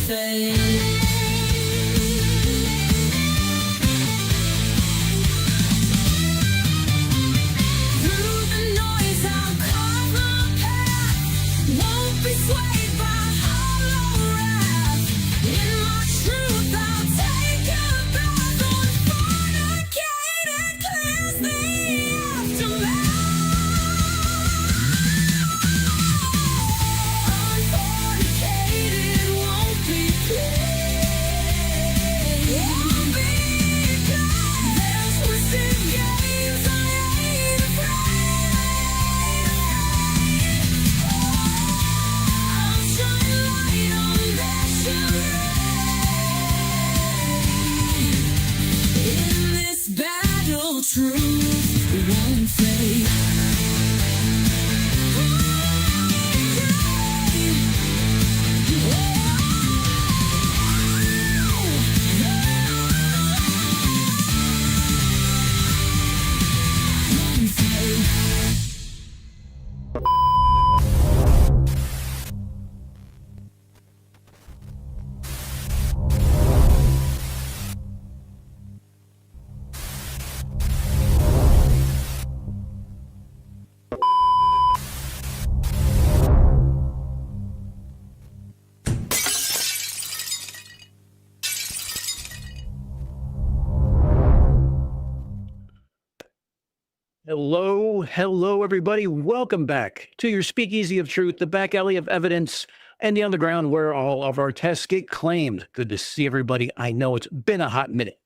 fade. Through the noise, I'll carve my path. Won't be swayed by hollow wrath. In my truth, I'll take a bath. Unfornicated clears the aftermath. Unfornicated won't be played. Won't be played. There's twisted games I ain't afraid. I'll shine light on their charade. In this battle, truth won't fade. Hello, everybody. Welcome back to your speakeasy of truth, the back alley of evidence, and the underground where all of our tests get claimed. Good to see everybody. I know it's been a hot minute.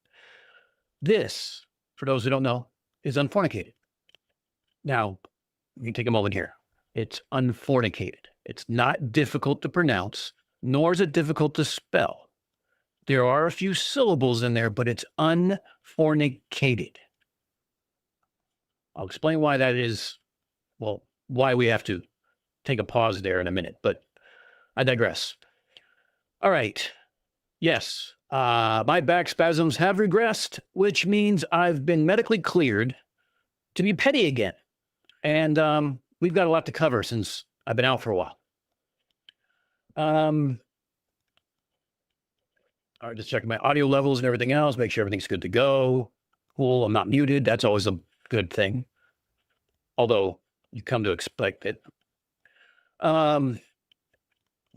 This, for those who don't know, is Unfornicated. Now, you can take a moment here. It's Unfornicated. It's not difficult to pronounce, nor is it difficult to spell. There are a few syllables in there, but it's unfornicated. I'll explain why that is, well, why we have to take a pause there in a minute, but I digress. All right. Yes, my back spasms have regressed, which means I've been medically cleared to be petty again. And we've got a lot to cover since I've been out for a while. All right, just checking my audio levels and everything else, make sure everything's good to go. Cool, I'm not muted. That's always a good thing, although you come to expect it.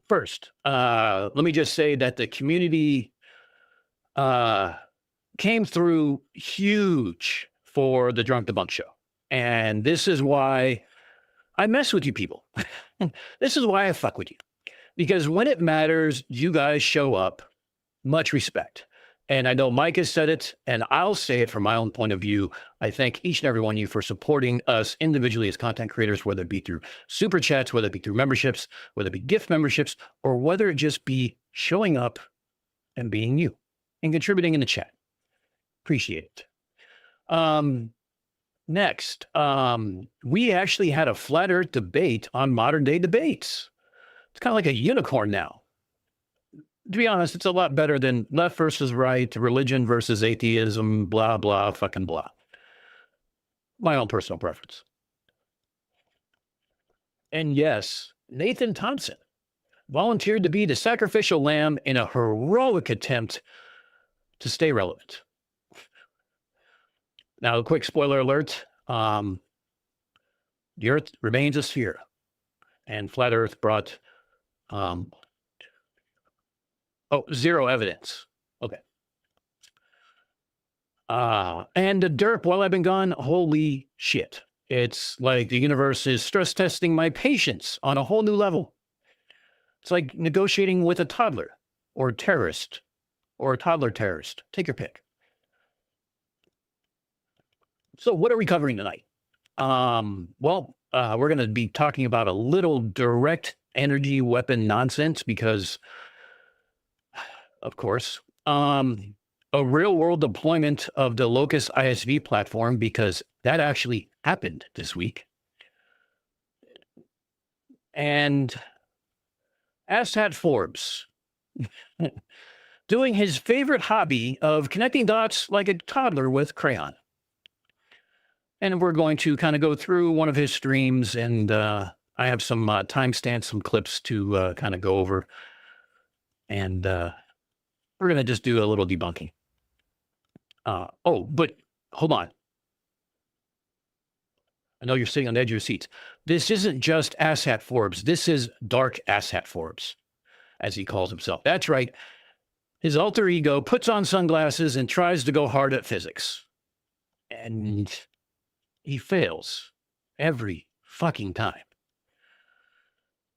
First, let me just say that the community came through huge for the Drunk Debunk show. And this is why I mess with you people. This is why I fuck with you. Because when it matters, you guys show up. Much respect. And I know Mike has said it, and I'll say it from my own point of view. I thank each and every one of you for supporting us individually as content creators, whether it be through super chats, whether it be through memberships, whether it be gift memberships, or whether it just be showing up and being you and contributing in the chat. Appreciate it. Next, we actually had a flat earth debate on modern day debates. It's kind of like a unicorn now. To be honest, it's a lot better than left versus right, religion versus atheism, blah, blah, fucking blah. My own personal preference. And yes, Nathan Thompson volunteered to be the sacrificial lamb in a heroic attempt to stay relevant. Now, a quick spoiler alert. The Earth remains a sphere. And Flat Earth brought... zero evidence. Okay. And the Derp, while I've been gone, holy shit. It's like the universe is stress testing my patience on a whole new level. It's like negotiating with a toddler or a terrorist or a toddler terrorist. Take your pick. So what are we covering tonight? We're going to be talking about a little direct energy weapon nonsense because... of course, a real world deployment of the Locus ISV platform, because that actually happened this week. And Asshat Forbes doing his favorite hobby of connecting dots like a toddler with crayon. And we're going to kind of go through one of his streams, and I have some timestamps, some clips to kind of go over. And we're going to just do a little debunking. But hold on. I know you're sitting on the edge of your seats. This isn't just asshat Forbes. This is dark asshat Forbes, as he calls himself. That's right. His alter ego puts on sunglasses and tries to go hard at physics. And he fails every fucking time.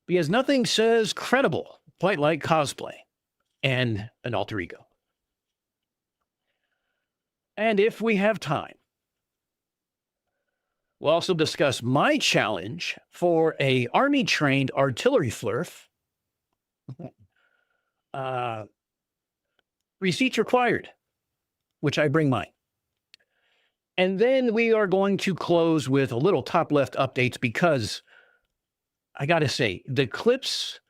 Because nothing says credible quite like cosplay and an alter ego. And if we have time, we'll also discuss my challenge for a army-trained artillery flurf. Receipts required, which I bring mine. And then we are going to close with a little top left updates because I got to say, the clips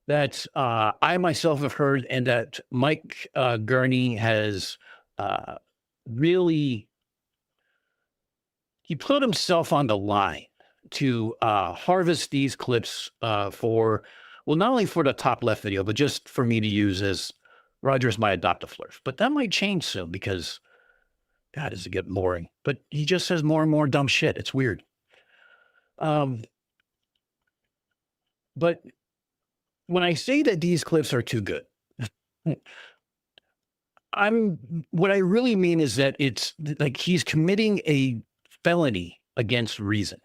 that I myself have heard and that Mike Gurney has really, he put himself on the line to harvest these clips for, well, not only for the top left video, but just for me to use as Roger's my adoptive flurf. But that might change soon because, God, does it get boring. But he just says more and more dumb shit. It's weird. But when I say that these clips are too good, what I really mean is that it's like he's committing a felony against reason.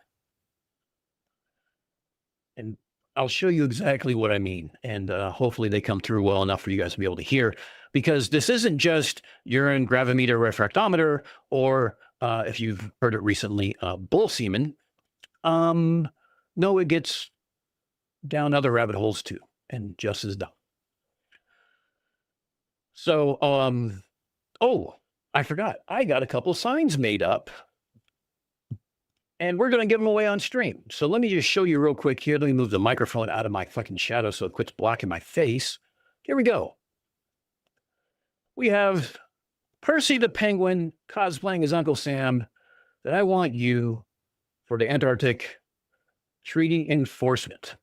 And I'll show you exactly what I mean. And hopefully they come through well enough for you guys to be able to hear, because this isn't just urine gravimeter refractometer, or if you've heard it recently, bull semen. No, it gets down other rabbit holes too, and just as dumb. So, I forgot. I got a couple signs made up, and we're going to give them away on stream. So let me just show you real quick here. Let me move the microphone out of my fucking shadow so it quits blocking my face. Here we go. We have Percy the Penguin cosplaying as Uncle Sam, that I want you for the Antarctic Treaty Enforcement.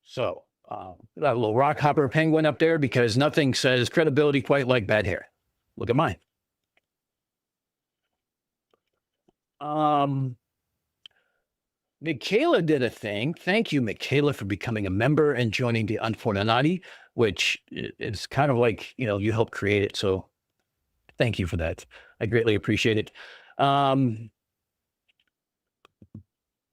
So, got a little rock hopper penguin up there because nothing says credibility quite like bad hair. Look at mine. Michaela did a thing. Thank you, Michaela, for becoming a member and joining the Unfornicated, which is kind of like, you know, you helped create it. So thank you for that. I greatly appreciate it.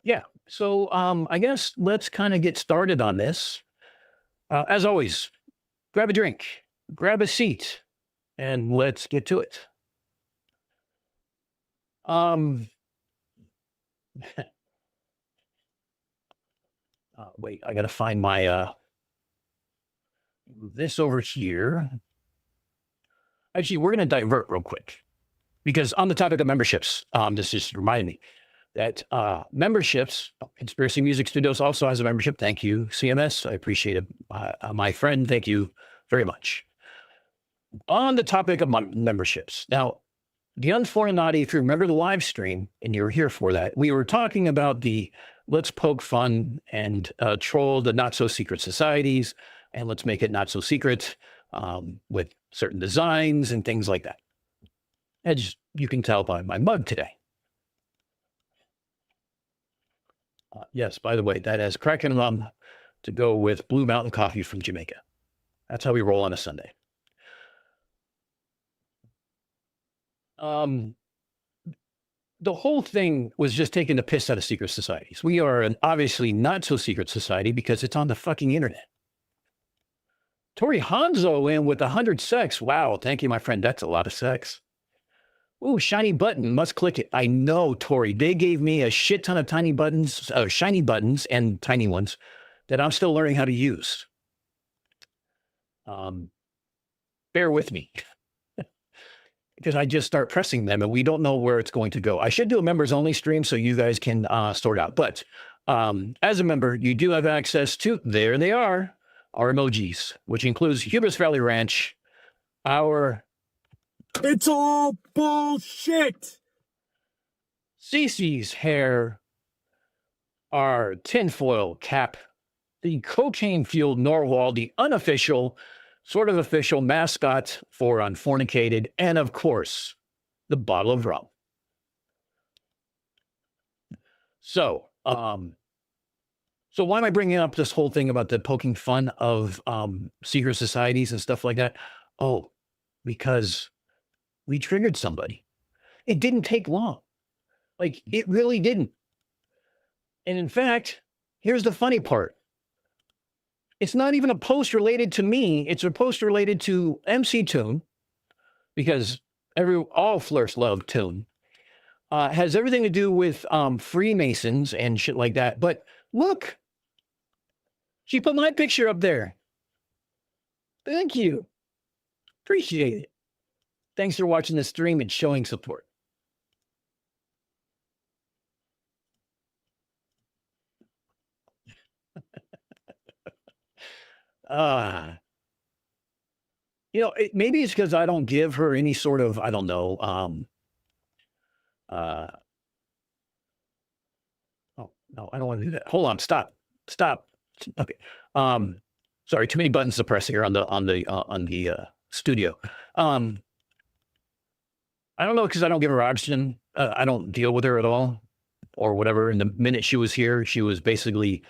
Yeah. So I guess let's kind of get started on this. As always, grab a drink, grab a seat, and let's get to it. Wait, I got to find my, this over here. Actually, we're going to divert real quick because on the topic of memberships, this just reminded me that memberships, Conspiracy Music Studios also has a membership. Thank you, CMS. I appreciate it. My friend, thank you very much. On the topic of memberships. Now, the Unfornicated, if you remember the live stream, and you were here for that, we were talking about the let's poke fun and troll the not-so-secret societies, and let's make it not so secret with certain designs and things like that. As you can tell by my mug today. Yes, by the way, that has Kraken rum to go with Blue Mountain coffee from Jamaica. That's how we roll on a Sunday. The whole thing was just taking the piss out of secret societies. We are an obviously not so secret society because it's on the fucking internet. Tori Hanzo in with 100 sex. Wow, thank you, my friend. That's a lot of sex. Ooh, shiny button. Must click it. I know, Tori. They gave me a shit ton of tiny buttons, shiny buttons and tiny ones that I'm still learning how to use. Bear with me. Because I just start pressing them and we don't know where it's going to go. I should do a members only stream so you guys can sort out. But as a member, you do have access to, there they are, our emojis, which includes Hubris Valley Ranch, our It's all bullshit. Cece's hair, our tinfoil cap, the cocaine-fueled narwhal, the unofficial, sort of official mascot for Unfornicated, and of course, the bottle of rum. So why am I bringing up this whole thing about the poking fun of secret societies and stuff like that? Oh, because we triggered somebody. It didn't take long. Like, it really didn't. And in fact, here's the funny part. It's not even a post related to me. It's a post related to MC Toon, because all flirts love Toon. Has everything to do with Freemasons and shit like that. But look, she put my picture up there. Thank you. Appreciate it. Thanks for watching the stream and showing support. Maybe it's because I don't give her any sort of, I don't know, oh, no, I don't want to do that. Hold on, stop. Okay. Sorry, too many buttons to press here on the studio. I don't know, because I don't give her oxygen. I don't deal with her at all or whatever. And the minute she was here, she was basically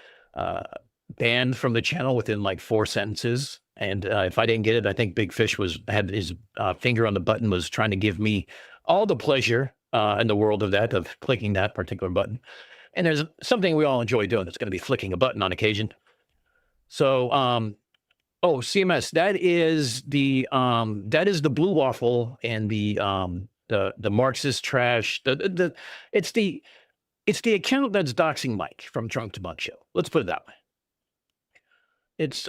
banned from the channel within like 4 sentences. And if I didn't get it, I think Big Fish had his finger on the button, was trying to give me all the pleasure in the world of clicking that particular button. And there's something we all enjoy doing. It's going to be flicking a button on occasion. So, CMS, that is the blue waffle and the Marxist trash. It's the account that's doxing Mike from Drunk to Bunk Show. Let's put it that way. It's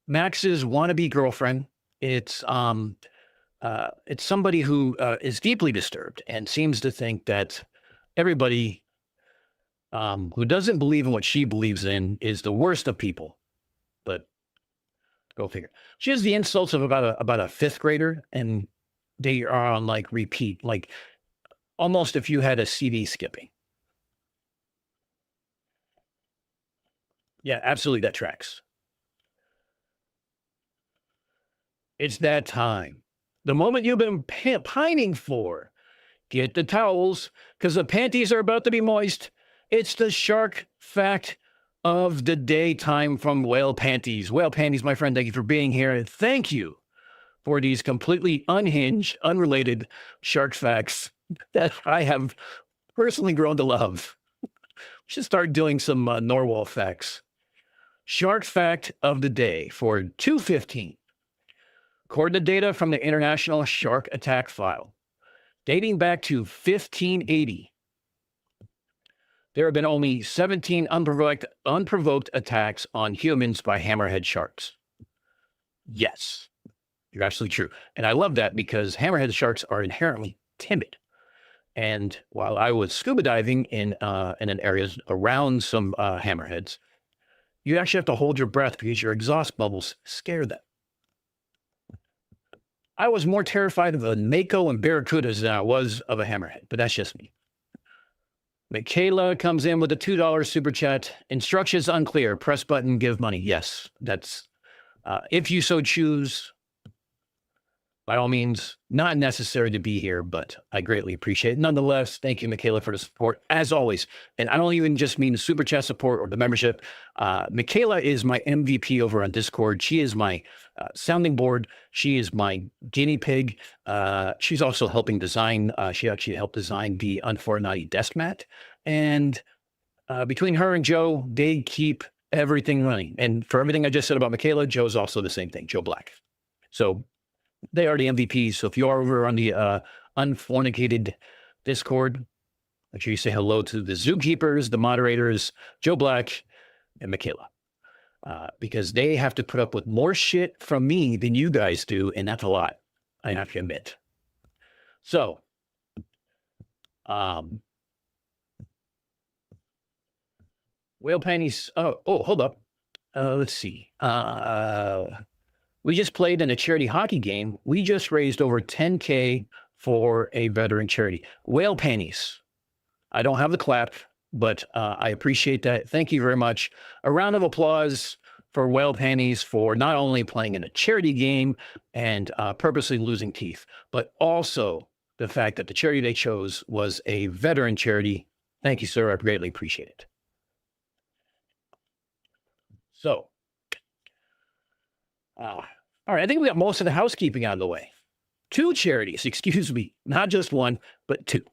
Max's wannabe girlfriend. It's somebody who is deeply disturbed and seems to think that everybody who doesn't believe in what she believes in is the worst of people. But go figure. She has the insults of about a 5th grader, and they are on like repeat, like almost if you had a CD skipping. Yeah, absolutely, that tracks. It's that time. The moment you've been pining for. Get the towels, because the panties are about to be moist. It's the shark fact of the day time from Whale Panties. Whale Panties, my friend, thank you for being here. And thank you for these completely unhinged, unrelated shark facts that I have personally grown to love. We should start doing some narwhal facts. Shark fact of the day for 2/15. According to data from the International Shark Attack File, dating back to 1580, there have been only 17 unprovoked attacks on humans by hammerhead sharks. Yes, you're absolutely true. And I love that, because hammerhead sharks are inherently timid. And while I was scuba diving in an area around some hammerheads, you actually have to hold your breath because your exhaust bubbles scare them. I was more terrified of a mako and barracudas than I was of a hammerhead, but that's just me. Michaela comes in with a $2 super chat. Instructions unclear. Press button, give money. Yes, that's, if you so choose, by all means, not necessary to be here, but I greatly appreciate it. Nonetheless, thank you, Michaela, for the support, as always. And I don't even just mean the super chat support or the membership. Michaela is my MVP over on Discord. She is my sounding board. She is my guinea pig. She's also helping design. She actually helped design the Unfornicated desk mat. And between her and Joe, they keep everything running. And for everything I just said about Michaela, Joe's also the same thing, Joe Black. So they are the MVPs. So if you are over on the Unfornicated Discord, make sure you say hello to the zookeepers, the moderators, Joe Black, and Michaela. Because they have to put up with more shit from me than you guys do, and that's a lot, I have to admit. So, whale panties. Oh, hold up. Let's see. We just played in a charity hockey game. We just raised over $10K for a veteran charity. Whale panties. I don't have the clap. but I appreciate that. Thank you very much. A round of applause for Whale Panties for not only playing in a charity game and purposely losing teeth, but also the fact that the charity they chose was a veteran charity. Thank you, sir. I greatly appreciate it. So, all right, I think we got most of the housekeeping out of the way. 2 charities, excuse me, not just 1, but 2.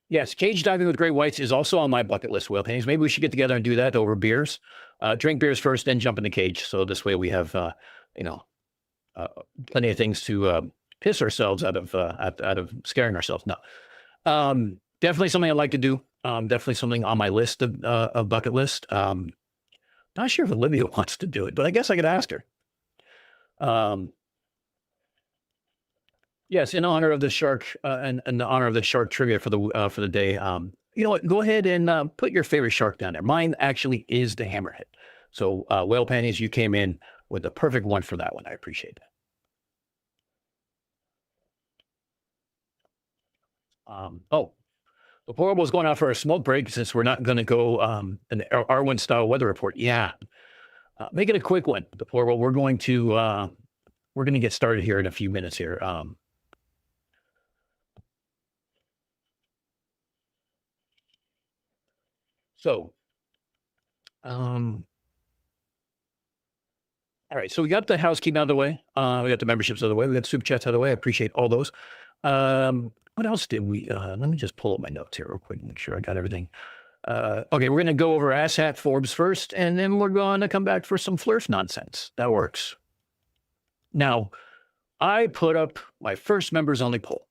Yes, cage diving with great whites is also on my bucket list, Whale Panties. Maybe we should get together and do that over beers. Drink beers first, then jump in the cage. So this way we have, plenty of things to piss ourselves out of scaring ourselves. No, definitely something I'd like to do. Definitely something on my list of bucket list. Not sure if Olivia wants to do it, but I guess I could ask her. Yes, in honor of the shark and in honor of the shark trivia for the day. You know what? Go ahead and put your favorite shark down there. Mine actually is the hammerhead. So Whale Panties, you came in with the perfect one for that one. I appreciate that. The Portable is going out for a smoke break since we're not going to go an R1 style weather report. Yeah, make it a quick one. The Portable, we're going to get started here in a few minutes here. All right, so we got the housekeeping out of the way. We got the memberships out of the way. We got super chats out of the way. I appreciate all those. What else did we? Let me just pull up my notes here real quick, make sure I got everything. Okay, we're going to go over asshat Forbes first, and then we're going to come back for some Flurf nonsense. That works. Now, I put up my first members only poll,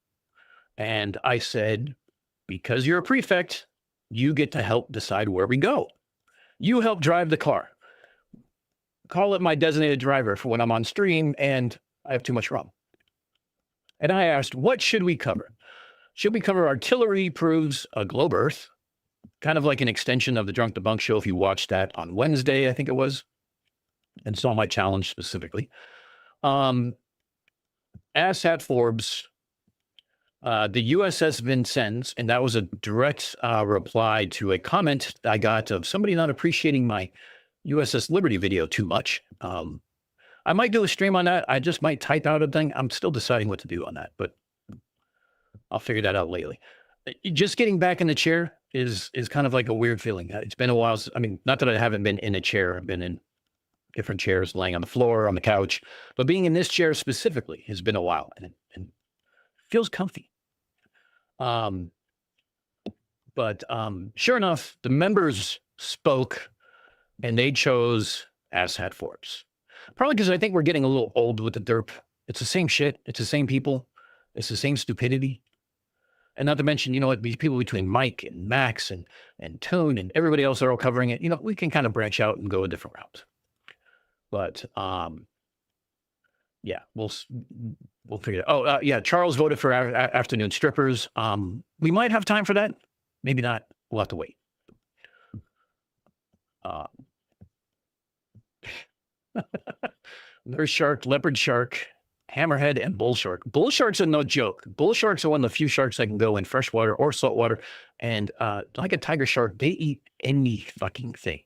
and I said, because you're a prefect, you get to help decide where we go. You help drive the car. Call it my designated driver for when I'm on stream and I have too much rum. And I asked, what should we cover? Should we cover artillery proves a globe Earth? Kind of like an extension of the Drunk Debunk show if you watched that on Wednesday, I think it was, and saw my challenge specifically. Asshat Forbes, the USS Vincennes, and that was a direct reply to a comment I got of somebody not appreciating my USS Liberty video too much. I might do a stream on that. I just might type out a thing. I'm still deciding what to do on that, but I'll figure that out lately. Just getting back in the chair is kind of like a weird feeling. It's been a while. I mean, not that I haven't been in a chair. I've been in different chairs, laying on the floor, on the couch, but being in this chair specifically has been a while, and it feels comfy. But sure enough, the members spoke, and they chose Asshat Forbes. Probably because I think we're getting a little old with the derp. It's the same shit. It's the same people. It's the same stupidity. And not to mention, these people between Mike and Max and Toon and everybody else are all covering it. We can kind of branch out and go a different route. But yeah, we'll figure it out. Oh, yeah, Charles voted for afternoon strippers. We might have time for that. Maybe not. We'll have to wait. Nurse shark, leopard shark, hammerhead, and bull shark. Bull sharks are no joke. Bull sharks are one of the few sharks that can go in freshwater or saltwater. And like a tiger shark, they eat any fucking thing.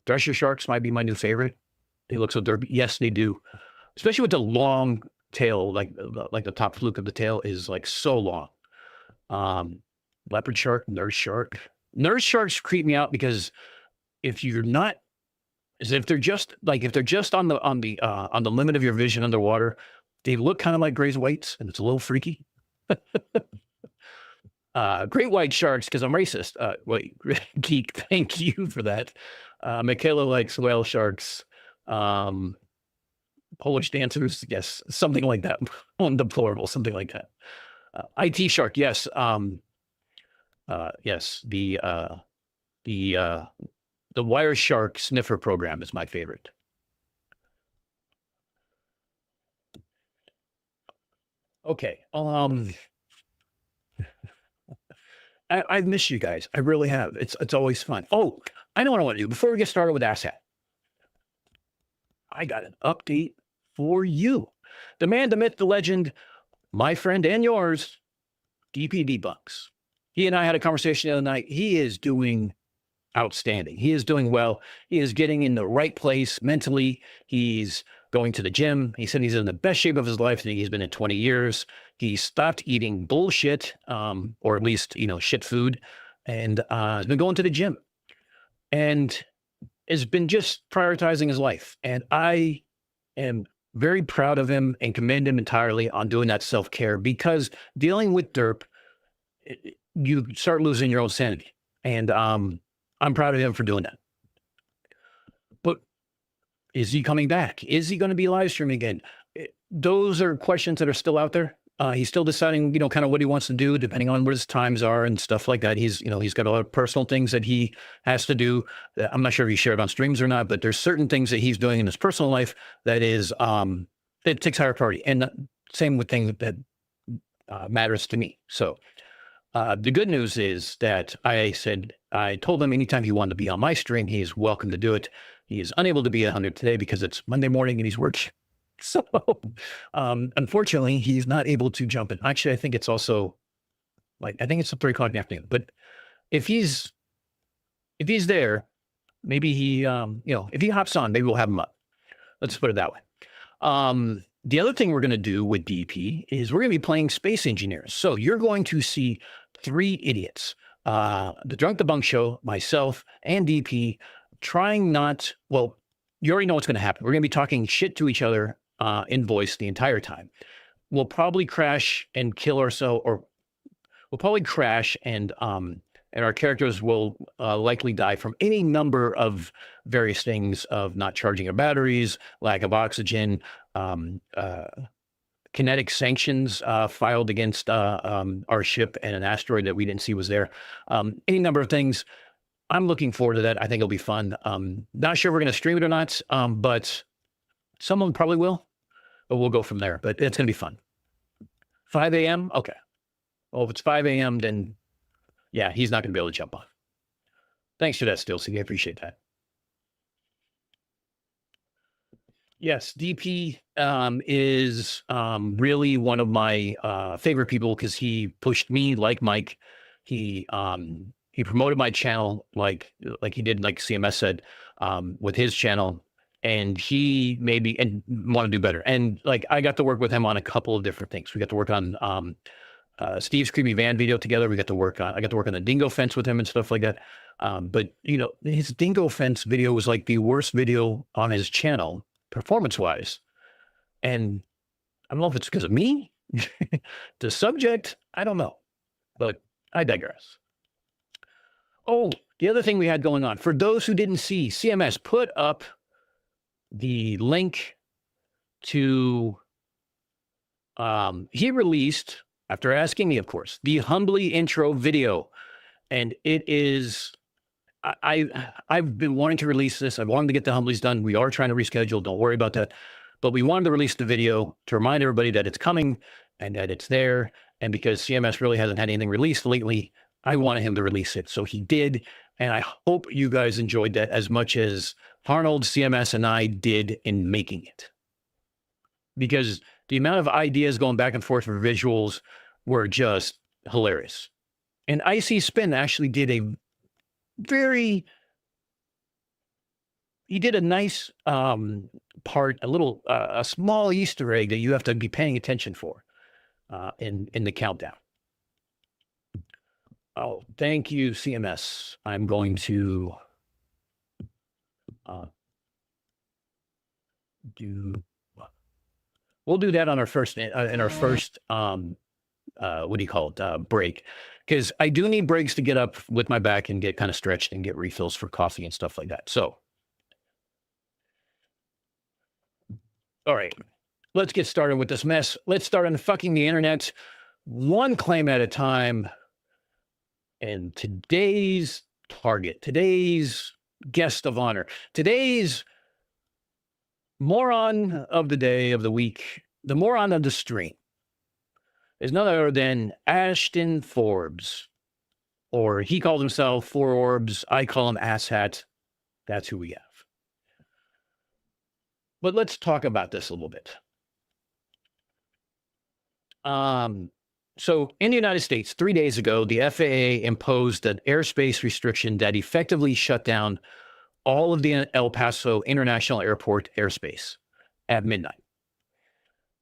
Thresher sharks might be my new favorite. They look so derpy. Yes, they do. Especially with the long tail, like the top fluke of the tail is like so long. Leopard shark, nurse shark. Nurse sharks creep me out because if they're just on the limit of your vision underwater, they look kind of like gray whites, and it's a little freaky. Great white sharks, because I'm racist. Wait, geek, thank you for that. Michaela likes whale sharks. Polish dancers, yes, something like that. Undeplorable, something like that. IT shark, yes. Yes, the wire shark sniffer program is my favorite. Okay. I miss you guys. I really have. It's always fun. Oh, I know what I want to do. Before we get started with Asshat, I got an update for you. The man, the myth, the legend, my friend and yours, DP debunks. He and I had a conversation the other night. He is doing outstanding. He is doing well. He is getting in the right place mentally. He's going to the gym. He said he's in the best shape of his life that he's been in 20 years. He stopped eating bullshit, or at least, shit food, and has been going to the gym and has been just prioritizing his life. And I am very proud of him and commend him entirely on doing that self-care, because dealing with Derp, you start losing your own sanity. And I'm proud of him for doing that. But is he coming back? Is he going to be live streaming again? Those are questions that are still out there. He's still deciding, kind of what he wants to do, depending on what his times are and stuff like that. He's got a lot of personal things that he has to do. I'm not sure if he shared on streams or not, but there's certain things that he's doing in his personal life that is, that takes higher priority. And same with things that matters to me. So the good news is that I told him anytime he wanted to be on my stream, he is welcome to do it. He is unable to be at 100 today because it's Monday morning and he's working. So, unfortunately, he's not able to jump in. Actually, I think it's also I think it's 3:00 in the afternoon. But if he's there, maybe he, if he hops on, maybe we'll have him up. Let's put it that way. The other thing we're going to do with DP is we're going to be playing Space Engineers. So you're going to see 3 idiots, the Drunk Debunk Show, myself, and DP, trying not, well, you already know what's going to happen. We're going to be talking shit to each other in voice the entire time. We'll probably crash and kill ourselves, or we'll probably crash and our characters will likely die from any number of various things, of not charging their batteries, lack of oxygen, kinetic sanctions filed against our ship and an asteroid that we didn't see was there. Any number of things. I'm looking forward to that. I think it'll be fun. Not sure we're going to stream it or not, but someone probably will. But we'll go from there. But it's going to be fun. 5 a.m.? Okay. Well, if it's 5 a.m., then yeah, he's not going to be able to jump on. Thanks for that, Stilsy. I appreciate that. Yes, DP is really one of my favorite people, because he pushed me like Mike. He promoted my channel like he did, like CMS said, with his channel, and he made me and want to do better. And I got to work with him on a couple of different things. We got to work on Steve's creepy van video together. I got to work on the dingo fence with him and stuff like that. But his dingo fence video was like the worst video on his channel, performance-wise. And I don't know if it's because of me, the subject, I don't know, but I digress. Oh, the other thing we had going on, for those who didn't see, CMS put up the link to, he released, after asking me, of course, the Humbly intro video. And it is, I've been wanting to release this. I've wanted to get the Humblies done. We are trying to reschedule. Don't worry about that. But we wanted to release the video to remind everybody that it's coming and that it's there. And because CMS really hasn't had anything released lately, I wanted him to release it. So he did. And I hope you guys enjoyed that as much as Arnold, CMS, and I did in making it. Because the amount of ideas going back and forth for visuals were just hilarious. And Icy Spin actually did he did a nice part, a small Easter egg that you have to be paying attention for in the countdown. Oh, thank you, CMS. I'm going to we'll do that on our first, what do you call it, break. Because I do need breaks to get up with my back and get kind of stretched and get refills for coffee and stuff like that. So, all right, let's get started with this mess. Let's start unfucking the internet, one claim at a time. And today's target, today's guest of honor, today's moron of the day, of the week, the moron of the stream is none other than Ashton Forbes, or he calls himself Four Orbs. I call him Asshat. That's who we have. But let's talk about this a little bit. So in the United States, 3 days ago, the FAA imposed an airspace restriction that effectively shut down all of the El Paso International Airport airspace at midnight.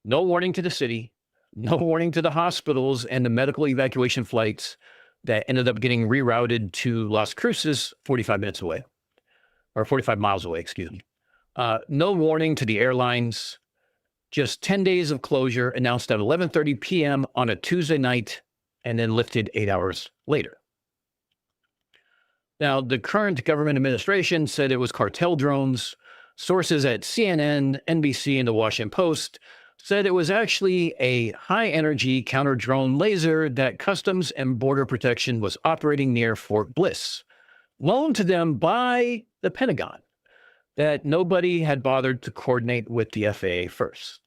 No warning to the city, no warning to the hospitals and the medical evacuation flights that ended up getting rerouted to Las Cruces, 45 minutes away, or 45 miles away, excuse me. No warning to the airlines. Just 10 days of closure announced at 11:30 p.m. on a Tuesday night and then lifted 8 hours later. Now, the current government administration said it was cartel drones. Sources at CNN, NBC, and the Washington Post said it was actually a high-energy counter-drone laser that Customs and Border Protection was operating near Fort Bliss, loaned to them by the Pentagon, that nobody had bothered to coordinate with the FAA first.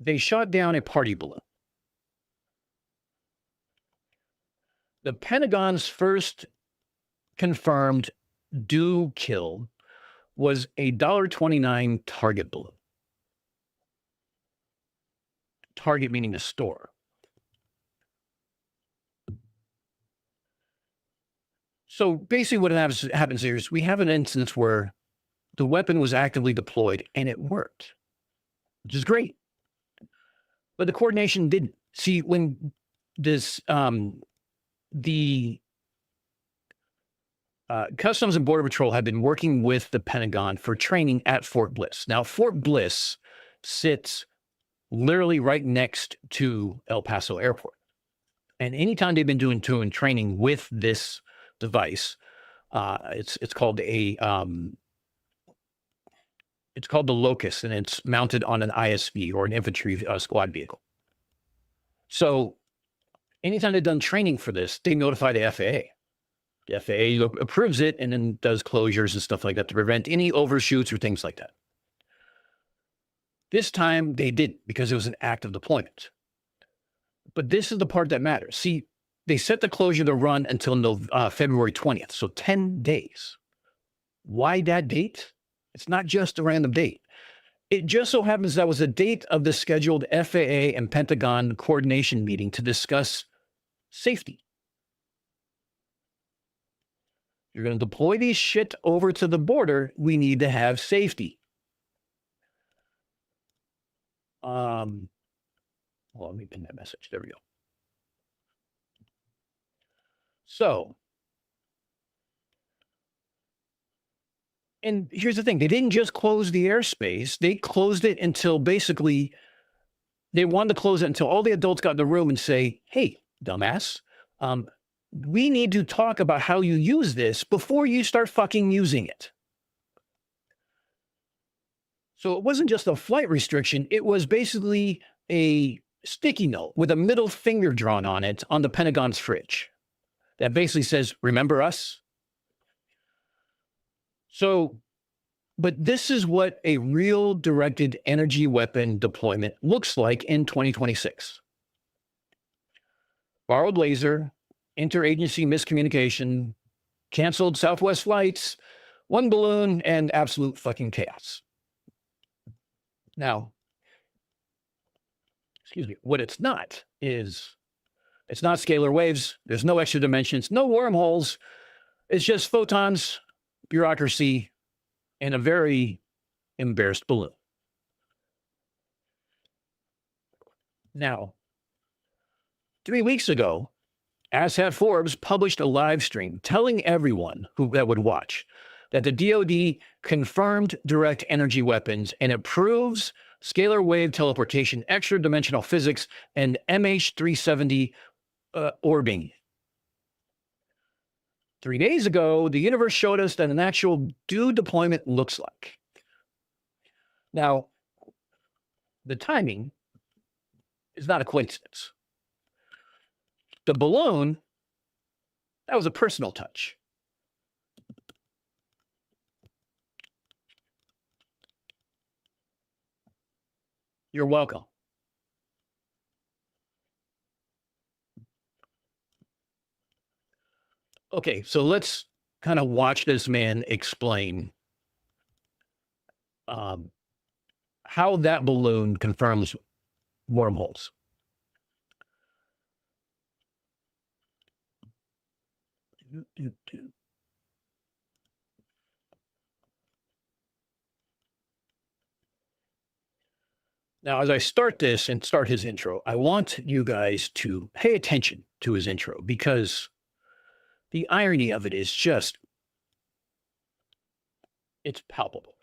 They shot down a party balloon. The Pentagon's first confirmed do kill was a $1.29 Target balloon. Target meaning the store. So basically what happens here is we have an instance where the weapon was actively deployed and it worked, which is great. But the coordination didn't. See, when this, the Customs and Border Patrol had been working with the Pentagon for training at Fort Bliss. Now, Fort Bliss sits literally right next to El Paso Airport. And anytime they've been doing training with this device, it's called the Locust, and it's mounted on an ISV or an infantry squad vehicle. So anytime they've done training for this, they notify the FAA. The FAA approves it and then does closures and stuff like that to prevent any overshoots or things like that. This time they didn't, because it was an active deployment. But this is the part that matters. See, they set the closure to run until February 20th, so 10 days. Why that date? It's not just a random date. It just so happens that was the date of the scheduled FAA and Pentagon coordination meeting to discuss safety. You're going to deploy these shit over to the border. We need to have safety. Well, let me pin that message. There we go. So, and here's the thing. They didn't just close the airspace. They closed it until basically they wanted to close it until all the adults got in the room and say, hey, dumbass, we need to talk about how you use this before you start fucking using it. So it wasn't just a flight restriction. It was basically a sticky note with a middle finger drawn on it on the Pentagon's fridge that basically says, remember us? So, but this is what a real directed energy weapon deployment looks like in 2026. Borrowed laser, interagency miscommunication, canceled Southwest flights, one balloon, and absolute fucking chaos. Now, excuse me, what it's not is, it's not scalar waves. There's no extra dimensions, no wormholes. It's just photons, bureaucracy, and a very embarrassed balloon. Now, 3 weeks ago, Asshat Forbes published a live stream telling everyone that would watch that the DoD confirmed direct energy weapons and approves scalar wave teleportation, extra dimensional physics, and MH370 orbing. 3 days ago, the universe showed us that an actual deployment looks like. Now, the timing is not a coincidence. The balloon, that was a personal touch. You're welcome. Okay, so let's kind of watch this man explain how that balloon confirms wormholes. Now, as I start this and start his intro, I want you guys to pay attention to his intro because the irony of it is just, it's palpable.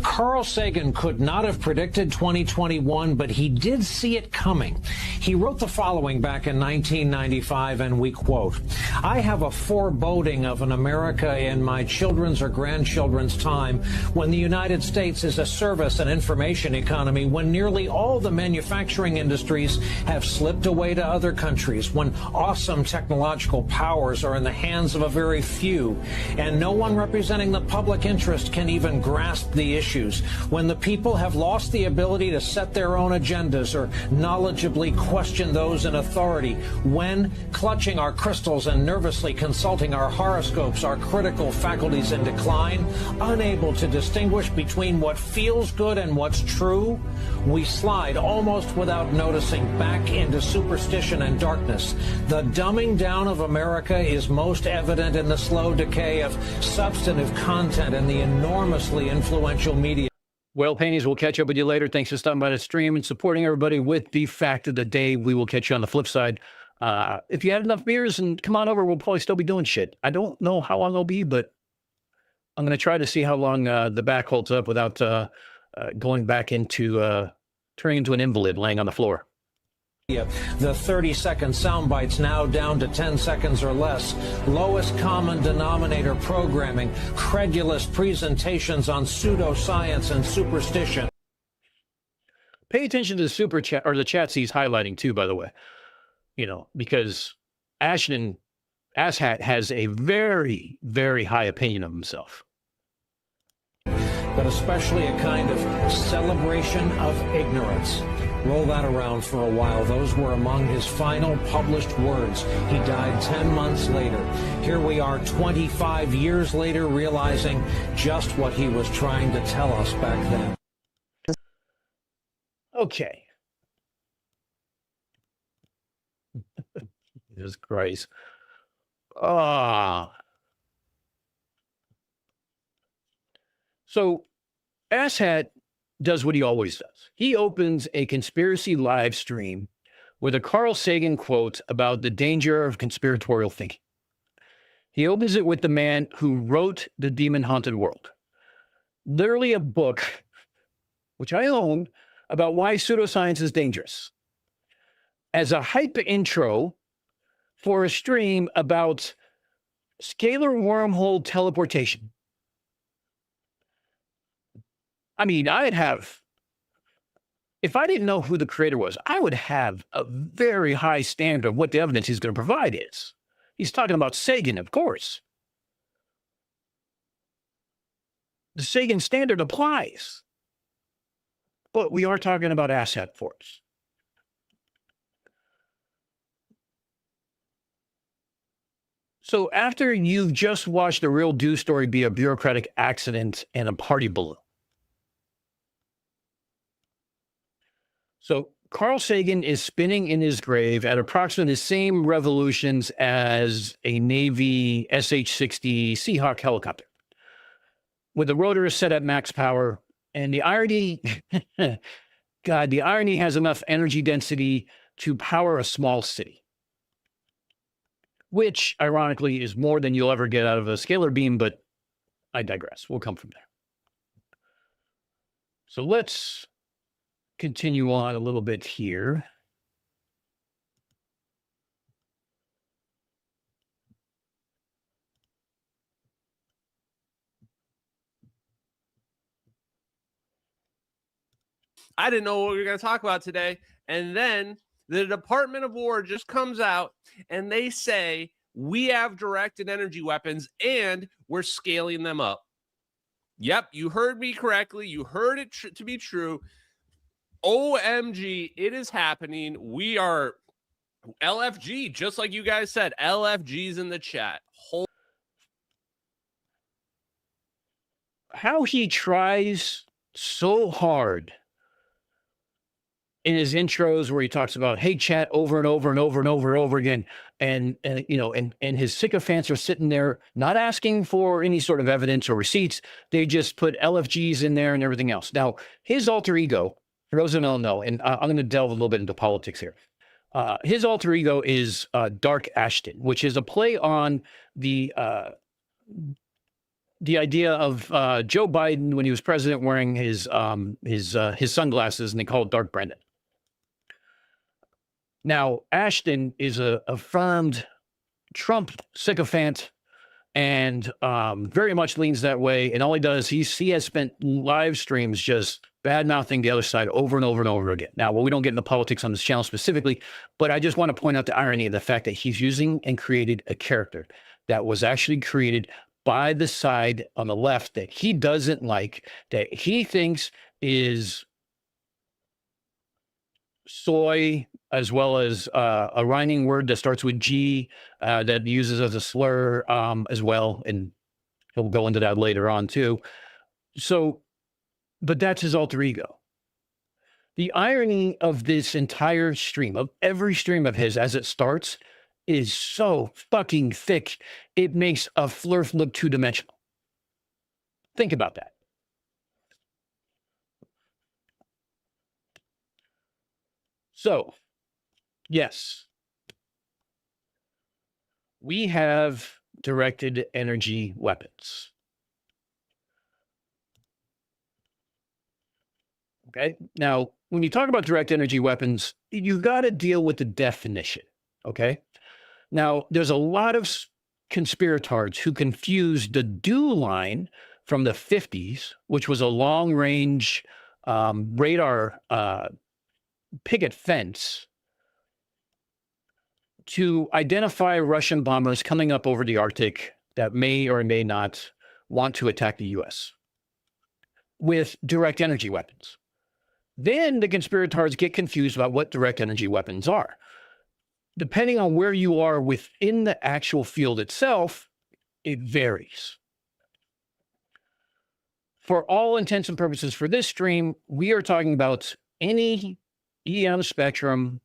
Carl Sagan could not have predicted 2021, but he did see it coming. He wrote the following back in 1995, and we quote, "I have a foreboding of an America in my children's or grandchildren's time when the United States is a service and information economy, when nearly all the manufacturing industries have slipped away to other countries, when awesome technological powers are in the hands of a very few, and no one representing the public interest can even grasp the issues, when the people have lost the ability to set their own agendas or knowledgeably question those in authority, when, clutching our crystals and nervously consulting our horoscopes, our critical faculties in decline, unable to distinguish between what feels good and what's true, we slide almost without noticing back into superstition and darkness. The dumbing down of America is most evident in the slow decay of substantive content and the enormously influential media." Well, Panties, we'll catch up with you later. Thanks for stopping by the stream and supporting everybody with the fact of the day. We will catch you on the flip side. If you had enough beers and come on over, we'll probably still be doing shit. I don't know how long it'll be, but I'm going to try to see how long the back holds up without going back into turning into an invalid laying on the floor. The 30-second sound bites now down to 10 seconds or less. Lowest common denominator programming. Credulous presentations on pseudoscience and superstition. Pay attention to the super chat or the chats he's highlighting too, by the way. You know, because Asshat has a very, very high opinion of himself. But especially a kind of celebration of ignorance. Roll that around for a while. Those were among his final published words. He died 10 months later. Here we are 25 years later, realizing just what he was trying to tell us back then. Okay. Jesus Christ. So Asshat does what he always does. He opens a conspiracy live stream with a Carl Sagan quote about the danger of conspiratorial thinking. He opens it with the man who wrote The Demon Haunted World. Literally a book, which I own, about why pseudoscience is dangerous. As a hype intro for a stream about scalar wormhole teleportation. I mean, if I didn't know who the creator was, I would have a very high standard of what the evidence he's going to provide is. He's talking about Sagan, of course. The Sagan standard applies. But we are talking about Asshat force. So after you've just watched a real news story be a bureaucratic accident and a party balloon. So Carl Sagan is spinning in his grave at approximately the same revolutions as a Navy SH-60 Seahawk helicopter, with the rotors set at max power. And the irony, God, the irony has enough energy density to power a small city, which ironically is more than you'll ever get out of a scalar beam, but I digress. We'll come from there. So let's continue on a little bit here. I didn't know what we were going to talk about today. And then the Department of War just comes out and they say, we have directed energy weapons and we're scaling them up. Yep, you heard me correctly. You heard it to be true. OMG, it is happening. We are LFG, just like you guys said. LFG's in the chat. How he tries so hard in his intros where he talks about hey chat over and over and over and over and over again, and you know, and his sycophants are sitting there not asking for any sort of evidence or receipts. They just put LFGs in there and everything else. Now his alter ego, for those who don't know, and I'm going to delve a little bit into politics here. His alter ego is Dark Ashton, which is a play on the idea of Joe Biden when he was president wearing his sunglasses, and they call it Dark Brendan. Now, Ashton is a affirmed Trump sycophant and very much leans that way. And all he does, he has spent live streams just bad mouthing the other side over and over and over again. Now, well, we don't get into politics on this channel specifically, but I just want to point out the irony of the fact that he's using and created a character that was actually created by the side on the left that he doesn't like, that he thinks is soy, as well as a rhyming word that starts with G that uses as a slur as well. And he'll go into that later on too. So, but that's his alter ego. The irony of this entire stream, of every stream of his as it starts, is so fucking thick. It makes a flirf look two-dimensional. Think about that. So, yes, we have directed energy weapons. Okay. Now, when you talk about direct energy weapons, you've got to deal with the definition. Okay. Now, there's a lot of conspirators who confuse the DEW line from the 50s, which was a long range radar picket fence, to identify Russian bombers coming up over the Arctic that may or may not want to attack the US with direct energy weapons. Then the conspirators get confused about what direct energy weapons are. Depending on where you are within the actual field itself, it varies. For all intents and purposes for this stream, we are talking about any EM spectrum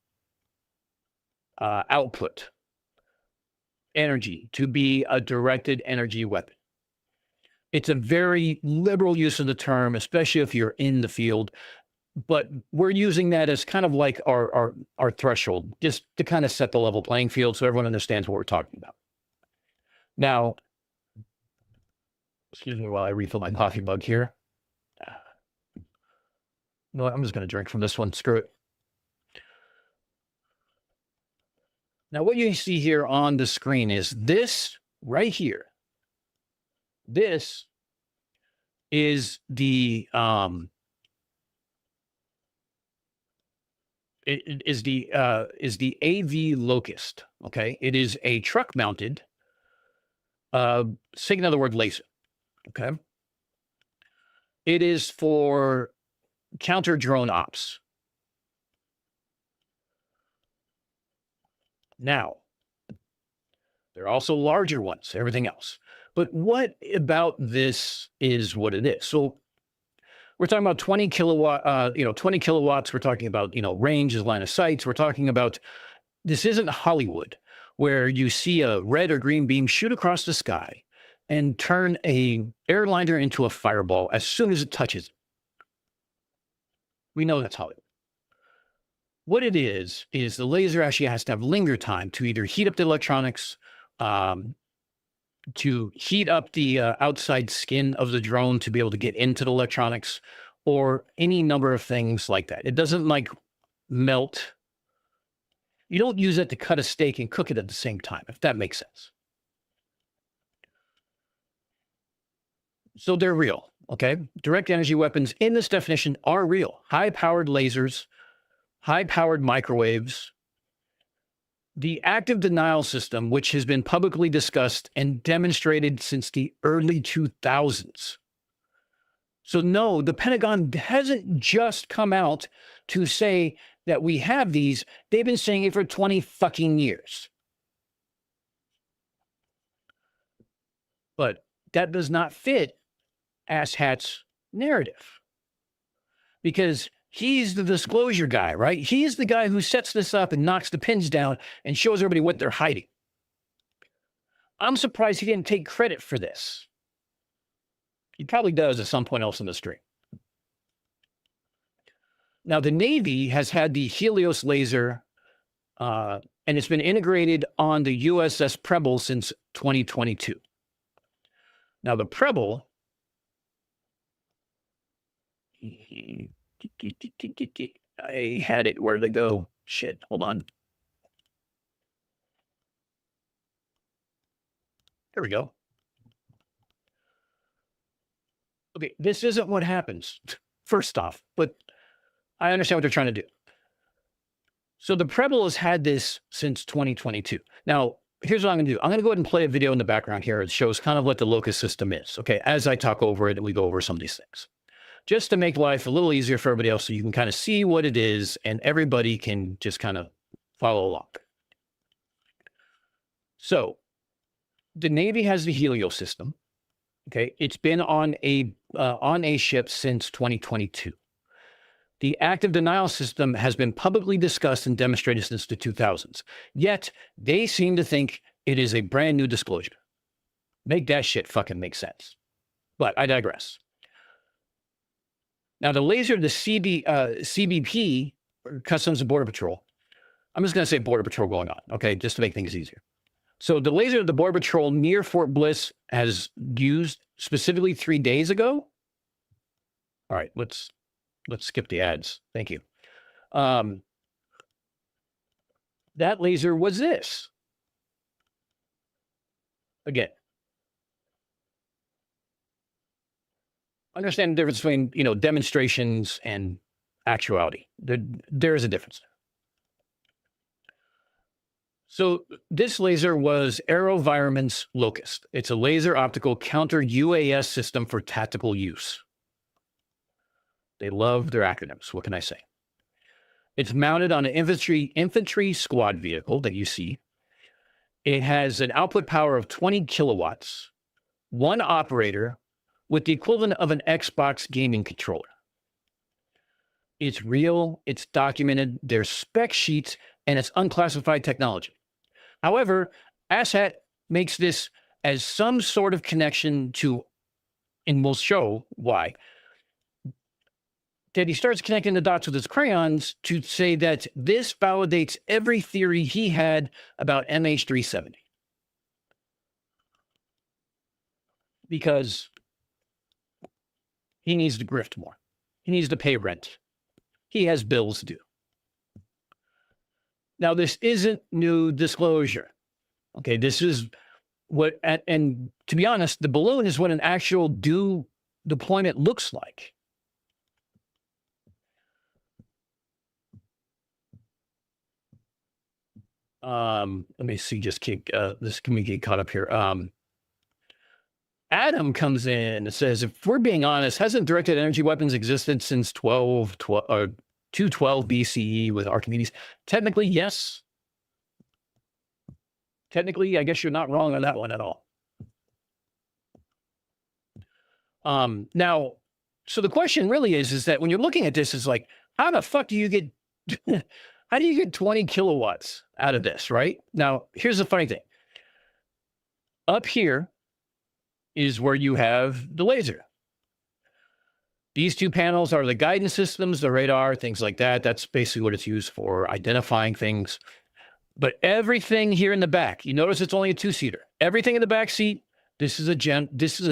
output energy to be a directed energy weapon. It's a very liberal use of the term, especially if you're in the field, but we're using that as kind of like our threshold, just to kind of set the level playing field so everyone understands what we're talking about. Now, excuse me while I refill my coffee mug here. No, I'm just going to drink from this one. Screw it. Now, what you see here on the screen is this right here. This is the is the AV Locust. Okay, it is a truck-mounted, say another word, laser. Okay, it is for counter drone ops. Now, there are also larger ones, everything else. But what about this is what it is? So we're talking about 20 kilowatt, 20 kilowatts. We're talking about, range is line of sights. We're talking about, this isn't Hollywood where you see a red or green beam shoot across the sky and turn a airliner into a fireball as soon as it touches. We know that's Hollywood. What it is the laser actually has to have linger time to either heat up the electronics, to heat up the outside skin of the drone to be able to get into the electronics, or any number of things like that. It doesn't like melt. You don't use it to cut a steak and cook it at the same time, if that makes sense. So they're real, okay? Direct energy weapons in this definition are real. High-powered lasers, high-powered microwaves, the active denial system, which has been publicly discussed and demonstrated since the early 2000s. So no, the Pentagon hasn't just come out to say that we have these. They've been saying it for 20 fucking years. But that does not fit asshat's narrative. because he's the disclosure guy, right? He's the guy who sets this up and knocks the pins down and shows everybody what they're hiding. I'm surprised he didn't take credit for this. He probably does at some point else in the stream. Now, the Navy has had the Helios laser, and it's been integrated on the USS Preble since 2022. Now, the Preble, I had it. Where did it go? Shit, hold on. There we go. Okay, this isn't what happens, first off, but I understand what they're trying to do. So the Preble has had this since 2022. Now, here's what I'm going to do. I'm going to go ahead and play a video in the background here. It shows kind of what the locus system is, okay, as I talk over it and we go over some of these things. Just to make life a little easier for everybody else so you can kind of see what it is and everybody can just kind of follow along. So the Navy has the Helios system. Okay, it's been on a ship since 2022. The active denial system has been publicly discussed and demonstrated since the 2000s. Yet they seem to think it is a brand new disclosure. Make that shit fucking make sense. But I digress. Now the laser, the CBP, Customs and Border Patrol. I'm just going to say Border Patrol going on. Okay, just to make things easier. So the laser the Border Patrol near Fort Bliss has used specifically 3 days ago. All right, let's skip the ads. Thank you. That laser was this. Again, understand the difference between, demonstrations and actuality. There is a difference. So this laser was AeroVironment's Locust. It's a laser optical counter UAS system for tactical use. They love their acronyms. What can I say? It's mounted on an infantry squad vehicle that you see. It has an output power of 20 kilowatts, one operator with the equivalent of an Xbox gaming controller. It's real, it's documented, there's spec sheets, and it's unclassified technology. However, ASAT makes this as some sort of connection to, and we'll show why, that he starts connecting the dots with his crayons to say that this validates every theory he had about MH370. Because he needs to grift more. He needs to pay rent. He has bills due. Now, this isn't new disclosure. Okay, this is what, and to be honest, the balloon is what an actual due deployment looks like. Let me see, just kick this, can we get caught up here? Adam comes in and says, if we're being honest, hasn't directed energy weapons existed since 212 BCE with Archimedes? Technically, yes. Technically, I guess you're not wrong on that one at all. Now, so the question really is that when you're looking at this, is like, how the fuck do you get, how do you get 20 kilowatts out of this, right? Now, here's the funny thing. Up here is where you have the laser. These two panels are the guidance systems, the radar, things like that. That's basically what it's used for, identifying things. But everything here in the back, you notice it's only a two-seater. Everything in the back seat, this is a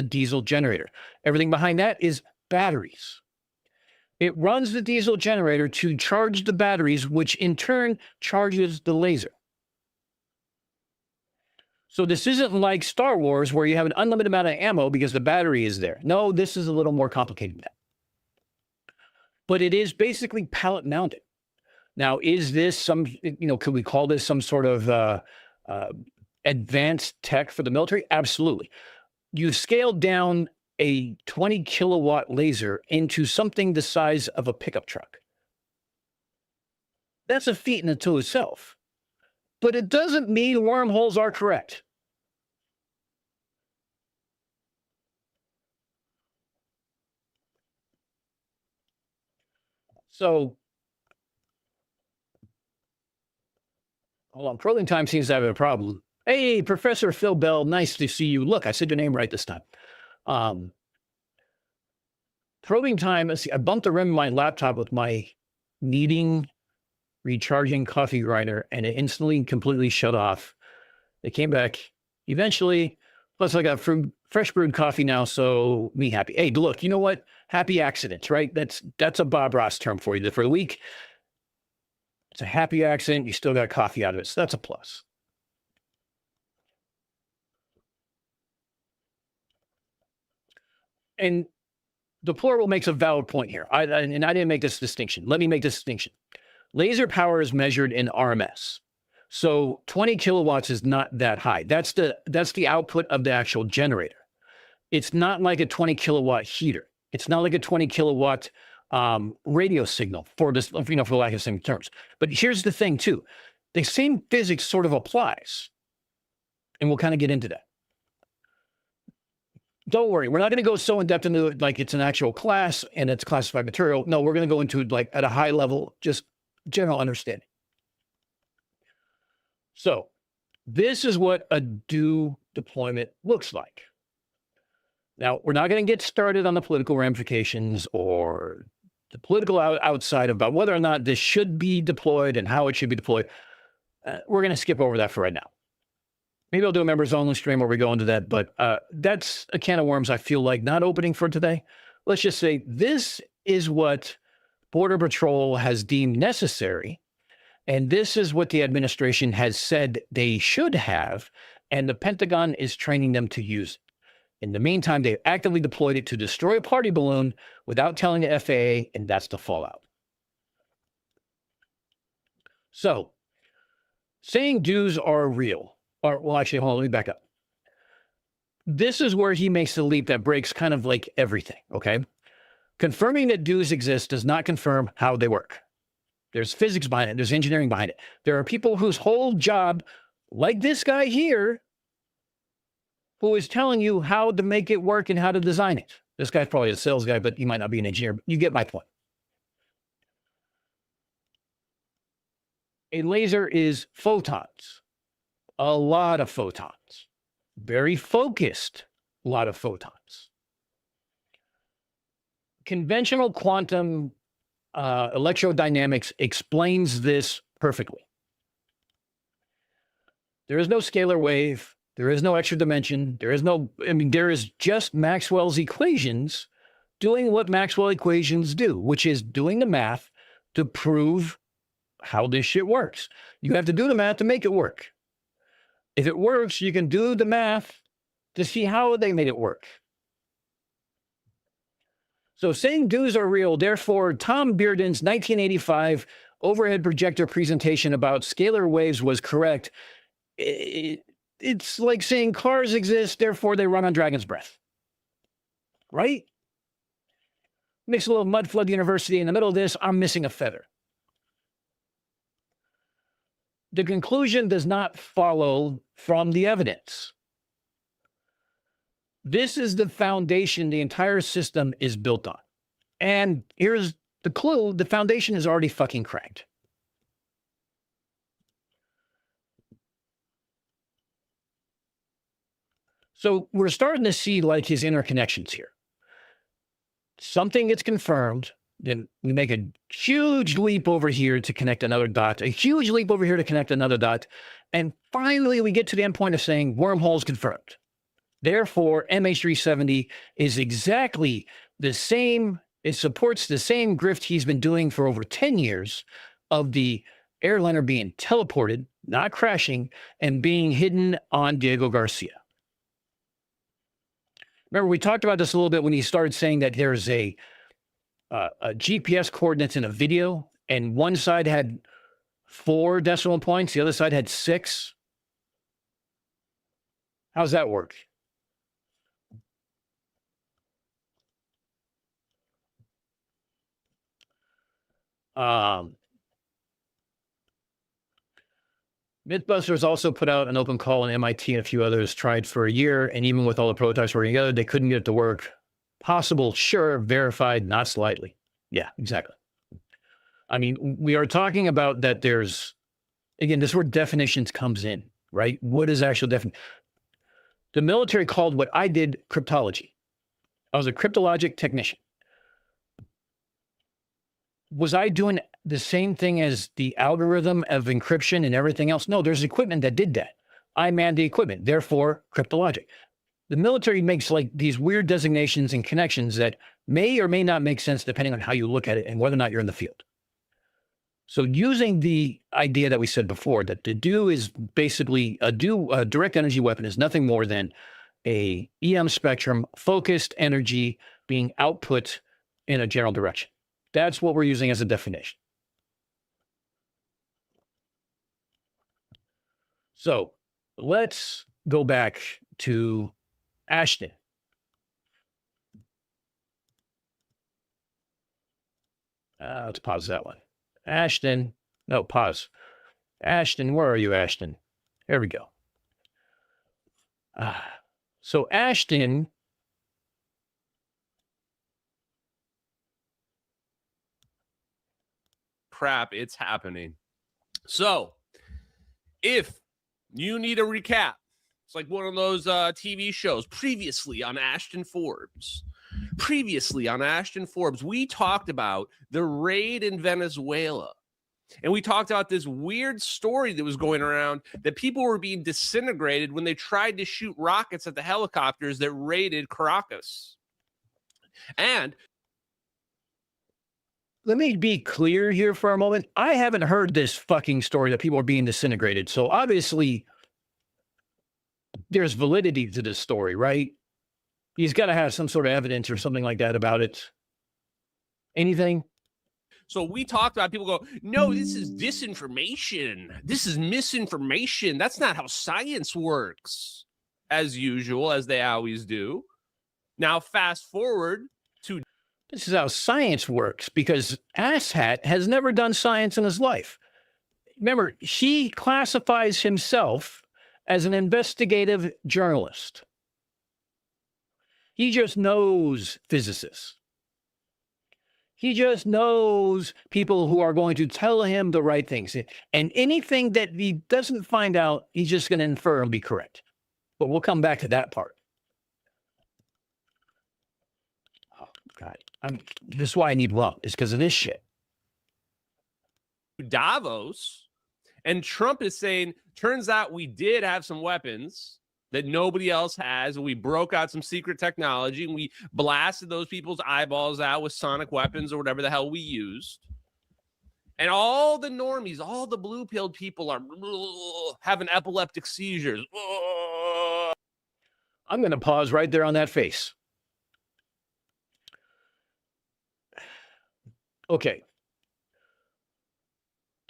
diesel generator. Everything behind that is batteries. It runs the diesel generator to charge the batteries, which in turn charges the laser. So this isn't like Star Wars where you have an unlimited amount of ammo because the battery is there. No, this is a little more complicated than that. But it is basically pallet mounted. Now, is this some, could we call this some sort of advanced tech for the military? Absolutely. You scaled down a 20 kilowatt laser into something the size of a pickup truck. That's a feat in and to itself. But it doesn't mean wormholes are correct. So, hold on. Probing time seems to have a problem. Hey, Professor Phil Bell, nice to see you. Look, I said your name right this time. Probing time, let's see, I bumped the rim of my laptop with my kneading, recharging coffee grinder, and it instantly completely shut off. It came back eventually. Plus, I got fresh brewed coffee now, so me happy. Hey, look, you know what? Happy accidents, right? That's a Bob Ross term for you. For the week, it's a happy accident. You still got coffee out of it, so that's a plus. And Deplorable makes a valid point here. I didn't make this distinction. Let me make this distinction. Laser power is measured in RMS. So 20 kilowatts is not that high. That's the output of the actual generator. It's not like a 20 kilowatt heater. It's not like a 20 kilowatt radio signal for this, for lack of same terms. But here's the thing too. The same physics sort of applies. And we'll kind of get into that. Don't worry. We're not going to go so in depth into it like it's an actual class and it's classified material. No, we're going to go into like at a high level, just general understanding. So this is what a do deployment looks like. Now, we're not going to get started on the political ramifications or the political outside about whether or not this should be deployed and how it should be deployed. We're going to skip over that for right now. Maybe I'll do a members only stream where we go into that, but that's a can of worms I feel like not opening for today. Let's just say this is what Border Patrol has deemed necessary. And this is what the administration has said they should have, and the Pentagon is training them to use it. In the meantime, they actively deployed it to destroy a party balloon without telling the FAA, and that's the fallout. So, saying dues are real, or well, actually, hold on, let me back up. This is where he makes the leap that breaks kind of like everything, okay? Confirming that dues exist does not confirm how they work. There's physics behind it. There's engineering behind it. There are people whose whole job, like this guy here, who is telling you how to make it work and how to design it. This guy's probably a sales guy, but he might not be an engineer. You get my point. A laser is photons. A lot of photons. Very focused, a lot of photons. Conventional quantum electrodynamics explains this perfectly. There is no scalar wave. There is no extra dimension. There is just Maxwell's equations doing what Maxwell equations do, which is doing the math to prove how this shit works. You have to do the math to make it work. If it works, you can do the math to see how they made it work. So saying dues are real, therefore, Tom Bearden's 1985 overhead projector presentation about scalar waves was correct. It's like saying cars exist, therefore they run on dragon's breath. Right? Makes a little mud flood university in the middle of this. I'm missing a feather. The conclusion does not follow from the evidence. This is the foundation the entire system is built on. And here's the clue. The foundation is already fucking cracked. So we're starting to see like his interconnections here. Something gets confirmed, then we make a huge leap over here to connect another dot, a huge leap over here to connect another dot, and finally we get to the end point of saying wormholes confirmed. Therefore, MH370 is exactly the same, it supports the same grift he's been doing for over 10 years of the airliner being teleported, not crashing, and being hidden on Diego Garcia. Remember, we talked about this a little bit when he started saying that there's a GPS coordinates in a video, and one side had 4 decimal points, the other side had 6. How's that work? Mythbusters also put out an open call, and MIT and a few others tried for a year, and even with all the prototypes working together, they couldn't get it to work. Possible, sure. Verified, not slightly. Yeah, exactly. I mean, we are talking about that there's, again, this is where definitions comes in, right? What is actual definition? The military called what I did cryptology. I was a cryptologic technician. Was I doing the same thing as the algorithm of encryption and everything else? No, there's equipment that did that. I manned the equipment, therefore cryptologic. The military makes like these weird designations and connections that may or may not make sense depending on how you look at it and whether or not you're in the field. So using the idea that we said before, that the DO is basically a direct energy weapon is nothing more than a EM spectrum focused energy being output in a general direction. That's what we're using as a definition. So let's go back to Ashton. Let's pause that one. Ashton, no, pause. Ashton, where are you, Ashton? There we go. So Ashton, crap, it's happening. So if you need a recap, it's like one of those TV shows. Previously on Ashton Forbes, we talked about the raid in Venezuela. And we talked about this weird story that was going around that people were being disintegrated when they tried to shoot rockets at the helicopters that raided Caracas. And let me be clear here for a moment. I haven't heard this fucking story that people are being disintegrated. So obviously there's validity to this story, right? He's got to have some sort of evidence or something like that about it. Anything? so we talked about people go, no, this is disinformation. This is misinformation. That's not how science works, as usual, as they always do. Now, fast forward to This is how science works because Asshat has never done science in his life. Remember, he classifies himself as an investigative journalist. He just knows physicists. He just knows people who are going to tell him the right things. And anything that he doesn't find out, he's just going to infer and be correct. But we'll come back to that part. Oh, God. This is why I need love. It's because of this shit. Davos, and Trump is saying, turns out we did have some weapons that nobody else has, and we broke out some secret technology, and we blasted those people's eyeballs out with sonic weapons or whatever the hell we used. And all the normies, all the blue-pilled people are having epileptic seizures. I'm going to pause right there on that face. Okay.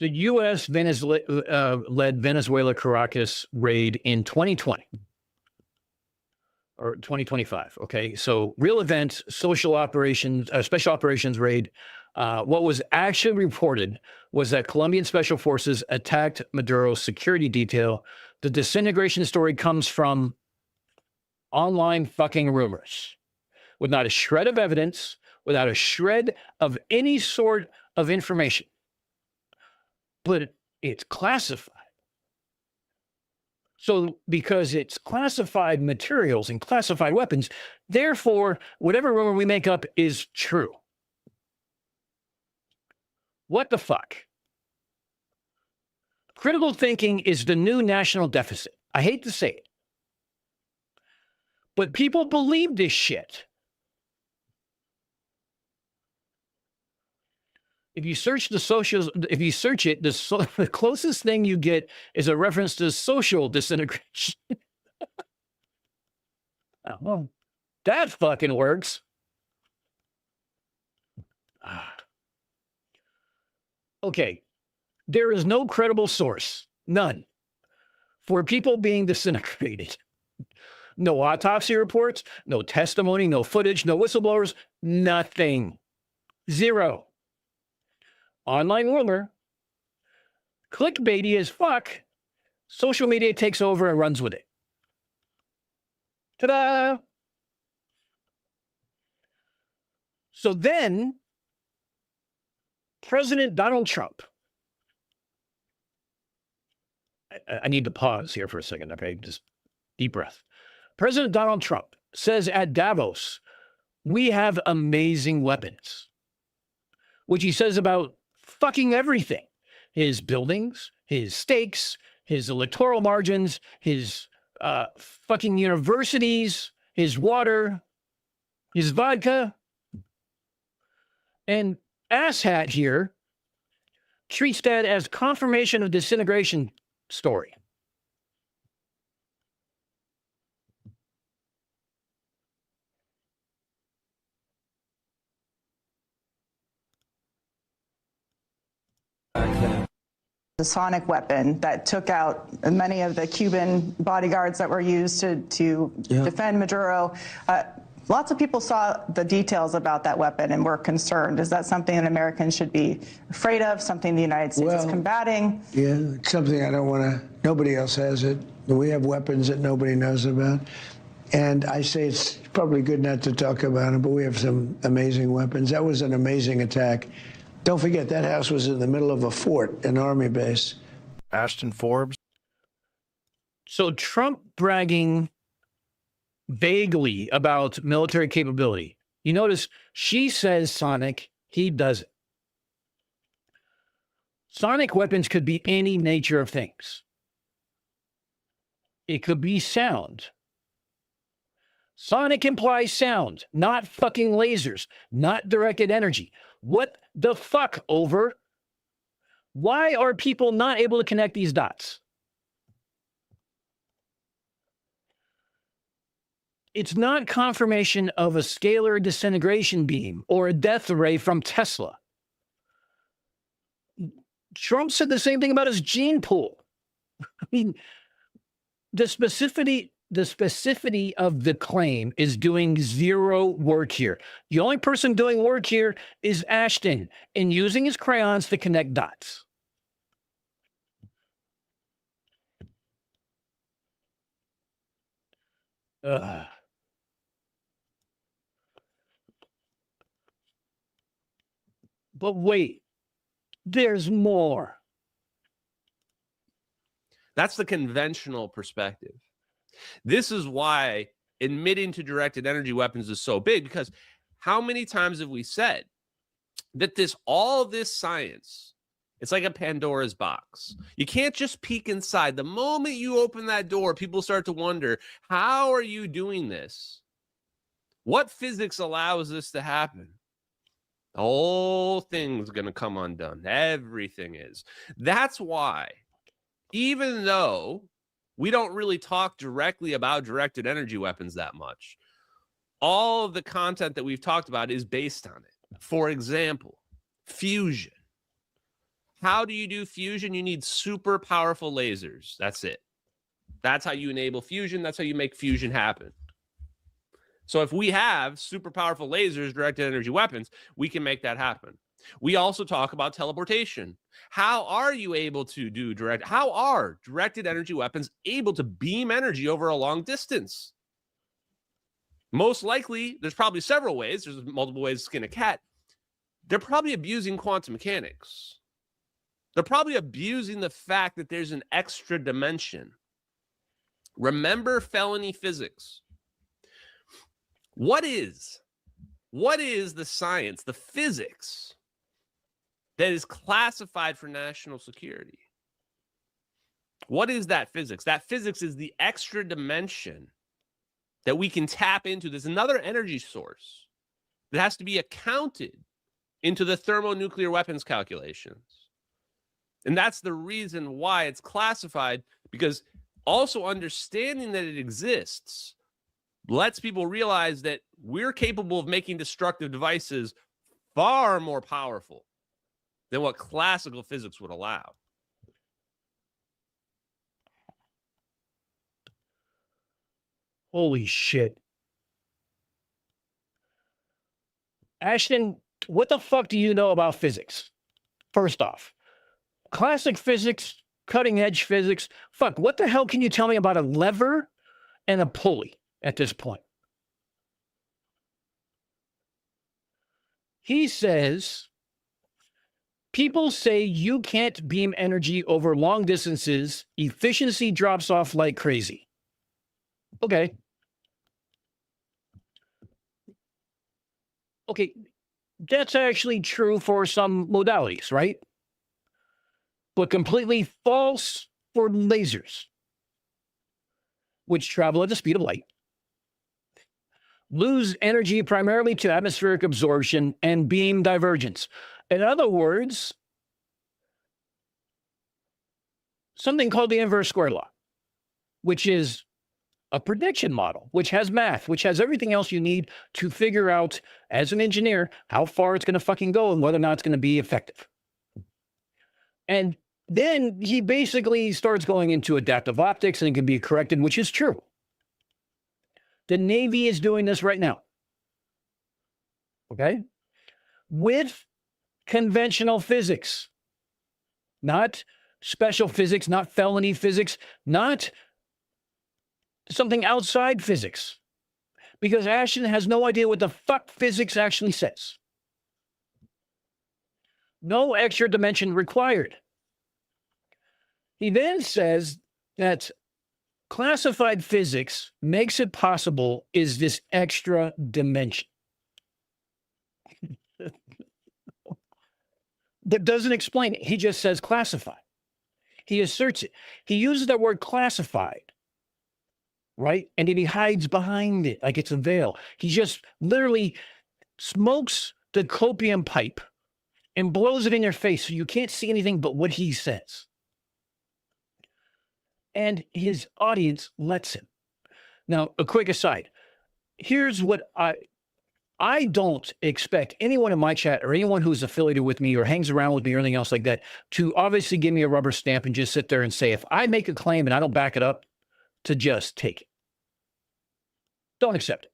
The U.S. led Venezuela Caracas raid in 2020 or 2025. Okay. So real event, social operations, special operations raid. What was actually reported was that Colombian special forces attacked Maduro's security detail. The disintegration story comes from online fucking rumors with not a shred of evidence, without a shred of any sort of information. But it's classified. So because it's classified materials and classified weapons, therefore, whatever rumor we make up is true. What the fuck? Critical thinking is the new national deficit. I hate to say it. But people believe this shit. If you search the socials, if you search it, the closest thing you get is a reference to social disintegration. Oh, well, that fucking works. Okay. There is no credible source, none, for people being disintegrated. No autopsy reports, no testimony, no footage, no whistleblowers, nothing. Zero. Online rumor, clickbaity as fuck, social media takes over and runs with it. Ta-da! So then, President Donald Trump. I need to pause here for a second, okay? Just deep breath. President Donald Trump says at Davos, we have amazing weapons, which he says about fucking everything. His buildings, his stakes, his electoral margins, his fucking universities, his water, his vodka. And asshat here treats that as confirmation of disintegration story. The sonic weapon that took out many of the Cuban bodyguards that were used to defend Maduro. Lots of people saw the details about that weapon and were concerned. Is that something that Americans should be afraid of, something the United States is combating? Yeah, it's something I don't want to, nobody else has it. We have weapons that nobody knows about. And I say it's probably good not to talk about it, but we have some amazing weapons. That was an amazing attack. Don't forget, that house was in the middle of a fort, an army base. Ashton Forbes. So Trump bragging vaguely about military capability. You notice she says sonic, he doesn't. Sonic weapons could be any nature of things. It could be sound. Sonic implies sound, not fucking lasers, not directed energy. What the fuck, over? Why are people not able to connect these dots? It's not confirmation of a scalar disintegration beam or a death ray from Tesla. Trump said the same thing about his gene pool. I mean, the specificity of the claim is doing zero work here. The only person doing work here is Ashton and using his crayons to connect dots. But wait, there's more. That's the conventional perspective. This is why admitting to directed energy weapons is so big, because how many times have we said that all this science, it's like a Pandora's box. You can't just peek inside. The moment you open that door, people start to wonder, how are you doing this? What physics allows this to happen? The whole thing's going to come undone. Everything is. That's why, even though we don't really talk directly about directed energy weapons that much, all of the content that we've talked about is based on it. For example, fusion. How do you do fusion? You need super powerful lasers. That's it. That's how you enable fusion. That's how you make fusion happen. So if we have super powerful lasers, directed energy weapons, we can make that happen. We also talk about teleportation. How are you able to how are directed energy weapons able to beam energy over a long distance? Most likely, there's probably several ways. There's multiple ways to skin a cat. They're probably abusing quantum mechanics. They're probably abusing the fact that there's an extra dimension. Remember felony physics. What is the science, the physics that is classified for national security? What is that physics? That physics is the extra dimension that we can tap into. There's another energy source that has to be accounted into the thermonuclear weapons calculations. And that's the reason why it's classified, because also understanding that it exists lets people realize that we're capable of making destructive devices far more powerful than what classical physics would allow. Holy shit. Ashton, what the fuck do you know about physics? First off, classic physics, cutting edge physics. Fuck, what the hell can you tell me about a lever and a pulley at this point? He says People say you can't beam energy over long distances. Efficiency drops off like crazy. Okay. Okay. That's actually true for some modalities, right? But completely false for lasers, which travel at the speed of light, lose energy primarily to atmospheric absorption and beam divergence. In other words, something called the inverse square law, which is a prediction model, which has math, which has everything else you need to figure out as an engineer how far it's going to fucking go and whether or not it's going to be effective. And then he basically starts going into adaptive optics and it can be corrected, which is true. The Navy is doing this right now. Okay? With conventional physics, not special physics, not felony physics, not something outside physics. Because Ashton has no idea what the fuck physics actually says. No extra dimension required. He then says that classified physics makes it possible is this extra dimension. That doesn't explain it. He just says classified. He asserts it. He uses that word classified, right? And then he hides behind it like it's a veil. He just literally smokes the copium pipe and blows it in your face so you can't see anything but what he says. And his audience lets him. Now, a quick aside. Here's what I don't expect anyone in my chat or anyone who's affiliated with me or hangs around with me or anything else like that to obviously give me a rubber stamp and just sit there and say, if I make a claim and I don't back it up, to just take it. Don't accept it.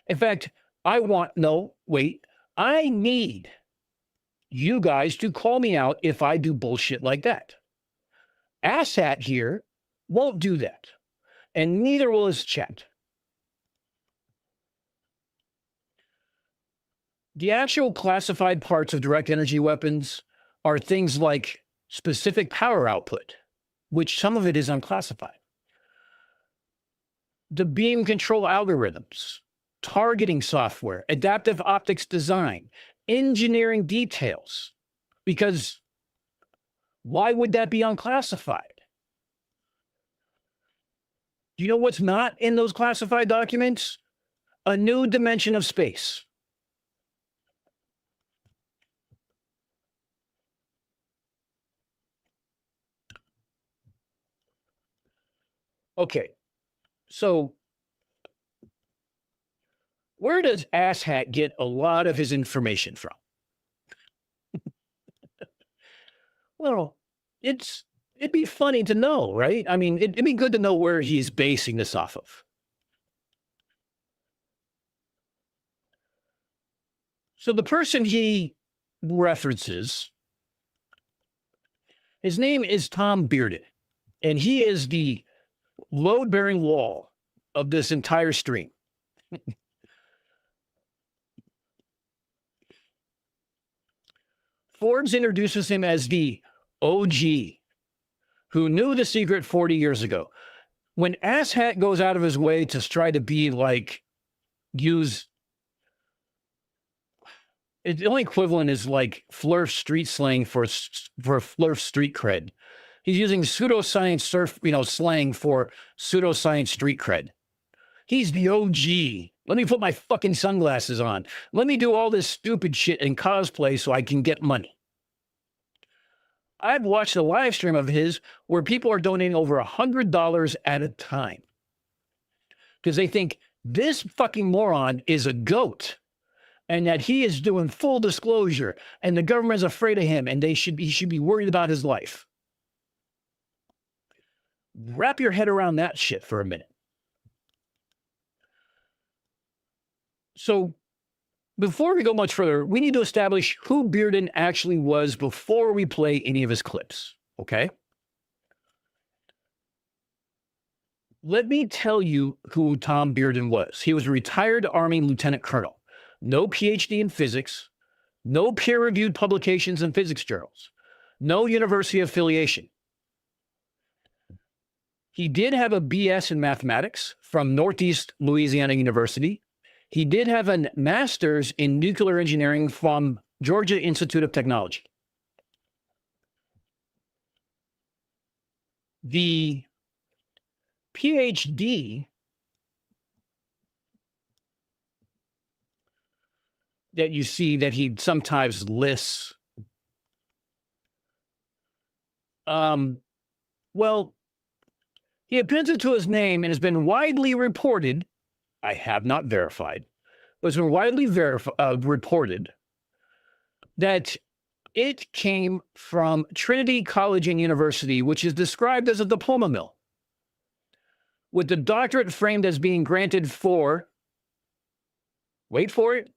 In fact, I need you guys to call me out if I do bullshit like that. Asshat here won't do that. And neither will his chat. The actual classified parts of direct energy weapons are things like specific power output, which some of it is unclassified. The beam control algorithms, targeting software, adaptive optics design, engineering details. Because why would that be unclassified? Do you know what's not in those classified documents? A new dimension of space. Okay, so where does Asshat get a lot of his information from? Well, it'd be funny to know, right? I mean, it'd be good to know where he's basing this off of. So the person he references, his name is Tom Bearden, and he is the load-bearing wall of this entire stream. Forbes introduces him as the OG who knew the secret 40 years ago. When Asshat goes out of his way to try to be like, the only equivalent is like Flurf street slang for Flurf street cred. He's using pseudoscience slang for pseudoscience street cred. He's the OG. Let me put my fucking sunglasses on. Let me do all this stupid shit and cosplay so I can get money. I've watched a live stream of his where people are donating over $100 at a time because they think this fucking moron is a goat and that he is doing full disclosure and the government is afraid of him and he should be worried about his life. Wrap your head around that shit for a minute. So before we go much further, we need to establish who Bearden actually was before we play any of his clips, okay? Let me tell you who Tom Bearden was. He was a retired Army lieutenant colonel, no PhD in physics, no peer-reviewed publications in physics journals, no university affiliation. He did have a BS in mathematics from Northeast Louisiana University. He did have a master's in nuclear engineering from Georgia Institute of Technology. The PhD that you see that he sometimes lists, well, he appends it to his name and has been widely reported, I have not verified, but it's been widely reported that it came from Trinity College and University, which is described as a diploma mill, with the doctorate framed as being granted for, wait for it,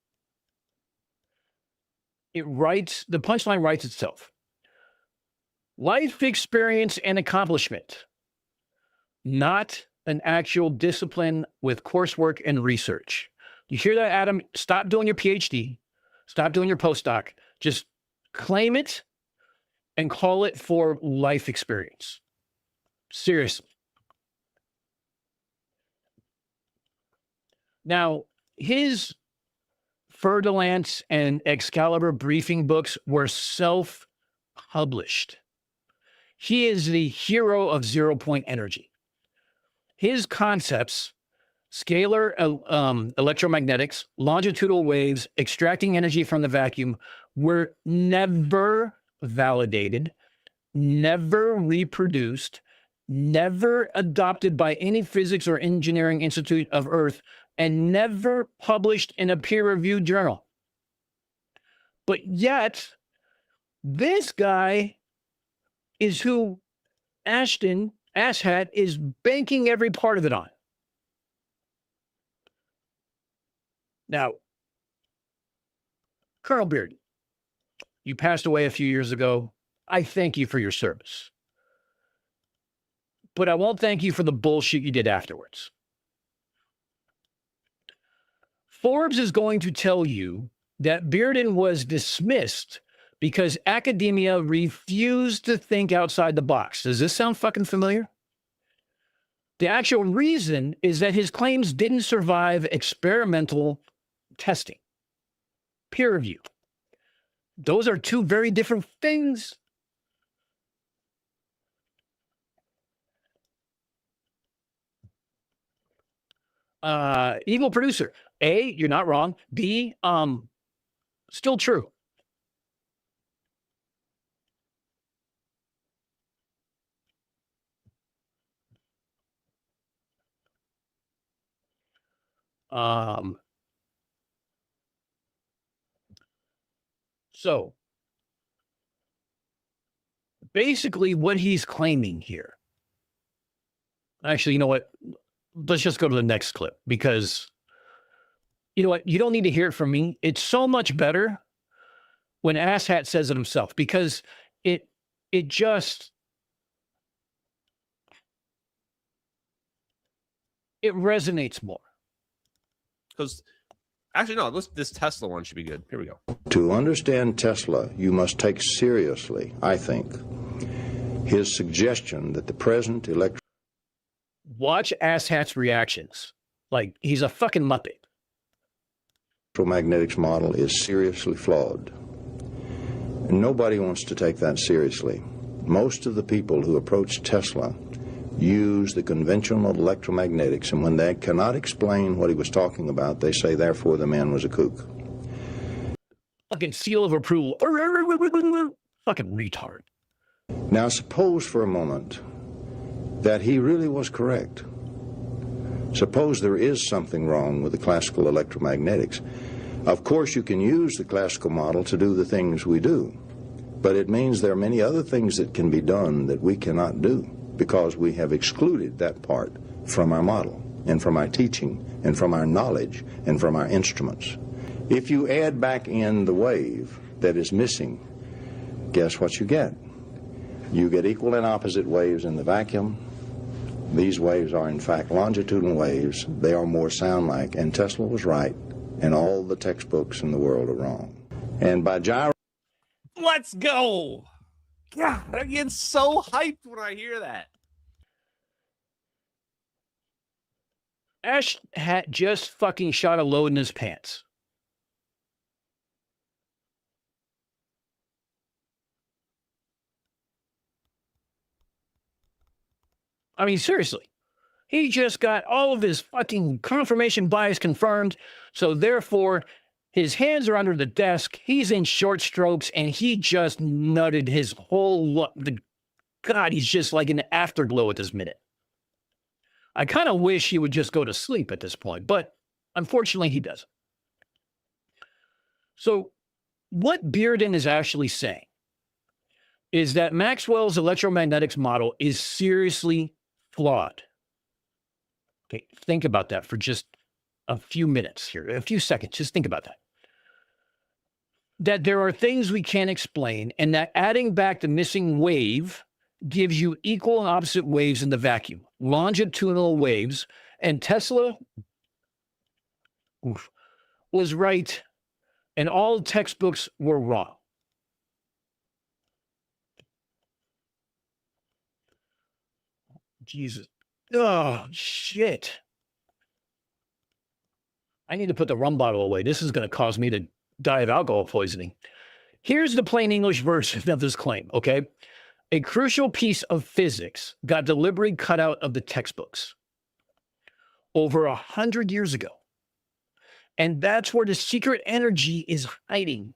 it writes, the punchline writes itself. Life experience and accomplishment, not an actual discipline with coursework and research. You hear that, Adam? Stop doing your PhD. Stop doing your postdoc. Just claim it and call it for life experience. Seriously. Now, his Fer-de-Lance and Excalibur briefing books were self-published. He is the hero of zero-point energy. His concepts, scalar electromagnetics, longitudinal waves, extracting energy from the vacuum, were never validated, never reproduced, never adopted by any physics or engineering institute of Earth, and never published in a peer-reviewed journal. But yet, this guy is who Asshat is banking every part of it on. Now, Colonel Beard, you passed away a few years ago. I thank you for your service. But I won't thank you for the bullshit you did afterwards. Forbes is going to tell you that Bearden was dismissed because academia refused to think outside the box. Does this sound fucking familiar? The actual reason is that his claims didn't survive experimental testing, peer review. Those are two very different things. Evil producer. A, you're not wrong. B, still true. So basically what he's claiming here. Actually, you know what? Let's just go to the next clip because you know what? You don't need to hear it from me. It's so much better when Asshat says it himself because it resonates more. Because actually, no, this Tesla one should be good. Here we go. To understand Tesla, you must take seriously, I think, his suggestion that the present Watch Asshat's reactions. Like, he's a fucking Muppet. electromagnetics model is seriously flawed. And nobody wants to take that seriously. Most of the people who approach Tesla use the conventional electromagnetics, and when they cannot explain what he was talking about, they say, therefore, the man was a kook. Fucking seal of approval. Fucking retard. Now, suppose for a moment that he really was correct. Suppose there is something wrong with the classical electromagnetics. Of course, you can use the classical model to do the things we do, but it means there are many other things that can be done that we cannot do because we have excluded that part from our model and from our teaching and from our knowledge and from our instruments. If you add back in the wave that is missing, guess what you get? You get equal and opposite waves in the vacuum. These waves are, in fact, longitudinal waves. They are more sound-like, and Tesla was right, and all the textbooks in the world are wrong. And by gyro Let's go. God, I get so hyped when I hear that. Ash Hat just fucking shot a load in his pants. I mean, seriously. He just got all of his fucking confirmation bias confirmed. So therefore, his hands are under the desk. He's in short strokes, and he just nutted his whole look. God, he's just like an afterglow at this minute. I kind of wish he would just go to sleep at this point, but unfortunately, he doesn't. So what Bearden is actually saying is that Maxwell's electromagnetics model is seriously flawed. Okay, think about that for just a few minutes here, a few seconds. Just think about that. That there are things we can't explain, and that adding back the missing wave gives you equal and opposite waves in the vacuum, longitudinal waves, and Tesla was right, and all textbooks were wrong. Jesus. Oh, shit. I need to put the rum bottle away. This is going to cause me to die of alcohol poisoning. Here's the plain English version of this claim, okay? A crucial piece of physics got deliberately cut out of the textbooks over 100 years ago. And that's where the secret energy is hiding.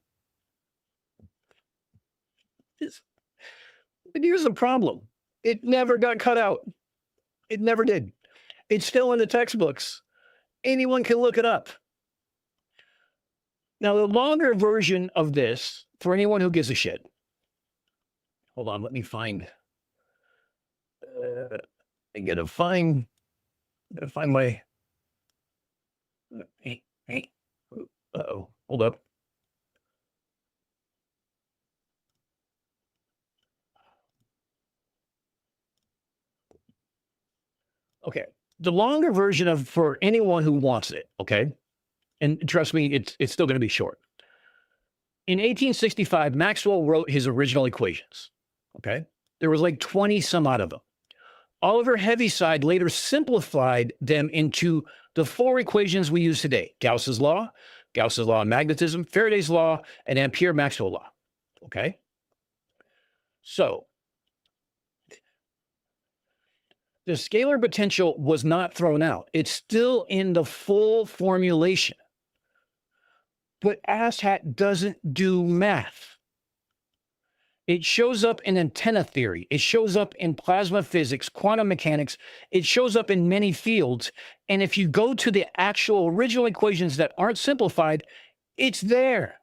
But here's the problem. It never got cut out. It never did. It's still in the textbooks. Anyone can look it up. Now, the longer version of this, for anyone who gives a shit. Hold on, let me find. I gotta find my. Hey. Uh-oh, hold up. Okay, the longer version of for anyone who wants it, okay? And trust me, it's still going to be short. In 1865, Maxwell wrote his original equations, okay? There was like 20 some odd of them. Oliver Heaviside later simplified them into the 4 equations we use today: Gauss's law of magnetism, Faraday's law, and Ampere-Maxwell law, okay? So, the scalar potential was not thrown out. It's still in the full formulation. But ASHAT doesn't do math. It shows up in antenna theory. It shows up in plasma physics, quantum mechanics. It shows up in many fields. And if you go to the actual original equations that aren't simplified, it's there.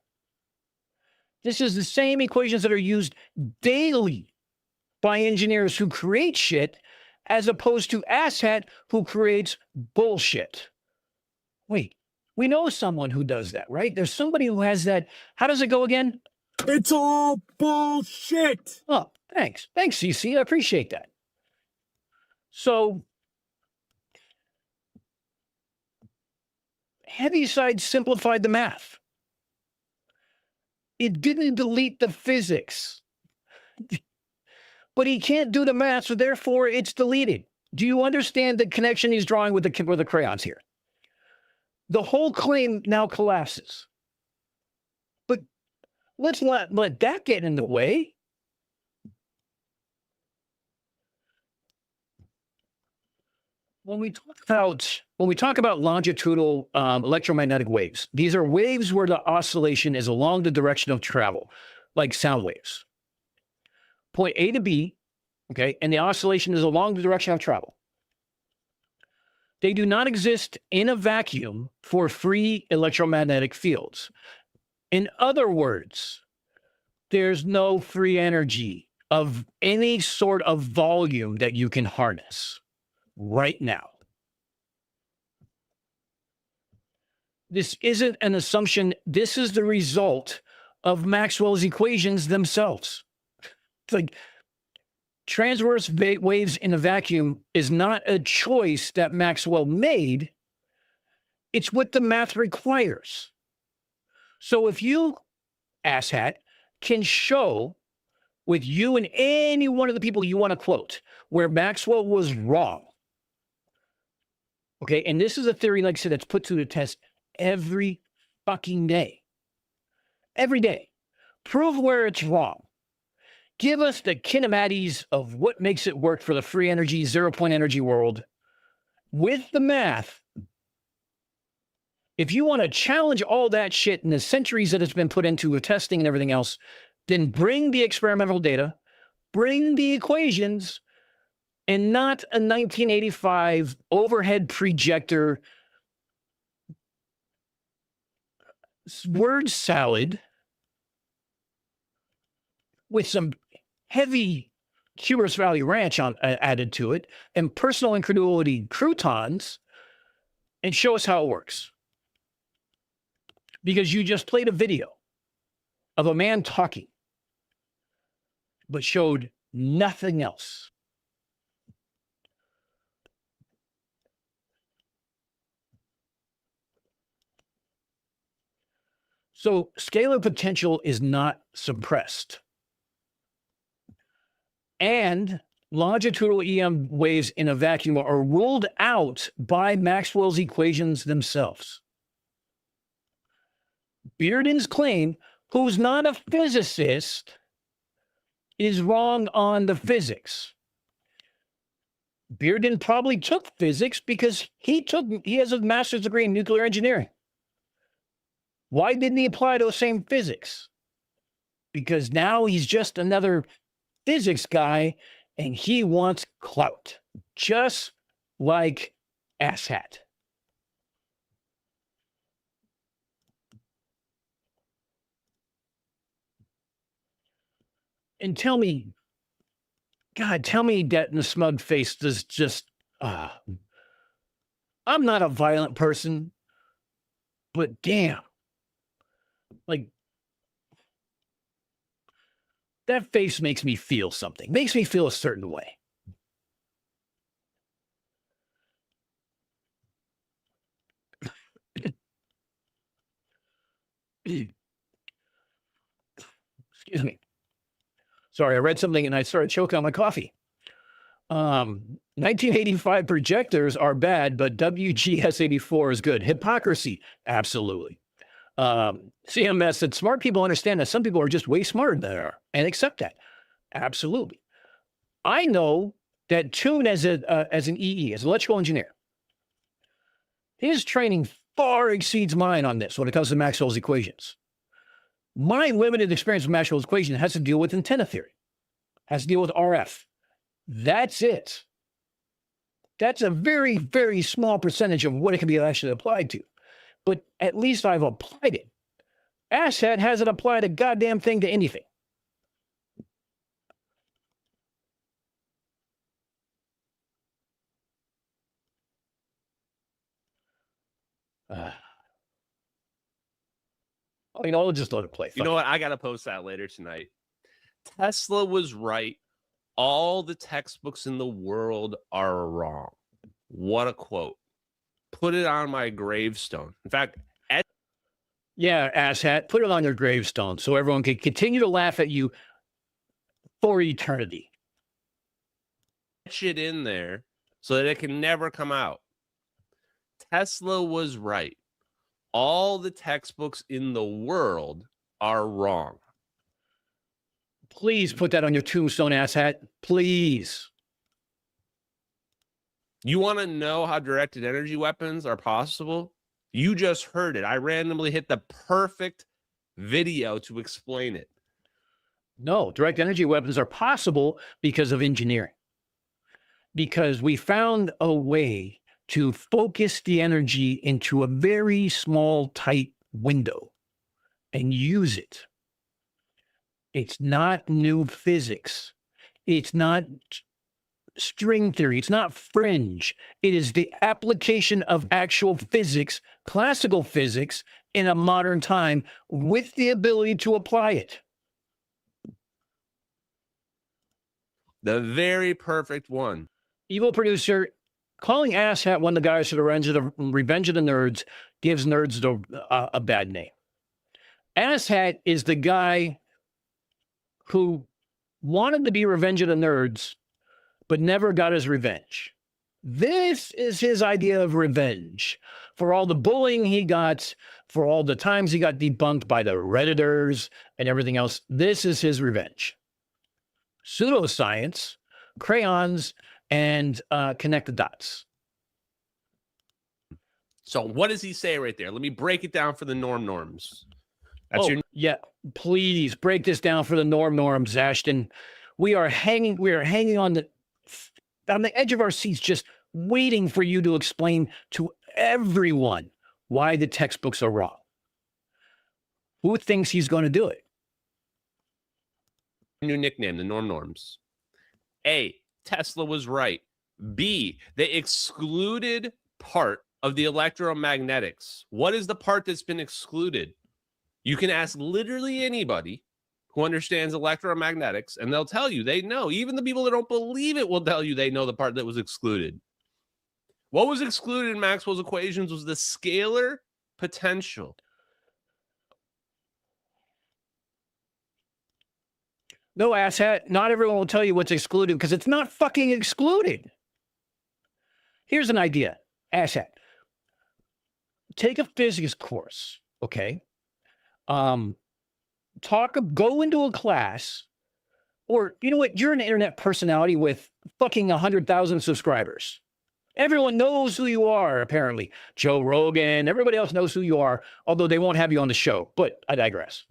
This is the same equations that are used daily by engineers who create shit, as opposed to ASHAT, who creates bullshit. Wait, we know someone who does that, right? There's somebody who has that. How does it go again? It's all bullshit. Oh, thanks. Thanks, CC. I appreciate that. So, Heaviside simplified the math. It didn't delete the physics. But he can't do the math, so therefore it's deleted. Do you understand the connection he's drawing with the crayons here? The whole claim now collapses. But let's not let that get in the way. When we talk about longitudinal electromagnetic waves, these are waves where the oscillation is along the direction of travel, like sound waves. Point A to B, okay, and the oscillation is along the direction of travel. They do not exist in a vacuum for free electromagnetic fields. In other words, there's no free energy of any sort of volume that you can harness right now. This isn't an assumption. This is the result of Maxwell's equations themselves. It's like transverse waves in a vacuum is not a choice that Maxwell made. It's what the math requires. So if you asshat, can show with you and any one of the people you want to quote where Maxwell was wrong. Okay, and this is a theory, like I said, that's put to the test every fucking day. Every day. Prove where it's wrong. Give us the kinematics of what makes it work for the free energy, 0-point energy world with the math. If you want to challenge all that shit in the centuries that it's been put into testing and everything else, then bring the experimental data, bring the equations, and not a 1985 overhead projector word salad with some heavy Cubers Valley Ranch added to it and personal incredulity croutons, and show us how it works. Because you just played a video of a man talking, but showed nothing else. So scalar potential is not suppressed. And longitudinal EM waves in a vacuum are ruled out by Maxwell's equations themselves. Bearden's claim, who's not a physicist, is wrong on the physics. Bearden probably took physics because he has a master's degree in nuclear engineering. Why didn't he apply those same physics? Because now he's just another physics guy and he wants clout, just like asshat. And tell me, God, tell me that in the smug face does just, I'm not a violent person, but damn, like, that face makes me feel something, makes me feel a certain way. Excuse me. Sorry, I read something and I started choking on my coffee. 1985 projectors are bad, but WGS84 is good. Hypocrisy, absolutely. CMS said smart people understand that some people are just way smarter than they are and accept that. Absolutely. I know that Toon as an EE, as an electrical engineer, his training far exceeds mine on this when it comes to Maxwell's equations. My limited experience with Maxwell's equation has to deal with antenna theory, has to deal with RF. That's it. That's a very, very small percentage of what it can be actually applied to. But at least I've applied it. Asshat hasn't applied a goddamn thing to anything. I'll just let it play. You know what? I got to post that later tonight. Tesla was right. All the textbooks in the world are wrong. What a quote. Put it on my gravestone. In fact, yeah, asshat, put it on your gravestone so everyone can continue to laugh at you for eternity. Shit in there so that it can never come out. Tesla was right. All the textbooks in the world are wrong. Please put that on your tombstone, asshat. Please. You want to know how directed energy weapons are possible? You just heard it. I randomly hit the perfect video to explain it. No, direct energy weapons are possible because of engineering. Because we found a way to focus the energy into a very small, tight window and use it. It's not new physics. It's not string theory. It's not fringe. It is the application of actual physics, classical physics, in a modern time with the ability to apply it. The very perfect one. Evil producer, calling asshat one of the guys for the Revenge of the Nerds gives nerds a bad name. Asshat is the guy who wanted to be Revenge of the Nerds, but never got his revenge. This is his idea of revenge for all the bullying he got, for all the times he got debunked by the Redditors and everything else. This is his revenge. Pseudoscience, crayons, and connect the dots. So what does he say right there? Let me break it down for the norms. That's your Yeah, please break this down for the norms, Ashton. We are hanging on the edge of our seats, just waiting for you to explain to everyone why the textbooks are wrong. Who thinks he's going to do it? new nickname, the norms. A, Tesla was right. B, they excluded part of the electromagnetics. What is the part that's been excluded? You can ask literally anybody who understands electromagnetics, and they'll tell you they know. Even the people that don't believe it will tell you they know the part that was excluded. What was excluded in Maxwell's equations was the scalar potential. No, asshat. Not everyone will tell you what's excluded because it's not fucking excluded. Here's an idea, asshat. Take a physics course, okay? Go into a class, or you know what? You're an internet personality with fucking 100,000 subscribers. Everyone knows who you are, apparently. Joe Rogan, everybody else knows who you are, although they won't have you on the show, but I digress.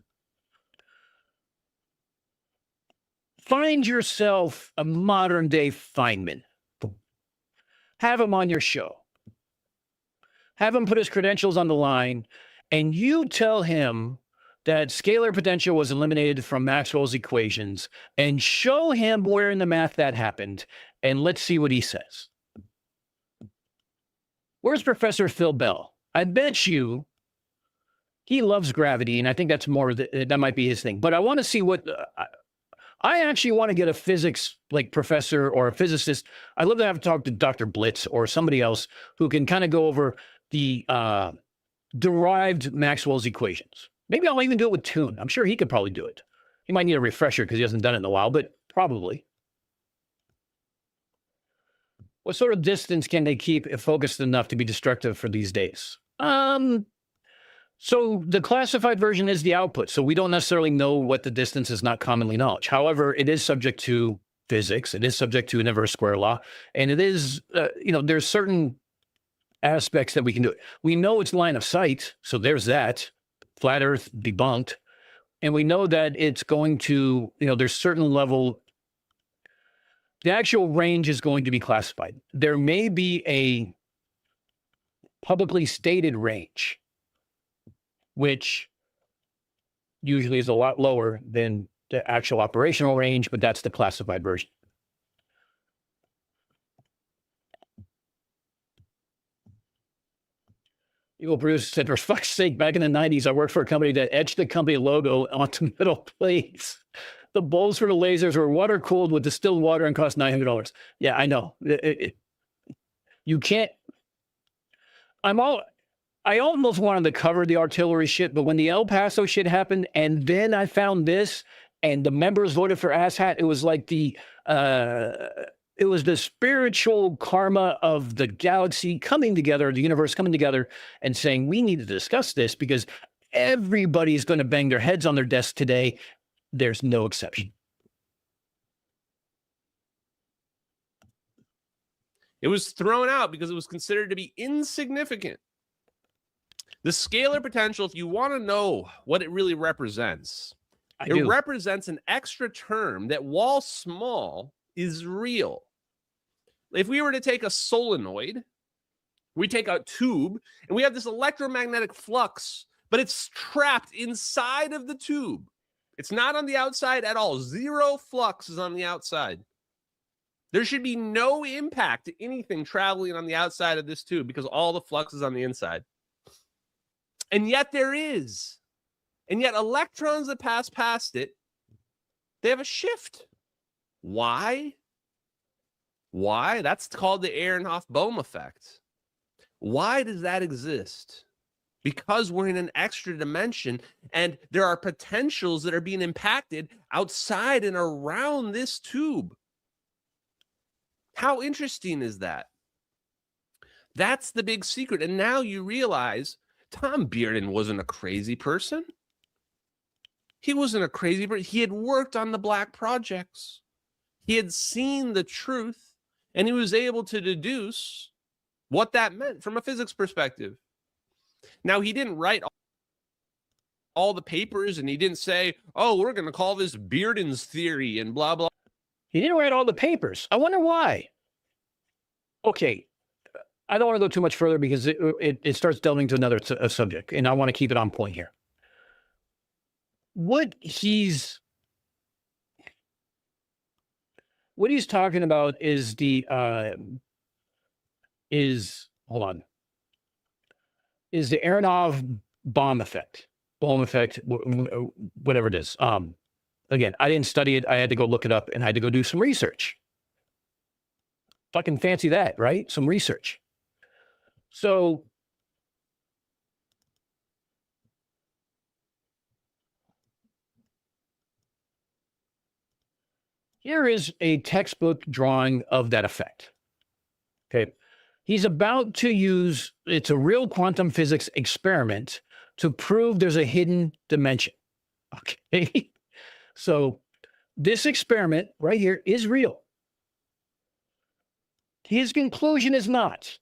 Find yourself a modern day Feynman. Have him on your show. Have him put his credentials on the line, and you tell him that scalar potential was eliminated from Maxwell's equations, and show him where in the math that happened, and let's see what he says. Where's Professor Phil Bell? I bet you he loves gravity, and I think that's that might be his thing. But I want to see what... I actually want to get a physics professor or a physicist. I'd love to have to talk to Dr. Blitz or somebody else who can kind of go over the derived Maxwell's equations. Maybe I'll even do it with Toon. I'm sure he could probably do it. He might need a refresher because he hasn't done it in a while, but probably. What sort of distance can they keep if focused enough to be destructive for these days? So the classified version is the output. So we don't necessarily know what the distance is, not commonly knowledge. However, it is subject to physics. It is subject to inverse square law. And it is, there's certain aspects that we can do it. We know it's line of sight. So there's that. Flat Earth debunked. And we know that it's going to, there's certain level, the actual range is going to be classified. There may be a publicly stated range, which usually is a lot lower than the actual operational range, but that's the classified version. Evil Bruce said, for fuck's sake, back in the 90s, I worked for a company that etched the company logo onto metal plates. The bulbs for the lasers were water cooled with distilled water and cost $900. Yeah, I know. You can't. I almost wanted to cover the artillery shit, but when the El Paso shit happened, and then I found this, and the members voted for asshat, it was like the spiritual karma of the galaxy coming together, the universe coming together, and saying, we need to discuss this because everybody's going to bang their heads on their desk today. There's no exception. It was thrown out because it was considered to be insignificant. The scalar potential, if you want to know what it really represents, it represents an extra term that, while small, is real. If we were to take a solenoid, we take a tube, and we have this electromagnetic flux, but it's trapped inside of the tube. It's not on the outside at all. Zero flux is on the outside. There should be no impact to anything traveling on the outside of this tube because all the flux is on the inside. And yet there is. And yet electrons that pass past it, they have a shift. Why? That's called the Ehrenhoff-Bohm effect. Why does that exist? because we're in an extra dimension and there are potentials that are being impacted outside and around this tube. How interesting is that? That's the big secret. And now you realize Tom Bearden wasn't a crazy person. He wasn't a crazy person. He had worked on the black projects. He had seen the truth, and he was able to deduce what that meant from a physics perspective. Now, he didn't write all the papers, and he didn't say, oh, we're going to call this Bearden's theory and blah, blah. He didn't write all the papers. I wonder why. Okay, I don't want to go too much further because it starts delving to another subject, and I want to keep it on point here. What he's talking about is the Aronov bomb effect, whatever it is. Again, I didn't study it. I had to go look it up and I had to go do some research. Fucking fancy that, right? Some research. So here is a textbook drawing of that effect. Okay. He's about to use, it's a real quantum physics experiment to prove there's a hidden dimension. Okay. So this experiment right here is real. His conclusion is not.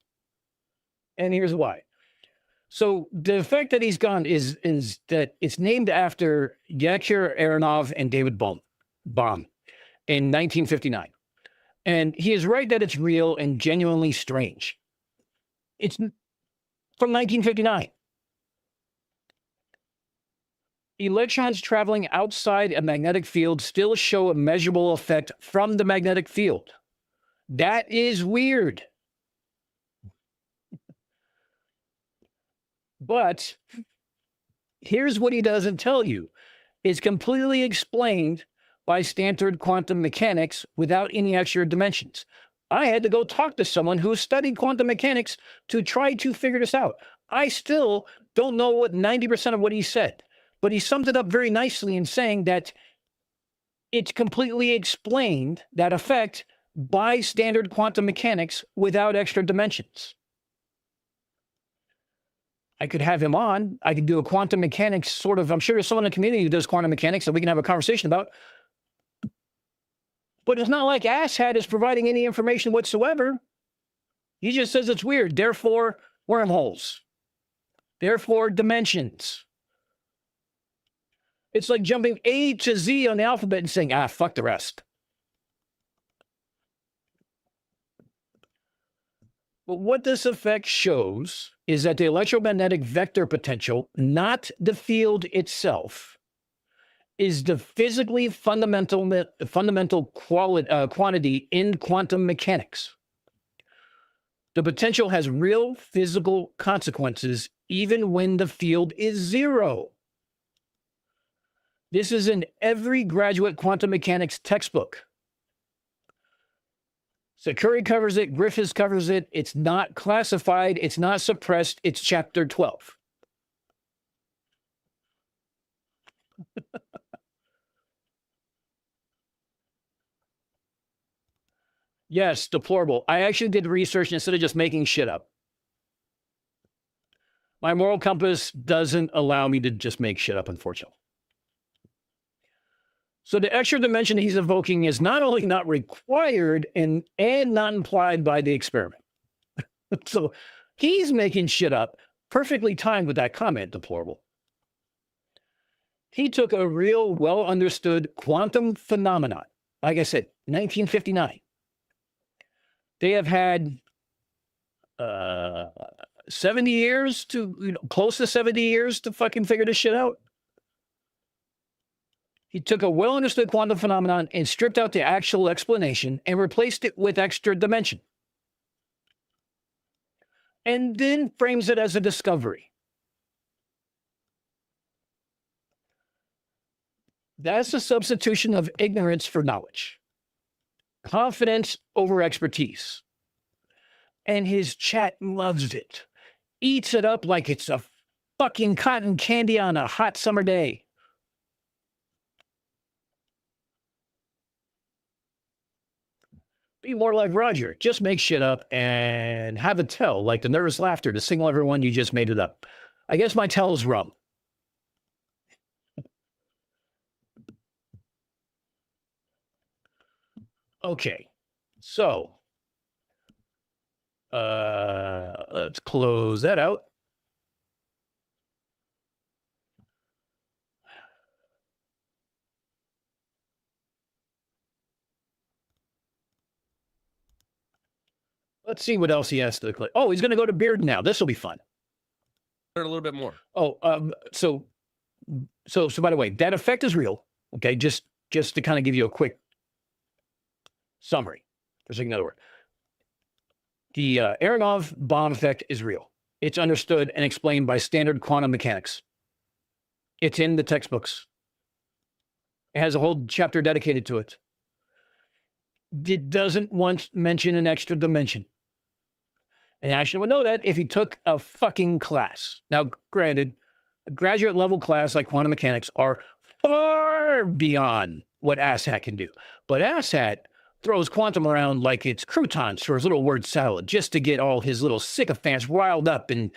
And here's why. So the effect that he's gone is that it's named after Yekir Aronov and David Bohm in 1959. And he is right that it's real and genuinely strange. It's from 1959. Electrons traveling outside a magnetic field still show a measurable effect from the magnetic field. That is weird. But here's what he doesn't tell you. It's completely explained by standard quantum mechanics without any extra dimensions. I had to go talk to someone who studied quantum mechanics to try to figure this out. I still don't know what 90% of what he said, but he summed it up very nicely in saying that it's completely explained, that effect, by standard quantum mechanics without extra dimensions. I could have him on. I could do a quantum mechanics sort of, I'm sure there's someone in the community who does quantum mechanics that we can have a conversation about. But it's not like Asshat is providing any information whatsoever. He just says it's weird. Therefore, wormholes. Therefore, dimensions. It's like jumping A to Z on the alphabet and saying, fuck the rest. But what this effect shows is that the electromagnetic vector potential, not the field itself, is the physically fundamental quantity in quantum mechanics. The potential has real physical consequences even when the field is zero. This is in every graduate quantum mechanics textbook. Sakuri covers it, Griffiths covers it. It's not classified, it's not suppressed, it's chapter 12. Yes, deplorable. I actually did research instead of just making shit up. My moral compass doesn't allow me to just make shit up, unfortunately. So the extra dimension he's evoking is not only not required and not implied by the experiment. So he's making shit up, perfectly timed with that comment, deplorable. He took a real, well-understood quantum phenomenon. Like I said, 1959. They have had 70 years to, close to 70 years to fucking figure this shit out. He took a well-understood quantum phenomenon and stripped out the actual explanation and replaced it with extra dimension. And then frames it as a discovery. That's a substitution of ignorance for knowledge. Confidence over expertise. And his chat loves it. Eats it up like it's a fucking cotton candy on a hot summer day. Be more like Roger. Just make shit up and have it tell, like the nervous laughter to signal everyone you just made it up. I guess my tell is rum. Okay, so let's close that out. Let's see what else he has to click. Oh, he's going to go to Beard now. This will be fun. A little bit more. Oh, so by the way, that effect is real. Okay, just to kind of give you a quick summary. There's another word. The Aronov bomb effect is real. It's understood and explained by standard quantum mechanics. It's in the textbooks. It has a whole chapter dedicated to it. It doesn't once mention an extra dimension. And Ashton would know that if he took a fucking class. Now, granted, a graduate level class like quantum mechanics are far beyond what asshat can do. But asshat throws quantum around like it's croutons for his little word salad, just to get all his little sycophants riled up and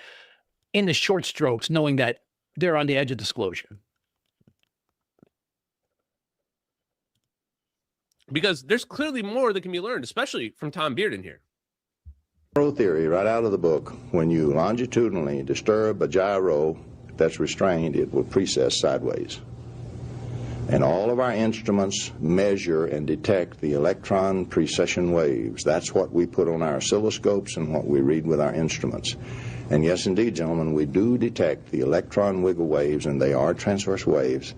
in the short strokes, knowing that they're on the edge of disclosure. Because there's clearly more that can be learned, especially from Tom Bearden here. Gyro theory, right out of the book. When you longitudinally disturb a gyro that's restrained, it will precess sideways. And all of our instruments measure and detect the electron precession waves. That's what we put on our oscilloscopes and what we read with our instruments. And yes, indeed, gentlemen, we do detect the electron wiggle waves, and they are transverse waves.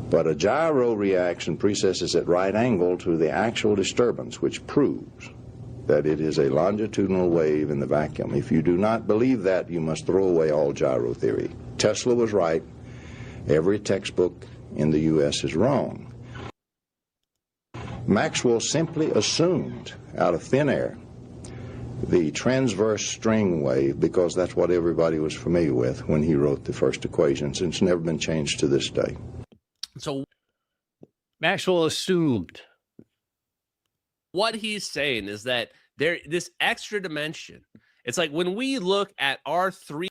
But a gyro reacts and precesses at right angle to the actual disturbance, which proves that it is a longitudinal wave in the vacuum. If you do not believe that, you must throw away all gyro theory. Tesla was right. Every textbook in the U.S. is wrong. Maxwell simply assumed out of thin air the transverse string wave because that's what everybody was familiar with when he wrote the first equations. It's never been changed to this day. So Maxwell assumed. what he's saying is that this extra dimension, it's like when we look at our three.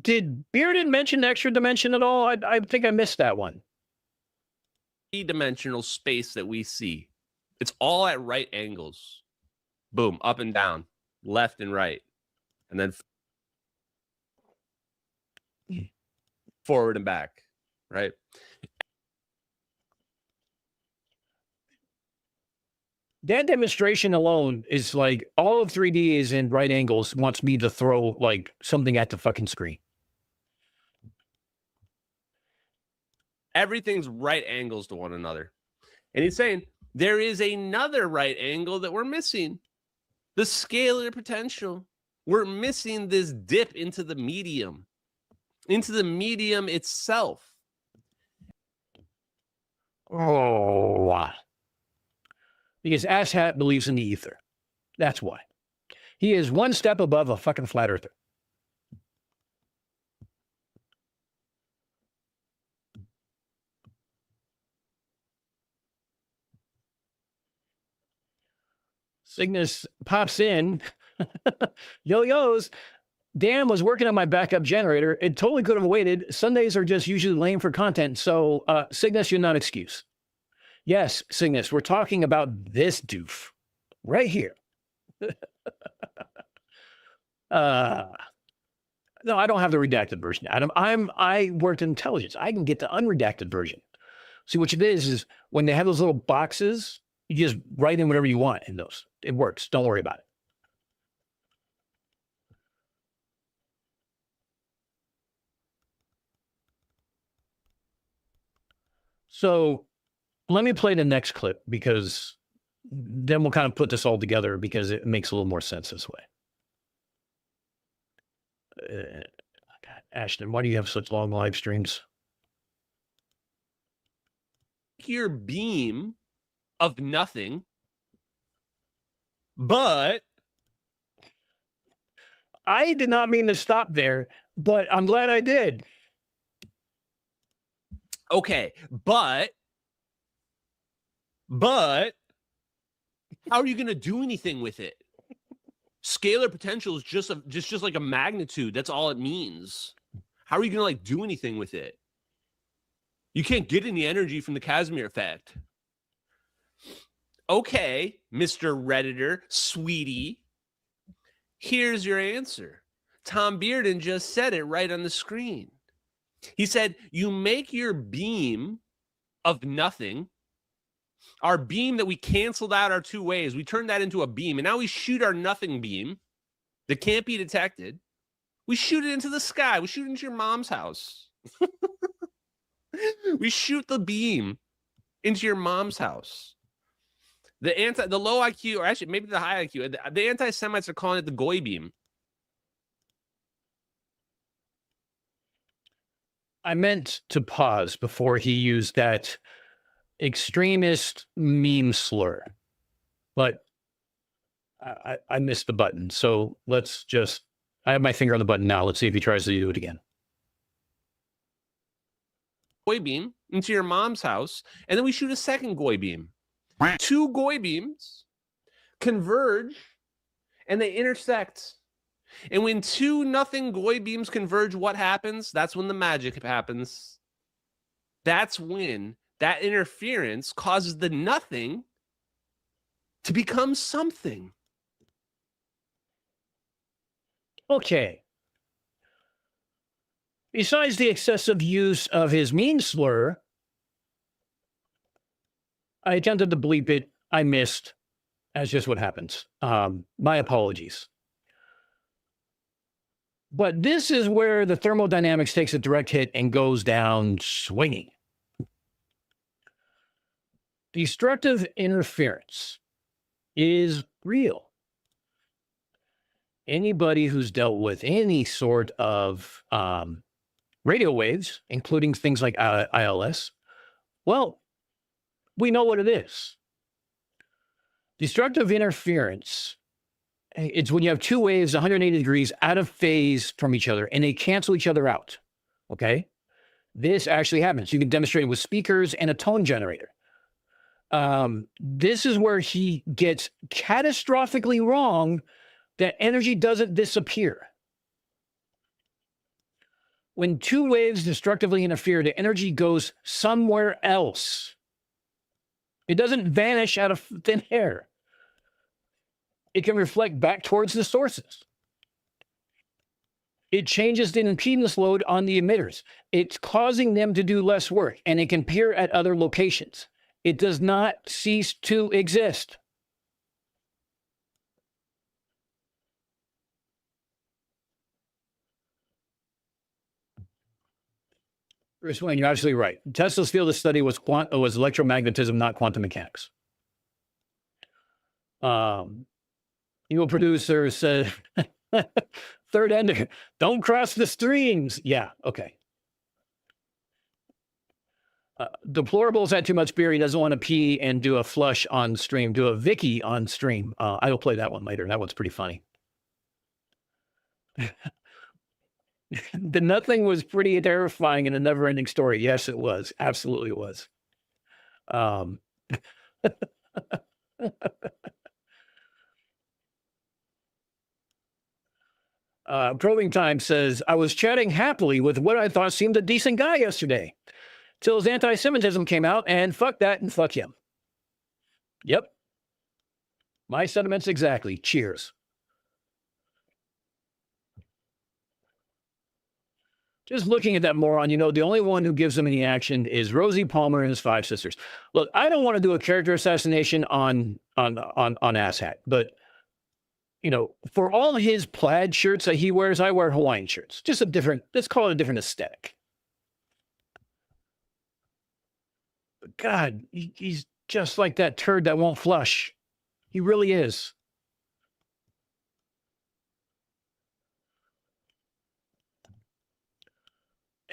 Did Bearden mention extra dimension at all? I think I missed that one. Three-dimensional space that we see, it's all at right angles. Boom, up and down, left and right, and then forward and back, right? That demonstration alone is like all of 3D is in right angles, wants me to throw like something at the fucking screen. Everything's right angles to one another. And he's saying there is another right angle that we're missing. The scalar potential. We're missing this dip into the medium itself. Oh, wow. Because asshat believes in the ether. That's why. He is one step above a fucking flat earther. Cygnus pops in. Yo-yos. Dan was working on my backup generator. It totally could have waited. Sundays are just usually lame for content. So, Cygnus, you're not excuse. Yes, Cygnus, we're talking about this doof right here. No, I don't have the redacted version, Adam. I worked in intelligence. I can get the unredacted version. See, what it is when they have those little boxes, you just write in whatever you want in those. It works. Don't worry about it. So let me play the next clip because then we'll kind of put this all together because it makes a little more sense this way. God, Ashton, why do you have such long live streams? Your beam of nothing, but I did not mean to stop there. but I'm glad I did. Okay, but how are you going to do anything with it? Scalar potential is just like a magnitude. That's all it means. How are you going to like do anything with it? You can't get any energy from the Casimir effect. Okay, Mr. Redditor, sweetie. Here's your answer. Tom Bearden just said it right on the screen. He said, you make your beam of nothing, our beam that we canceled out our two waves, we turned that into a beam, and now we shoot our nothing beam that can't be detected. We shoot it into the sky. We shoot it into your mom's house. We shoot the beam into your mom's house. The low IQ, or actually maybe the high IQ, the anti-Semites are calling it the goy beam. I meant to pause before he used that extremist meme slur, but I missed the button. So let's just, I have my finger on the button now. Let's see if he tries to do it again. Goy beam into your mom's house, and then we shoot a second goy beam. Two goy beams converge and they intersect. And when two nothing goy beams converge, what happens? That's when the magic happens. That's when that interference causes the nothing to become something. Okay. Besides the excessive use of his mean slur, I attempted to bleep it. I missed. That's just what happens. My apologies. But this is where the thermodynamics takes a direct hit and goes down swinging. Destructive interference is real. Anybody who's dealt with any sort of radio waves, including things like ILS, well, we know what it is. Destructive interference, it's when you have two waves 180 degrees out of phase from each other and they cancel each other out, okay? This actually happens. You can demonstrate it with speakers and a tone generator. This is where he gets catastrophically wrong that energy doesn't disappear. When two waves destructively interfere, the energy goes somewhere else. It doesn't vanish out of thin air. It can reflect back towards the sources. It changes the impedance load on the emitters. It's causing them to do less work, and it can appear at other locations. It does not cease to exist. Bruce Wayne, you're absolutely right. Tesla's field of study was electromagnetism, not quantum mechanics. Evil producer said, third ender, don't cross the streams. Yeah, okay. Deplorable's had too much beer. He doesn't want to pee and do a flush on stream, do a Vicky on stream. I will play that one later. That one's pretty funny. The nothing was pretty terrifying in a never-ending story. Yes, it was. Absolutely it was. Probing Time says, I was chatting happily with what I thought seemed a decent guy yesterday, till his anti-Semitism came out, and fuck that and fuck him. Yep. My sentiments exactly. Cheers. Just looking at that moron, you know, the only one who gives him any action is Rosie Palmer and his 5 sisters. Look, I don't want to do a character assassination on Asshat, but, you know, for all his plaid shirts that he wears, I wear Hawaiian shirts. Just a different, let's call it a different aesthetic. But God, he's just like that turd that won't flush. He really is.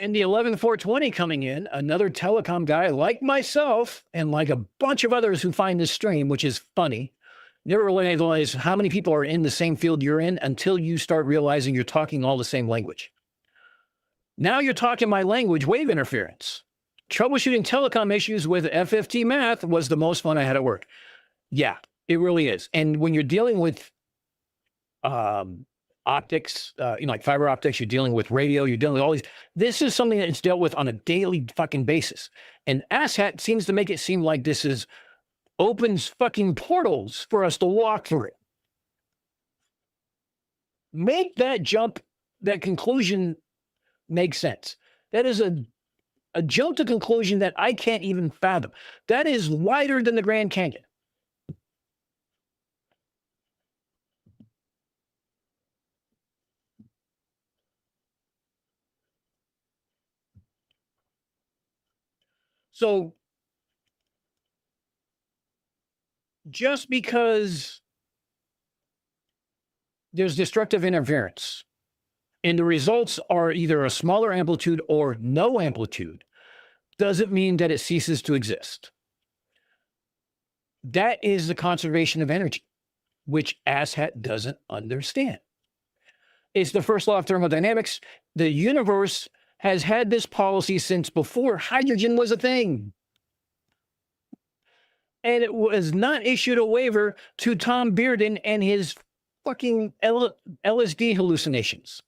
And the 11420 coming in, another telecom guy like myself and like a bunch of others who find this stream, which is funny. Never realize how many people are in the same field you're in until you start realizing you're talking all the same language. Now you're talking my language, wave interference. Troubleshooting telecom issues with FFT math was the most fun I had at work. Yeah, it really is. And when you're dealing with optics, like fiber optics, you're dealing with radio, you're dealing with all these. This is something that's dealt with on a daily fucking basis. And asshat seems to make it seem like this is opens fucking portals for us to walk through it. Make that jump, that conclusion make sense. That is a jump to conclusion that I can't even fathom. That is wider than the Grand Canyon. So just because there's destructive interference and the results are either a smaller amplitude or no amplitude, doesn't mean that it ceases to exist. That is the conservation of energy, which asshat doesn't understand. It's the first law of thermodynamics. The universe has had this policy since before hydrogen was a thing. And it was not issued a waiver to Tom Bearden and his fucking LSD hallucinations.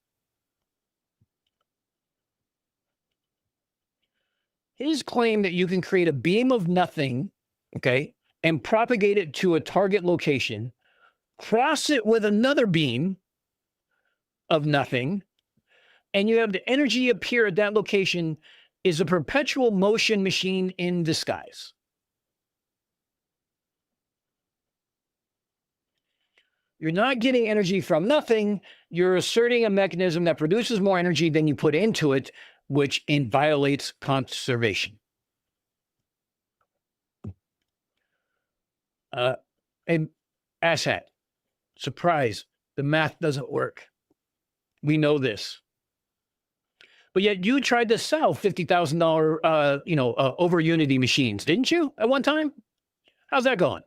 His claim that you can create a beam of nothing, okay, and propagate it to a target location, cross it with another beam of nothing, and you have the energy appear at that location is a perpetual motion machine in disguise. You're not getting energy from nothing. You're asserting a mechanism that produces more energy than you put into it, which violates conservation. And asshat, surprise, the math doesn't work. We know this. But yet you tried to sell $50,000, over Unity machines, didn't you, at one time? How's that going?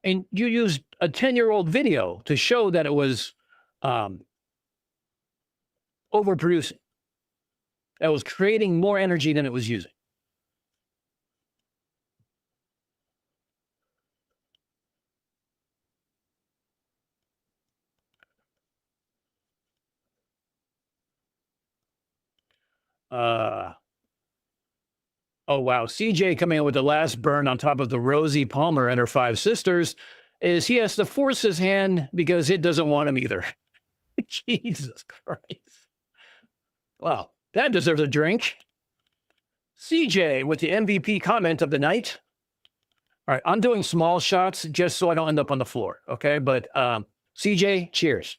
And you used a 10-year-old video to show that it was overproducing. That was creating more energy than it was using. Oh, wow. CJ coming in with the last burn on top of the Rosie Palmer and her 5 sisters is he has to force his hand because it doesn't want him either. Jesus Christ. Wow, that deserves a drink. CJ with the MVP comment of the night. All right, I'm doing small shots just so I don't end up on the floor, okay? But CJ, cheers.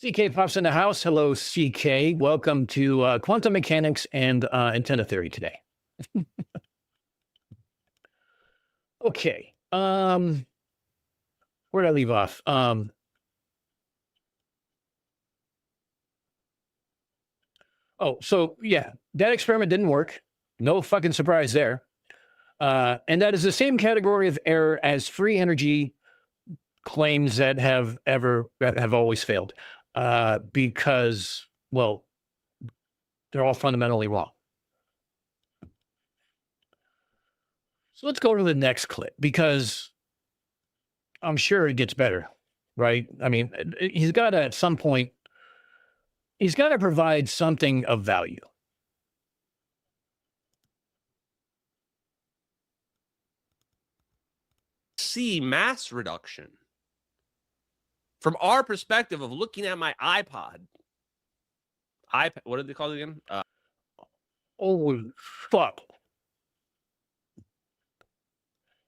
CK pops in the house. Hello, CK. Welcome to quantum mechanics and antenna theory today. Okay. Where did I leave off? So yeah, that experiment didn't work. No fucking surprise there. And that is the same category of error as free energy claims that have always failed. Because, well, they're all fundamentally wrong. So let's go to the next clip because I'm sure it gets better, right? I mean, he's got to, at some point, he's got to provide something of value. See mass reduction. From our perspective of looking at my iPad, what did they call it again? Oh, fuck.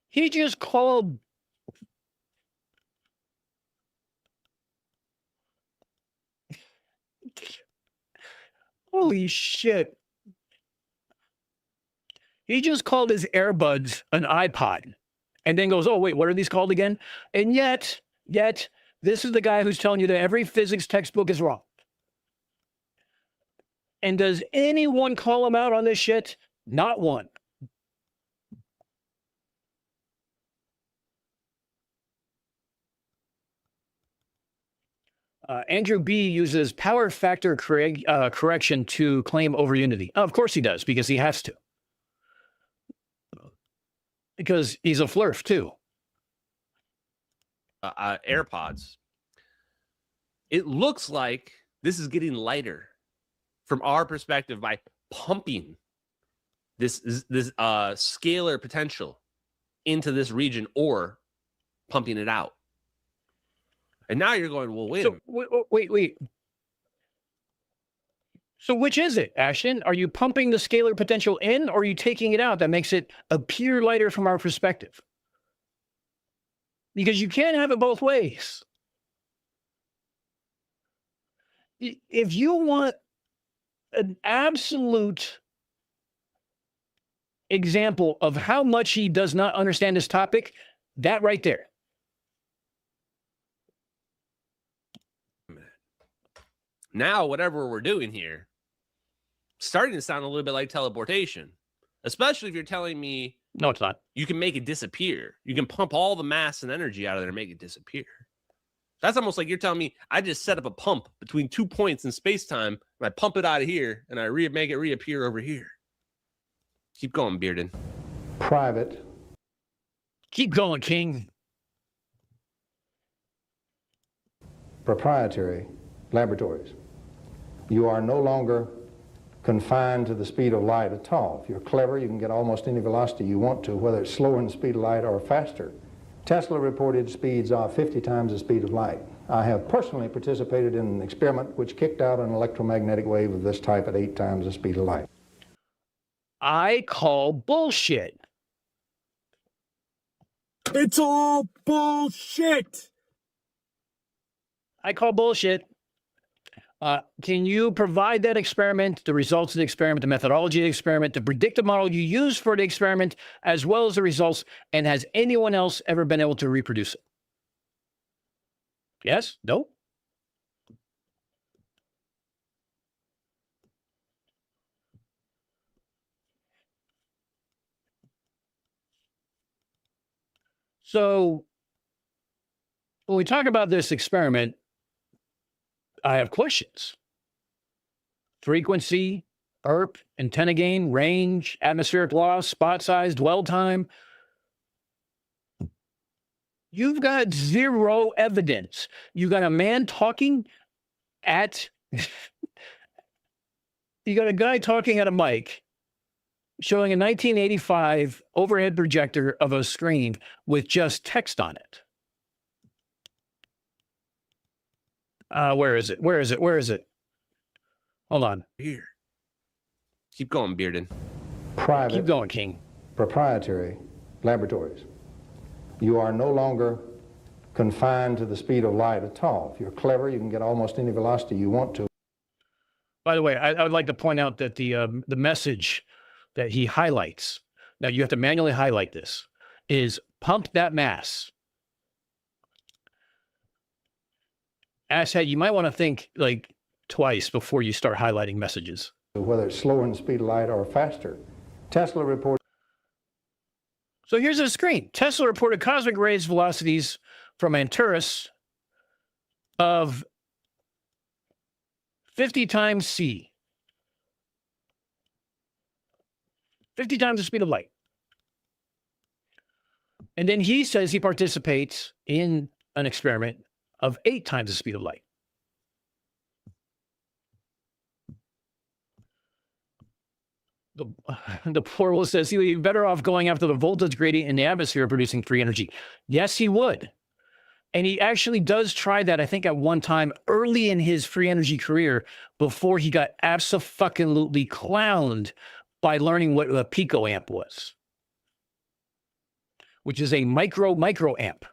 He just called. Holy shit. He just called his earbuds an iPod and then goes, oh, wait, what are these called again? And yet, this is the guy who's telling you that every physics textbook is wrong. And does anyone call him out on this shit? Not one. Andrew B uses power factor correction to claim over unity. Of course he does, because he has to. Because he's a flurf too. AirPods. It looks like this is getting lighter from our perspective by pumping this scalar potential into this region or pumping it out. And now you're going, well, wait a minute. Wait. So which is it, Ashton? Are you pumping the scalar potential in, or are you taking it out? That makes it appear lighter from our perspective. Because you can't have it both ways. If you want an absolute example of how much he does not understand this topic, that right there. Now, whatever we're doing here, starting to sound a little bit like teleportation, especially if you're telling me no, it's not. You can make it disappear. You can pump all the mass and energy out of there and make it disappear. That's almost like you're telling me I just set up a pump between 2 points in space-time, and I pump it out of here, and I make it reappear over here. Keep going, Bearden. Private. Keep going, King. Proprietary laboratories. You are no longer confined to the speed of light at all. If you're clever, you can get almost any velocity you want to, whether it's slower than the speed of light or faster. Tesla reported speeds of 50 times the speed of light. I have personally participated in an experiment which kicked out an electromagnetic wave of this type at 8 times the speed of light. I call bullshit. It's all bullshit. I call bullshit. Can you provide that experiment, the results of the experiment, the methodology of the experiment, the predictive model you use for the experiment, as well as the results, and has anyone else ever been able to reproduce it? Yes? No? So, when we talk about this experiment, I have questions. Frequency, ERP, antenna gain, range, atmospheric loss, spot size, dwell time. You've got zero evidence. You got a man talking at, you got a guy talking at a mic showing a 1985 overhead projector of a screen with just text on it. Where is it? Where is it? Where is it? Hold on. Here. Keep going, Bearden. Private. Keep going, King. Proprietary laboratories. You are no longer confined to the speed of light at all. If you're clever, you can get almost any velocity you want to. By the way, I would like to point out that the message that he highlights, now you have to manually highlight this, is pump that mass. Asshead, you might want to think like twice before you start highlighting messages. Whether it's slower than the speed of light or faster. Tesla reported. So here's a screen. Tesla reported cosmic rays velocities from Antares of 50 times c. 50 times the speed of light. And then he says he participates in an experiment of 8 times the speed of light. The plural says he would be better off going after the voltage gradient in the atmosphere producing free energy. Yes, he would. And he actually does try that, I think, at one time early in his free energy career before he got abso-fucking-lutely clowned by learning what a picoamp was, which is a micro amp.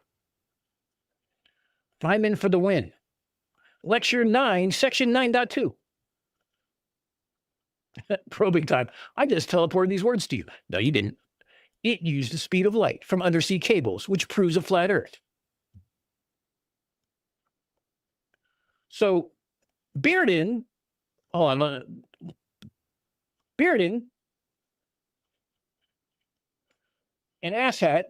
Feynman for the win. Lecture 9, section 9.2. Probing time. I just teleported these words to you. No, you didn't. It used the speed of light from undersea cables, which proves a flat Earth. So, Bearden, hold on. Bearden, an asshat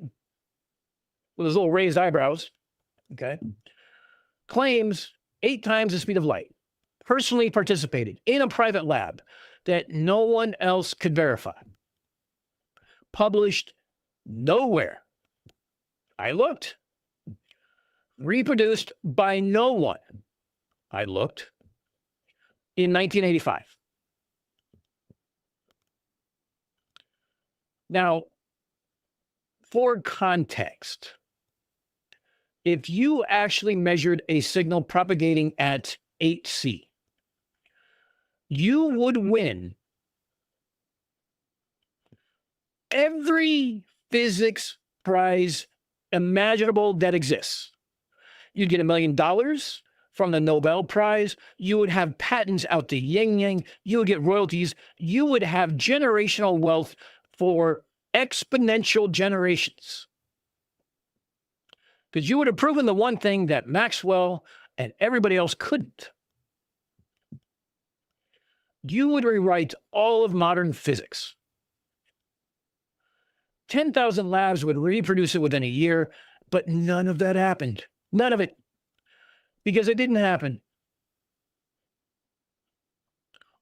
with his little raised eyebrows, okay, claims 8 times the speed of light, personally participated in a private lab that no one else could verify. Published nowhere. I looked. Reproduced by no one. I looked. In 1985. Now, for context, if you actually measured a signal propagating at 8C, you would win every physics prize imaginable that exists. You'd get $1 million from the Nobel Prize. You would have patents out the yin-yang. You would get royalties. You would have generational wealth for exponential generations. Because you would have proven the one thing that Maxwell and everybody else couldn't. You would rewrite all of modern physics. 10,000 labs would reproduce it within a year, but none of that happened. None of it. Because it didn't happen.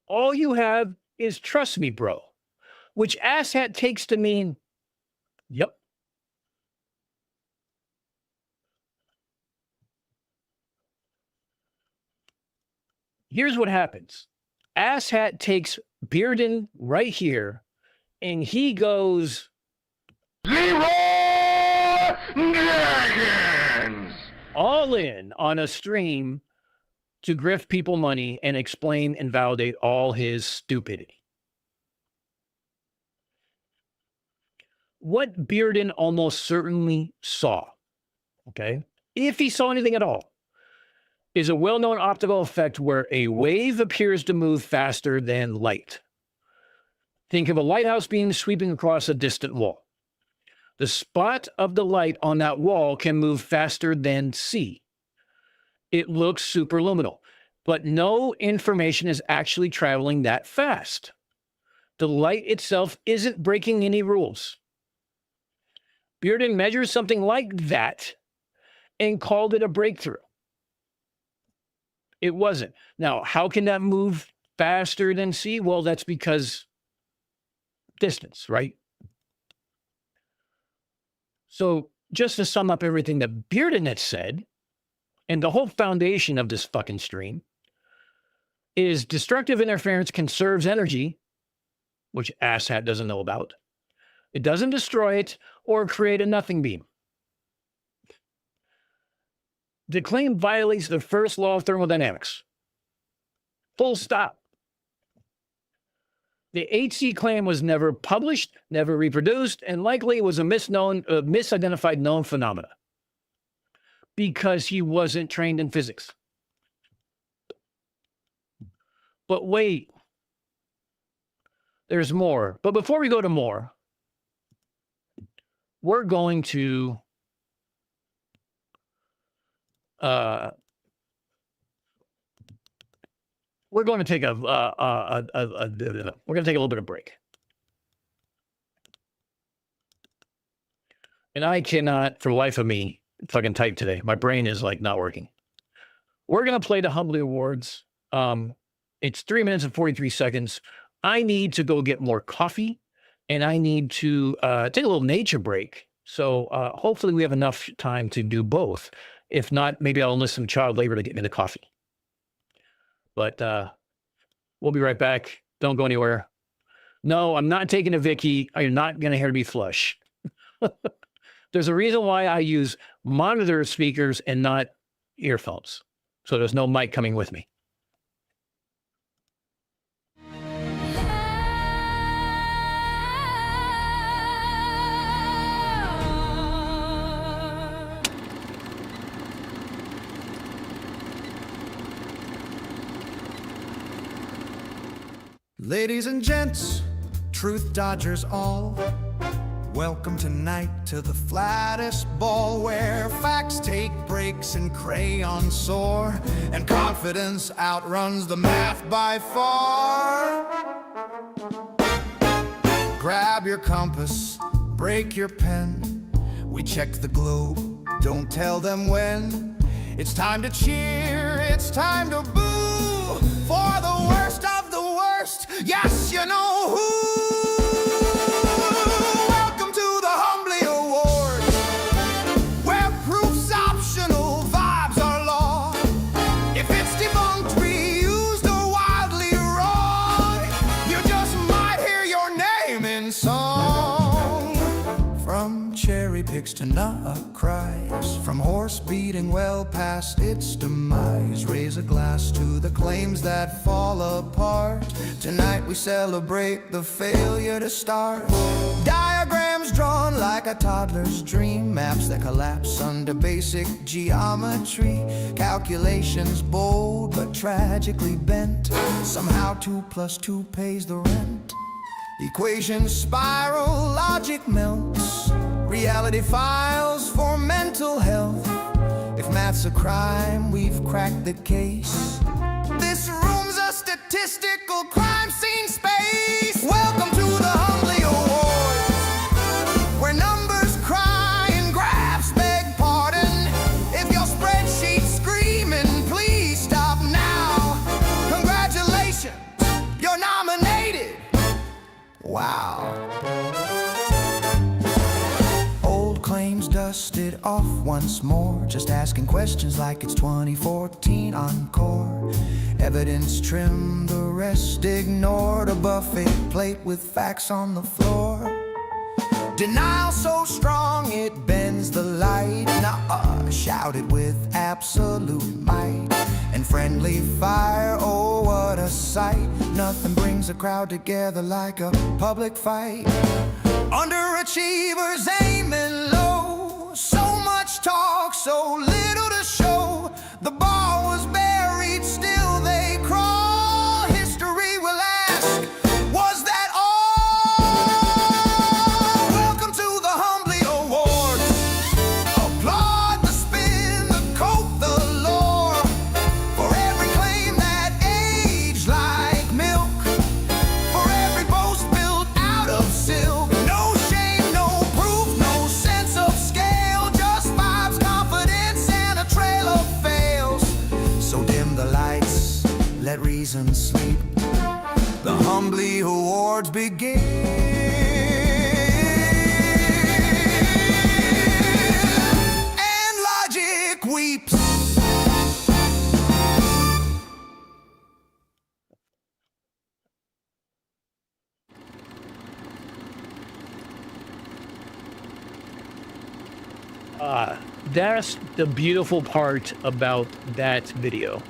All you have is trust me, bro, which asshat takes to mean, yep. Here's what happens. Asshat takes Bearden right here, and he goes, all in on a stream to grift people money and explain and validate all his stupidity. What Bearden almost certainly saw, okay, if he saw anything at all, is a well-known optical effect where a wave appears to move faster than light. Think of a lighthouse beam sweeping across a distant wall. The spot of the light on that wall can move faster than C. It looks superluminal, but no information is actually traveling that fast. The light itself isn't breaking any rules. Bearden measures something like that and called it a breakthrough. It wasn't. Now, how can that move faster than C? Well, that's because distance, right? So just to sum up everything that Bearden had said, and the whole foundation of this fucking stream, is destructive interference conserves energy, which asshat doesn't know about. It doesn't destroy it or create a nothing beam. The claim violates the first law of thermodynamics. Full stop. The 8C claim was never published, never reproduced, and likely was a misidentified known phenomena because he wasn't trained in physics. But wait, there's more. But before we go to more, we're going to take a little bit of break. And I cannot, for the life of me, fucking type today. My brain is like not working. We're gonna play the Humbly Awards. It's 3 minutes and 43 seconds. I need to go get more coffee, and I need to take a little nature break. So hopefully we have enough time to do both. If not, maybe I'll enlist some child labor to get me the coffee. But we'll be right back. Don't go anywhere. No, I'm not taking a Vicky. You're not going to hear me flush. There's a reason why I use monitor speakers and not earphones. So there's no mic coming with me. Ladies and gents, truth dodgers all, welcome tonight to the flattest ball where facts take breaks and crayons soar and confidence outruns the math by far. Grab your compass, break your pen, we check the globe, don't tell them when. It's time to cheer, it's time to boo for the worst of the worst. Yes, you know who. Welcome to the Humbly Award, where proof's optional, vibes are law. If it's debunked, reused, or wildly wrong, you just might hear your name in song. From cherry picks to nut cries, from horse beating well past its demise, raise a glass to the claims that fall apart. Tonight we celebrate the failure to start. Diagrams drawn like a toddler's dream, maps that collapse under basic geometry, calculations bold but tragically bent. Somehow 2 + 2 pays the rent. Equations spiral, logic melts, reality files for mental health. If math's a crime, we've cracked the case. This room's a statistical crime scene space. Welcome to the Humbly Awards, where numbers cry and graphs beg pardon. If your spreadsheet's screaming, please stop now. Congratulations, you're nominated. Wow. Old claims dusted off once more, just asking questions like it's 2014 encore. Evidence trimmed, the rest ignored, a buffet plate with facts on the floor. Denial so strong it bends the light. Nuh-uh, shouted with absolute might. And friendly fire, oh what a sight. Nothing brings a crowd together like a public fight. Underachievers aiming low, so much talk, so little to show. The ball was buried, still they crawl. History will ask, was that all? Welcome to the Humbly Awards. Applaud the spin, the coat, the lore, for every claim that aged like milk, for every boast built out of silk. No shame, no proof, no sense of scale, just vibes, confidence, and a trail of fails. So dim the lights, let reason sleep. The Humbly Awards begin, and logic weeps. That's the beautiful part about that video,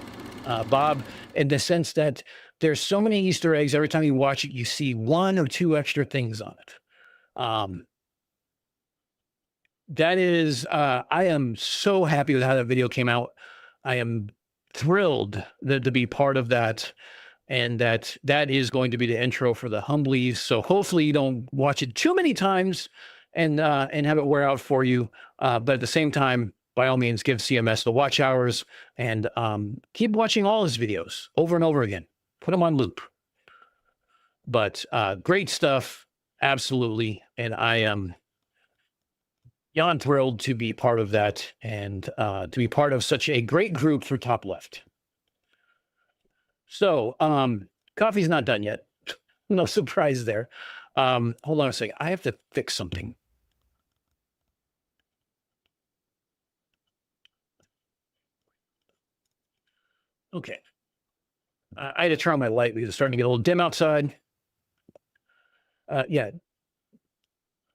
Bob, in the sense that there's so many Easter eggs. Every time you watch it, you see 1 or 2 extra things on it. That is, I am so happy with how that video came out. I am thrilled to be part of that, and that is going to be the intro for the Humblies. So hopefully you don't watch it too many times and have it wear out for you. But at the same time, by all means, give CMS the watch hours and keep watching all his videos over and over again. Put them on loop. But great stuff, absolutely. And I am beyond thrilled to be part of that and to be part of such a great group for Top Left. So coffee's not done yet. No surprise there. Hold on a second. I have to fix something. Okay. I had to turn on my light because it's starting to get a little dim outside. Yeah.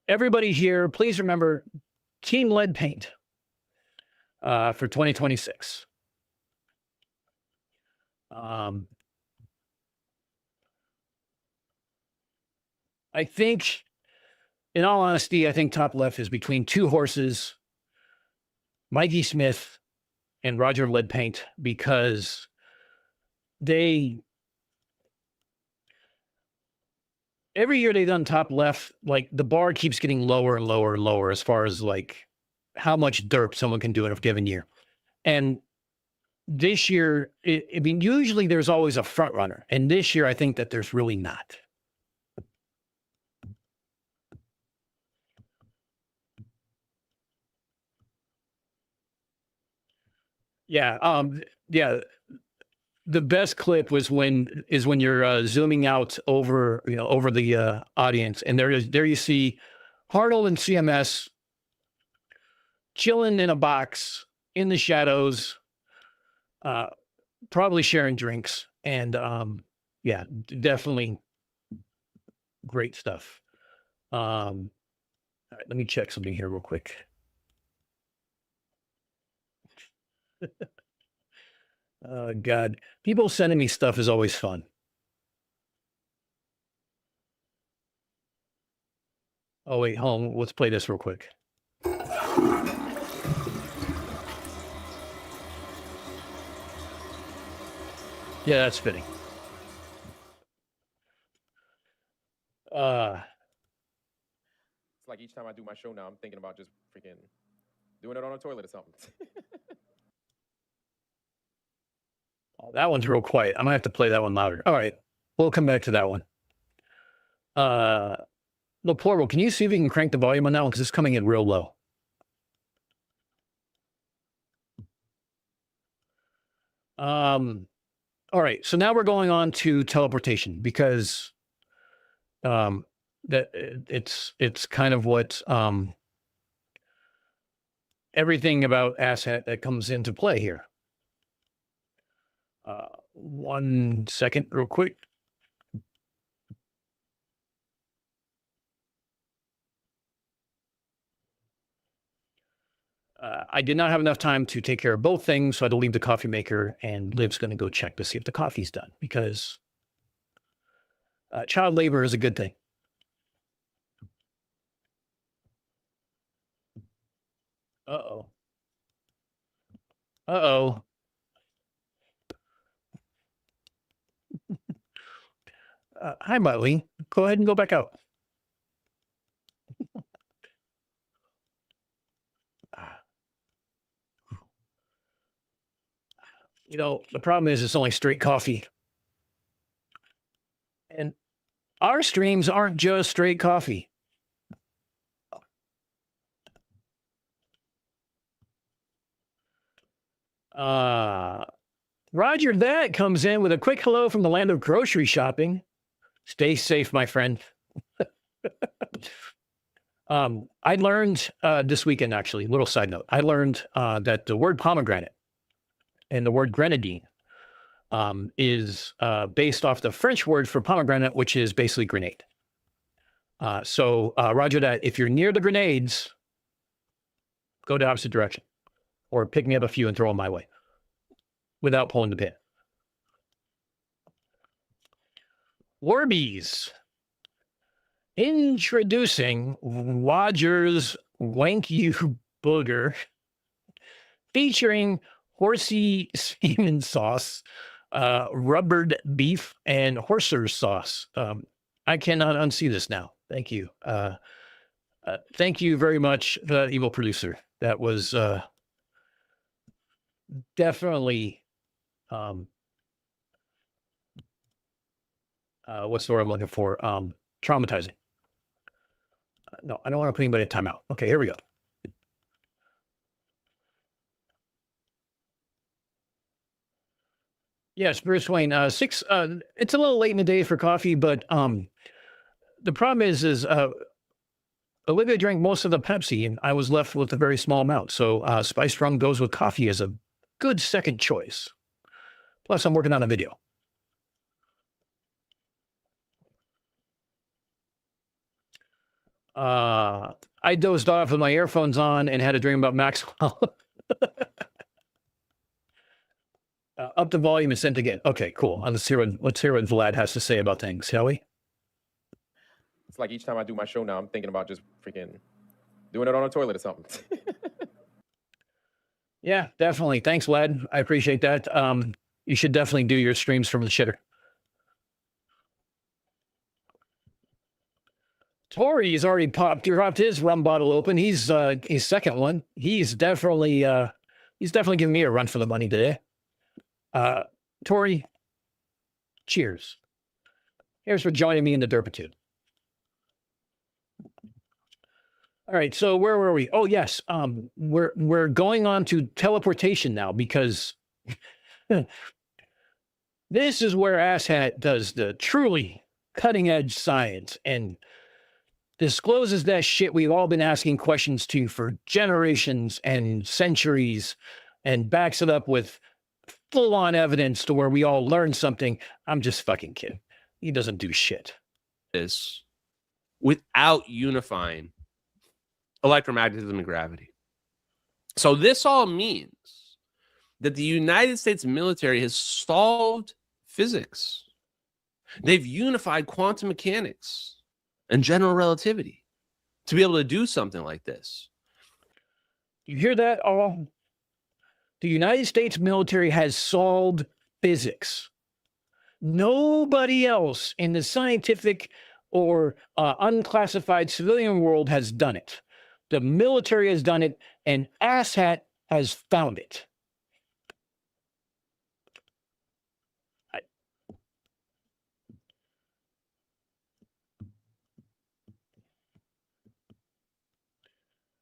Everybody here, please remember Team Lead Paint for 2026. I think, in all honesty, I think Top Left is between 2 horses, Mikey Smith and Roger Lead Paint, because every year they've done Top Left, like the bar keeps getting lower and lower and lower as far as like how much derp someone can do in a given year. And this year, I mean, usually there's always a front runner. And this year, I think that there's really not. Yeah. Yeah. The best clip when you're zooming out over, over the audience, and there you see Hartle and CMS chilling in a box in the shadows, probably sharing drinks, and yeah, definitely great stuff. All right, let me check something here real quick. God, people sending me stuff is always fun. Oh wait, hold on. Let's play this real quick. Yeah, that's fitting. It's like each time I do my show now, I'm thinking about just freaking doing it on a toilet or something. Oh, that one's real quiet. I'm gonna have to play that one louder. All right, we'll come back to that one. No, plural. Can you see if you can crank the volume on that one, because it's coming in real low. All right, so now we're going on to teleportation, because that it's kind of what everything about asset that comes into play here. 1 second, real quick. I did not have enough time to take care of both things, so I had to leave the coffee maker, and Liv's going to go check to see if the coffee's done, because child labor is a good thing. Uh-oh. Uh-oh. Hi, Molly. Go ahead and go back out. The problem is it's only straight coffee. And our streams aren't just straight coffee. Roger that comes in with a quick hello from the land of grocery shopping. Stay safe, my friend. I learned this weekend, actually, little side note. I learned that the word pomegranate and the word grenadine is based off the French word for pomegranate, which is basically grenade. So roger that. If you're near the grenades, go the opposite direction, or pick me up a few and throw them my way without pulling the pin. Warbies. Introducing Roger's Wank You Booger, featuring horsey semen sauce, rubbered beef, and horser's sauce. I cannot unsee this now. Thank you. Thank you very much, evil producer. That was definitely what's the word I'm looking for? Traumatizing. No, I don't want to put anybody in timeout. Okay, here we go. Yes, Bruce Wayne. It's a little late in the day for coffee, but the problem is Olivia drank most of the Pepsi, and I was left with a very small amount. So Spiced Rum goes with coffee as a good second choice. Plus, I'm working on a video. I dozed off with my earphones on and had a dream about Maxwell. Up the volume and sent again. Okay, cool. Let's hear what Vlad has to say about things, shall we? It's like each time I do my show now, I'm thinking about just freaking doing it on a toilet or something. Yeah, definitely. Thanks, Vlad. I appreciate that. You should definitely do your streams from the shitter. Tori's already dropped his rum bottle open. He's his second one. He's definitely giving me a run for the money today. Tori, cheers. Here's for joining me in the derpitude. All right, so where were we? Oh yes, we're going on to teleportation now because this is where Asshat does the truly cutting edge science and discloses that shit we've all been asking questions to for generations and centuries, and backs it up with full on evidence to where we all learn something. I'm just fucking kidding. He doesn't do shit. This without unifying electromagnetism and gravity. So this all means that the United States military has solved physics. They've unified quantum mechanics and general relativity to be able to do something like this. You hear that all? The United States military has solved physics. Nobody else in the scientific or unclassified civilian world has done it. The military has done it, and Asshat has found it.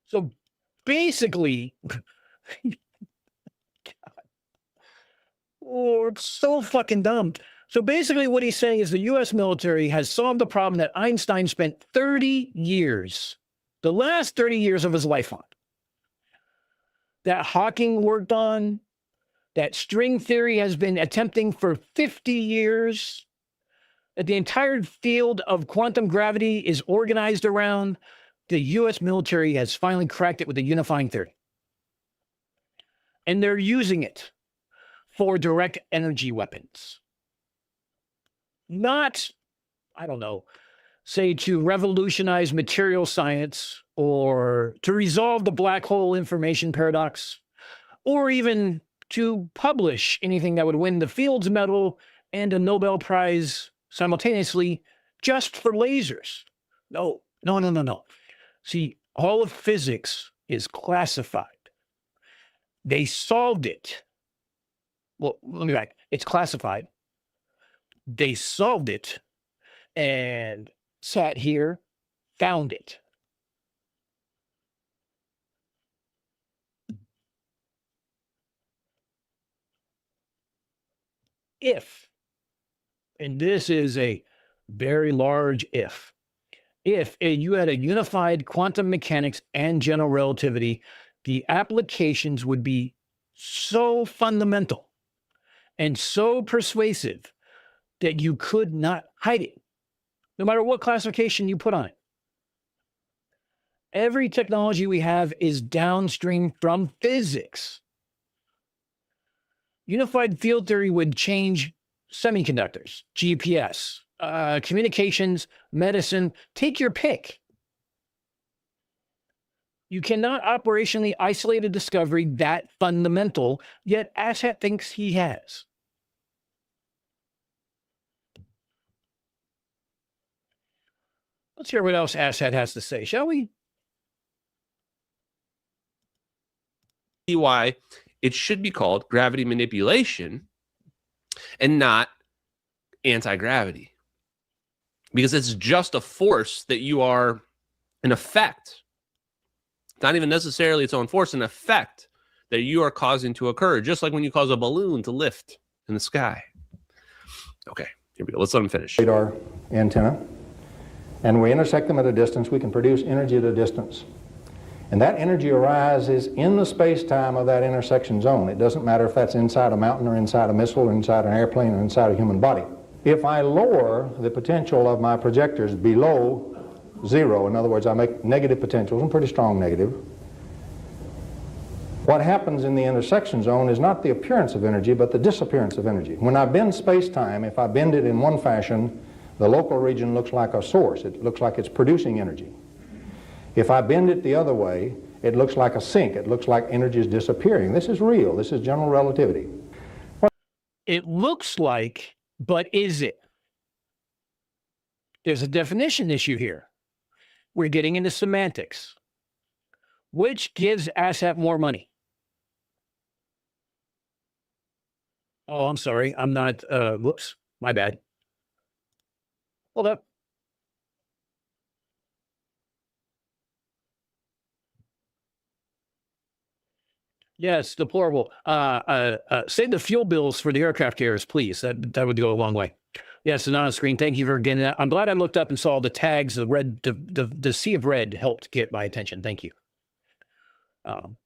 So basically, oh, it's so fucking dumb. So basically, what he's saying is the US military has solved the problem that Einstein spent 30 years, the last 30 years of his life on. That Hawking worked on, that string theory has been attempting for 50 years, that the entire field of quantum gravity is organized around. The US military has finally cracked it with the unifying theory. And they're using it for direct energy weapons. Not, I don't know, say to revolutionize material science or to resolve the black hole information paradox, or even to publish anything that would win the Fields Medal and a Nobel Prize simultaneously just for lasers. No. See, all of physics is classified. They solved it. Well, let me back. It's classified. They solved it and sat here, found it. If, and this is a very large if you had a unified quantum mechanics and general relativity, the applications would be so fundamental and so persuasive that you could not hide it, no matter what classification you put on it. Every technology we have is downstream from physics. Unified field theory would change semiconductors, GPS, communications, medicine, take your pick. You cannot operationally isolate a discovery that fundamental, yet Asshat thinks he has. Let's hear what else Asshat has to say, shall we? See why it should be called gravity manipulation and not anti-gravity. Because it's just a force that you are, an effect, not even necessarily its own force, an effect that you are causing to occur, just like when you cause a balloon to lift in the sky. Okay, here we go. Let's let him finish. Radar antenna, and we intersect them at a distance, we can produce energy at a distance. And that energy arises in the space-time of that intersection zone. It doesn't matter if that's inside a mountain or inside a missile or inside an airplane or inside a human body. If I lower the potential of my projectors below zero, in other words, I make negative potentials, and pretty strong negative, what happens in the intersection zone is not the appearance of energy, but the disappearance of energy. When I bend space-time, if I bend it in one fashion, the local region looks like a source. It looks like it's producing energy. If I bend it the other way, it looks like a sink. It looks like energy is disappearing. This is real. This is general relativity. It looks like, but is it? There's a definition issue here. We're getting into semantics. Which gives Asshat more money? Oh, I'm sorry. I'm not, whoops, my bad. Hold up. Yes, deplorable. Save the fuel bills for the aircraft carriers, please. That would go a long way. Yes, and on screen. Thank you for getting that. I'm glad I looked up and saw the tags. The red, the sea of red helped get my attention. Thank you. You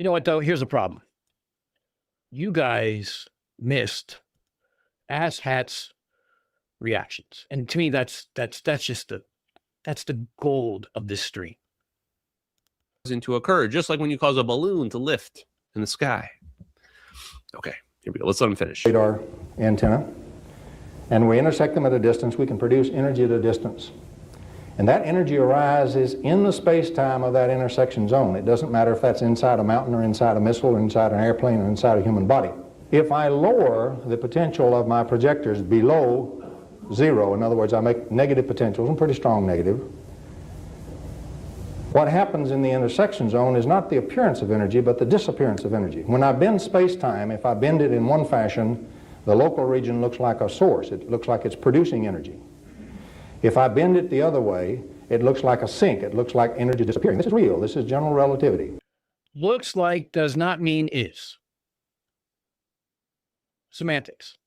know what though? Here's the problem. You guys missed asshat's reactions, and to me, that's just the gold of this stream. To occur, just like when you cause a balloon to lift in the sky. Okay, here we go. Let's let them finish. Radar antenna, and we intersect them at a distance. We can produce energy at a distance. And that energy arises in the space-time of that intersection zone. It doesn't matter if that's inside a mountain or inside a missile or inside an airplane or inside a human body. If I lower the potential of my projectors below zero, in other words, I make negative potentials, and pretty strong negative, what happens in the intersection zone is not the appearance of energy, but the disappearance of energy. When I bend space-time, if I bend it in one fashion, the local region looks like a source. It looks like it's producing energy. If I bend it the other way, it looks like a sink. It looks like energy disappearing. This is real. This is general relativity. Looks like does not mean is. Semantics.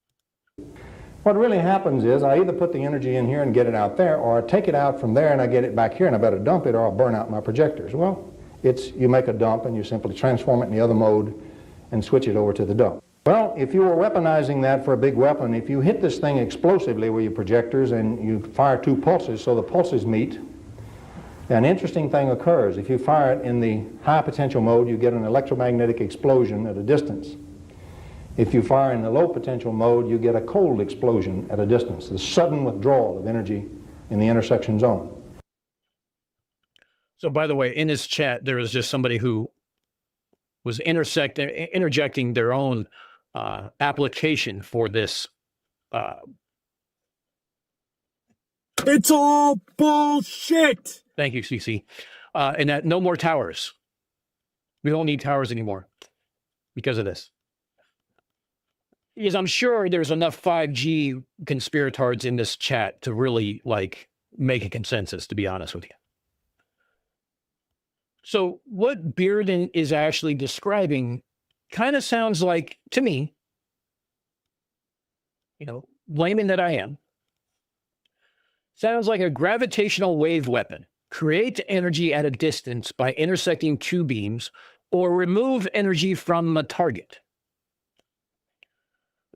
What really happens is I either put the energy in here and get it out there, or I take it out from there and I get it back here and I better dump it or I'll burn out my projectors. Well, you make a dump and you simply transform it in the other mode and switch it over to the dump. Well, if you were weaponizing that for a big weapon, if you hit this thing explosively with your projectors and you fire two pulses so the pulses meet, an interesting thing occurs. If you fire it in the high potential mode, you get an electromagnetic explosion at a distance. If you fire in the low potential mode, you get a cold explosion at a distance, the sudden withdrawal of energy in the intersection zone. So, by the way, in this chat, there was just somebody who was interjecting their own application for this. It's all bullshit. Thank you, CC. And that no more towers. We don't need towers anymore because of this. Because I'm sure there's enough 5G conspiratards in this chat to really make a consensus, to be honest with you. So what Bearden is actually describing kind of sounds like, to me, layman that I am, sounds like a gravitational wave weapon. Create energy at a distance by intersecting two beams or remove energy from a target.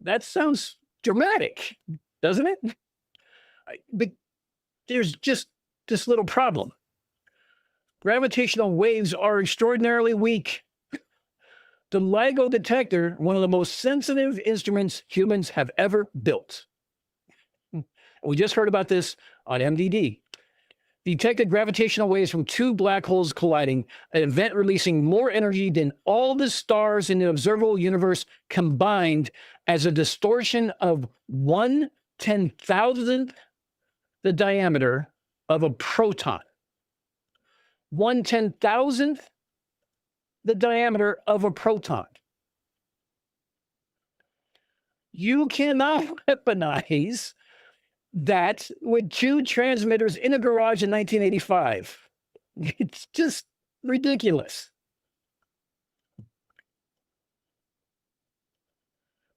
That sounds dramatic, doesn't it? But there's just this little problem. Gravitational waves are extraordinarily weak. The LIGO detector, one of the most sensitive instruments humans have ever built. We just heard about this on MDD. Detected gravitational waves from two black holes colliding, an event releasing more energy than all the stars in the observable universe combined as a distortion of 1/10,000th the diameter of a proton. 1/10,000th the diameter of a proton. You cannot weaponize that with two transmitters in a garage in 1985. It's just ridiculous.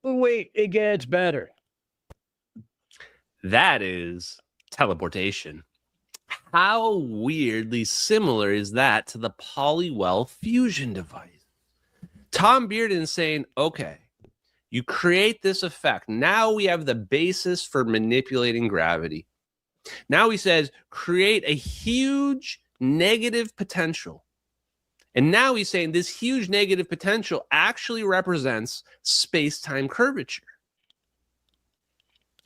But wait, it gets better. That is teleportation. How weirdly similar is that to the Polywell fusion device? Tom Bearden is saying, okay, you create this effect. Now we have the basis for manipulating gravity. Now he says, create a huge negative potential. And now he's saying this huge negative potential actually represents space-time curvature.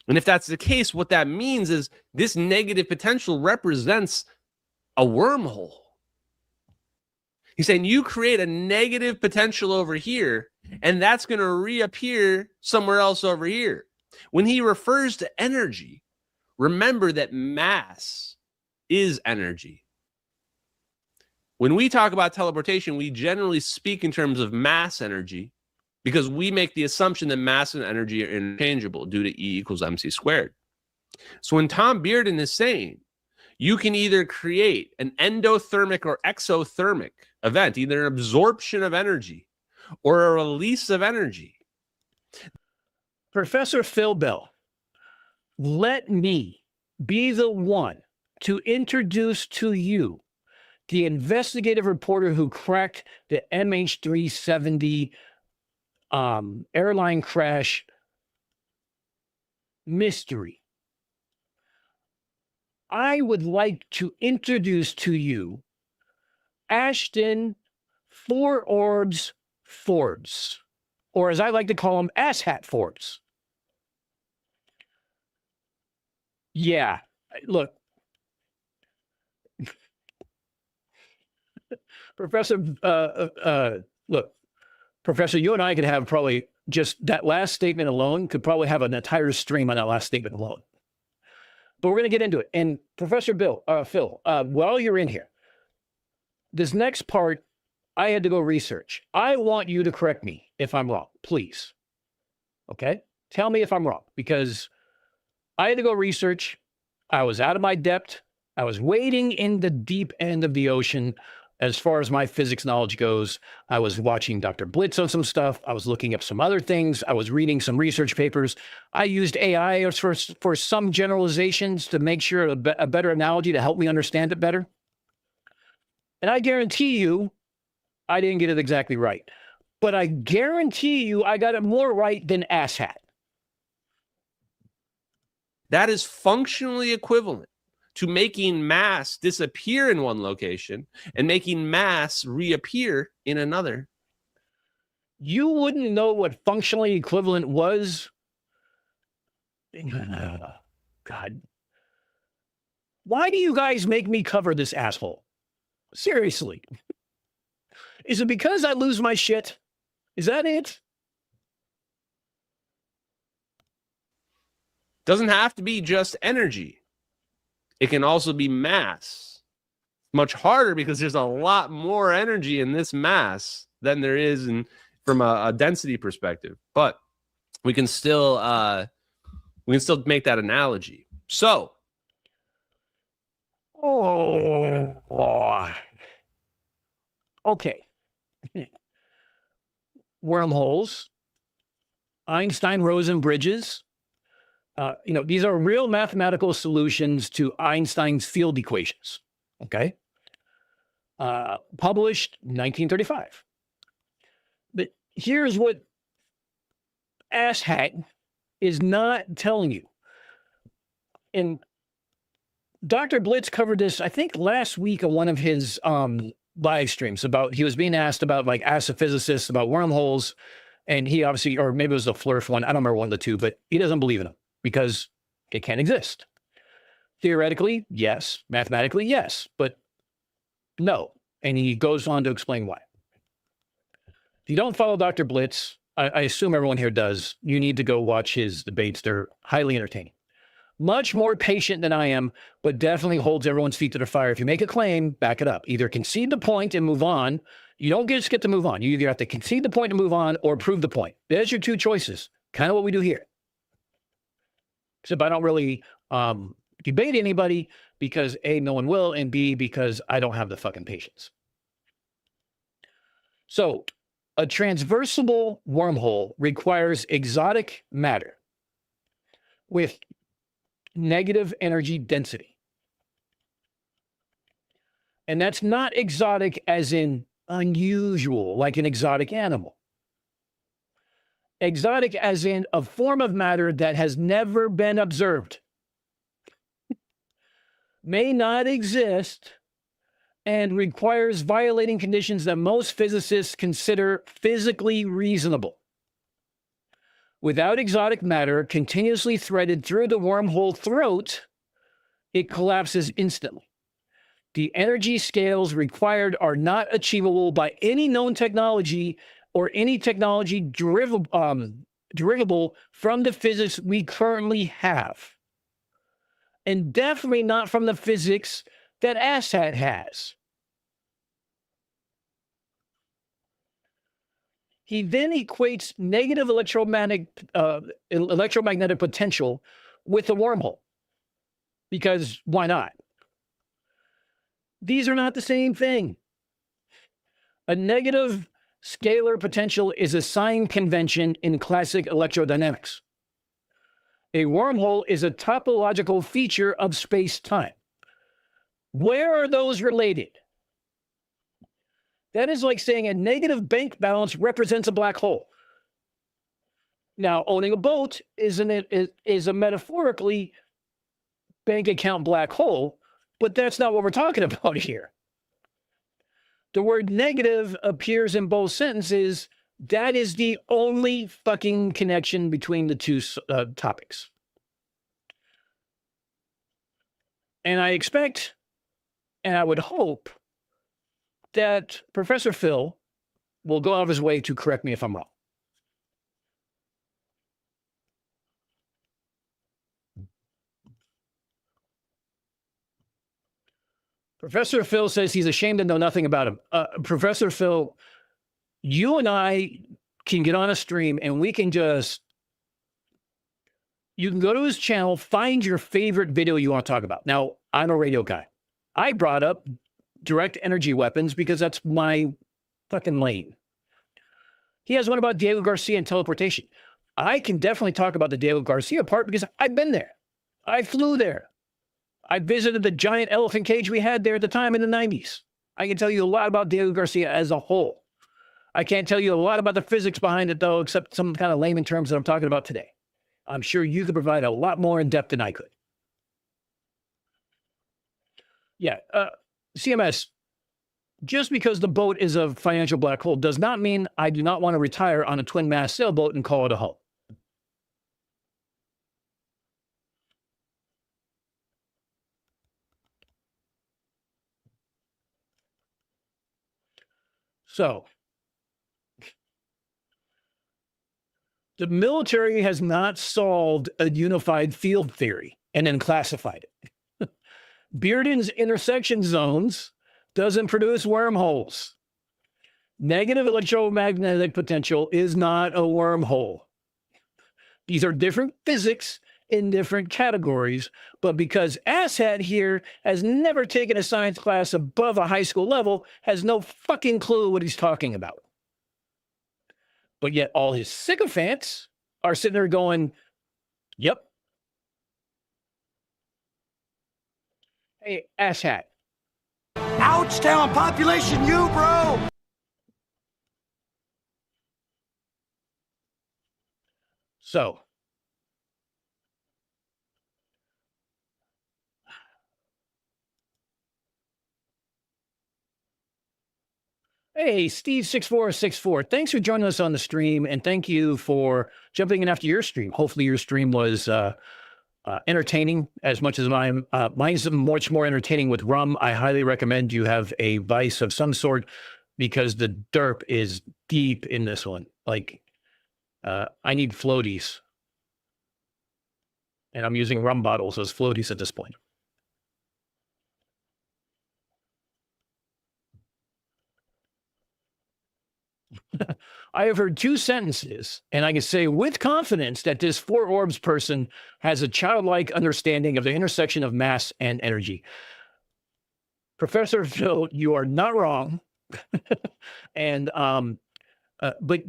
And if that's the case, what that means is this negative potential represents a wormhole. He's saying you create a negative potential over here, and that's going to reappear somewhere else over here. When he refers to energy, remember that mass is energy. When we talk about teleportation, we generally speak in terms of mass energy because we make the assumption that mass and energy are interchangeable due to E equals mc squared. So when Tom Bearden is saying you can either create an endothermic or exothermic event, either an absorption of energy or a release of energy. Professor Phil Bell, let me be the one to introduce to you the investigative reporter who cracked the MH370 airline crash mystery. I would like to introduce to you Ashton Four Orbs Forbes, or as I like to call him, Asshat Forbes. Yeah, look, Professor, look, Professor, you and I could have probably just that last statement alone could probably have an entire stream on that last statement alone. But we're going to get into it. And Professor Phil, while you're in here, this next part, I had to go research. I want you to correct me if I'm wrong, please. Okay? Tell me if I'm wrong, because I had to go research. I was out of my depth. I was wading in the deep end of the ocean as far as my physics knowledge goes. I was watching Dr. Blitz on some stuff. I was looking up some other things. I was reading some research papers. I used AI for some generalizations to make sure a better analogy to help me understand it better. And I guarantee you, I didn't get it exactly right. But I guarantee you, I got it more right than Asshat. That is functionally equivalent to making mass disappear in one location and making mass reappear in another. You wouldn't know what functionally equivalent was? God. Why do you guys make me cover this asshole? Seriously. Is it because I lose my shit? Is that it? Doesn't have to be just energy. It can also be mass. Much harder because there's a lot more energy in this mass than there is from a density perspective. But we can still make that analogy. So, okay. Wormholes, Einstein-Rosen bridges. These are real mathematical solutions to Einstein's field equations. Okay. Published 1935. But here's what Asshat is not telling you. And Dr. Blitz covered this, I think, last week on one of his live streams he was being asked about like astrophysicists, about wormholes. And he obviously, or maybe it was the Flurf one, I don't remember one of the two, but he doesn't believe in them because it can't exist. Theoretically, yes. Mathematically, yes. But no. And he goes on to explain why. If you don't follow Dr. Blitz, I assume everyone here does, you need to go watch his debates. They're highly entertaining. Much more patient than I am, but definitely holds everyone's feet to the fire. If you make a claim, back it up. Either concede the point and move on. You don't just get to move on. You either have to concede the point and move on or prove the point. There's your two choices. Kind of what we do here. Except I don't really debate anybody because A, no one will, and B, because I don't have the fucking patience. So a transversable wormhole requires exotic matter with negative energy density. And that's not exotic as in unusual, like an exotic animal. Exotic as in a form of matter that has never been observed, may not exist, and requires violating conditions that most physicists consider physically reasonable. Without exotic matter continuously threaded through the wormhole throat, it collapses instantly. The energy scales required are not achievable by any known technology or any technology derivable from the physics we currently have. And definitely not from the physics that Asshat has. He then equates negative electromagnetic potential with a wormhole. Because why not? These are not the same thing. A negative scalar potential is a sign convention in classic electrodynamics. A wormhole is a topological feature of space-time. Where are those related? That is like saying a negative bank balance represents a black hole. Now, owning a boat is a metaphorically bank account black hole, but that's not what we're talking about here. The word negative appears in both sentences. That is the only fucking connection between the two topics. And I expect, and I would hope, that Professor Phil will go out of his way to correct me if I'm wrong. Professor Phil says he's ashamed to know nothing about him. Professor Phil, you and I can get on a stream and we can just, you can go to his channel, find your favorite video you want to talk about. Now, I'm a radio guy. I brought up direct energy weapons because that's my fucking lane. He has one about Diego Garcia and teleportation. I can definitely talk about the Diego Garcia part because I've been there. I flew there. I visited the giant elephant cage we had there at the time in the 90s. I can tell you a lot about Diego Garcia as a whole. I can't tell you a lot about the physics behind it, though, except some kind of layman terms that I'm talking about today. I'm sure you could provide a lot more in depth than I could. Yeah, CMS, just because the boat is a financial black hole does not mean I do not want to retire on a twin-mast sailboat and call it a home. So, the military has not solved a unified field theory and then classified it. Bearden's intersection zones doesn't produce wormholes. Negative electromagnetic potential is not a wormhole. These are different physics in different categories, but because asshat here has never taken a science class above a high school level, has no fucking clue what he's talking about. But yet all his sycophants are sitting there going, yep. Hey, asshat. Ouch, town population, you, bro! So, hey, Steve6464, thanks for joining us on the stream, and thank you for jumping in after your stream. Hopefully your stream was entertaining as much as mine. Mine's much more entertaining with rum. I highly recommend you have a vice of some sort because the derp is deep in this one. Like, I need floaties. And I'm using rum bottles as floaties at this point. I have heard two sentences, and I can say with confidence that this four orbs person has a childlike understanding of the intersection of mass and energy. Professor Phil, you are not wrong. And, but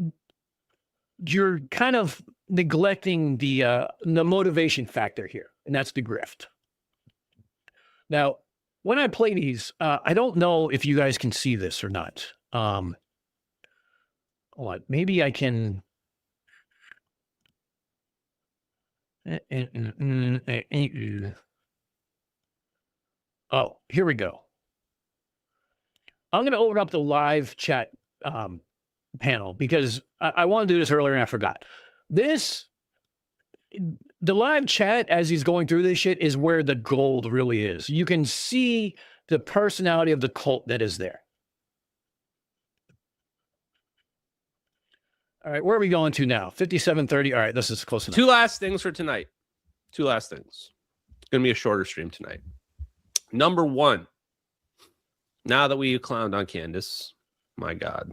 you're kind of neglecting the motivation factor here, and that's the grift. Now, when I play these, I don't know if you guys can see this or not. Hold on, maybe I can. Oh, here we go. I'm going to open up the live chat panel because I want to do this earlier and I forgot. The live chat as he's going through this shit is where the gold really is. You can see the personality of the cult that is there. All right, where are we going to now? 57:30. All right, this is close enough. Two last things for tonight. Two last things. It's going to be a shorter stream tonight. Number one, now that we clowned on Candace, my God,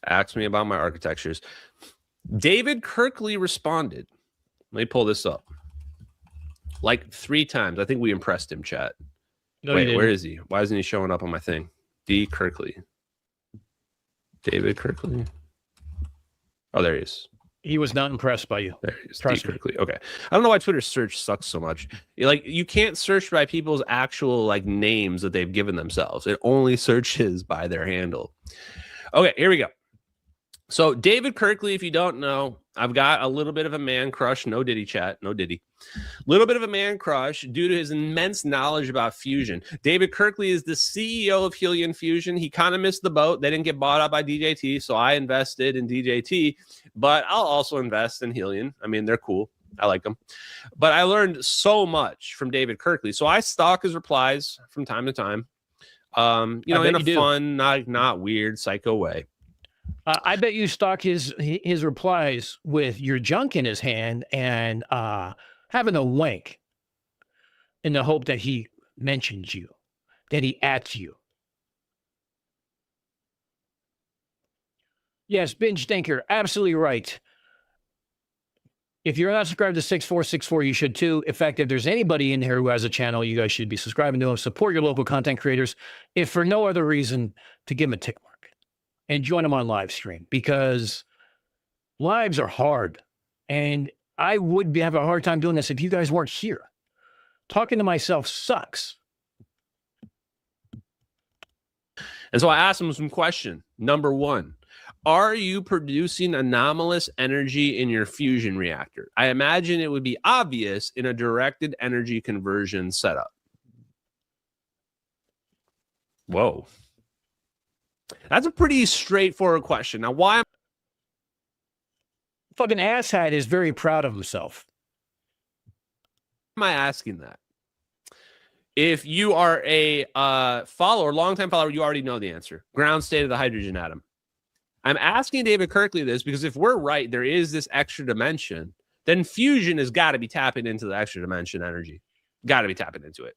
asked me about my architectures. David Kirkley responded. Let me pull this up. Like 3 times. I think we impressed him, chat. No, wait, where is he? Why isn't he showing up on my thing? D. Kirkley. David Kirkley. Oh, there he is. He was not impressed by you. There he is. Trust D. me. Kirkley. Okay. I don't know why Twitter search sucks so much. Like, you can't search by people's actual like names that they've given themselves. It only searches by their handle. Okay, here we go. So David Kirkley, if you don't know, I've got a little bit of a man crush. No Diddy chat. No Diddy. Little bit of a man crush due to his immense knowledge about fusion. David Kirkley is the CEO of Helium Fusion. He kind of missed the boat. They didn't get bought out by DJT, so I invested in DJT, but I'll also invest in Helium. I mean, they're cool. I like them. But I learned so much from David Kirkley. So I stalk his replies from time to time. You know, in a fun, not weird, psycho way. I bet you stalk his replies with your junk in his hand and having a wank in the hope that he mentions you, that he ats you. Yes, Binge Stinker, absolutely right. If you're not subscribed to 6464, you should too. In fact, if there's anybody in here who has a channel, you guys should be subscribing to them. Support your local content creators, if for no other reason, to give them a tick mark. And join them on live stream, because lives are hard. And I would have a hard time doing this if you guys weren't here. Talking to myself sucks. And so I asked him some question. Number one, are you producing anomalous energy in your fusion reactor? I imagine it would be obvious in a directed energy conversion setup. Whoa. That's a pretty straightforward question. Now, why? Fucking asshat is very proud of himself. Why am I asking that? If you are a follower, longtime follower, you already know the answer. Ground state of the hydrogen atom. I'm asking David Kirkley this because if we're right, there is this extra dimension, then fusion has got to be tapping into the extra dimension energy. Got to be tapping into it.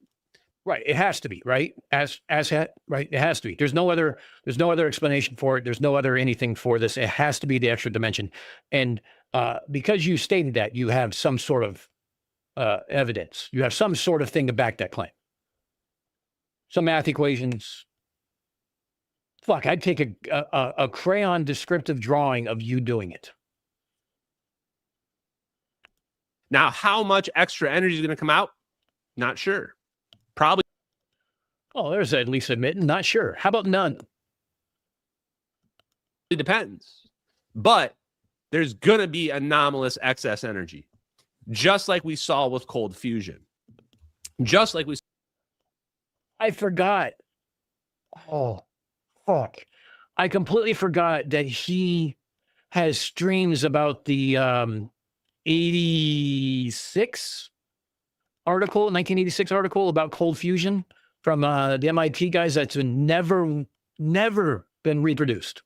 Right. It has to be, right? Right. It has to be. There's no other explanation for it. There's no other anything for this. It has to be the extra dimension. And because you stated that, you have some sort of evidence. You have some sort of thing to back that claim. Some math equations. Fuck, I'd take a crayon descriptive drawing of you doing it. Now, how much extra energy is going to come out? Not sure. Probably. Oh, there's at least admitting. Not sure. How about none? It depends. But there's going to be anomalous excess energy, just like we saw with cold fusion. Just like we. I forgot. Oh, fuck. I completely forgot that he has streams about the 1986 article about cold fusion from the MIT guys that's been never been reproduced.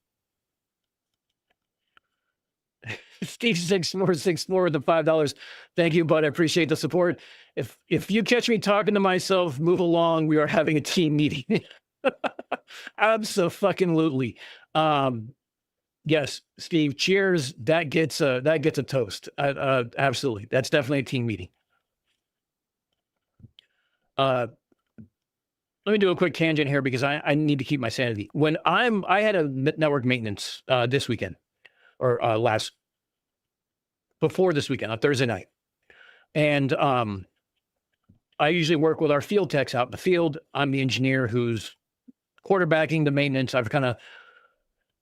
Steve 6464 with the $5. Thank you, bud. I appreciate the support. If you catch me talking to myself, move along. We are having a team meeting. Absolutely. Yes, Steve. Cheers. That gets a toast. Absolutely. That's definitely a team meeting. Let me do a quick tangent here because I need to keep my sanity. When I had a network maintenance this weekend or before this weekend on Thursday night. And I usually work with our field techs out in the field. I'm the engineer who's quarterbacking the maintenance. I've kind of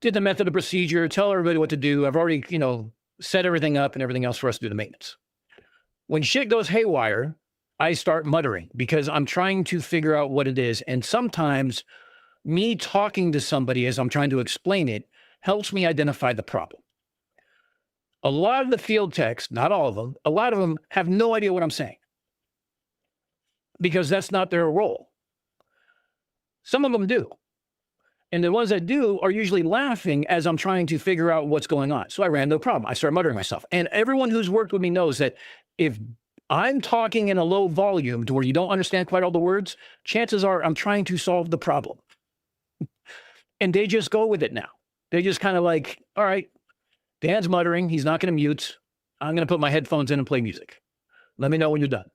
did the method of procedure, tell everybody what to do. I've already, set everything up and everything else for us to do the maintenance. When shit goes haywire, I start muttering because I'm trying to figure out what it is. And sometimes me talking to somebody as I'm trying to explain it helps me identify the problem. A lot of the field techs, not all of them, a lot of them have no idea what I'm saying because that's not their role. Some of them do. And the ones that do are usually laughing as I'm trying to figure out what's going on. So I ran into a problem. I started muttering myself. And everyone who's worked with me knows that if I'm talking in a low volume to where you don't understand quite all the words, chances are I'm trying to solve the problem. And they just go with it now. They just kind of like, all right, Dan's muttering. He's not going to mute. I'm going to put my headphones in and play music. Let me know when you're done.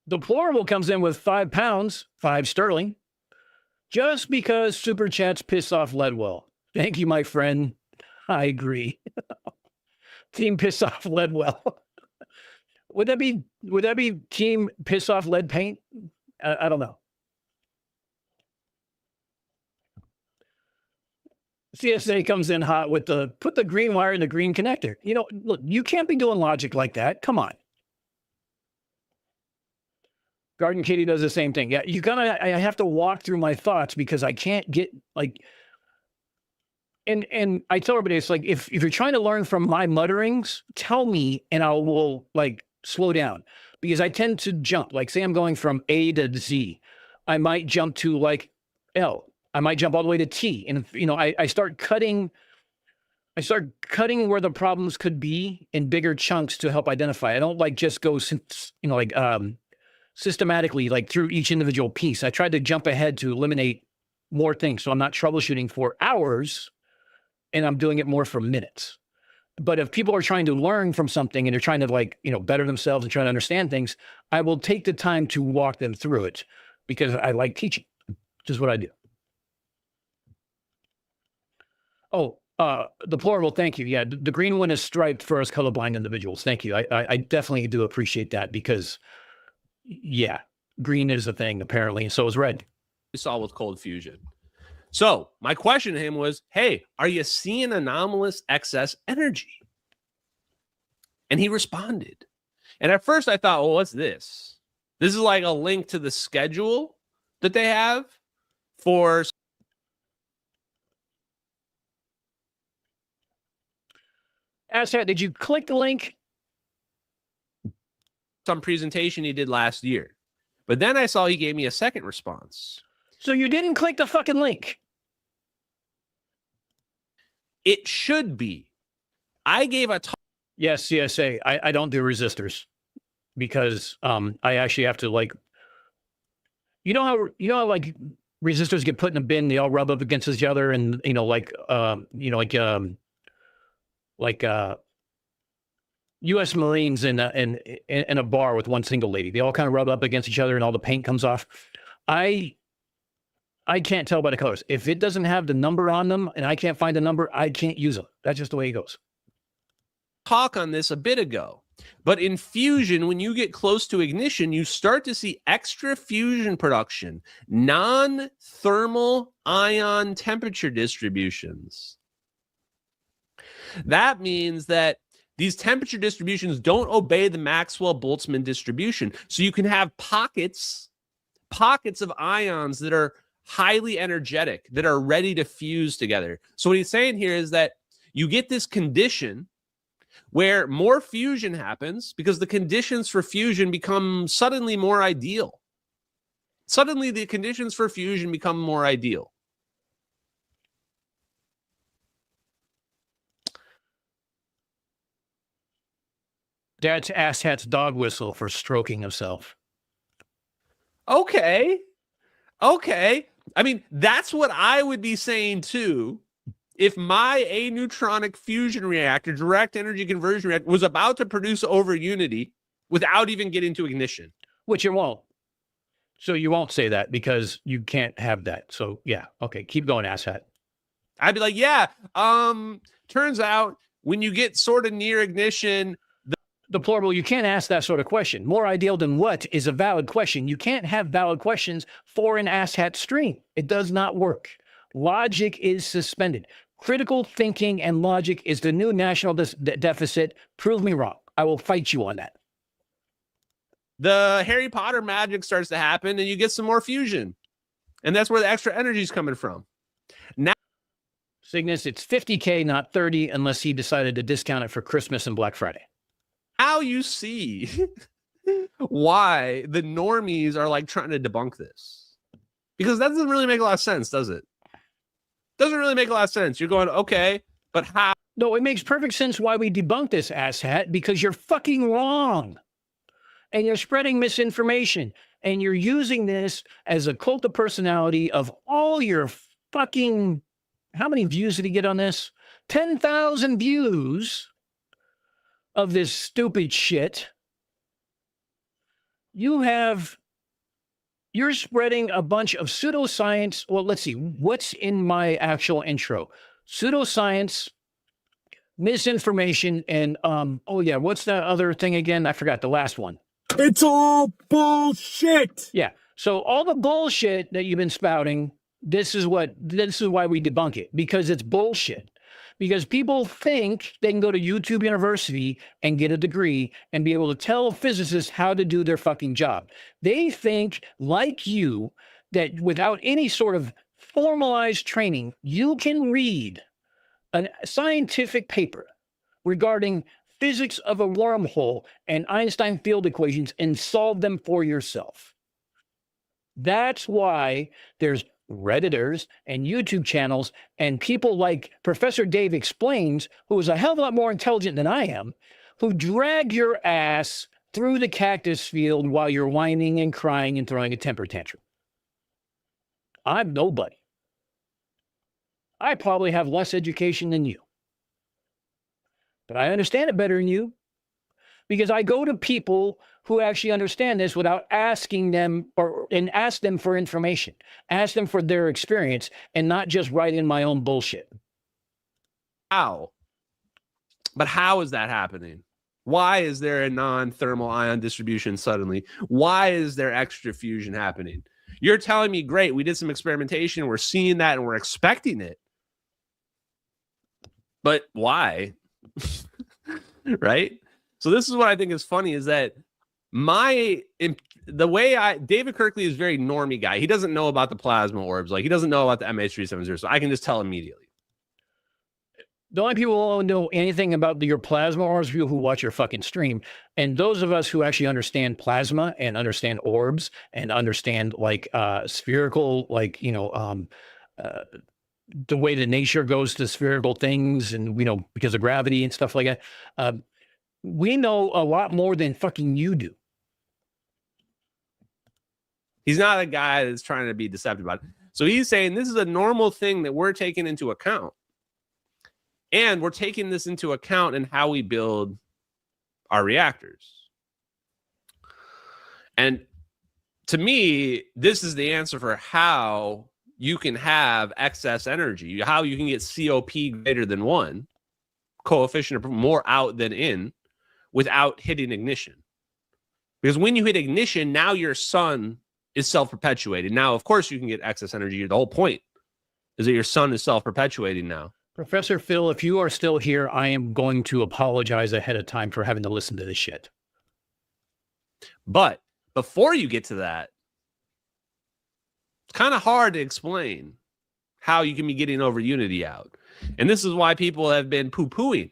Deplorable comes in with £5, 5 sterling. Just because super chats piss off Ledwell. Thank you, my friend. I agree. Team piss off Ledwell. Would that be team piss off lead paint? I don't know. CSA comes in hot with put the green wire in the green connector. You know, look, you can't be doing logic like that. Come on. Garden Katie does the same thing. Yeah, I have to walk through my thoughts because I can't get like, and I tell everybody, it's like, if you're trying to learn from my mutterings, tell me and I will like slow down, because I tend to jump. Like, say I'm going from A to Z. I might jump to like L. I might jump all the way to T. And, you know, I start cutting where the problems could be in bigger chunks to help identify. I don't like just go, you know, like systematically, like through each individual piece. I tried to jump ahead to eliminate more things. So I'm not troubleshooting for hours and I'm doing it more for minutes. But if people are trying to learn from something and they're trying to, like, you know, better themselves and trying to understand things, I will take the time to walk them through it because I like teaching, which is what I do. Oh, deplorable. Thank you. Yeah. The green one is striped for us colorblind individuals. Thank you. I definitely do appreciate that because, yeah, green is a thing apparently. And so is red. We saw with cold fusion. So my question to him was, hey, are you seeing anomalous excess energy? And he responded. And at first I thought, well, what's this? This is like a link to the schedule that they have for Asshat, did you click the link? some presentation he did last year. But then I saw he gave me a second response. So you didn't click the fucking link. It should be. I gave a talk. Yes, CSA. I don't do resistors because I actually have to, like, you know how like resistors get put in a bin, they all rub up against each other, and U.S. Marines in a bar with one single lady. They all kind of rub up against each other and all the paint comes off. I can't tell by the colors. If it doesn't have the number on them and I can't find the number, I can't use them. That's just the way it goes. Talk on this a bit ago. But in fusion, when you get close to ignition, you start to see extra fusion production, non-thermal ion temperature distributions. That means that these temperature distributions don't obey the Maxwell-Boltzmann distribution. So you can have pockets of ions that are highly energetic, that are ready to fuse together. So what he's saying here is that you get this condition where more fusion happens because the conditions for fusion become suddenly more ideal. Suddenly the conditions for fusion become more ideal. That's Asshat's dog whistle for stroking himself. Okay. I mean, that's what I would be saying too. If my aneutronic fusion reactor, direct energy conversion reactor, was about to produce over unity without even getting to ignition. Which it won't. So you won't say that because you can't have that. So yeah, okay, keep going, asshat. I'd be like, yeah, turns out when you get sort of near ignition, Deplorable, you can't ask that sort of question. More ideal than what is a valid question. You can't have valid questions for an asshat stream. It does not work. Logic is suspended. Critical thinking and logic is the new national deficit. Prove me wrong. I will fight you on that. the Harry Potter magic starts to happen and you get some more fusion. And that's where the extra energy is coming from. Now, Cygnus, it's 50K, not 30, unless he decided to discount it for Christmas and Black Friday. how you see why the normies are like trying to debunk this. Because that doesn't really make a lot of sense, does it? Doesn't really make a lot of sense. You're going, okay, but how? No, it makes perfect sense why we debunk this asshat, because you're fucking wrong. And you're spreading misinformation. And you're using this as a cult of personality of all your fucking... How many views did he get on this? 10,000 views of this stupid shit. You have you're spreading a bunch of pseudoscience. Well, let's see. What's in my actual intro? Pseudoscience, misinformation, and oh yeah, what's that other thing again? I forgot the last one. It's all bullshit. Yeah. So all the bullshit that you've been spouting, this is why we debunk it, because it's bullshit. Because people think they can go to YouTube University and get a degree and be able to tell physicists how to do their fucking job. They think, like you, that without any sort of formalized training, you can read a scientific paper regarding physics of a wormhole and Einstein field equations and solve them for yourself. That's why there's Redditors and YouTube channels and people like Professor Dave Explains, who is a hell of a lot more intelligent than I am, who drag your ass through the cactus field while you're whining and crying and throwing a temper tantrum. I'm nobody. I probably have less education than you. But I understand it better than you because I go to people who actually understand this without asking them and ask them for information, ask them for their experience and not just write in my own bullshit. How? But how is that happening? Why is there a non-thermal ion distribution suddenly? Why is there extra fusion happening? You're telling me, great, we did some experimentation, we're seeing that and we're expecting it. But why? Right? So this is what I think is funny is that David Kirkley is a very normie guy. He doesn't know about the plasma orbs. Like he doesn't know about the MH370. So I can just tell immediately. The only people who know anything about your plasma orbs are people who watch your fucking stream. And those of us who actually understand plasma and understand orbs and understand like spherical, like, the way the nature goes to spherical things and, because of gravity and stuff like that. We know a lot more than fucking you do. He's not a guy that's trying to be deceptive about it. So he's saying this is a normal thing that we're taking into account. And we're taking this into account in how we build our reactors. And to me, this is the answer for how you can have excess energy, how you can get COP greater than 1, coefficient of more out than in, without hitting ignition. Because when you hit ignition, now your sun is self-perpetuating. Now, of course, you can get excess energy. The whole point is that your sun is self-perpetuating now. Professor Phil, if you are still here, I am going to apologize ahead of time for having to listen to this shit. But before you get to that, it's kind of hard to explain how you can be getting over unity out. And this is why people have been poo-pooing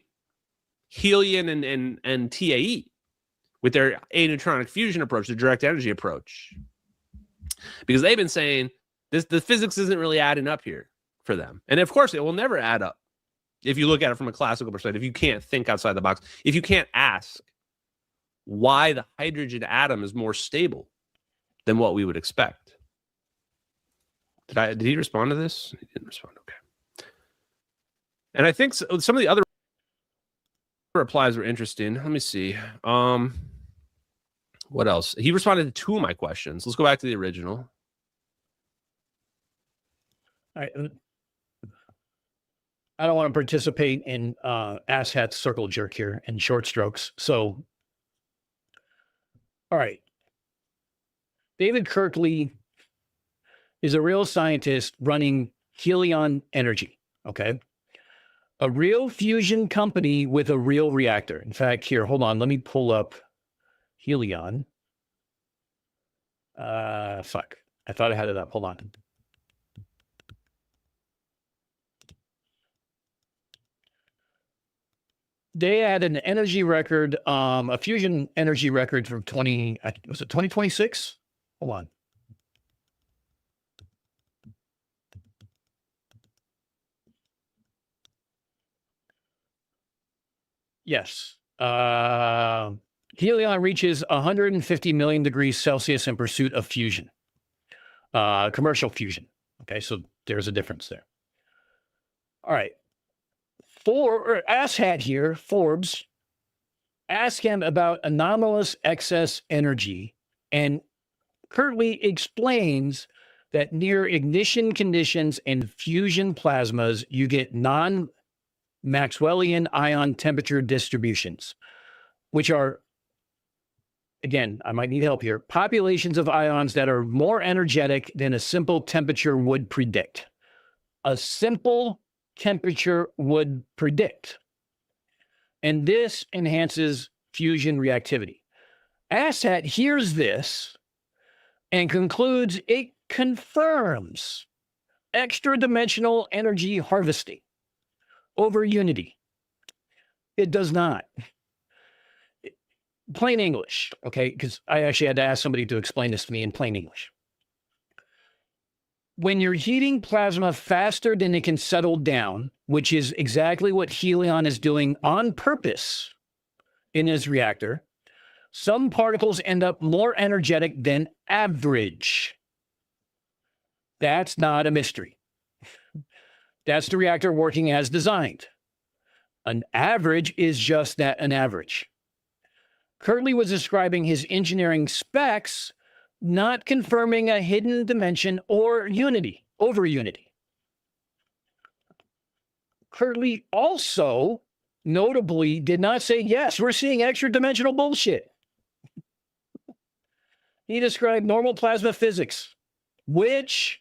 helium and TAE with their aneutronic fusion approach, the direct energy approach. Because they've been saying the physics isn't really adding up here for them. And of course, it will never add up if you look at it from a classical perspective. You can't think outside the box. If you can't ask why the hydrogen atom is more stable than what we would expect. Did he respond to this? He didn't respond. Okay. And I think some of the other replies were interesting. Let me see. What else? He responded to 2 of my questions. Let's go back to the original. All right. I don't want to participate in asshat circle jerk here and short strokes. So, all right. David Kirkley is a real scientist running Helion Energy, okay? A real fusion company with a real reactor. In fact, here, hold on. Let me pull up Helion. Fuck. I thought I had it up. Hold on. They had an energy record, a fusion energy record from 2026? Hold on. Yes. Helion reaches 150 million degrees Celsius in pursuit of fusion, commercial fusion. Okay, so there's a difference there. All right. Asshat here, Forbes, ask him about anomalous excess energy and Kirtley explains that near ignition conditions and fusion plasmas, you get non-Maxwellian ion temperature distributions, which are, again, I might need help here, populations of ions that are more energetic than a simple temperature would predict. A simple temperature would predict. And this enhances fusion reactivity. Asshat hears this and concludes it confirms extra-dimensional energy harvesting over unity. It does not. Plain English, okay? Because I actually had to ask somebody to explain this to me in plain English. When you're heating plasma faster than it can settle down, which is exactly what Helion is doing on purpose in his reactor, some particles end up more energetic than average. That's not a mystery. That's the reactor working as designed. An average is just that, an average. Kirtley was describing his engineering specs, not confirming a hidden dimension or unity, over unity. Kirtley also notably did not say, yes, we're seeing extra dimensional bullshit. He described normal plasma physics, which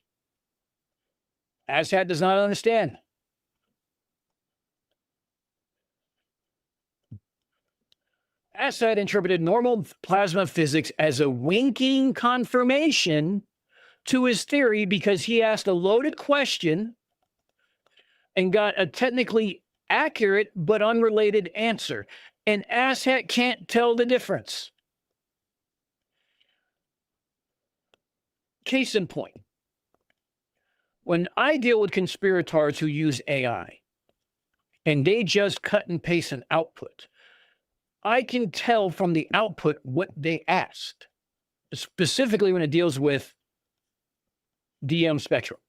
Asshat does not understand. Asshat interpreted normal plasma physics as a winking confirmation to his theory because he asked a loaded question and got a technically accurate but unrelated answer. And Asshat can't tell the difference. Case in point, when I deal with conspirators who use AI and they just cut and paste an output, I can tell from the output what they asked, specifically when it deals with DM spectrum.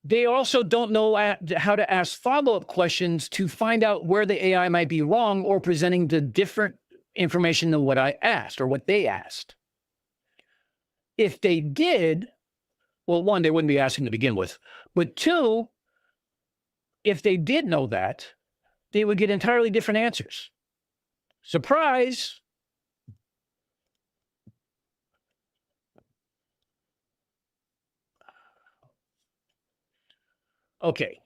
They also don't know how to ask follow-up questions to find out where the AI might be wrong or presenting the different information than what I asked or what they asked. If they did, well, one, they wouldn't be asking to begin with. But two, if they did know that, they would get entirely different answers. Surprise! Okay.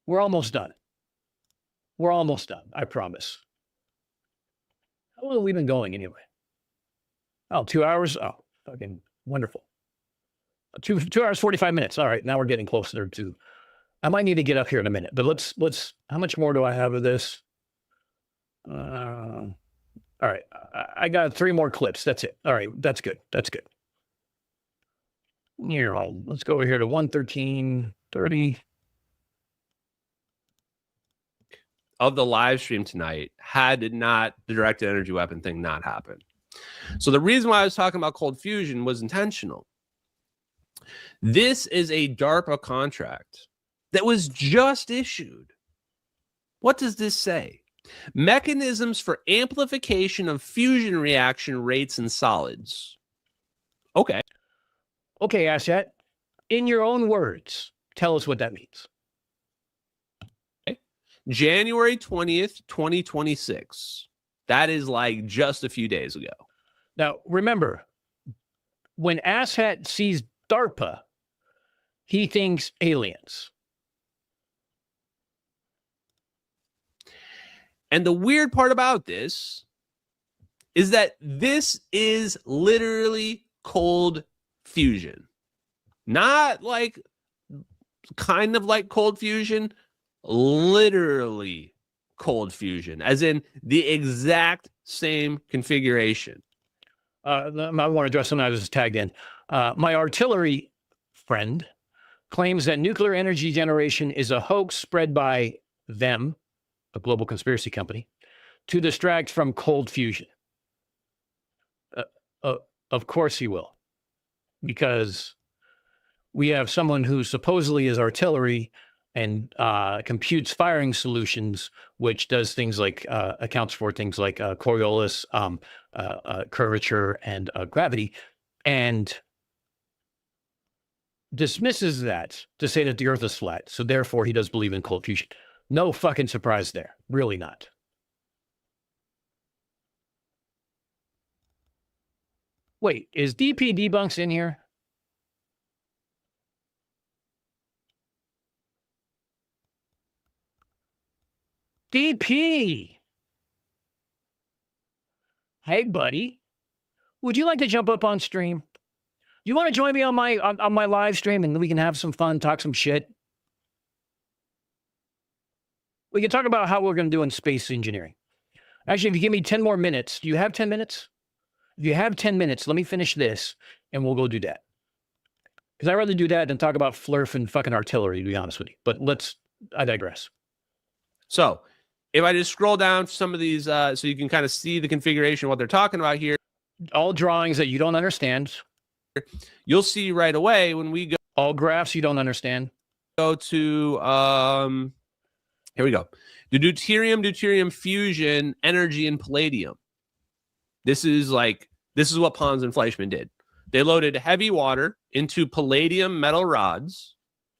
We're almost done. We're almost done, I promise. How long have we been going anyway? Oh, 2 hours? Oh, fucking wonderful. 2 hours, 45 minutes. All right, now we're getting closer to... I might need to get up here in a minute, but let's, how much more do I have of this? All right, I got 3 more clips. That's it. All right, that's good. That's good. Here, let's go over here to 113:30. Of the live stream tonight, had not the directed energy weapon thing not happened. So the reason why I was talking about cold fusion was intentional. This is a DARPA contract that was just issued. What does this say? Mechanisms for amplification of fusion reaction rates in solids. Okay. Okay, Asshat, in your own words, tell us what that means. Okay. January 20th, 2026. That is like just a few days ago. Now, remember, when Asshat sees DARPA, he thinks aliens. And the weird part about this is that this is literally cold fusion. Not like kind of like cold fusion, literally cold fusion, as in the exact same configuration. I want to address something I was tagged in. My artillery friend claims that nuclear energy generation is a hoax spread by them, a global conspiracy company, to distract from cold fusion. Of course he will, because we have someone who supposedly is artillery and computes firing solutions, which does things like accounts for things like Coriolis, curvature, and gravity, and dismisses that to say that the Earth is flat. So therefore, he does believe in cold fusion. No fucking surprise there. Really not. Wait, is DP Debunks in here? DP! Hey, buddy. Would you like to jump up on stream? You want to join me on my live stream and we can have some fun, talk some shit? We can talk about how we're going to do in space engineering. Actually, if you give me 10 more minutes, do you have 10 minutes? If you have 10 minutes, let me finish this and we'll go do that. Because I'd rather do that than talk about flurf and fucking artillery, to be honest with you. But I digress. So if I just scroll down some of these, so you can kind of see the configuration of what they're talking about here. All drawings that you don't understand. You'll see right away when we go. All graphs you don't understand. Go to, here we go. The deuterium fusion, energy, and palladium. This is what Pons and Fleischmann did. They loaded heavy water into palladium metal rods.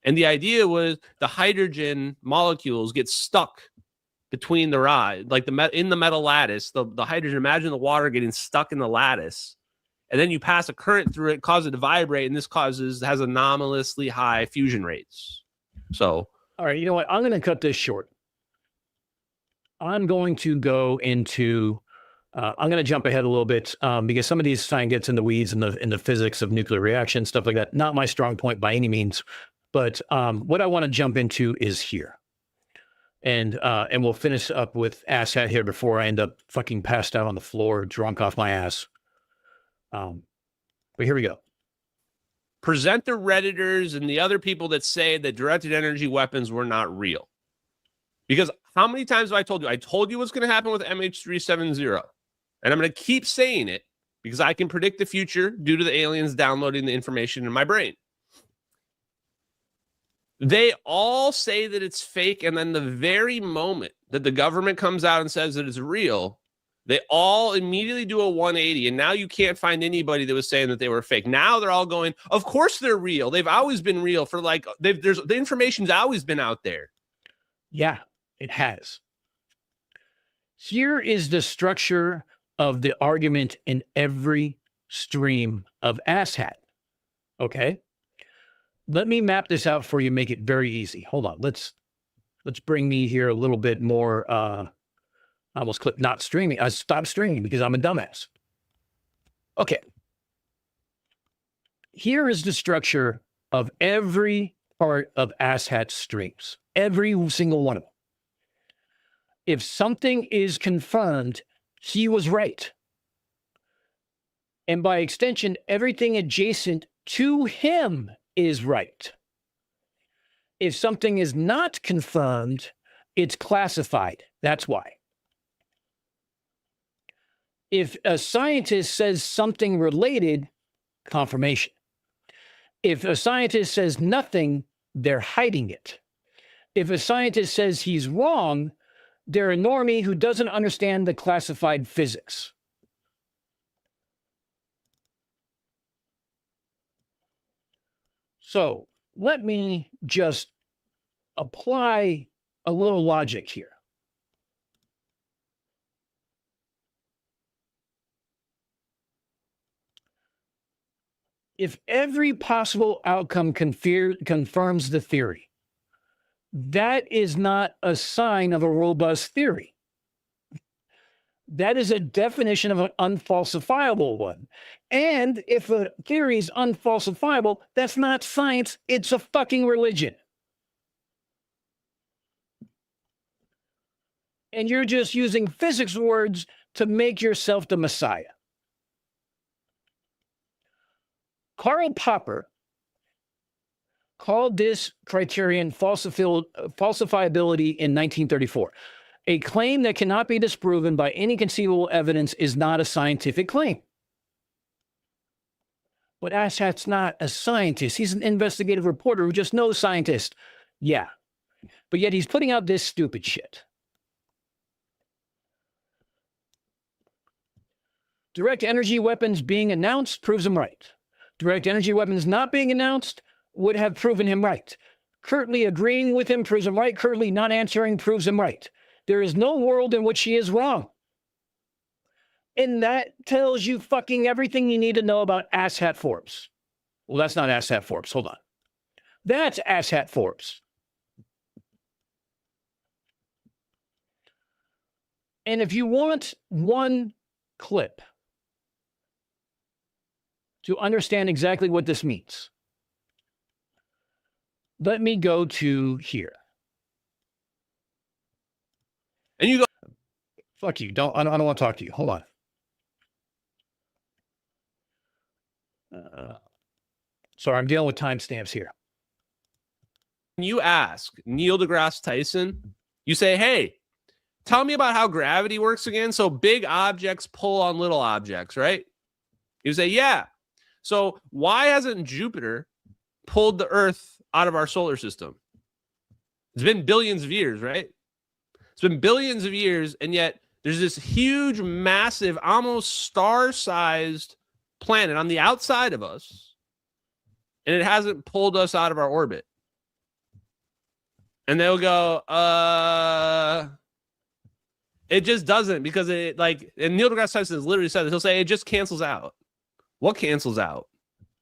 And the idea was the hydrogen molecules get stuck between the rod, like in the metal lattice, the hydrogen, imagine the water getting stuck in the lattice. And then you pass a current through it, cause it to vibrate, and this has anomalously high fusion rates. So, all right, you know what? I'm going to cut this short. I'm going to go into, I'm going to jump ahead a little bit because some of these science gets in the weeds in the physics of nuclear reaction, stuff like that. Not my strong point by any means, but what I want to jump into is here. And we'll finish up with asshat here before I end up fucking passed out on the floor, drunk off my ass. But here we go. Present the Redditors and the other people that say that directed energy weapons were not real. Because how many times have I told you? I told you what's going to happen with MH370. And I'm going to keep saying it because I can predict the future due to the aliens downloading the information in my brain. They all say that it's fake, and then the very moment that the government comes out and says that it's real, they all immediately do a 180, and now you can't find anybody that was saying that they were fake. Now they're all going, of course they're real. They've always been real for the information's always been out there. Yeah, it has. Here is the structure of the argument in every stream of asshat. Okay? Let me map this out for you, make it very easy. Hold on. Let's bring me here a little bit more. I almost clicked not streaming. I stopped streaming because I'm a dumbass. Okay. Here is the structure of every part of asshat streams. Every single one of them. If something is confirmed, he was right. And by extension, everything adjacent to him is right. If something is not confirmed, it's classified. That's why. If a scientist says something related, confirmation. If a scientist says nothing, they're hiding it. If a scientist says he's wrong, they're a normie who doesn't understand the classified physics. So let me just apply a little logic here. If every possible outcome confirms the theory, that is not a sign of a robust theory. That is a definition of an unfalsifiable one. And if a theory is unfalsifiable, that's not science, it's a fucking religion. And you're just using physics words to make yourself the Messiah. Karl Popper called this criterion falsifiability in 1934. A claim that cannot be disproven by any conceivable evidence is not a scientific claim. But asshat's not a scientist. He's an investigative reporter who just knows scientists. Yeah, But yet he's putting out this stupid shit. Direct energy weapons being announced proves him right. Direct energy weapons not being announced would have proven him right. Currently agreeing with him proves him right. Currently not answering proves him right. There is no world in which he is wrong. And that tells you fucking everything you need to know about Asshat Forbes. Well, that's not Asshat Forbes. Hold on. That's Asshat Forbes. And if you want one clip to understand exactly what this means, let me go to here. And you go, fuck you. I don't want to talk to you. Hold on. Sorry, I'm dealing with timestamps here. you ask Neil deGrasse Tyson, you say, hey, tell me about how gravity works again. So big objects pull on little objects, right? You say, yeah. So why hasn't Jupiter pulled the Earth out of our solar system? It's been billions of years, right? It's been billions of years, and yet there's this huge, massive, almost star-sized planet on the outside of us, and it hasn't pulled us out of our orbit. And they'll go, it just doesn't, because it, like, and Neil deGrasse Tyson has literally said this. He'll say it just cancels out. What cancels out?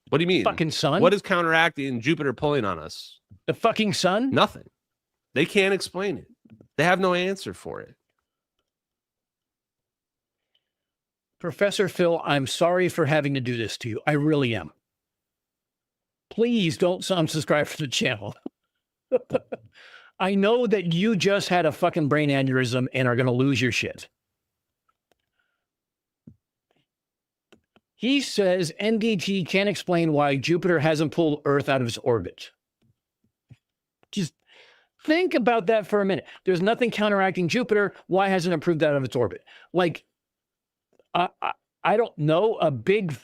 What do you mean? Fucking sun? What is counteracting Jupiter pulling on us? The fucking sun? Nothing. They can't explain it. They have no answer for it. Professor Phil, I'm sorry for having to do this to you. I really am. Please don't unsubscribe from the channel. I know that you just had a fucking brain aneurysm and are going to lose your shit. He says NDT can't explain why Jupiter hasn't pulled Earth out of its orbit. Just think about that for a minute. There's nothing counteracting Jupiter. Why hasn't it pulled out of its orbit? Like, I don't know, a big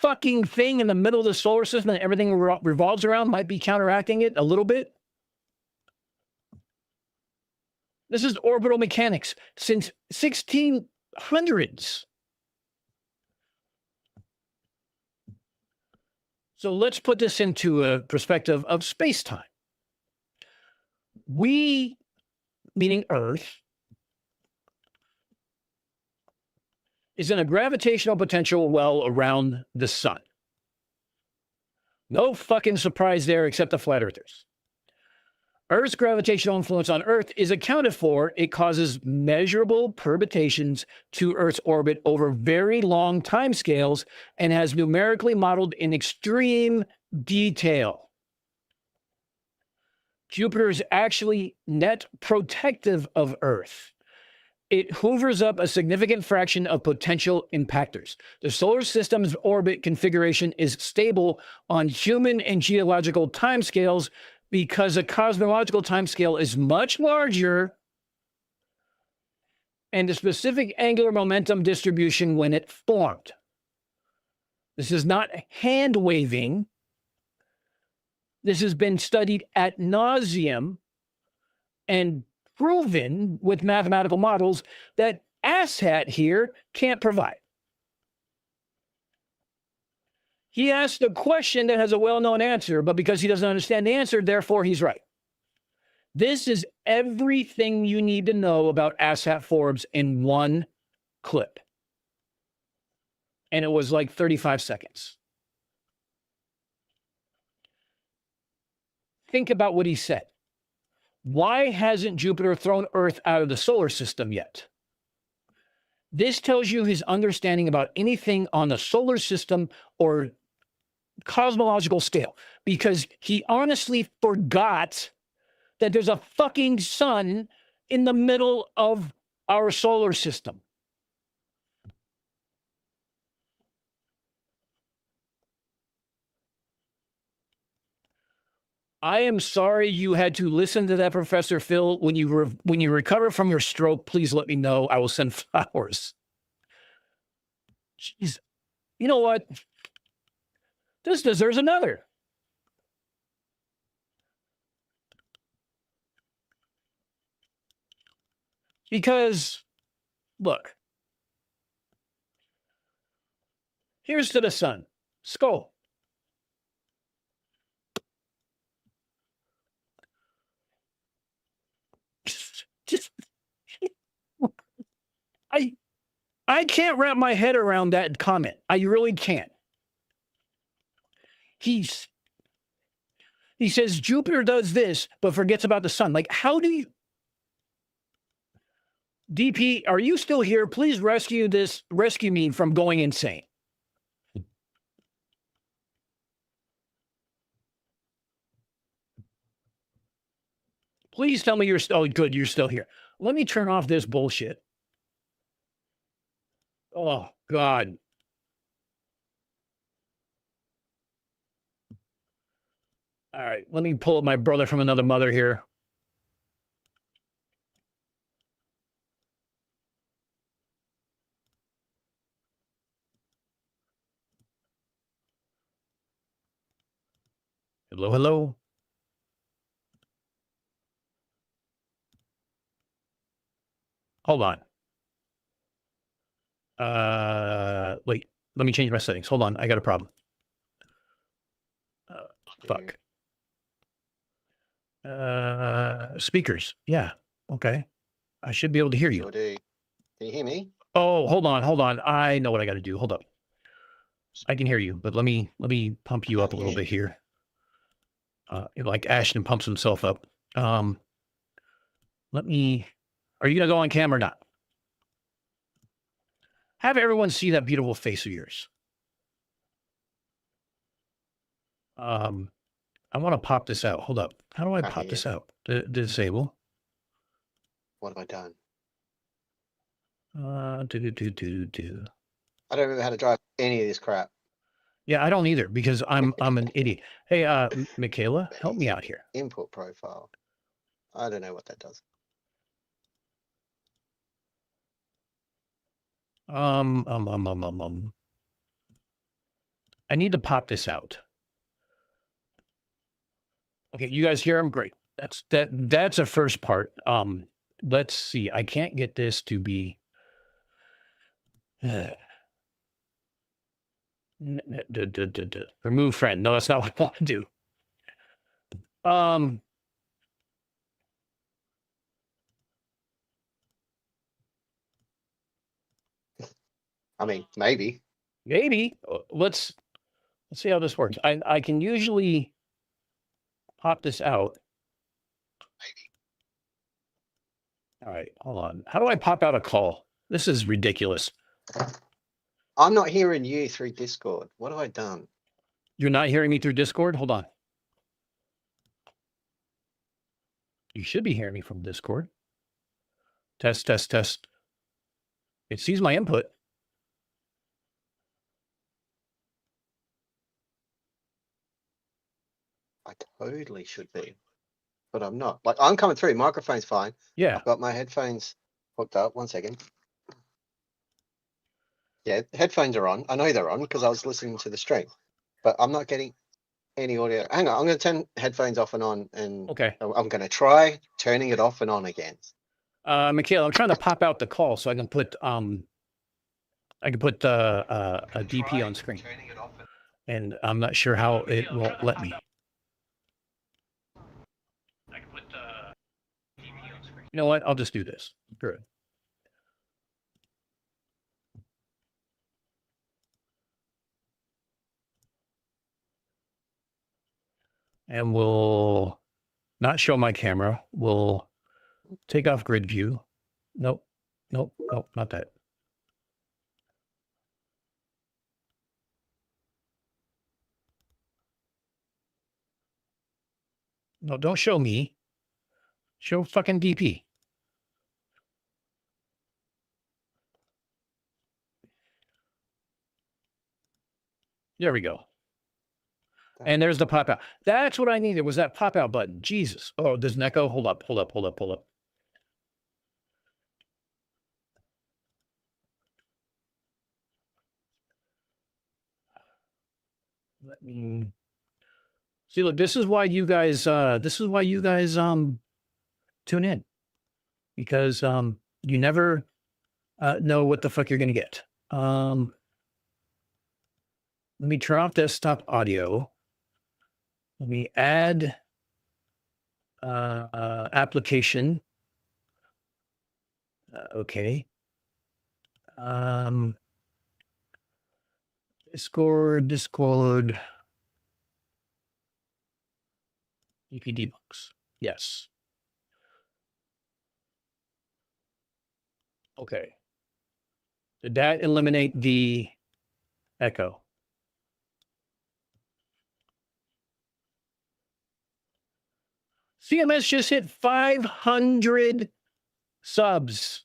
fucking thing in the middle of the solar system that everything revolves around might be counteracting it a little bit. This is orbital mechanics since 1600s. So let's put this into a perspective of space-time. We, meaning Earth, is in a gravitational potential well around the sun. No fucking surprise there except the flat earthers. Earth's gravitational influence on Earth is accounted for. It causes measurable perturbations to Earth's orbit over very long timescales and has numerically modeled in extreme detail. Jupiter is actually net protective of Earth. It hoovers up a significant fraction of potential impactors. The solar system's orbit configuration is stable on human and geological timescales because the cosmological timescale is much larger and the specific angular momentum distribution when it formed. This is not hand waving. This has been studied ad nauseum and proven with mathematical models that asshat here can't provide. He asked a question that has a well-known answer, but because he doesn't understand the answer, therefore he's right. This is everything you need to know about Asshat Forbes in one clip. And it was like 35 seconds. Think about what he said. Why hasn't Jupiter thrown Earth out of the solar system yet? This tells you his understanding about anything on the solar system or cosmological scale, because he honestly forgot that there's a fucking sun in the middle of our solar system. I am sorry you had to listen to that, Professor Phil. When you recover from your stroke, please let me know. I will send flowers. Jeez. You know what? This deserves another. Because, look, here's to the sun. Skull. Just I can't wrap my head around that comment. I really can't. He says Jupiter does this, but forgets about the sun. Like, how do you... DP, are you still here? Please rescue me from going insane. Please tell me you're still... Oh, good, you're still here. Let me turn off this bullshit. Oh, God. All right, let me pull up my brother from another mother here. Hello, hello. Hold on. Wait, let me change my settings. Hold on, I got a problem. Fuck. Speakers. Yeah. Okay. I should be able to hear you. Sure do. Can you hear me? Oh, hold on. I know what I got to do. Hold up. I can hear you, but let me pump you up a little bit here. Like Ashton pumps himself up. Are you gonna go on camera or not? Have everyone see that beautiful face of yours. I want to pop this out. Hold up. How do I pop this out? Disable. What have I done? I don't remember how to drive any of this crap. Yeah, I don't either because I'm an idiot. Hey, Michaela, help me out here. Input profile. I don't know what that does. I need to pop this out. Okay, you guys hear him? Great. That's a first part. Let's see. I can't get this to be remove friend. No, that's not what I want to do. I mean, maybe. Maybe. Let's see how this works. I can usually pop this out. Maybe. All right, hold on. How do I pop out a call? This is ridiculous. I'm not hearing you through Discord. What have I done? You're not hearing me through Discord? Hold on. You should be hearing me from Discord. Test. It sees my input. I totally should be, but I'm not. Like, I'm coming through. Microphone's fine. Yeah. I've got my headphones hooked up. 1 second. Yeah, headphones are on. I know they're on because I was listening to the stream, but I'm not getting any audio. Hang on, I'm going to turn headphones off and on, and okay. I'm going to try turning it off and on again. Michaela, I'm trying to pop out the call so I can put a DP on screen, and I'm not sure how it won't let me. I can put DP on screen. You know what? I'll just do this. Good. And we'll not show my camera. We'll take off grid view. Nope, not that. No, don't show me. Show fucking DP. There we go. And there's the pop out. That's what I needed, was that pop out button. Jesus. Oh, there's an echo. Hold up. Let me see. Look, this is why you guys tune in. Because You never know what the fuck you're going to get. Let me turn off desktop audio. Let me add application. Okay. Discord. EP debunks. Yes. Okay. Did that eliminate the echo? CMS just hit 500 subs.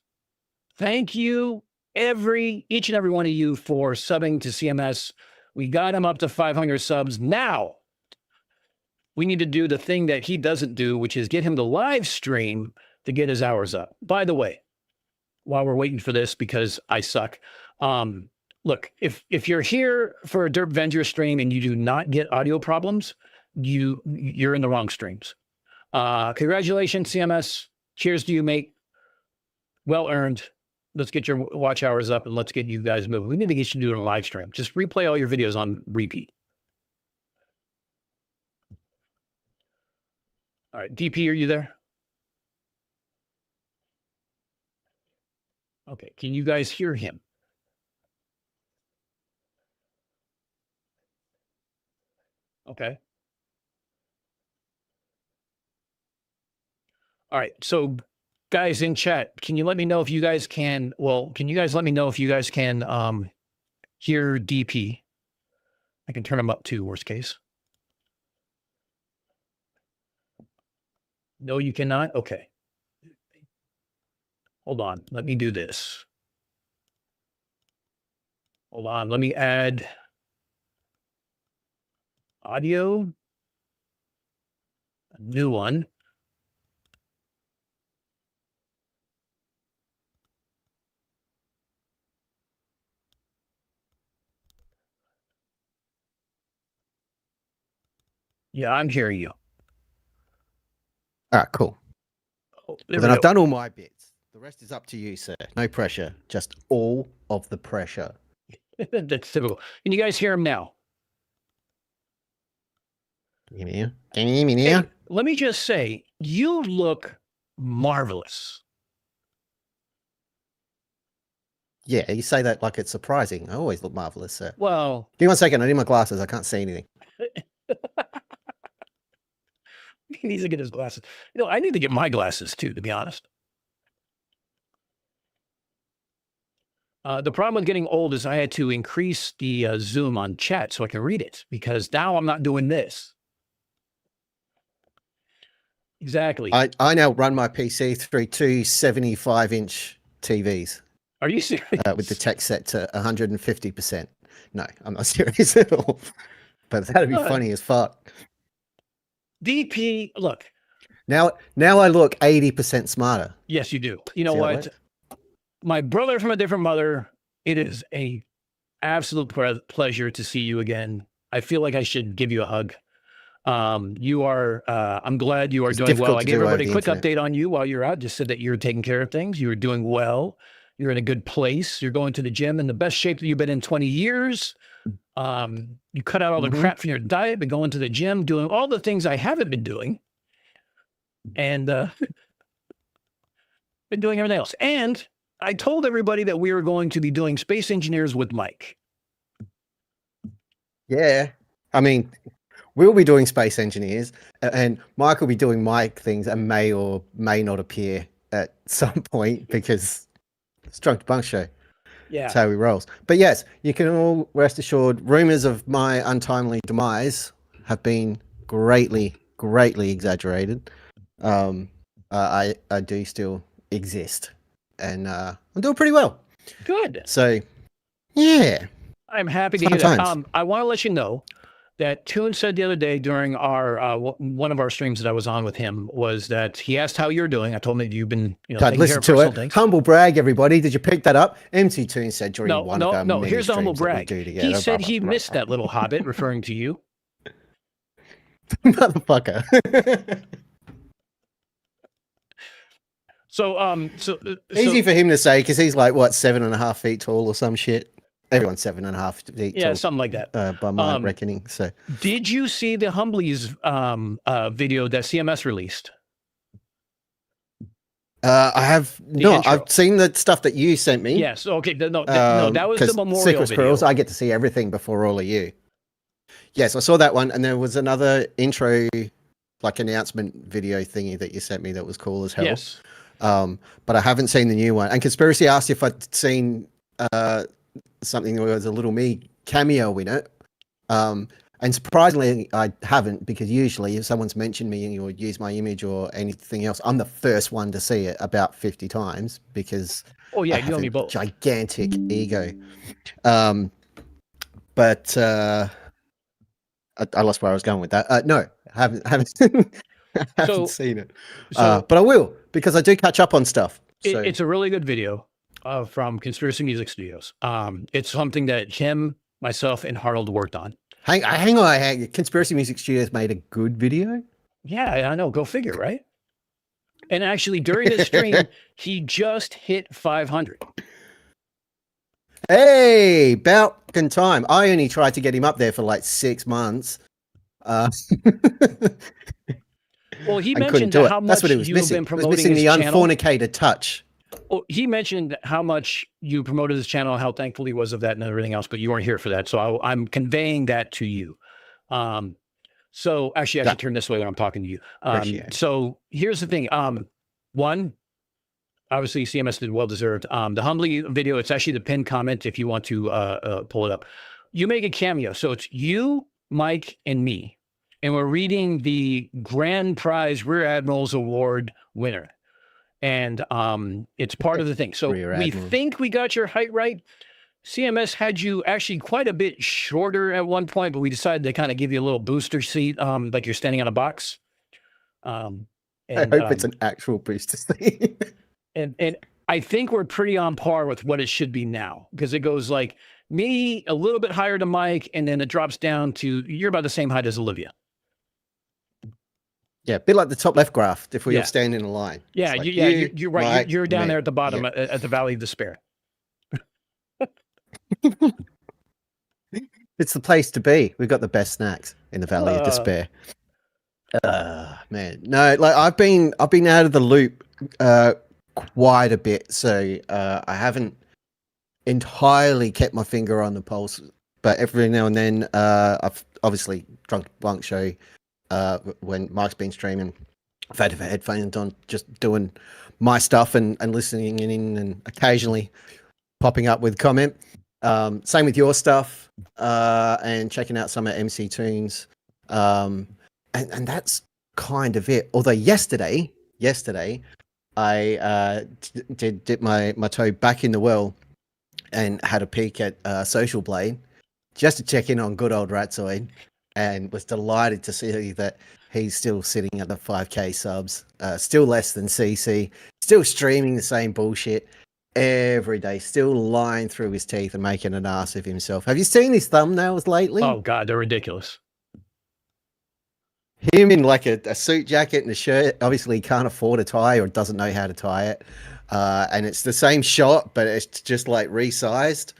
Thank you, each and every one of you, for subbing to CMS. We got him up to 500 subs. Now, we need to do the thing that he doesn't do, which is get him to live stream to get his hours up. By the way, while we're waiting for this, because I suck, look, if you're here for a Derp Venger stream and you do not get audio problems, you're in the wrong streams. Congratulations, CMS. Cheers to you, mate. Well earned. Let's get your watch hours up and let's get you guys moving. We need to get you to do a live stream. Just replay all your videos on repeat. All right, DP, are you there? Okay, can you guys hear him? Okay. All right, so guys in chat, can you let me know if you guys can, can you guys let me know if you guys can hear DP? I can turn him up too, worst case. No, you cannot? Okay. Hold on, let me do this. Hold on, let me add audio, a new one. Yeah, I'm hearing you. All right, cool. Oh, well, then I've done all my bits. The rest is up to you, sir. No pressure. Just all of the pressure. That's typical. Can you guys hear him now? Can you hear me now? Hey, let me just say, you look marvelous. Yeah, you say that like it's surprising. I always look marvelous, sir. Well, give me 1 second. I need my glasses. I can't see anything. He needs to get his glasses. You know, I need to get my glasses too, to be honest. The problem with getting old is I had to increase the zoom on chat so I can read it, because now I'm not doing this. Exactly. I now run my PC through two 75-inch TVs. Are you serious? With the tech set to 150%. No, I'm not serious at all. But that'd be funny as fuck. DP, look. Now I look 80% smarter. Yes, you do. You know what? My brother from a different mother, it is a absolute pleasure to see you again. I feel like I should give you a hug. You are, I'm glad you are doing well. I gave everybody a quick update on you while you're out. Just said that you're taking care of things. You're doing well. You're in a good place. You're going to the gym in the best shape that you've been in 20 years. You cut out all the crap from your diet, been going to the gym, doing all the things I haven't been doing. And been doing everything else. And I told everybody that we were going to be doing Space Engineers with Mike. Yeah. I mean, we'll be doing Space Engineers, and Mike will be doing Mike things and may or may not appear at some point because it's Drunk to Bunk Show. Yeah. That's how he rolls. But yes, you can all rest assured, rumors of my untimely demise have been greatly exaggerated. I do still exist, and I'm doing pretty well. Good. So, yeah. I'm happy to hear that. I want to let you know that Toon said the other day during our one of our streams that I was on with him was that he asked how you're doing. I told him that you've been, taking care of personal things. Humble brag, everybody. Did you pick that up? MC Toon said during one of our many here's the humble streams brag. that we do together. He said he missed that little hobbit, referring to you. Motherfucker. Easy for him to say because he's like what 7.5 feet tall or some shit. Everyone's 7.5 feet tall. Yeah, something like that. By my reckoning. So, did you see the Humblies video that CMS released? I have not. I've seen the stuff that you sent me. Yes. Okay. No, that was the memorial video. I get to see everything before all of you. Yes, I saw that one, and there was another intro, like announcement video thingy that you sent me that was cool as hell. Yes. But I haven't seen the new one. And Conspiracy asked if I'd seen something that was a Little Me cameo in it. And surprisingly, I haven't, because usually if someone's mentioned me or used my image or anything else, I'm the first one to see it about 50 times because I you have and me both. Gigantic ego. But I lost where I was going with that. No, I haven't seen it. But I will, because I do catch up on stuff. So. It's a really good video from Conspiracy Music Studios. It's something that Jim, myself, and Harold worked on. Hang on. Conspiracy Music Studios made a good video? Yeah, I know. Go figure, right? And actually, during the stream, he just hit 500. Hey, about time. I only tried to get him up there for like 6 months. Well, he mentioned how much That's what it was missing. Been promoting it was missing the channel. Unfornicated touch. Well, he mentioned how much you promoted his channel, how thankful he was of that and everything else, but you weren't here for that. So I'm conveying that to you. So actually, I should turn this way when I'm talking to you. So here's the thing. One, obviously, CMS did well-deserved. The Humbly video, it's actually the pinned comment if you want to pull it up. You make a cameo. So it's you, Mike, and me. And we're reading the Grand Prize Rear Admiral's Award winner. And it's part of the thing. So we think we got your height right. CMS had you actually quite a bit shorter at one point, but we decided to kind of give you a little booster seat, like you're standing on a box. And, I hope it's an actual booster seat. and I think we're pretty on par with what it should be now, because it goes like me a little bit higher than Mike, and then it drops down to you're about the same height as Olivia. Yeah, a bit like the top left graph if we all stand in a line. Yeah, like you're right. You're down there at the bottom at the Valley of Despair. It's the place to be. We've got the best snacks in the Valley of Despair. Man, no, like I've been out of the loop quite a bit, so I haven't entirely kept my finger on the pulse. But every now and then, I've obviously Drunk Bunk Show. When Mike's been streaming, I've had headphones on, just doing my stuff and listening in and occasionally popping up with comment. Same with your stuff and checking out some of MC Tunes. And that's kind of it. Although yesterday I did dip my toe back in the well and had a peek at Social Blade just to check in on good old Ratzoid. And was delighted to see that he's still sitting at the 5K subs, still less than CC, still streaming the same bullshit every day, still lying through his teeth and making an ass of himself. Have you seen his thumbnails lately? Oh, God, they're ridiculous. Him in like a suit jacket and a shirt. Obviously, he can't afford a tie or doesn't know how to tie it. And it's the same shot, but it's just like resized.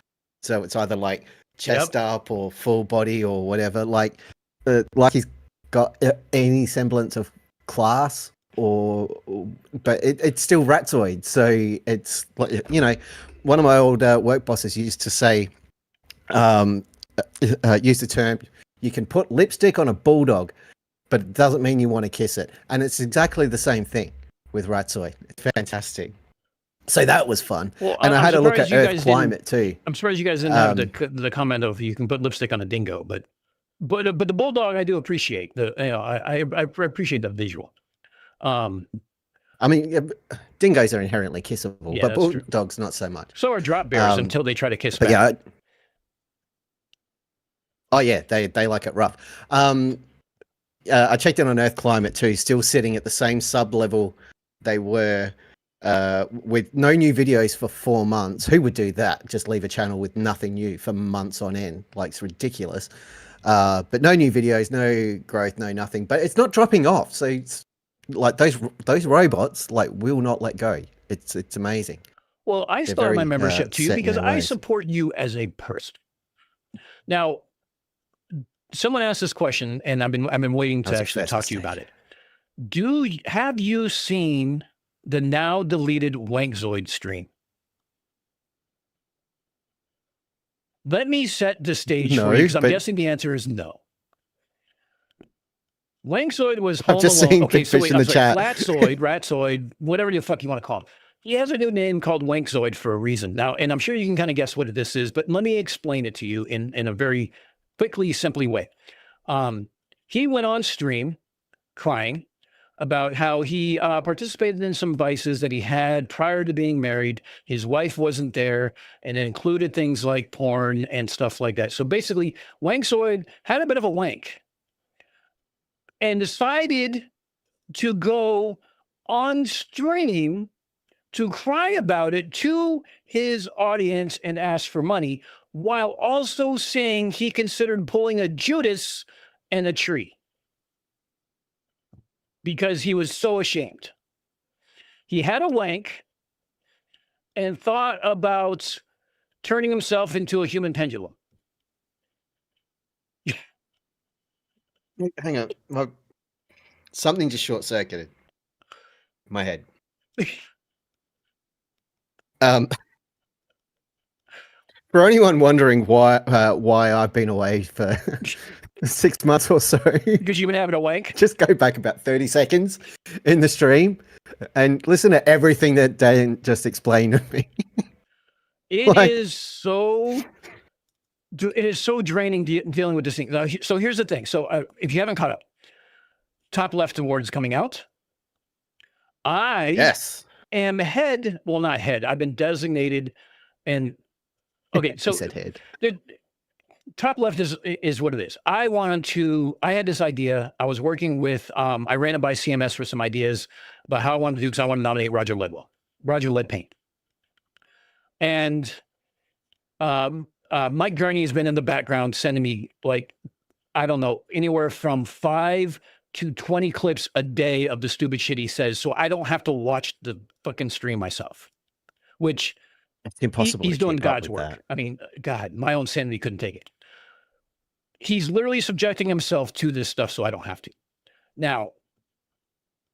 So it's either like chest up or full body or whatever, like he's got any semblance of class, but it's still Ratzoid. So it's like, you know, one of my old work bosses used to say, use the term, you can put lipstick on a bulldog, but it doesn't mean you want to kiss it. And it's exactly the same thing with Ratzoid. It's fantastic. So that was fun. Well, and I had a look at Earth climate too. I'm surprised you guys didn't have the comment of you can put lipstick on a dingo, but the bulldog I do appreciate. I appreciate the visual. I mean, dingoes are inherently kissable, but bulldogs not so much. So are drop bears until they try to kiss back. Yeah. Oh yeah, they like it rough. I checked in on Earth climate too, still sitting at the same sub level they were. With no new videos for 4 months. Who would do that? Just leave a channel with nothing new for months on end. Like, it's ridiculous. But no new videos, no growth, no nothing. But it's not dropping off. So like those robots like will not let go. It's amazing. Well, I They're still have my very, membership to you set in because their I ways. support you as a person. Now, someone asked this question, and I've been waiting to How's it actually first talk to you mistake? about it. Have you seen the now deleted Wankzoid stream? Let me set the stage for No, you because I'm but- guessing the answer is no. Wankzoid was I've home just alone. seen Okay, Big so Fish wait, in I'm the sorry, chat. Flatzoid, Ratzoid, whatever the fuck you want to call him. He has a new name called Wankzoid for a reason. Now, and I'm sure you can kind of guess what this is, but let me explain it to you in a very quickly, simply way. He went on stream crying about how he participated in some vices that he had prior to being married. His wife wasn't there, and it included things like porn and stuff like that. So basically, Wankzoid had a bit of a wank and decided to go on stream to cry about it to his audience and ask for money, while also saying he considered pulling a Judas in a tree because he was so ashamed. He had a wank and thought about turning himself into a human pendulum. Hang on, something just short circuited my head. For anyone wondering why I've been away for 6 months or so, Because you've been having a wank? just go back about 30 seconds in the stream and listen to everything that Dan just explained to me. It Like- is so draining dealing with this thing. Now, so here's the thing. So if you haven't caught up, Top Left Awards coming out. Yes. am head. Well, not head. I've been designated, and okay. So He said head. the Top Left is what it is. I had this idea. I was working with. I ran it by CMS for some ideas about how I wanted to do, because I want to nominate Roger Ledpain. And Mike Gurney has been in the background sending me, like, I don't know, anywhere from 5 to 20 clips a day of the stupid shit he says, so I don't have to watch the fucking stream myself, which It's impossible. he's to doing keep up God's with work. that. I mean, God, my own sanity couldn't take it. He's literally subjecting himself to this stuff so I don't have to. Now,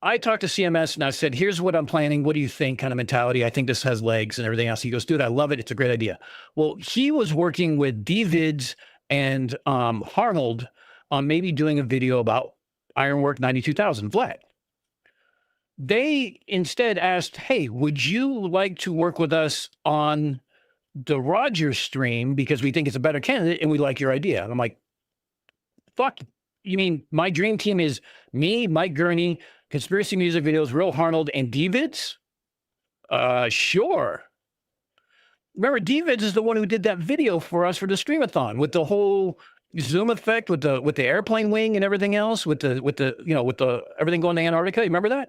I talked to CMS and I said, here's what I'm planning. What do you think? Kind of mentality. I think this has legs and everything else. He goes, dude, I love it. It's a great idea. Well, he was working with DVids and Arnold on maybe doing a video about Ironwork 92,000 Vlad. They instead asked, hey, would you like to work with us on the Roger stream because we think it's a better candidate and we like your idea? And I'm like, fuck, you mean my dream team is me, Mike Gurney, Conspiracy Music Videos, Real Arnold, and DVids? Sure. Remember, DVids is the one who did that video for us for the Streamathon with the whole zoom effect with the airplane wing and everything else, with the everything going to Antarctica. You remember that?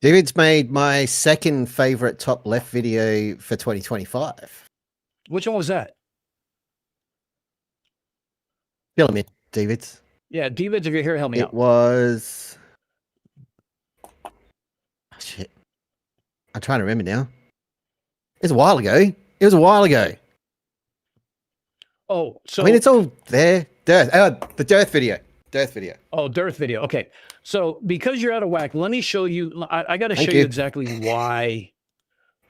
David's made my second favorite Top Left video for 2025. Which one was that? Fill me, David's. Yeah, DVids, if you're here, help me It out. was. Oh, shit. I'm trying to remember now. It was a while ago. Oh, so I mean, it's all there. Dearth. The Dearth video. Oh, Dearth video. Okay. So because you're out of whack, let me show you. I got to show Thank you you. exactly why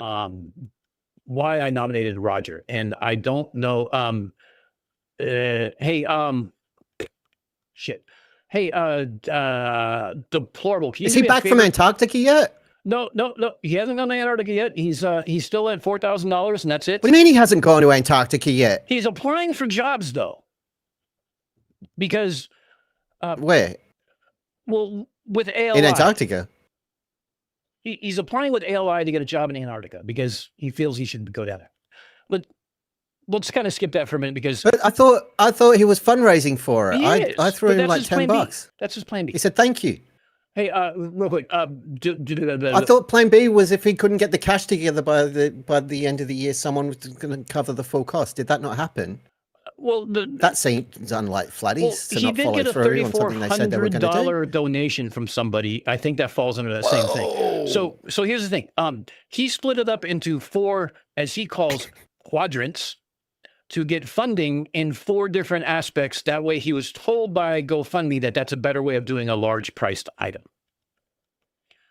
I nominated Roger. And I don't know. Shit. Hey, deplorable. Can you Is do he me a back from favor? Antarctica yet? No. He hasn't gone to Antarctica yet. He's still at $4,000, and that's it. What do you mean he hasn't gone to Antarctica yet? He's applying for jobs though, because Where? well, with ALI, In Antarctica? he's applying with ALI to get a job in Antarctica because he feels he should go down there. But let's kind of skip that for a minute because But I thought he was fundraising for it. he I is, threw but him that's like his plan B. $10. That's his plan B. He said thank you. Hey, real quick, I thought plan B was if he couldn't get the cash together by the end of the year, someone was going to cover the full cost. Did that not happen? Well, that seems unlike Flatties well, to he not did follow get a through on something they said they were going to do. $3,400 donation from somebody. I think that falls under that same thing. So here's the thing. He split it up into 4, as he calls, quadrants to get funding in 4 different aspects. That way, he was told by GoFundMe that that's a better way of doing a large priced item.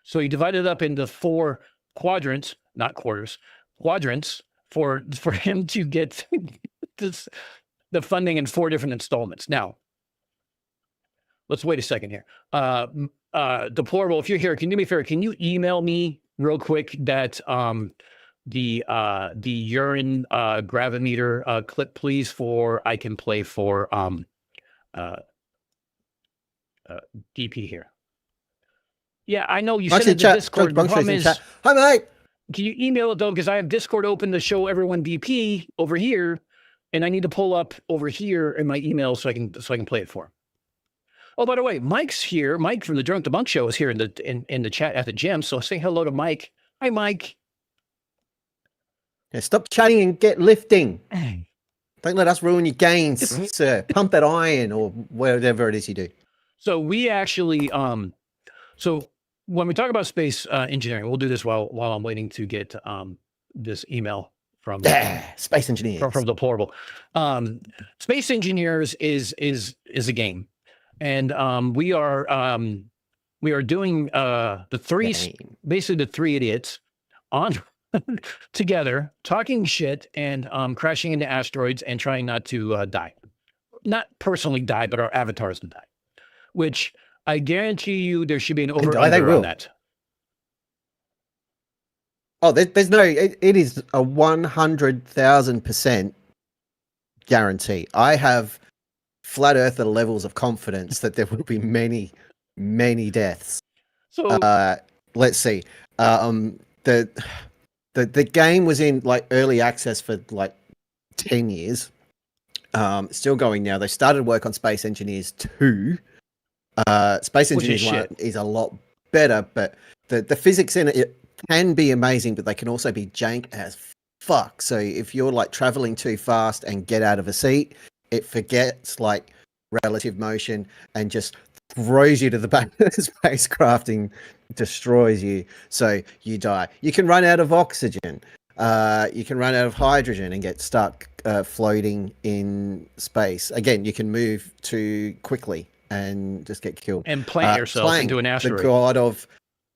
So he divided it up into 4 quadrants, not quarters, quadrants for him to get the funding in 4 different installments. Now, let's wait a second here. Deplorable, if you're here, can you do me a favor? Can you email me real quick that the urine gravimeter clip, please, for I can play for DP here. Yeah, I know you sent it to Discord. The problem is, hi mate. Can you email it though? Because I have Discord open to show everyone DP over here, and I need to pull up over here in my email so I can play it for him. Oh, by the way, Mike's here. Mike from the Drunk Debunk Show is here in the chat at the gym. So say hello to Mike. Hi, Mike. Yeah, stop chatting and get lifting. Don't let us ruin your gains, sir. Pump that iron or whatever it is you do. So we actually, so when we talk about space engineering, we'll do this while I'm waiting to get this email from space engineers from Deplorable. Space engineers is a game, and we are doing basically the 3 idiots on together talking shit and crashing into asteroids and trying not to die, not personally die, but our avatars to die, which I guarantee you there should be an over-under on that. Oh, there's no, it is a 100,000% guarantee. I have flat earther levels of confidence that there will be many, many deaths. So let's see. The game was in like early access for like 10 years. Still going now. They started work on Space Engineers 2. Space Engineers 1 is a lot better, but the physics in it can be amazing, but they can also be jank as fuck. So if you're like traveling too fast and get out of a seat, it forgets like relative motion and just throws you to the back of the spacecraft and destroys you. So you die. You can run out of oxygen. You can run out of hydrogen and get stuck floating in space. Again, you can move too quickly and just get killed. And plant yourself into an asteroid. The god of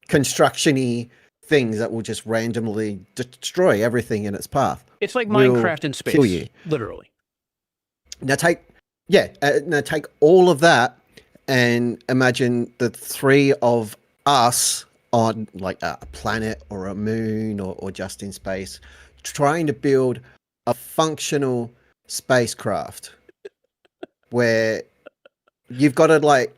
construction-y things that will just randomly destroy everything in its path. It's like Minecraft in space. Kill you. Literally. Now take all of that and imagine the 3 of us on like a planet or a moon or just in space trying to build a functional spacecraft where you've got to like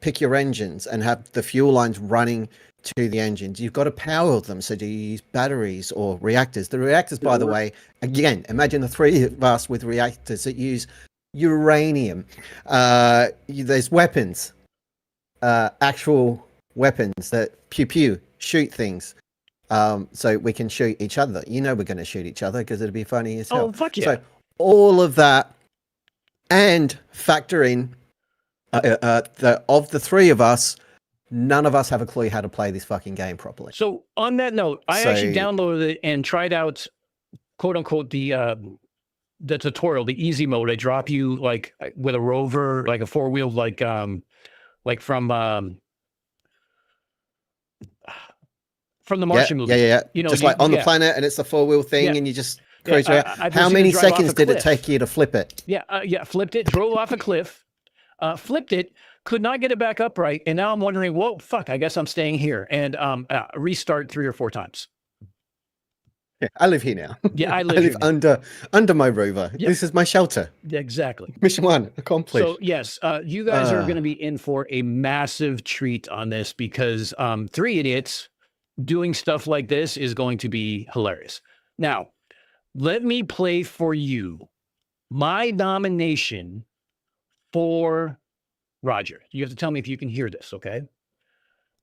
pick your engines and have the fuel lines running to the engines. You've got to power them. So do you use batteries or reactors? The reactors, by the way, again, imagine the 3 of us with reactors that use uranium. There's weapons, actual weapons that pew pew shoot things. So we can shoot each other. You know we're going to shoot each other because it'd be funny as hell. Oh, fuck yeah. So all of that and factor in of the 3 of us, none of us have a clue how to play this fucking game properly. So on that note, I actually downloaded it and tried out, quote unquote, the tutorial, the easy mode. They drop you like with a rover, like a 4-wheeled, like from the Martian movie. Yeah. You know, just like on the planet, and it's a 4-wheel thing, and you just cruise around. How many seconds did it take you to flip it? Yeah, flipped it, drove off a cliff, flipped it, could not get it back upright, and now I'm wondering, whoa, fuck, I guess I'm staying here, and restart 3 or 4 times. Yeah, I live here now. Yeah, I live under my rover. Yeah. This is my shelter. Exactly. Mission 1 accomplished. So yes, you guys are going to be in for a massive treat on this because 3 idiots doing stuff like this is going to be hilarious. Now, let me play for you my nomination for Roger. You have to tell me if you can hear this, okay?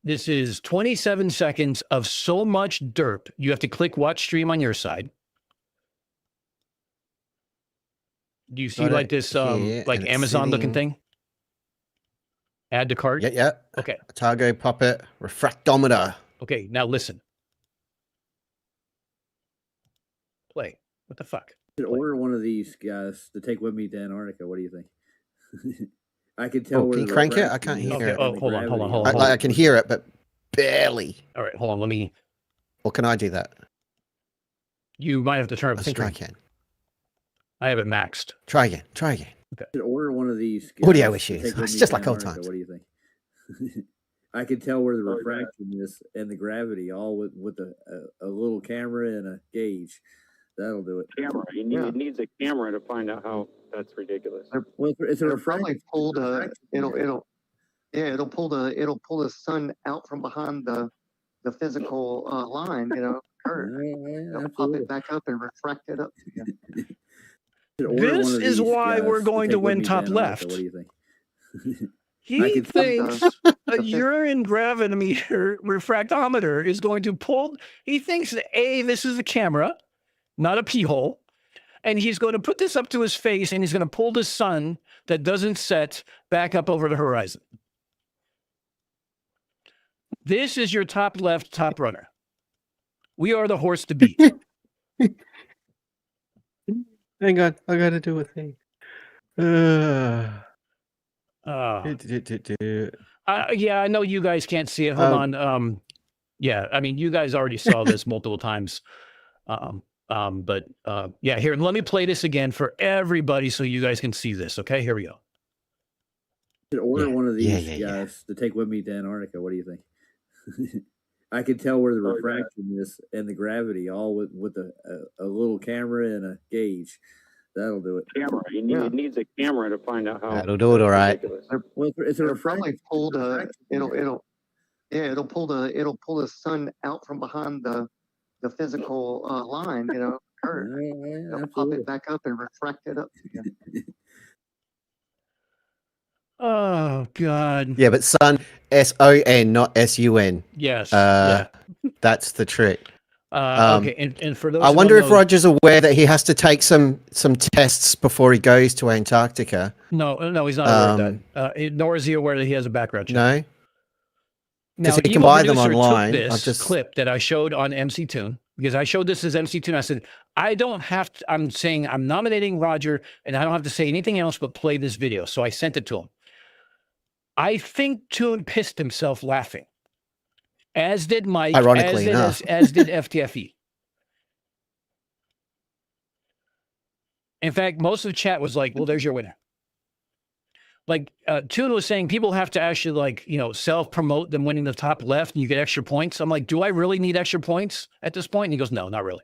This is 27 seconds of so much derp. You have to click watch stream on your side. Do you see Got like it this here, like and it's Amazon looking sitting- thing? Add to cart. Yeah, yeah. Okay. Targo puppet refractometer. Okay. Now listen. Play. What the fuck? I should order one of these guys to take with me to Antarctica. What do you think? I can tell. Oh, where can you the crank it? I refraction can't is hear Okay. it. Oh, and the hold on. gravity. I can hear it, but barely. All right. Hold on. Let me. Or can I do that? You might have to turn up I the think stream. I can. I have it maxed. Try again. Try again. I should order one of these guys Audio to issues. take with It's me just to like old Antarctica. times. What do you think? I can tell where the refraction is and the gravity, all with a little camera and a gauge. That'll do it. Camera. It needs a camera to find out how that's ridiculous. Well, it's a It'll refraction. probably pull the it'll pull the sun out from behind the physical line, curve. It'll pop it back up and refract it up again. This is why we're going to win top left. What do you think? He thinks a urine gravimeter refractometer is going to pull. He thinks that this is a camera, not a pee hole, and he's going to put this up to his face and he's going to pull the sun that doesn't set back up over the horizon. This is your top left top runner. We are the horse to beat. Hang on, I gotta do a thing. Yeah, I know you guys can't see it. Hold on. Yeah, I mean, you guys already saw this multiple times. But yeah, here, let me play this again for everybody so you guys can see this. Okay, here we go. I should order one of these guys to take with me to Antarctica. What do you think? I can tell where the refraction is and the gravity, all with a little camera and a gauge. That'll do it. Camera. It needs a camera to find out how. That'll do it, all right. Well, it's a It'll refraction. probably pull it'll pull the sun out from behind the physical line, curve. It'll pop it back up and refract it up again. Oh, God. Yeah, but sun, S-O-N, not S-U-N. Yes. Yeah. That's the trick. Okay, and for those I who wonder don't if know- Roger's aware that he has to take some tests before he goes to Antarctica. No, he's not aware of that. Nor is he aware that he has a background check. No? Now, Because he can Evil buy them Producer took online. This clip that I showed on MC Tune, because I showed this as MC Tune. I said, I don't have to, I'm saying I'm nominating Roger and I don't have to say anything else but play this video. So I sent it to him. I think Tune pissed himself laughing, as did Mike, Ironically enough. as did FTFE. In fact, most of the chat was like, well, there's your winner. Like Tune was saying, people have to actually self-promote them winning the top left and you get extra points. I'm like, do I really need extra points at this point? And he goes, no, not really.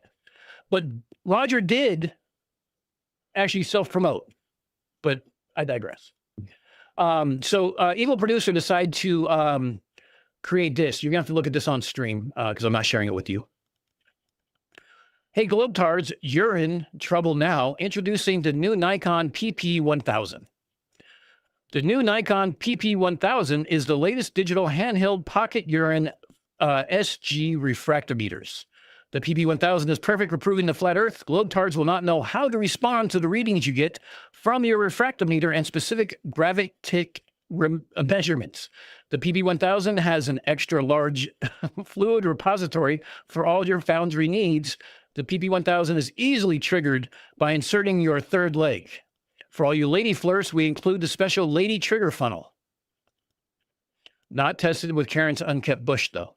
But Roger did actually self-promote, but I digress. So Evil Producer decided to create this. You're gonna have to look at this on stream because I'm not sharing it with you. Hey, Globetards, you're in trouble now. Introducing the new Nikon PP1000. The new Nikon PP1000 is the latest digital handheld pocket urine SG refractometers. The PP1000 is perfect for proving the flat Earth. Globetards will not know how to respond to the readings you get from your refractometer and specific gravitic measurements. The PP1000 has an extra large fluid repository for all your Foundry needs. The PP1000 is easily triggered by inserting your third leg. For all you lady flirts, we include the special lady trigger funnel. Not tested with Karen's unkept bush, though.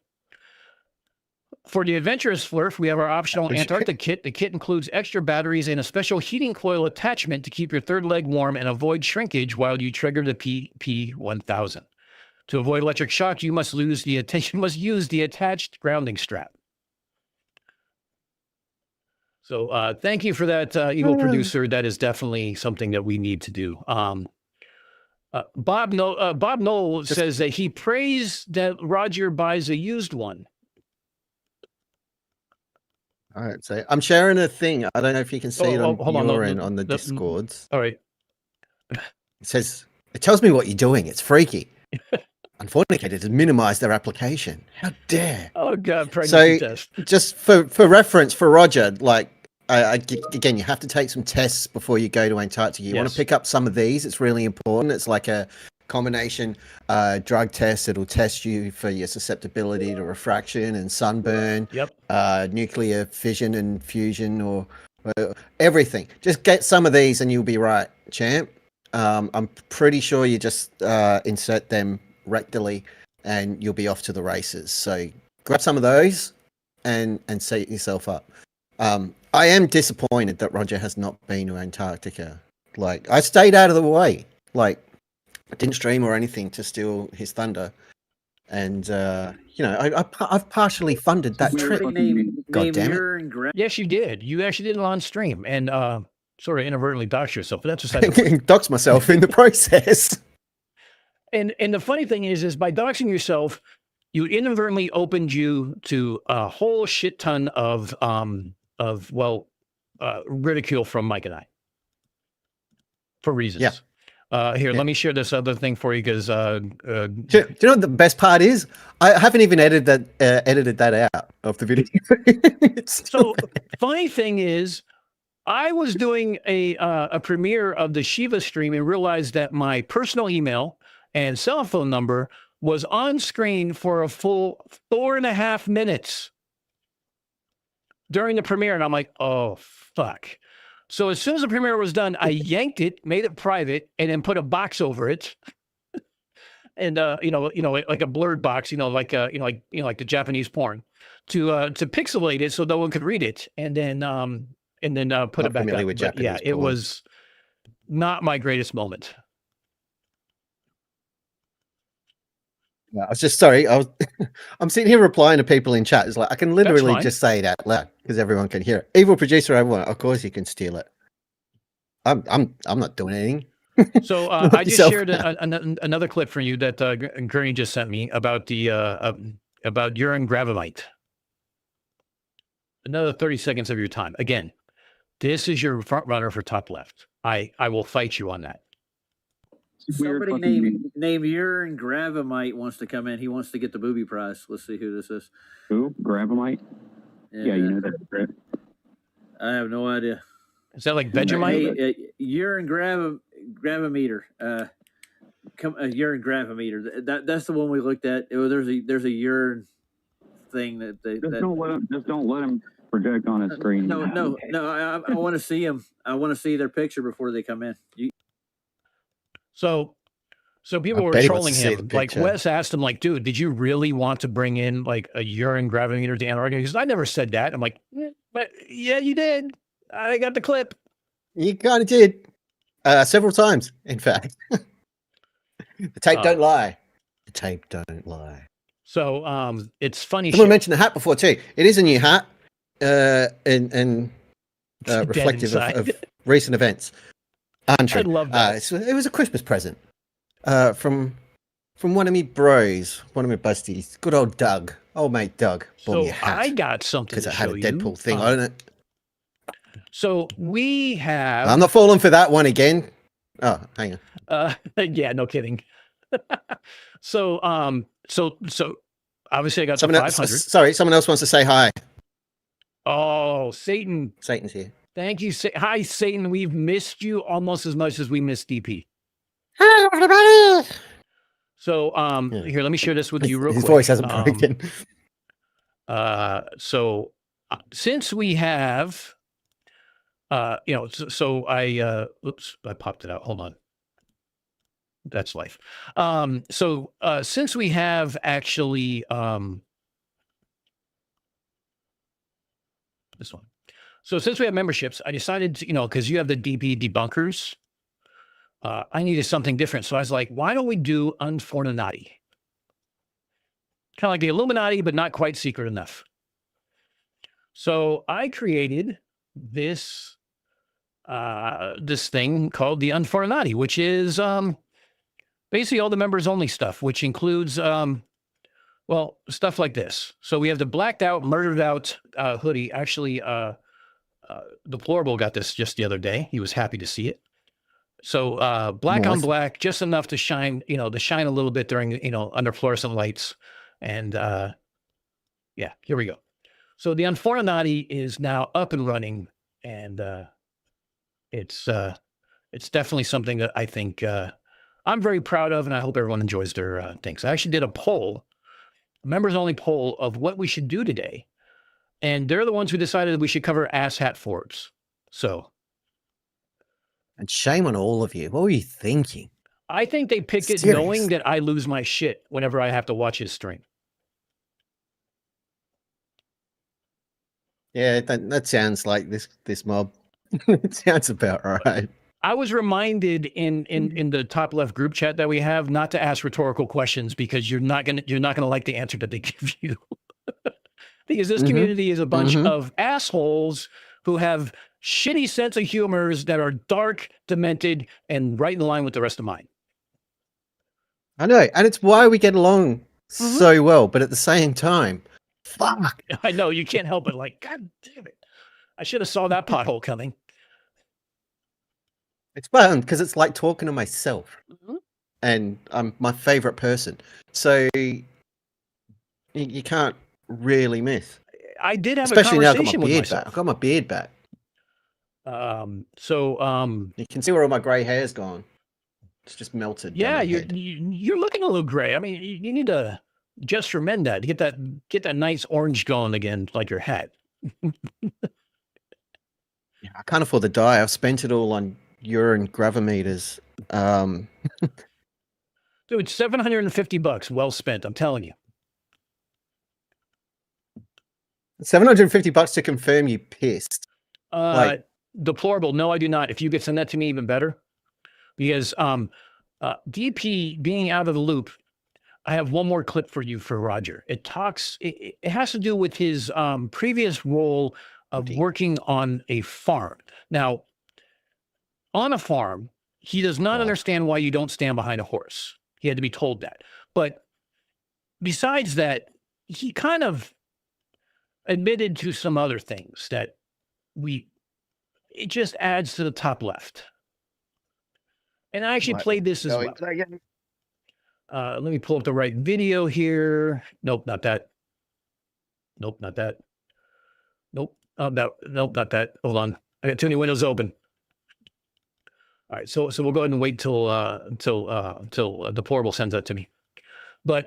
For the adventurous flirt, we have our optional Antarctic kit. The kit includes extra batteries and a special heating coil attachment to keep your third leg warm and avoid shrinkage while you trigger the PP1000. To avoid electric shock, you must use the attached grounding strap. So thank you for that, Evil Producer. That is definitely something that we need to do. Bob Knoll says that he prays that Roger buys a used one. All right, so I'm sharing a thing. I don't know if you can see it on hold on, your end on the Discords. All right. It tells me what you're doing. It's freaky. Unfornicated to minimize their application. How dare? Oh God, pregnancy test. Just for reference for Roger, like again, you have to take some tests before you go to Antarctica. You want to pick up some of these. It's really important. It's like a combination drug test. It'll test you for your susceptibility to refraction and sunburn. Nuclear fission and fusion, or everything. Just get some of these and you'll be right, champ. I'm pretty sure you just insert them rectally and you'll be off to the races. So grab some of those and set yourself up. I am disappointed that Roger has not been to Antarctica. Like, I stayed out of the way. Like, I didn't stream or anything to steal his thunder. And, you know, I've partially funded that trip. God damn it. Yes, you did. You actually did it on stream and sort of inadvertently doxed yourself. But that's just doxed myself in the process. And the funny thing is by doxing yourself, you inadvertently opened you to a whole shit ton of ridicule from Mike and I for reasons. Here, let me share this other thing for you because do you know what the best part is? I haven't even edited that out of the video. So funny thing is, I was doing a premiere of the Shiva stream and realized that my personal email and cell phone number was on screen for a full 4.5 minutes during the premiere. And I'm like, oh, fuck. So as soon as the premiere was done, I yanked it, made it private, and then put a box over it. And, like a blurred box, like the Japanese porn to pixelate it so no one could read it. And then put it back up. But yeah, it was not my greatest moment. I was just sorry. I'm sitting here replying to people in chat. It's like I can literally just say it out loud because everyone can hear it. Evil producer, everyone. Of course, you can steal it. I'm not doing anything. So I just shared another clip for you that Gurney just sent me about the about urine gravamite. Another 30 seconds of your time. Again, this is your front runner for top left. I will fight you on that. Somebody named Urine Gravamite wants to come in. He wants to get the booby prize. Let's see who this is. Who? Gravamite? Yeah, you know that, right? I have no idea. Is that like Vegemite? Urine gravameter. Urine gravameter. That's the one we looked at. There's a urine thing that they just don't let him project on his screen. No. I want to see them. I want to see their picture before they come in. So people were trolling him. Like Wes asked him, like, dude, did you really want to bring in like a urine gravimeter to Antarctica? Because I never said that. I'm like, but yeah, you did. I got the clip. You kind of did. Several times, in fact. The tape don't lie. The tape don't lie. So it's funny. Someone mentioned the hat before too. It is a new hat, and reflective of recent events. Andrew, I love that. It was a Christmas present from one of me bros, one of my busties, good old Doug, old mate Doug. So I got something because it had a Deadpool thing on it. So we have. I'm not falling for that one again. Oh, hang on. Yeah, no kidding. So obviously I got the 500. Sorry, someone else wants to say hi. Oh, Satan. Satan's here. Thank you. Hi, Satan. We've missed you almost as much as we missed DP. Hello, everybody. So, here, let me share this with you real quick. His voice hasn't broken. Since we have, I popped it out. Hold on. That's life. Since we have actually, this one. So since we have memberships, I decided to, because you have the DP debunkers, I needed something different. So I was like, why don't we do Unfornicated? Kind of like the Illuminati, but not quite secret enough. So I created this thing called the Unfornicated, which is basically all the members only stuff, which includes stuff like this. So we have the blacked out, murdered out hoodie. Actually, Deplorable got this just the other day. He was happy to see it. So black on black, just enough to shine, to shine a little bit during, under fluorescent lights. And yeah, here we go. So the Unfornicated is now up and running. and it's definitely something that I think I'm very proud of, and I hope everyone enjoys their things. I actually did a poll, a members-only poll of what we should do today, and they're the ones who decided we should cover asshat Forbes. So, and shame on all of you. What were you thinking? I think they picked it Serious. knowing that I lose my shit whenever I have to watch his stream. Yeah, that sounds like this mob. It sounds about right. I was reminded in the top left group chat that we have not to ask rhetorical questions because you're not gonna like the answer that they give you. Because this community is a bunch of assholes who have shitty sense of humors that are dark, demented, and right in line with the rest of mine. I know, and it's why we get along so well. But at the same time, fuck. I know you can't help it. Like, God damn it! I should have saw that pothole coming. It's fun because it's like talking to myself, and I'm my favorite person. So you can't really miss. I did have Especially a now I got conversation my with beard myself. back. I got my beard back. You can see where all my grey hair's gone. It's just melted. down Yeah, my you're head. you're looking a little gray. I mean, you need to just ferment that to get that nice orange going again, like your hat. Yeah, I can't afford the dye. I've spent it all on urine gravimeters. Dude, $750, well spent. I'm telling you. $750 to confirm you pissed. Deplorable. No, I do not. If you could send that to me, even better. Because DP being out of the loop, I have one more clip for you for Roger. It has to do with his previous role of working on a farm. Now, on a farm, he does not understand why you don't stand behind a horse. He had to be told that. But besides that, he kind of admitted to some other things that it just adds to the top left. And I actually played this as well. Let me pull up the right video here. Nope, not that. Nope, not that. Nope. Nope, not that. Hold on. I got too many windows open. All right, so we'll go ahead and wait till Deplorable sends that to me. But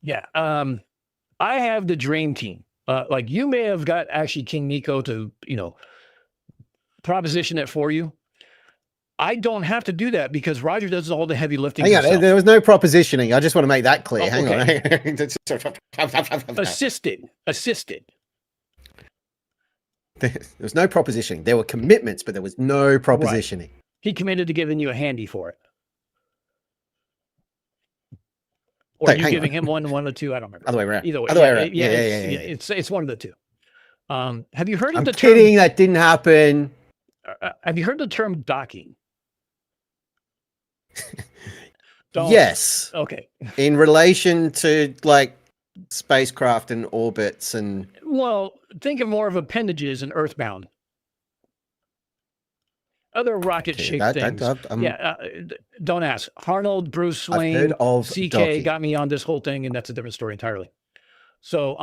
yeah, I have the dream team. Like you may have got actually King Nico to proposition it for you. I don't have to do that because Roger does all the heavy lifting. Hang on, there was no propositioning. I just want to make that clear. Oh, Hang on. Assisted. There was no propositioning. There were commitments, but there was no propositioning. Right. He committed to giving you a handy for it. Or you giving him one or two? I don't remember. Other way around. Either way. Other way around. Yeah. It's one of the two. Have you heard of I'm the kidding. term? That didn't happen. Have you heard the term docking? Yes. Okay. In relation to like spacecraft and orbits and. Well, think of more of appendages and Earthbound. Other rocket-shaped things. Don't ask. Arnold, Bruce Wayne, I've heard of CK docking. got me on this whole thing, and that's a different story entirely. So,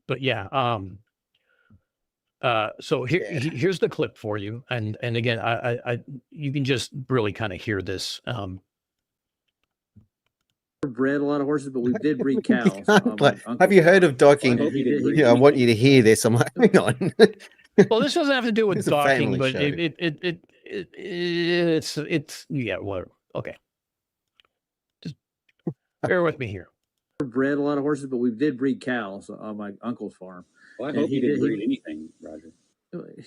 but yeah, so here's the clip for you, and again, I you can just really kind of hear this. Bred a lot of horses, but we did breed cows. Have you heard of docking? I want you to hear this. I'm like, hang on. Well, this doesn't have to do with It's a docking, family but show. it's yeah, whatever. Okay, just bear with me here. Bred a lot of horses, but we did breed cows on my uncle's farm. Well, I hope he didn't breed anything, Roger.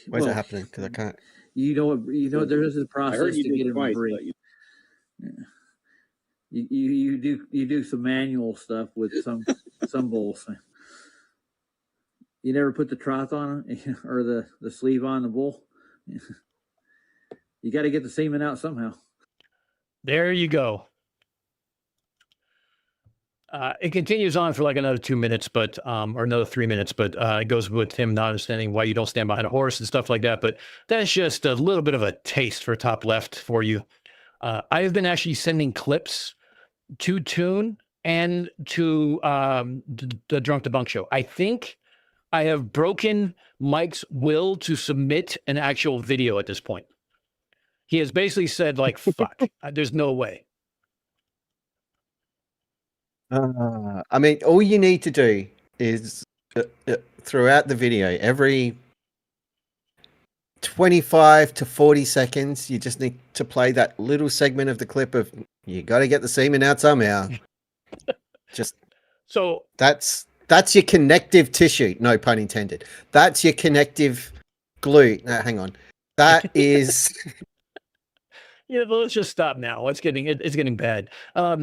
Where's that happening? Because I can't. There is a process to get him to breed. You do some manual stuff with some bulls. You never put the trough on or the sleeve on the bull. You got to get the semen out somehow. There you go. It continues on for like another 2 minutes, but or another 3 minutes, but it goes with him not understanding why you don't stand behind a horse and stuff like that. But that's just a little bit of a taste for top left for you. I have been actually sending clips to Tune and to the Drunk Debunk show. I think I have broken Mike's will to submit an actual video at this point. He has basically said, like, fuck, there's no way. I mean, all you need to do is throughout the video, every 25 to 40 seconds, you just need to play that little segment of the clip of you got to get the semen out somehow. Just so that's your connective tissue. No pun intended. That's your connective glue. No, hang on. That is. Yeah, but let's just stop now. It's getting bad. I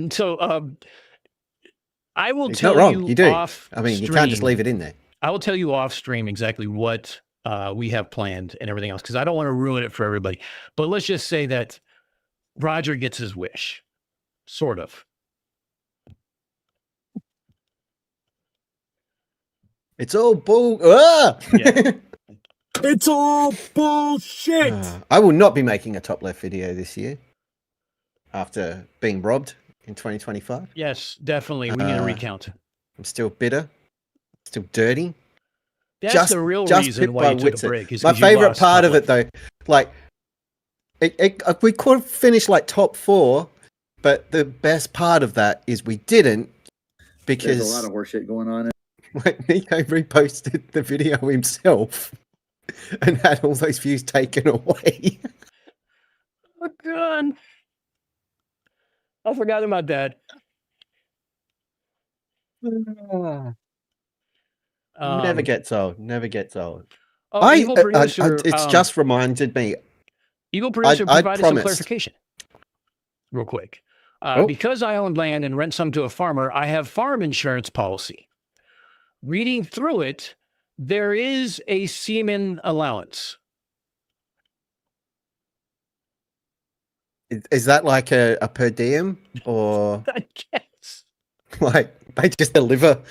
will It's tell not wrong. you You do. off I mean, you can't just leave it in there. I will tell you off stream exactly what we have planned and everything else, because I don't want to ruin it for everybody. But let's just say that Roger gets his wish, sort of. It's all bull. Ah! Yeah. It's all bullshit. I will not be making a top left video this year after being robbed in 2025. Yes, definitely. We need a recount. I'm still bitter, still dirty. That's the real reason why you took a break. Is my 'cause you favorite lost part top of it, though, like we could have finished like top 4, but the best part of that is we didn't, because there's a lot of horseshit going on. Like, Nico reposted the video himself and had all those views taken away. Oh, God. I forgot about that. Never gets old. Never gets old. Oh, evil producer. It's just reminded me. Evil producer I provided some promised. clarification. Real quick. Oh. Because I own land and rent some to a farmer, I have farm insurance policy. Reading through it, there is a semen allowance. Is that like a per diem, or I guess. like they just deliver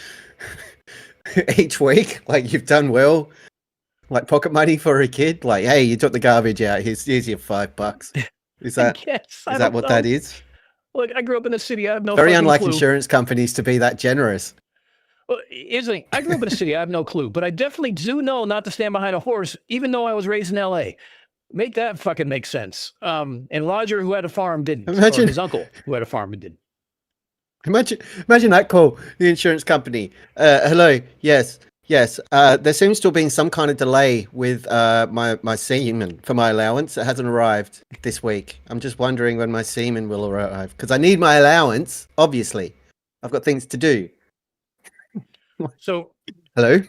each week? Like, you've done well, like pocket money for a kid. Like, hey, you took the garbage out. Here's your $5. Is that I that don't what know. that is? Look, I grew up in a city. I have no Very fucking unlike clue. insurance companies to be that generous. Well, here's the thing. I grew up in a city. I have no clue, but I definitely do know not to stand behind a horse, even though I was raised in L.A. Make that fucking make sense. And Roger, who had a farm, didn't. Imagine- Or his uncle, who had a farm, didn't. Imagine that call. The insurance company. Hello. Yes. There seems to have been some kind of delay with my semen for my allowance. It hasn't arrived this week. I'm just wondering when my semen will arrive, because I need my allowance. Obviously, I've got things to do. So, hello.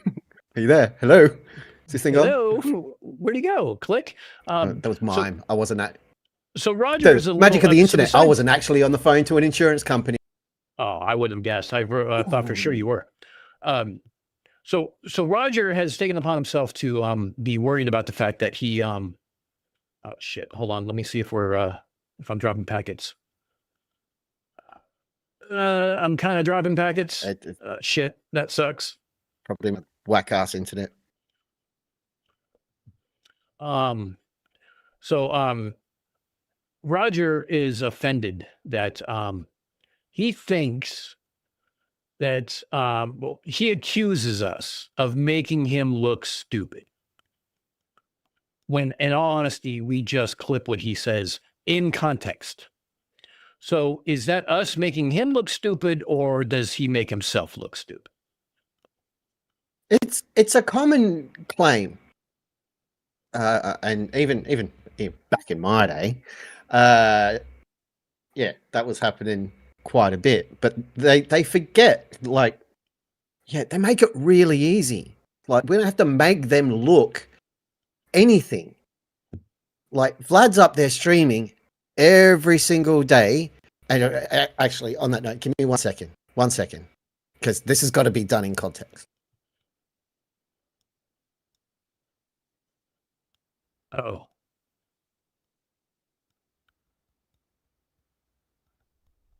Are you there? Hello. Is this thing on? hello. Where'd he go? Click. That was mime. I wasn't at. So Roger is a Magic little, of the so internet. I besides- wasn't actually on the phone to an insurance company. Oh, I wouldn't have guessed. I thought for sure you were. So Roger has taken upon himself to be worried about the fact that he oh shit. Hold on. Let me see if I'm dropping packets. I'm kind of dropping packets. Shit, that sucks. Probably my whack ass internet. Roger is offended that he thinks that well, he accuses us of making him look stupid. When, in all honesty, we just clip what he says in context. So is that us making him look stupid, or does he make himself look stupid? It's a common claim, and even back in my day, yeah, that was happening quite a bit. But they forget, like, yeah, they make it really easy. Like, we don't have to make them look anything. Like, Vlad's up there streaming every single day. And actually, on that note, give me 1 second, because this has got to be done in context. Oh.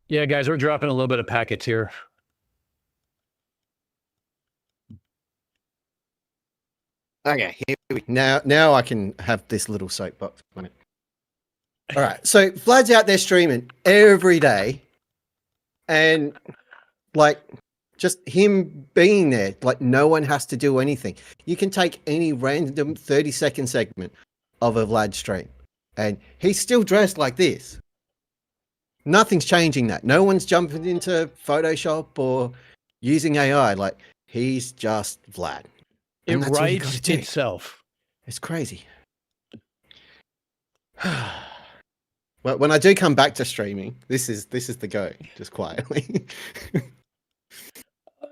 Yeah, guys, we're dropping a little bit of packets here. Okay, here we now I can have this little soapbox on it. All right, so Vlad's out there streaming every day, and like Just him being there, like no one has to do anything. You can take any random 30-second segment of a Vlad stream, and he's still dressed like this. Nothing's changing that. No one's jumping into Photoshop or using AI. Like, he's just Vlad. It writes itself. It's crazy. Well, when I do come back to streaming, this is the go, just quietly.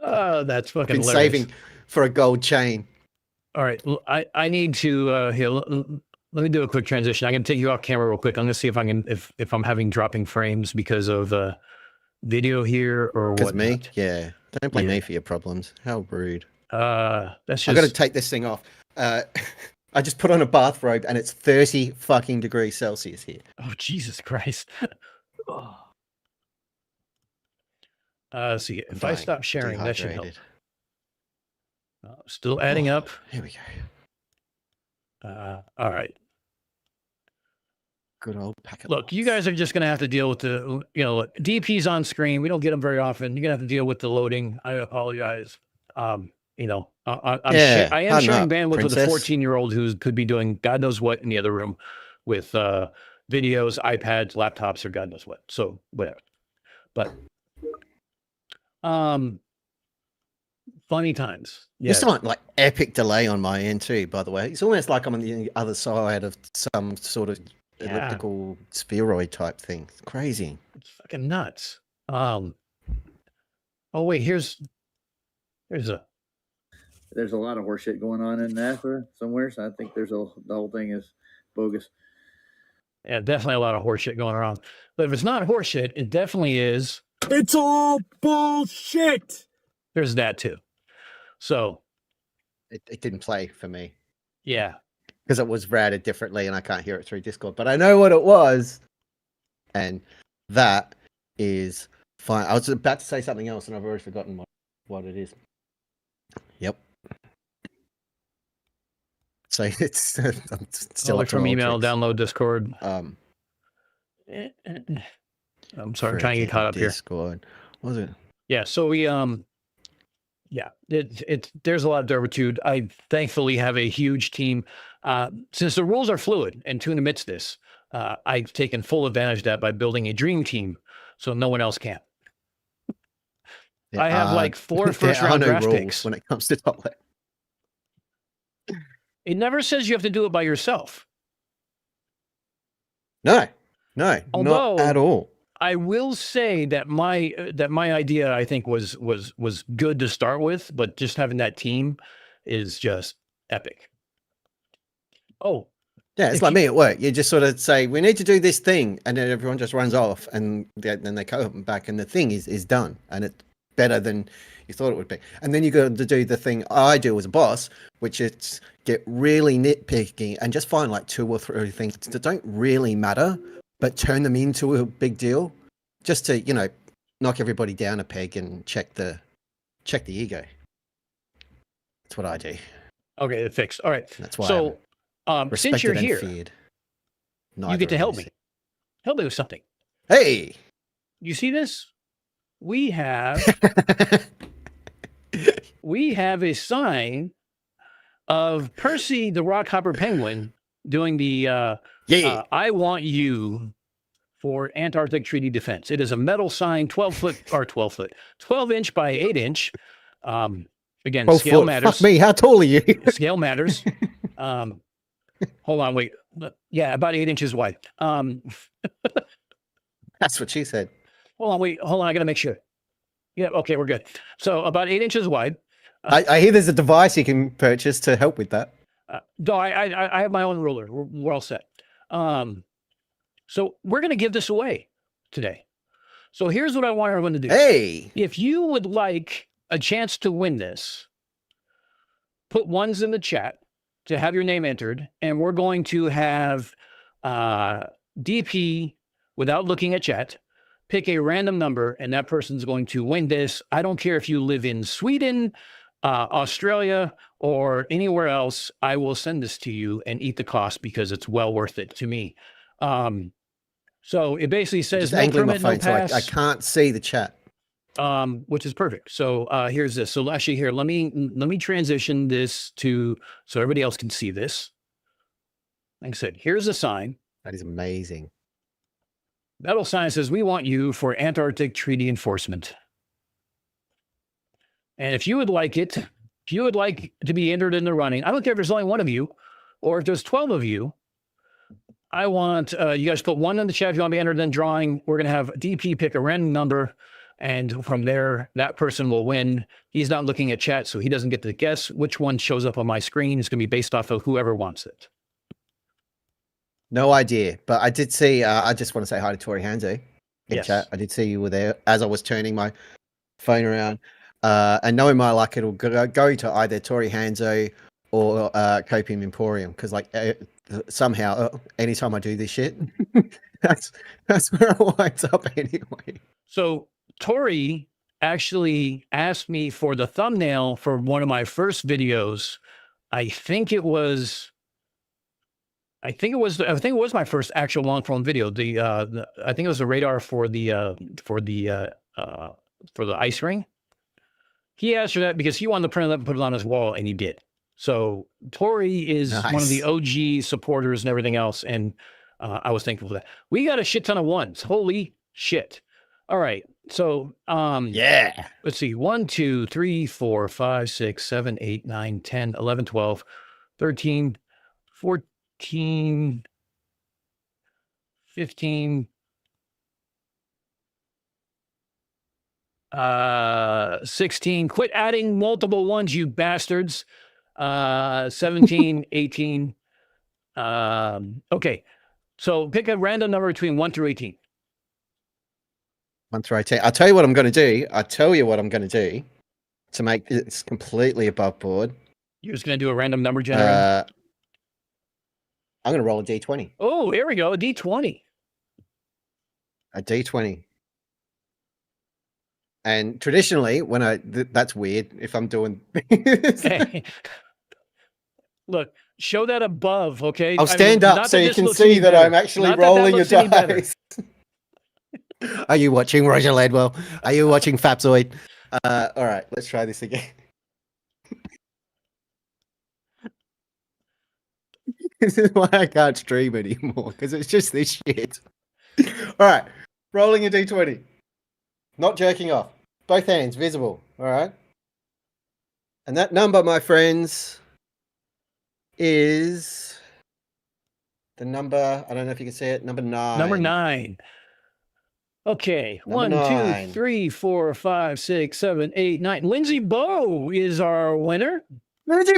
Oh, that's fucking Been hilarious. saving for a gold chain. All right, I need to here. Let me do a quick transition. I can take you off camera real quick. I'm gonna see if I can if I'm having dropping frames because of video here or what. Me? Yeah. Don't blame me for your problems. How rude. That's just. I got to take this thing off. I just put on a bathrobe and it's 30 fucking degrees Celsius here. Oh, Jesus Christ. See, if I stop sharing, that should help. Still adding up. Here we go. All right. Good old packet. Look, you guys are just going to have to deal with the, DP's on screen. We don't get them very often. You're going to have to deal with the loading. I apologize. I'm sharing bandwidth with a 14-year-old who could be doing God knows what in the other room with videos, iPads, laptops, or God knows what. So whatever. But funny times. Yes. There's like epic delay on my end too, by the way. It's almost like I'm on the other side of some sort of elliptical spheroid type thing. It's crazy. It's fucking nuts. Oh wait, here's a. There's a lot of horseshit going on in NASA somewhere, so I think the whole thing is bogus. Yeah, definitely a lot of horseshit going around. But if it's not horseshit, it definitely is. It's all bullshit. There's that too. So it didn't play for me. Yeah. Because it was routed differently and I can't hear it through Discord. But I know what it was. And that is fine. I was about to say something else and I've already forgotten what it is. Yep. So it's I'm still from email, download Discord. I'm sorry, I'm trying to get caught up Discord. What was it? Yeah, so we there's a lot of derpitude. I thankfully have a huge team. Since the rules are fluid and to amidst this, I've taken full advantage of that by building a dream team so no one else can. I have like 4 first-round draft picks when it comes to top lane. It never says you have to do it by yourself. No, not at all. I will say that my idea I think was good to start with, but just having that team is just epic. Oh, yeah, it's like me at work. You just sort of say we need to do this thing, and then everyone just runs off, and then they come back, and the thing is done, and it's better than you thought it would be. And then you got to do the thing I do as a boss, which is get really nitpicky and just find like 2 or 3 things that don't really matter, but turn them into a big deal, just to knock everybody down a peg and check the ego. That's what I do. Okay, fixed. All right. That's why. So, since you're here, you get to help me. Help me with something. Hey, you see this? We have a sign of Percy the Rockhopper Penguin doing the I want you for Antarctic Treaty Defense. It is a metal sign, 12 inch by 8 inch. Again, scale matters. Fuck me, how tall are you? Scale matters. Hold on, wait. Yeah, about 8 inches wide. That's what she said. Hold on, I gotta make sure. Yeah, okay, we're good. So about 8 inches wide. I hear there's a device you can purchase to help with that. No, I have my own ruler. We're all set. So we're gonna give this away today. So here's what I want everyone to do. Hey, if you would like a chance to win this, put ones in the chat to have your name entered, and we're going to have DP, without looking at chat, pick a random number, and that person's going to win this. I don't care if you live in Sweden, Australia, or anywhere else. I will send this to you and eat the cost because it's well worth it to me. So it basically says just angling my phone, so I can't see the chat. which is perfect. So here's this. So actually here, let me transition this to so everybody else can see this. Like I said, here's a sign. That is amazing. Metal sign says, "We want you for Antarctic treaty enforcement." And if you would like it, if you would like to be entered in the running, I don't care if there's only one of you or if there's 12 of you. I want you guys put one in the chat if you want to be entered in drawing. We're going to have DP pick a random number. And from there, that person will win. He's not looking at chat, so he doesn't get to guess which one shows up on my screen. It's going to be based off of whoever wants it. No idea, but I did see. I just want to say hi to Tori Hanzo in chat. I did see you were there as I was turning my phone around. And knowing my luck, it'll go to either Tori Hanzo or Copium Emporium because, like, somehow, anytime I do this shit, that's where it winds up anyway. So Tori actually asked me for the thumbnail for one of my first videos. I think it was my first actual long form video. I think it was the radar for the ice ring. He asked for that because he wanted to print it up and put it on his wall, and he did. So Tori is one of the OG supporters and everything else, and I was thankful for that. We got a shit ton of ones. Holy shit. All right. So yeah. Let's see. 1, 2, 3, 4, 5, 6, 7, 8, 9, 10, 11, 12, 13, 14, 15, 16. Quit adding multiple ones, you bastards. 17, 18. Okay. So pick a random number between 1 through 18. 1 through 18. I'll tell you what I'm going to do. To make this completely above board. You're just going to do a random number generator? I'm going to roll a D20. Oh, here we go. A D20. A D20. And traditionally, when that's weird if I'm doing. Hey. Look, show that above, okay? I'll stand up so you can see that I'm actually rolling a dice. Are you watching Roger Ledwell? Are you watching Fapzoid? All right, let's try this again. This is why I can't stream anymore, because it's just this shit. All right, rolling a D20. Not jerking off. Both hands visible, all right? And that number, my friends, is the number, I don't know if you can see it, number 9. Number 9. Okay, Number 1, 9. 2, 3, 4, 5, 6, 7, 8, 9. Lindsay Bowe is our winner. Lindsay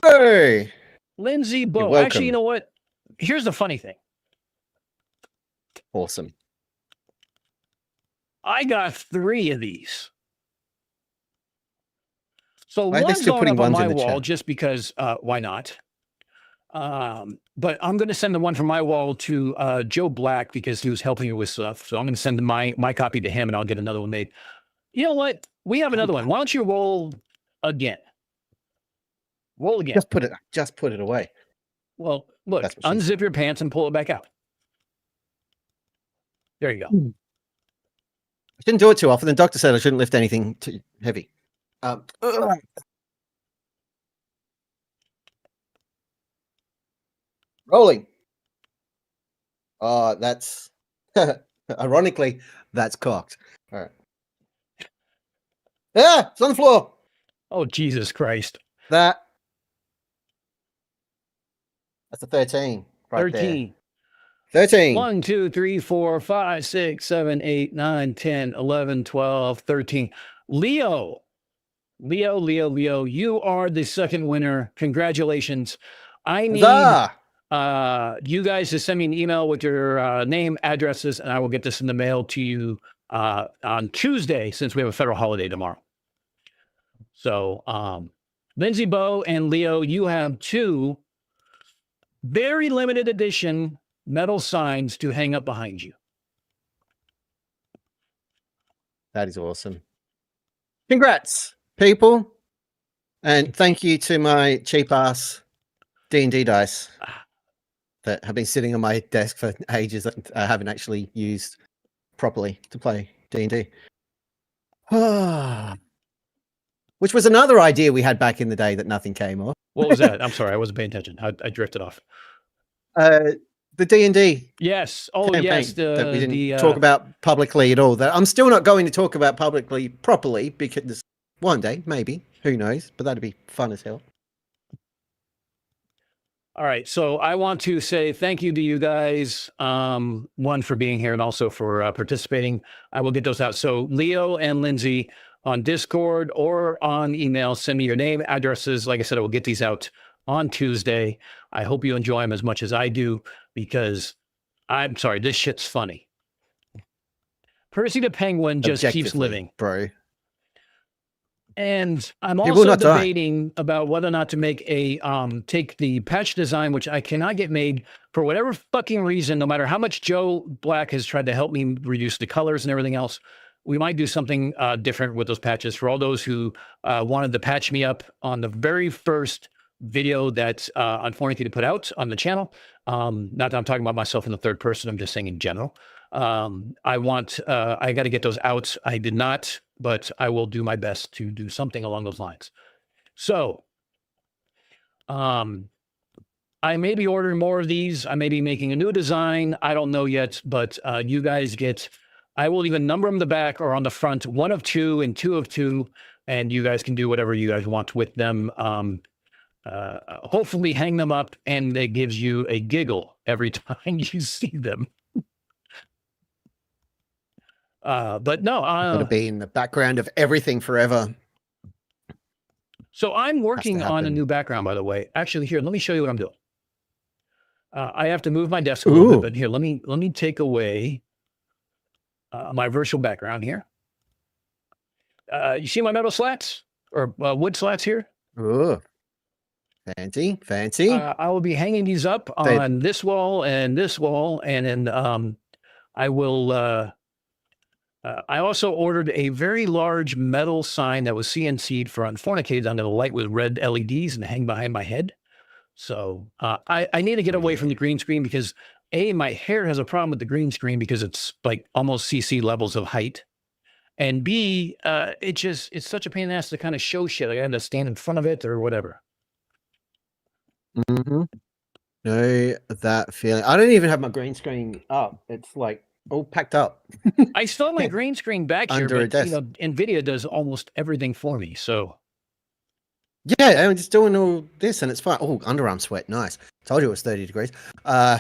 Bowe! Lindsay You're Bowe. welcome. Actually, you know what? Here's the funny thing. Awesome. I got 3 of these. So Why are they one's still going putting up on ones my in the wall chat? just because why not? But I'm going to send the one from my wall to Joe Black because he was helping me with stuff. So I'm going to send my copy to him and I'll get another one made. You know what? We have another one. Why don't you roll again? Roll again. Just put it away. Well, look, unzip your pants and pull it back out. There you go. I shouldn't do it too often. The doctor said I shouldn't lift anything too heavy. Rolling. Oh, that's ironically, that's cocked. All right. Ah, it's on the floor. Oh, Jesus Christ. That's a 13. Right 13. There. 13. 1, 2, 3, 4, 5, 6, 7, 8, 9, 10, 11, 12, 13. Leo, you are the second winner. Congratulations. I need you guys to send me an email with your name, addresses, and I will get this in the mail to you on Tuesday since we have a federal holiday tomorrow. So Lindsay Bowe and Leo, you have 2 very limited edition metal signs to hang up behind you. That is awesome. Congrats, people. And thank you to my cheap ass D&D dice that have been sitting on my desk for ages that I haven't actually used properly to play D&D. Which was another idea we had back in the day that nothing came off. What was that? I'm sorry, I wasn't paying attention. I drifted off. The D&D. Yes. Oh, campaign yes. that we didn't talk about publicly at all. That I'm still not going to talk about publicly properly because one day, maybe, who knows? But that'd be fun as hell. All right. So I want to say thank you to you guys. One, for being here and also for participating. I will get those out. So Leo and Lindsay on Discord or on email, send me your name, addresses. Like I said, I will get these out on Tuesday. I hope you enjoy them as much as I do because I'm sorry, this shit's funny. Percy the Penguin just keeps living. Bro. And I'm also debating about whether or not to make a take the patch design, which I cannot get made for whatever fucking reason, no matter how much Joe Black has tried to help me reduce the colors and everything else. We might do something different with those patches for all those who wanted to patch me up on the very first video that Unfornicated put out on the channel. Not that I'm talking about myself in the third person, I'm just saying in general. I got to get those out. I did not, but I will do my best to do something along those lines. So, I may be ordering more of these. I may be making a new design. I don't know yet, but you guys get, I will even number them in the back or on the front, 1 of 2 and 2 of 2, and you guys can do whatever you guys want with them. Hopefully hang them up and it gives you a giggle every time you see them. But no, going to be in the background of everything forever. So I'm working on a new background, by the way. Actually, here, let me show you what I'm doing. I have to move my desk a little bit, but here, let me take away my virtual background here. You see my metal slats or wood slats here? Ooh. Fancy, fancy. I will be hanging these up on this wall, and then I will. I also ordered a very large metal sign that was CNC'd for Unfornicated under the light with red LEDs and hang behind my head. So I need to get away from the green screen because A, my hair has a problem with the green screen because it's like almost CC levels of height. And B, it's such a pain in the ass to kind of show shit. Like I had to stand in front of it or whatever. Mm-hmm. No, that feeling. I don't even have my green screen up. It's like all packed up. I still have my green screen back here, Under a but desk. NVIDIA does almost everything for me. So yeah, I'm just doing all this and it's fine. Oh, underarm sweat. Nice. Told you it was 30 degrees. You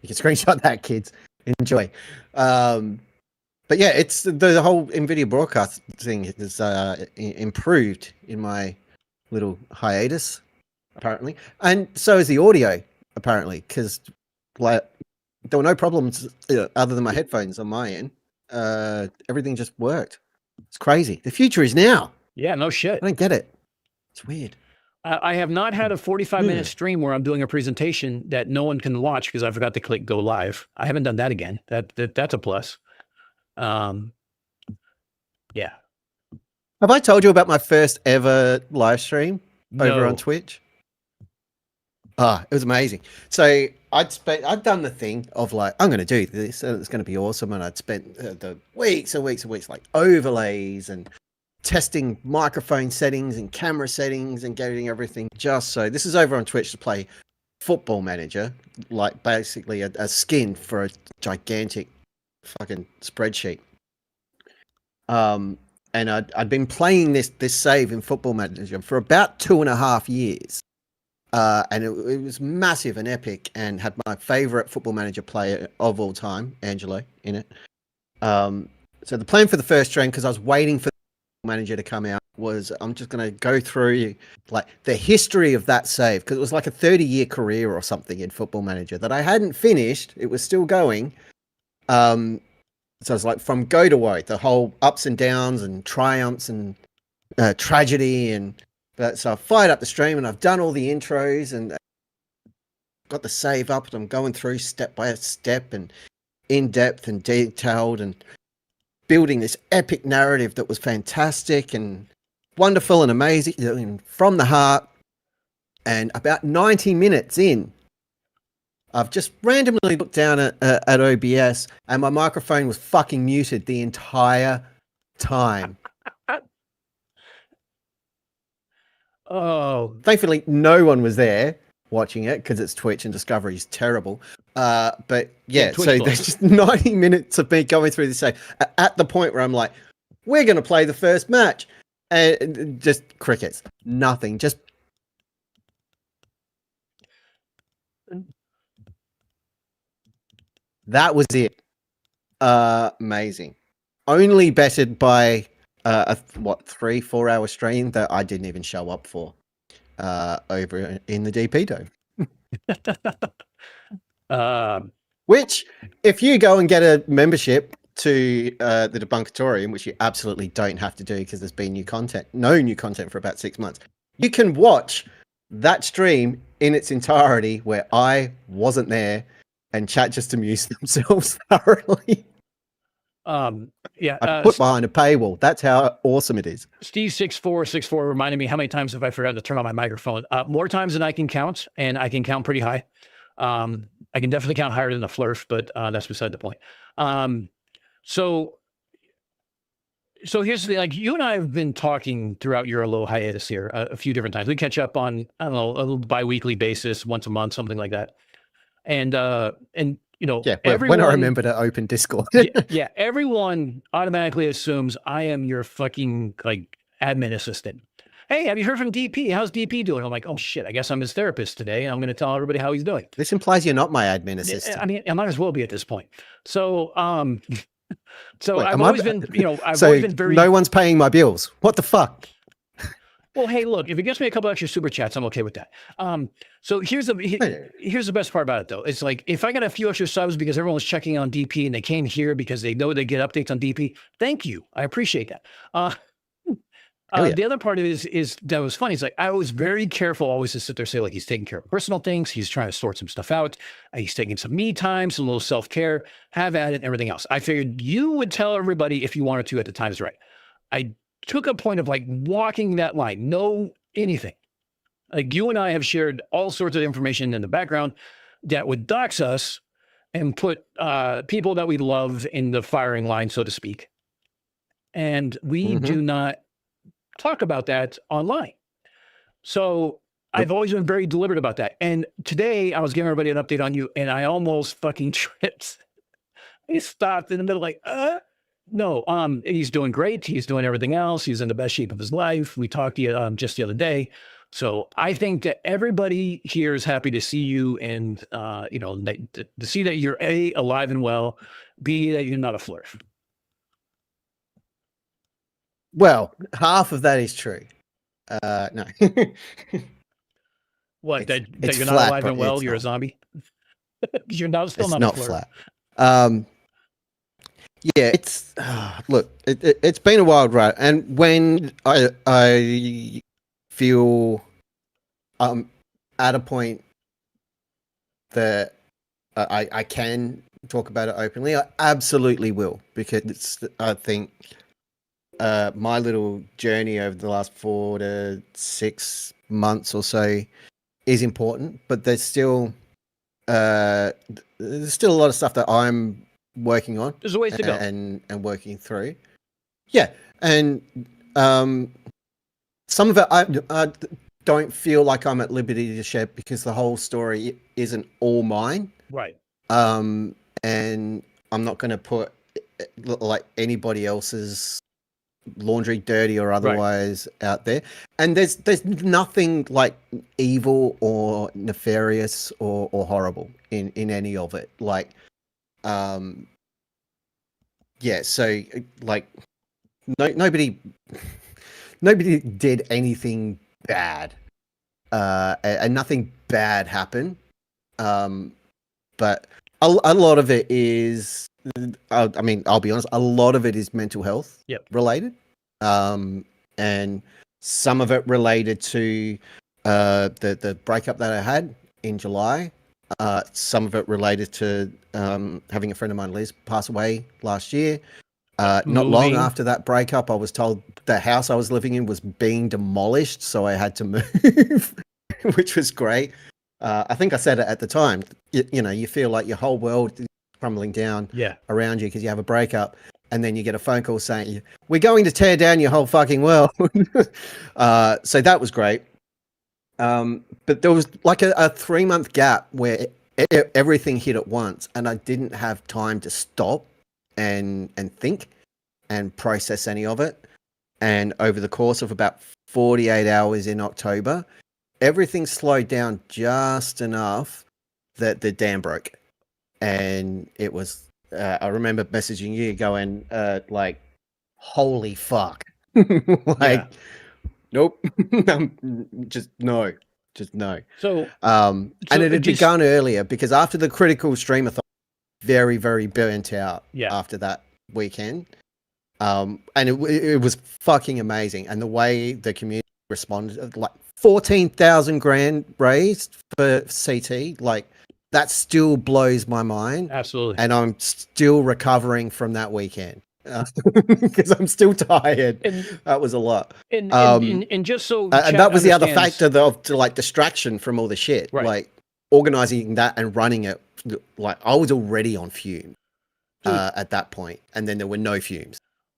can screenshot that, kids. Enjoy. But yeah, it's the whole NVIDIA broadcast thing has improved in my little hiatus, apparently. And so is the audio, apparently, because like there were no problems other than my headphones on my end. Everything just worked. It's crazy. The future is now. Yeah, no shit. I don't get it. It's weird. I have not had a 45-minute stream where I'm doing a presentation that no one can watch because I forgot to click go live. I haven't done that again. That's a plus. Yeah. Have I told you about my first ever live stream over on Twitch? It was amazing. So I'd done the thing of like, I'm going to do this and it's going to be awesome. And I'd spent the weeks and weeks and weeks like overlays and testing microphone settings and camera settings and getting everything just so. This is over on Twitch to play Football Manager, like basically a skin for a gigantic fucking spreadsheet. And I'd been playing this save in Football Manager for about 2.5 years. And it was massive and epic and had my favorite Football Manager player of all time, Angelo, in it. So the plan for the first stream, because I was waiting for the manager to come out, was I'm just going to go through like the history of that save, because it was like a 30-year career or something in Football Manager that I hadn't finished. It was still going. So it's like from go to woe, the whole ups and downs and triumphs and tragedy. So I fired up the stream and I've done all the intros and got the save up and I'm going through step by step and in depth and detailed and building this epic narrative that was fantastic and wonderful and amazing from the heart. And about 90 minutes in, I've just randomly looked down at OBS and my microphone was fucking muted the entire time. Oh, thankfully, no one was there watching it because it's Twitch and Discovery is terrible. But yeah, Twitch so blows. there's just 90 minutes of me going through this at the point where I'm like, we're going to play the first match. And just crickets, nothing, just. That was it. Amazing. Only bettered by a 3-4 hour stream that I didn't even show up for over in the DP Dome. Which, if you go and get a membership to the Debunkatorium, which you absolutely don't have to do because there's been no new content for about 6 months, you can watch that stream in its entirety where I wasn't there and chat just amused themselves thoroughly. Yeah, I put behind a paywall. That's how awesome it is. Steve6464 reminded me how many times have I forgotten to turn on my microphone? More times than I can count, and I can count pretty high. I can definitely count higher than a flurf, but that's beside the point. So here's the thing, like you and I have been talking throughout your little hiatus here a few different times. We catch up on, I don't know, a little bi-weekly basis, once a month, something like that. And you know, yeah, everyone, when I remember to open Discord. yeah, everyone automatically assumes I am your fucking like admin assistant. Hey, have you heard from DP? How's DP doing? I'm like, oh shit, I guess I'm his therapist today. And I'm going to tell everybody how he's doing. This implies you're not my admin assistant. I mean, I might as well be at this point. So, so Wait, I've always been, you know, I've always been very. No one's paying my bills. What the fuck? Well, hey, look, if it gets me a couple extra super chats, I'm okay with that. So here's the best part about it, though. It's like if I got a few extra subs because everyone's checking on DP and they came here because they know they get updates on DP, thank you. I appreciate that. The other part of it is that was funny. It's like I was very careful always to sit there and say, like, he's taking care of personal things. He's trying to sort some stuff out. He's taking some me time, some little self-care, have at it, and everything else. I figured you would tell everybody if you wanted to at the time's right. I took a point of like walking that line, no anything. Like you and I have shared all sorts of information in the background that would dox us and put people that we love in the firing line, so to speak. And we do not talk about that online. So I've always been very deliberate about that. And today I was giving everybody an update on you and I almost fucking tripped. I stopped in the middle like, no, he's doing great. He's doing everything else. He's in the best shape of his life. We talked to you just the other day. So I think that everybody here is happy to see you and, you know, to see that you're A, alive and well, B, that you're not a flurf. Well, half of that is true. No. What, that you're flat, not alive and well, you're a zombie? You're still not a flurf. Flat. Yeah, it's look, it's been a wild ride, and when I feel at a point that I can talk about it openly, I absolutely will, because I think my little journey over the last 4 to 6 months or so is important, but there's still a lot of stuff that I'm working on. There's a ways to go. And working through. Yeah. And some of it I don't feel like I'm at liberty to share because the whole story isn't all mine. Right. And I'm not going to put like anybody else's laundry, dirty or otherwise, out there. And there's nothing like evil or nefarious or horrible in any of it. Like, yeah, so like nobody did anything bad, and nothing bad happened. But a lot of it is, I mean, I'll be honest, a lot of it is mental health related. And some of it related to the breakup that I had in July. Some of it related to having a friend of mine, Liz, pass away last year. Not long after that breakup, I was told the house I was living in was being demolished, so I had to move, which was great. I think I said it at the time. You know, you feel like your whole world is crumbling down around you because you have a breakup. and then you get a phone call saying, we're going to tear down your whole fucking world. So that was great. But there was like a 3-month gap where everything hit at once, and I didn't have time to stop and think and process any of it. And over the course of about 48 hours in October, everything slowed down just enough that the dam broke. And it was, I remember messaging you going, like, holy fuck. Nope. Just no. So, and it had begun earlier because after the critical streamathon, very, very burnt out after that weekend. And it was fucking amazing. And the way the community responded, like 14,000 grand raised for CT, like that still blows my mind. Absolutely. And I'm still recovering from that weekend because I'm still tired. That was a lot. And just so and that was the other factor of like distraction from all the shit, right. Like organizing that and running it. Like I was already on fumes at that point, and then there were no fumes.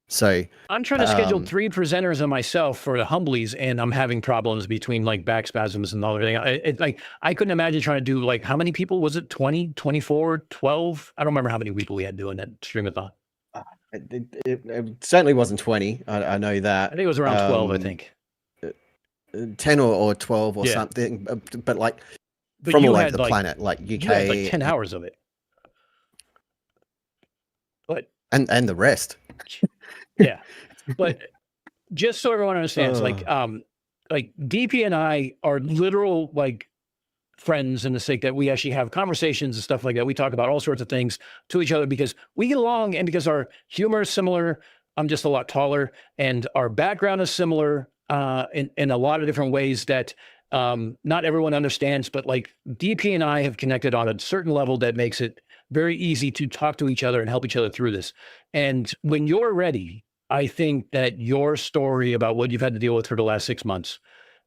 So I'm trying to schedule 3 presenters and myself for the Humblies, and I'm having problems between like back spasms and all everything. Like I couldn't imagine trying to do like, how many people was it? 20, 24, 12? I don't remember how many people we had doing that streamathon. It certainly wasn't 20. I know that. I think it was around 12, I think. 10 or 12 or something. But like from all over the planet, like UK. You had like 10 hours of it. But and the rest. Yeah. But just so everyone understands, like DP and I are literal like friends in the sake that we actually have conversations and stuff like that. We talk about all sorts of things to each other because we get along and because our humor is similar. I'm just a lot taller and our background is similar in a lot of different ways that not everyone understands, but like DP and I have connected on a certain level that makes it very easy to talk to each other and help each other through this. And when you're ready, I think that your story about what you've had to deal with for the last 6 months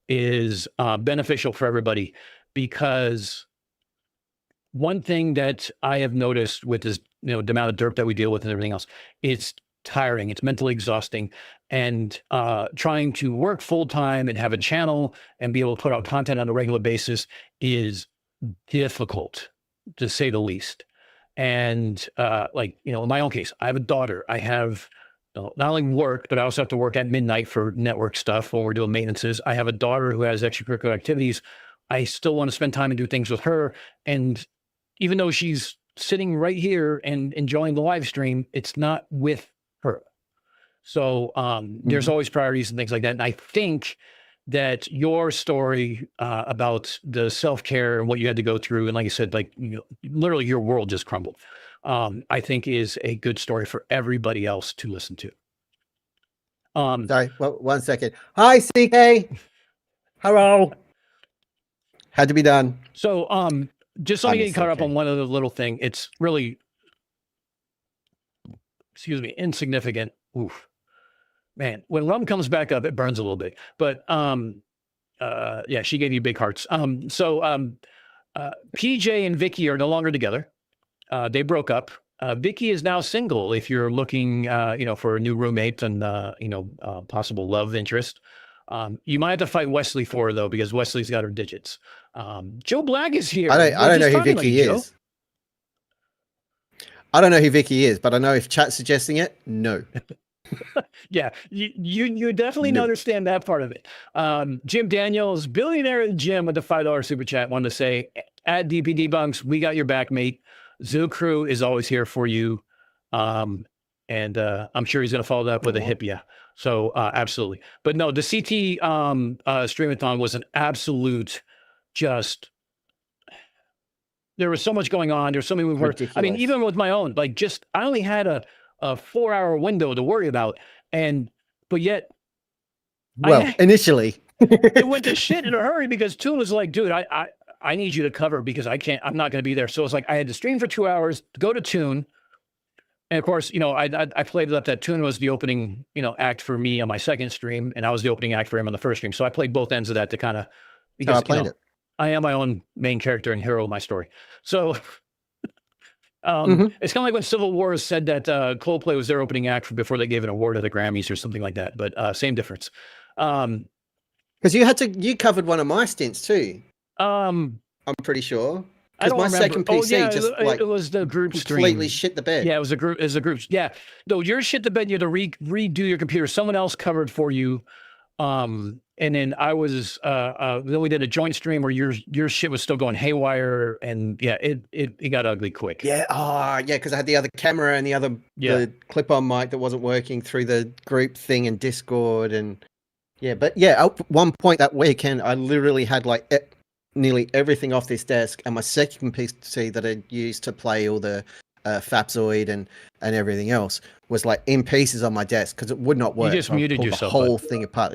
is beneficial for everybody, because one thing that I have noticed with this, the amount of derp that we deal with and everything else, it's tiring, it's mentally exhausting, and trying to work full time and have a channel and be able to put out content on a regular basis is difficult, to say the least. And like, in my own case, I have a daughter. I have not only work, but I also have to work at midnight for network stuff when we're doing maintenances. I have a daughter who has extracurricular activities. I still want to spend time and do things with her. And even though she's sitting right here and enjoying the live stream, it's not with her. So there's always priorities and things like that. And I think that your story about the self-care and what you had to go through, and like I said, like literally your world just crumbled, I think is a good story for everybody else to listen to. Sorry, well, 1 second. Hi, CK. Hello. Had to be done. So just so I get caught up on one other little thing, it's really, insignificant. Oof. Man, when rum comes back up, it burns a little bit. But yeah, she gave you big hearts. PJ and Vicky are no longer together. They broke up. Vicky is now single. If you're looking, for a new roommate and possible love interest, you might have to fight Wesley for her though, because Wesley's got her digits. Joe Black is here. I don't know who Vicky is. I don't know who Vicky is, but I know if chat's suggesting it, no. Yeah, you definitely understand that part of it. Jim Daniels, billionaire at the gym, with the $5 super chat, wanted to say, at DP Debunks, we got your back, mate. Zoo Crew is always here for you. And I'm sure he's going to follow that up with a hip yeah. So absolutely. But no, the CT streamathon was an absolute just, there was so much going on. There's so many moving parts. I mean, even with my own, like I only had a 4-hour window to worry about. But yet. Well, initially. It went to shit in a hurry because Toon was like, dude, I need you to cover because I'm not going to be there. So it's like, I had to stream for 2 hours, go to Toon. And of course, I played it up that Toon was the opening, act for me on my second stream, and I was the opening act for him on the first stream. So I played both ends of that to kind of, because I played it. I am my own main character and hero of my story. So It's kind of like when Civil War said that Coldplay was their opening act before they gave an award at the Grammys or something like that. But same difference. Because you covered one of my stints too. I'm pretty sure. I don't my remember. second PC it was the group completely stream. shit the bed. Yeah, it was a group. Yeah, no, your shit the bed. You had to redo your computer. Someone else covered for you. And then I was then we did a joint stream where your shit was still going haywire, and yeah, it got ugly quick. Yeah, because I had the other camera and the clip-on mic that wasn't working through the group thing in Discord, and at one point that weekend I literally had like nearly everything off this desk, and my second PC that I used to play all the Fapzoid and everything else was like in pieces on my desk because it would not work. You just muted yourself. The whole thing apart.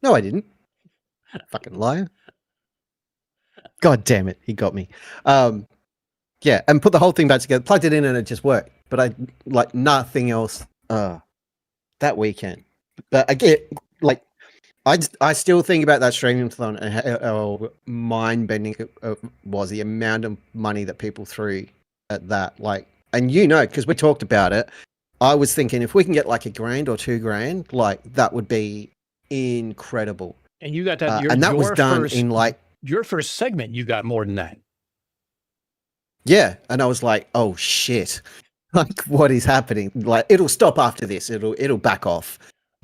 No, I didn't. Fucking liar. God damn it, he got me. And put the whole thing back together, plugged it in, and it just worked. But I like nothing else that weekend. But again, like I still think about that streaming-a-thon and how mind-bending it was, the amount of money that people threw at that. Like, and because we talked about it, I was thinking if we can get like $1,000 or $2,000, like that would be incredible. And you got that, and that was done in like your first segment. You got more than that. Yeah, and I was like, oh shit, like what is happening? Like it'll stop after this. It'll back off,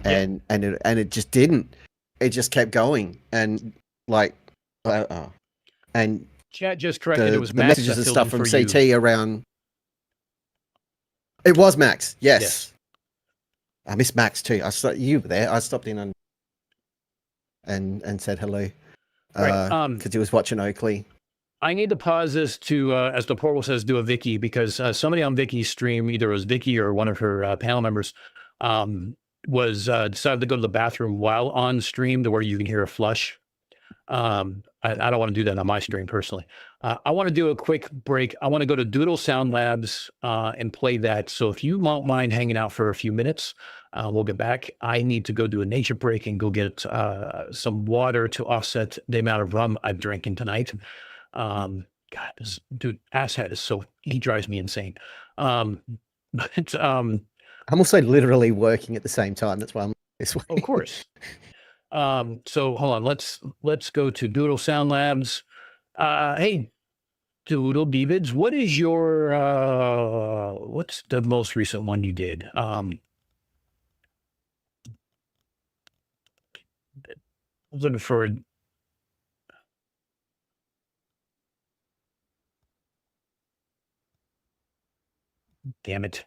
and it just didn't. It just kept going, and like, and chat just corrected. It was the Max messages and that stuff filled from in for CT you. around. It was Max. Yes. I miss Max too. You were there. I stopped in and said hello. Because he was watching Oakley. I need to pause this to, as the portal says, do a Vicky, because somebody on Vicky's stream, either it was Vicky or one of her panel members, was decided to go to the bathroom while on stream to where you can hear a flush. I don't want to do that on my stream personally. I want to do a quick break. I want to go to Doodle Sound Labs and play that. So if you won't mind hanging out for a few minutes, we'll get back. I need to go do a nature break and go get some water to offset the amount of rum I'm drinking tonight. God, this dude, asshat is he drives me insane. I'm also literally working at the same time. That's why I'm this way. Of course. So hold on, let's go to Doodle Sound Labs. Hey, Doodle Beavids, what is your what's the most recent one you did? Looking for damn it.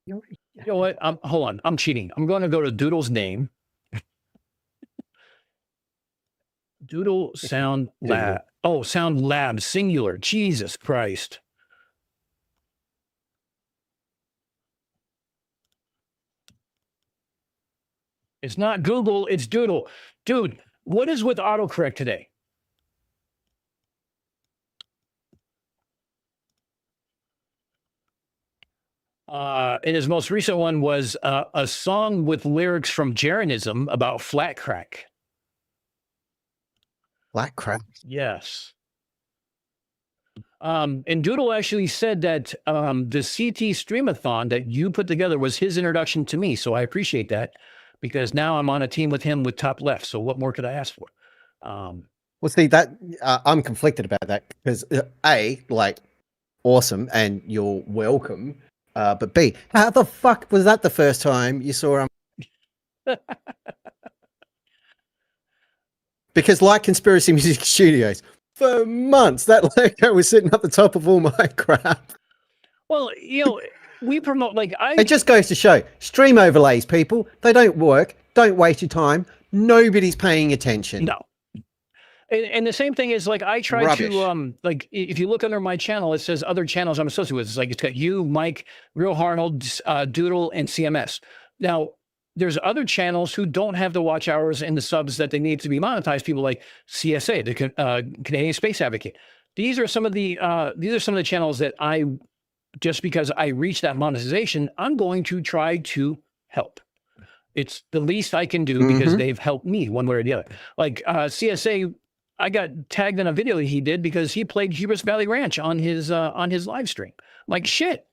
You know what? Hold on. I'm cheating. I'm going to go to Doodle's name. Doodle Sound Lab. Oh, Sound Lab, singular. Jesus Christ. It's not Google, it's Doodle. Dude, what is with autocorrect today? And his most recent one was a song with lyrics from Jeranism about flat crack. Flat crack? Yes. And Doodle actually said that the CT Streamathon that you put together was his introduction to me. So I appreciate that, because now I'm on a team with him with Top Left. So what more could I ask for? Well, see, that I'm conflicted about that because A, like, awesome, and you're welcome. But B, how the fuck was that the first time you saw him? Because like Conspiracy Music Studios, for months, that logo was sitting up the top of all my crap. Well, you know, we promote, like, It just goes to show, stream overlays, people, they don't work. Don't waste your time. Nobody's paying attention. No. And the same thing is, like, I try to, like, if you look under my channel, it says other channels I'm associated with. It's like, it's got you, Mike, Real Harnold, Doodle, and CMS. Now, there's other channels who don't have the watch hours and the subs that they need to be monetized. People like CSA, the Canadian Space Advocate. These are some of the channels that I, just because I reach that monetization, I'm going to try to help. It's the least I can do because they've helped me one way or the other. Like CSA, I got tagged in a video that he did because he played Hubris Valley Ranch on his live stream. Like, shit.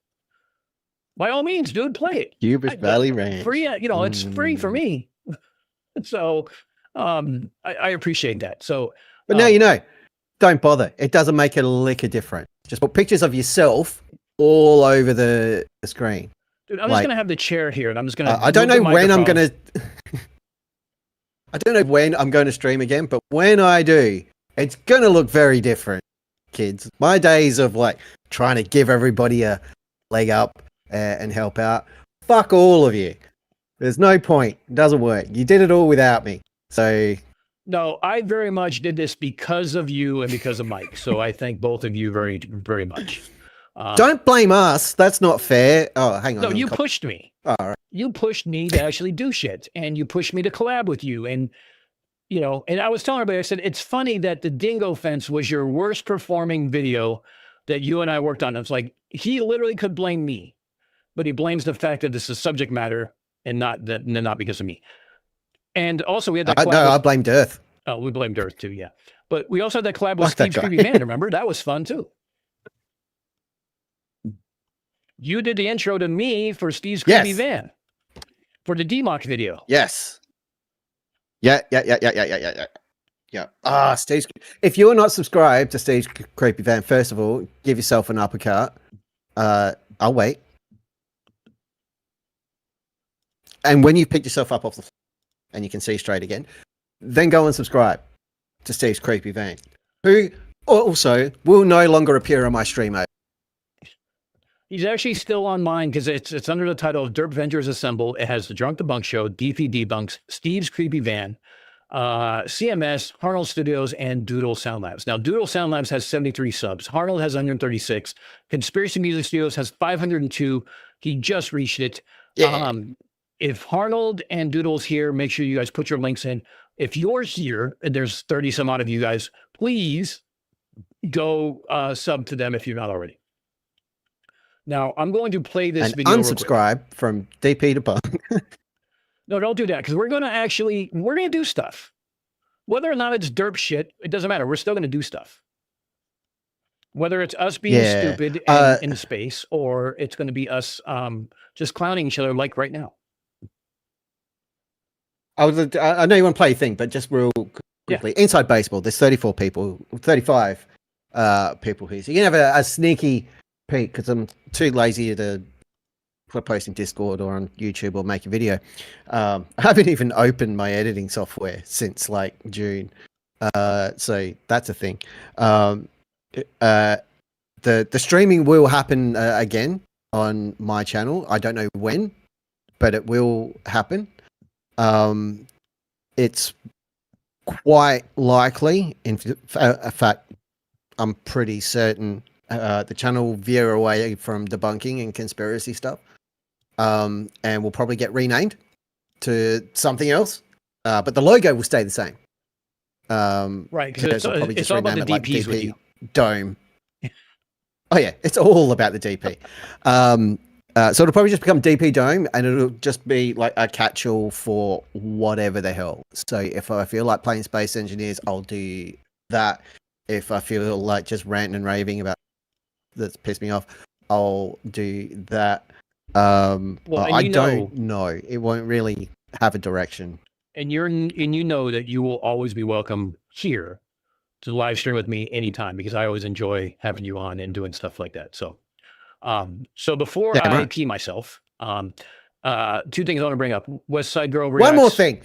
By all means, dude, play it. Hubris Valley Ranch. Free, it's free for me. So I appreciate that. So, but now you know, don't bother. It doesn't make a lick of difference. Just put pictures of yourself all over the screen. Dude, I'm just gonna have the chair here, and I'm just gonna. I don't know when I'm gonna. I don't know when I'm going to stream again, but when I do, it's gonna look very different, kids. My days of like trying to give everybody a leg up and help out. Fuck all of you. There's no point. It doesn't work. You did it all without me. So. No, I very much did this because of you and because of Mike. So I thank both of you very, very much. Don't blame us. That's not fair. Oh, hang on. No, you pushed me. All right. You pushed me to actually do shit, and you pushed me to collab with you. And, and I was telling everybody, I said, it's funny that the dingo fence was your worst performing video that you and I worked on. It's like, he literally could blame me, but he blames the fact that this is subject matter and not because of me. And also we had that collab. No, I blamed Earth. Oh, we blamed Earth too, yeah. But we also had that collab with Steve's Creepy Van, remember? That was fun too. You did the intro to me for Steve's Creepy Van for the DMOC video. Yes. Yeah. Steve's. If you're not subscribed to Steve's Creepy Van, first of all, give yourself an uppercut. I'll wait. And when you pick yourself up off the floor and you can see straight again, then go and subscribe to Steve's Creepy Van, who also will no longer appear on my stream. He's actually still on mine because it's under the title of Derp Ventures Assemble. It has the Drunk Debunk Show, DP Debunks, Steve's Creepy Van, CMS, Harnold Studios, and Doodle Sound Labs. Now, Doodle Sound Labs has 73 subs. Harnold has 136. Conspiracy Music Studios has 502. He just reached it. Yeah. If Harnold and Doodle's here, make sure you guys put your links in. If you're here, and there's 30 some odd of you guys, please go sub to them if you're not already. Now, I'm going to play this and video. Unsubscribe from DP to Punk. No, don't do that, because we're going to do stuff. Whether or not it's derp shit, it doesn't matter. We're still going to do stuff. Whether it's us being stupid and in space, or it's going to be us just clowning each other like right now. I know you want to play a thing, but just real quickly. Yeah. Inside Baseball, there's 35 people here. So you can have a sneaky peek, because I'm too lazy to post in Discord or on YouTube or make a video. I haven't even opened my editing software since like June. So that's a thing. The streaming will happen again on my channel. I don't know when, but it will happen. It's quite likely, in fact, I'm pretty certain the channel will veer away from debunking and conspiracy stuff, and will probably get renamed to something else, but the logo will stay the same. Right, because it's all about the DPs with you. Dome. Oh yeah, it's all about the DP. So it'll probably just become DP Dome, and it'll just be like a catch-all for whatever the hell. So if I feel like playing Space Engineers, I'll do that. If I feel like just ranting and raving about that's pissed me off, I'll do that. I don't know. It won't really have a direction. And you know that you will always be welcome here to live stream with me anytime, because I always enjoy having you on and doing stuff like that. So before I pee myself, two things I want to bring up. West Side Girl Reacts. One more thing.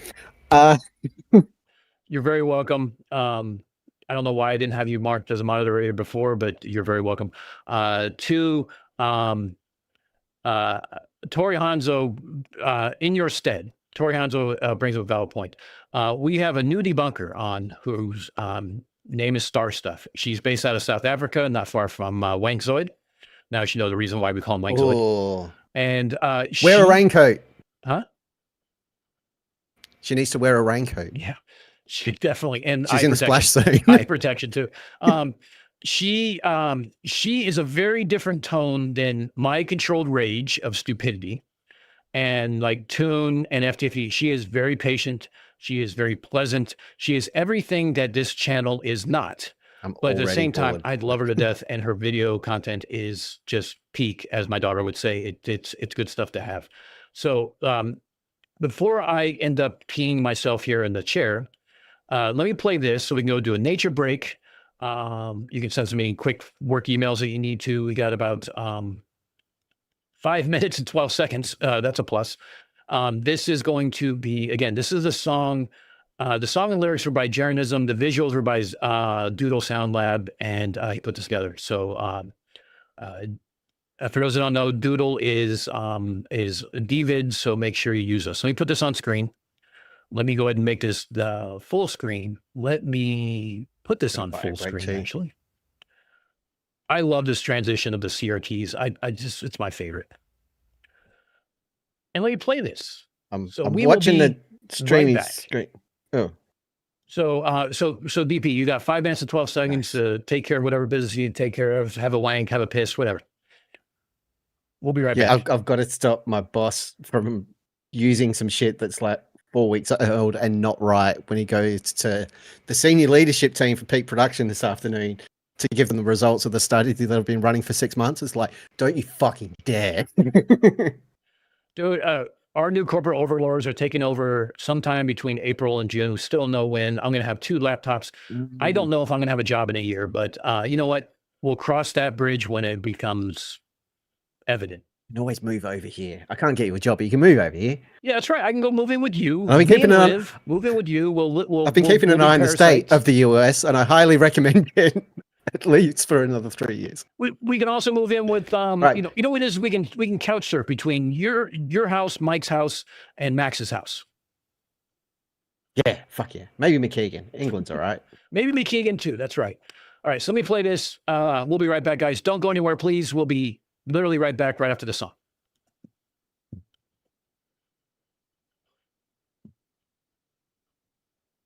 You're very welcome. I don't know why I didn't have you marked as a moderator before, but you're very welcome. Two, Tori Hanzo, in your stead, Tori Hanzo brings up a valid point. We have a new debunker on whose name is Star Stuff. She's based out of South Africa, not far from Wankzoid. Now she knows the reason why we call him Wankzoid. Oh. And wear a raincoat. Huh? She needs to wear a raincoat. Yeah, she definitely. And she's in the splash zone. Eye protection too. She is a very different tone than my controlled rage of stupidity, and like Toon and FTFE. She is very patient. She is very pleasant. She is everything that this channel is not. But at the same time, I'd love her to death, and her video content is just peak, as my daughter would say. It's good stuff to have. So before I end up peeing myself here in the chair, let me play this so we can go do a nature break. You can send some any quick work emails that you need to. We got about 5 minutes and 12 seconds. That's a plus. This is going to be, again, this is a song. The song and lyrics were by Jeranism. The visuals were by Doodle Sound Lab, and he put this together. So for those that don't know, Doodle is David, so make sure you use us. Let me put this on screen. Let me go ahead and make this the full screen. Let me put this on full screen, actually. I love this transition of the CRTs. I just, it's my favorite. And let me play this. I'm watching the streaming screen. Oh. So DP, you got 5 minutes and 12 seconds to take care of whatever business you need to take care of, have a wank, have a piss, whatever. We'll be right back. I've got to stop my boss from using some shit that's like 4 weeks old and not right when he goes to the senior leadership team for Peak Production this afternoon to give them the results of the study that have been running for 6 months. It's like, don't you fucking dare. Dude, our new corporate overlords are taking over sometime between April and June. Still know when. I'm going to have 2 laptops. I don't know if I'm going to have a job in a year, but you know what? We'll cross that bridge when it becomes evident. You can always move over here. I can't get you a job, but you can move over here. Yeah, that's right. I can go move in with you. I've been keeping an eye. Move in with you. I've been keeping an eye on the state of the US, and I highly recommend it at least for another 3 years. We can also move in with right. you know what it is, we can couch surf between your house, Mike's house, and Max's house. Yeah, fuck yeah. Maybe McKeegan. England's all right. Maybe McKeegan too. That's right. All right, so let me play this. We'll be right back, guys. Don't go anywhere, please. We'll be literally right back right after the song.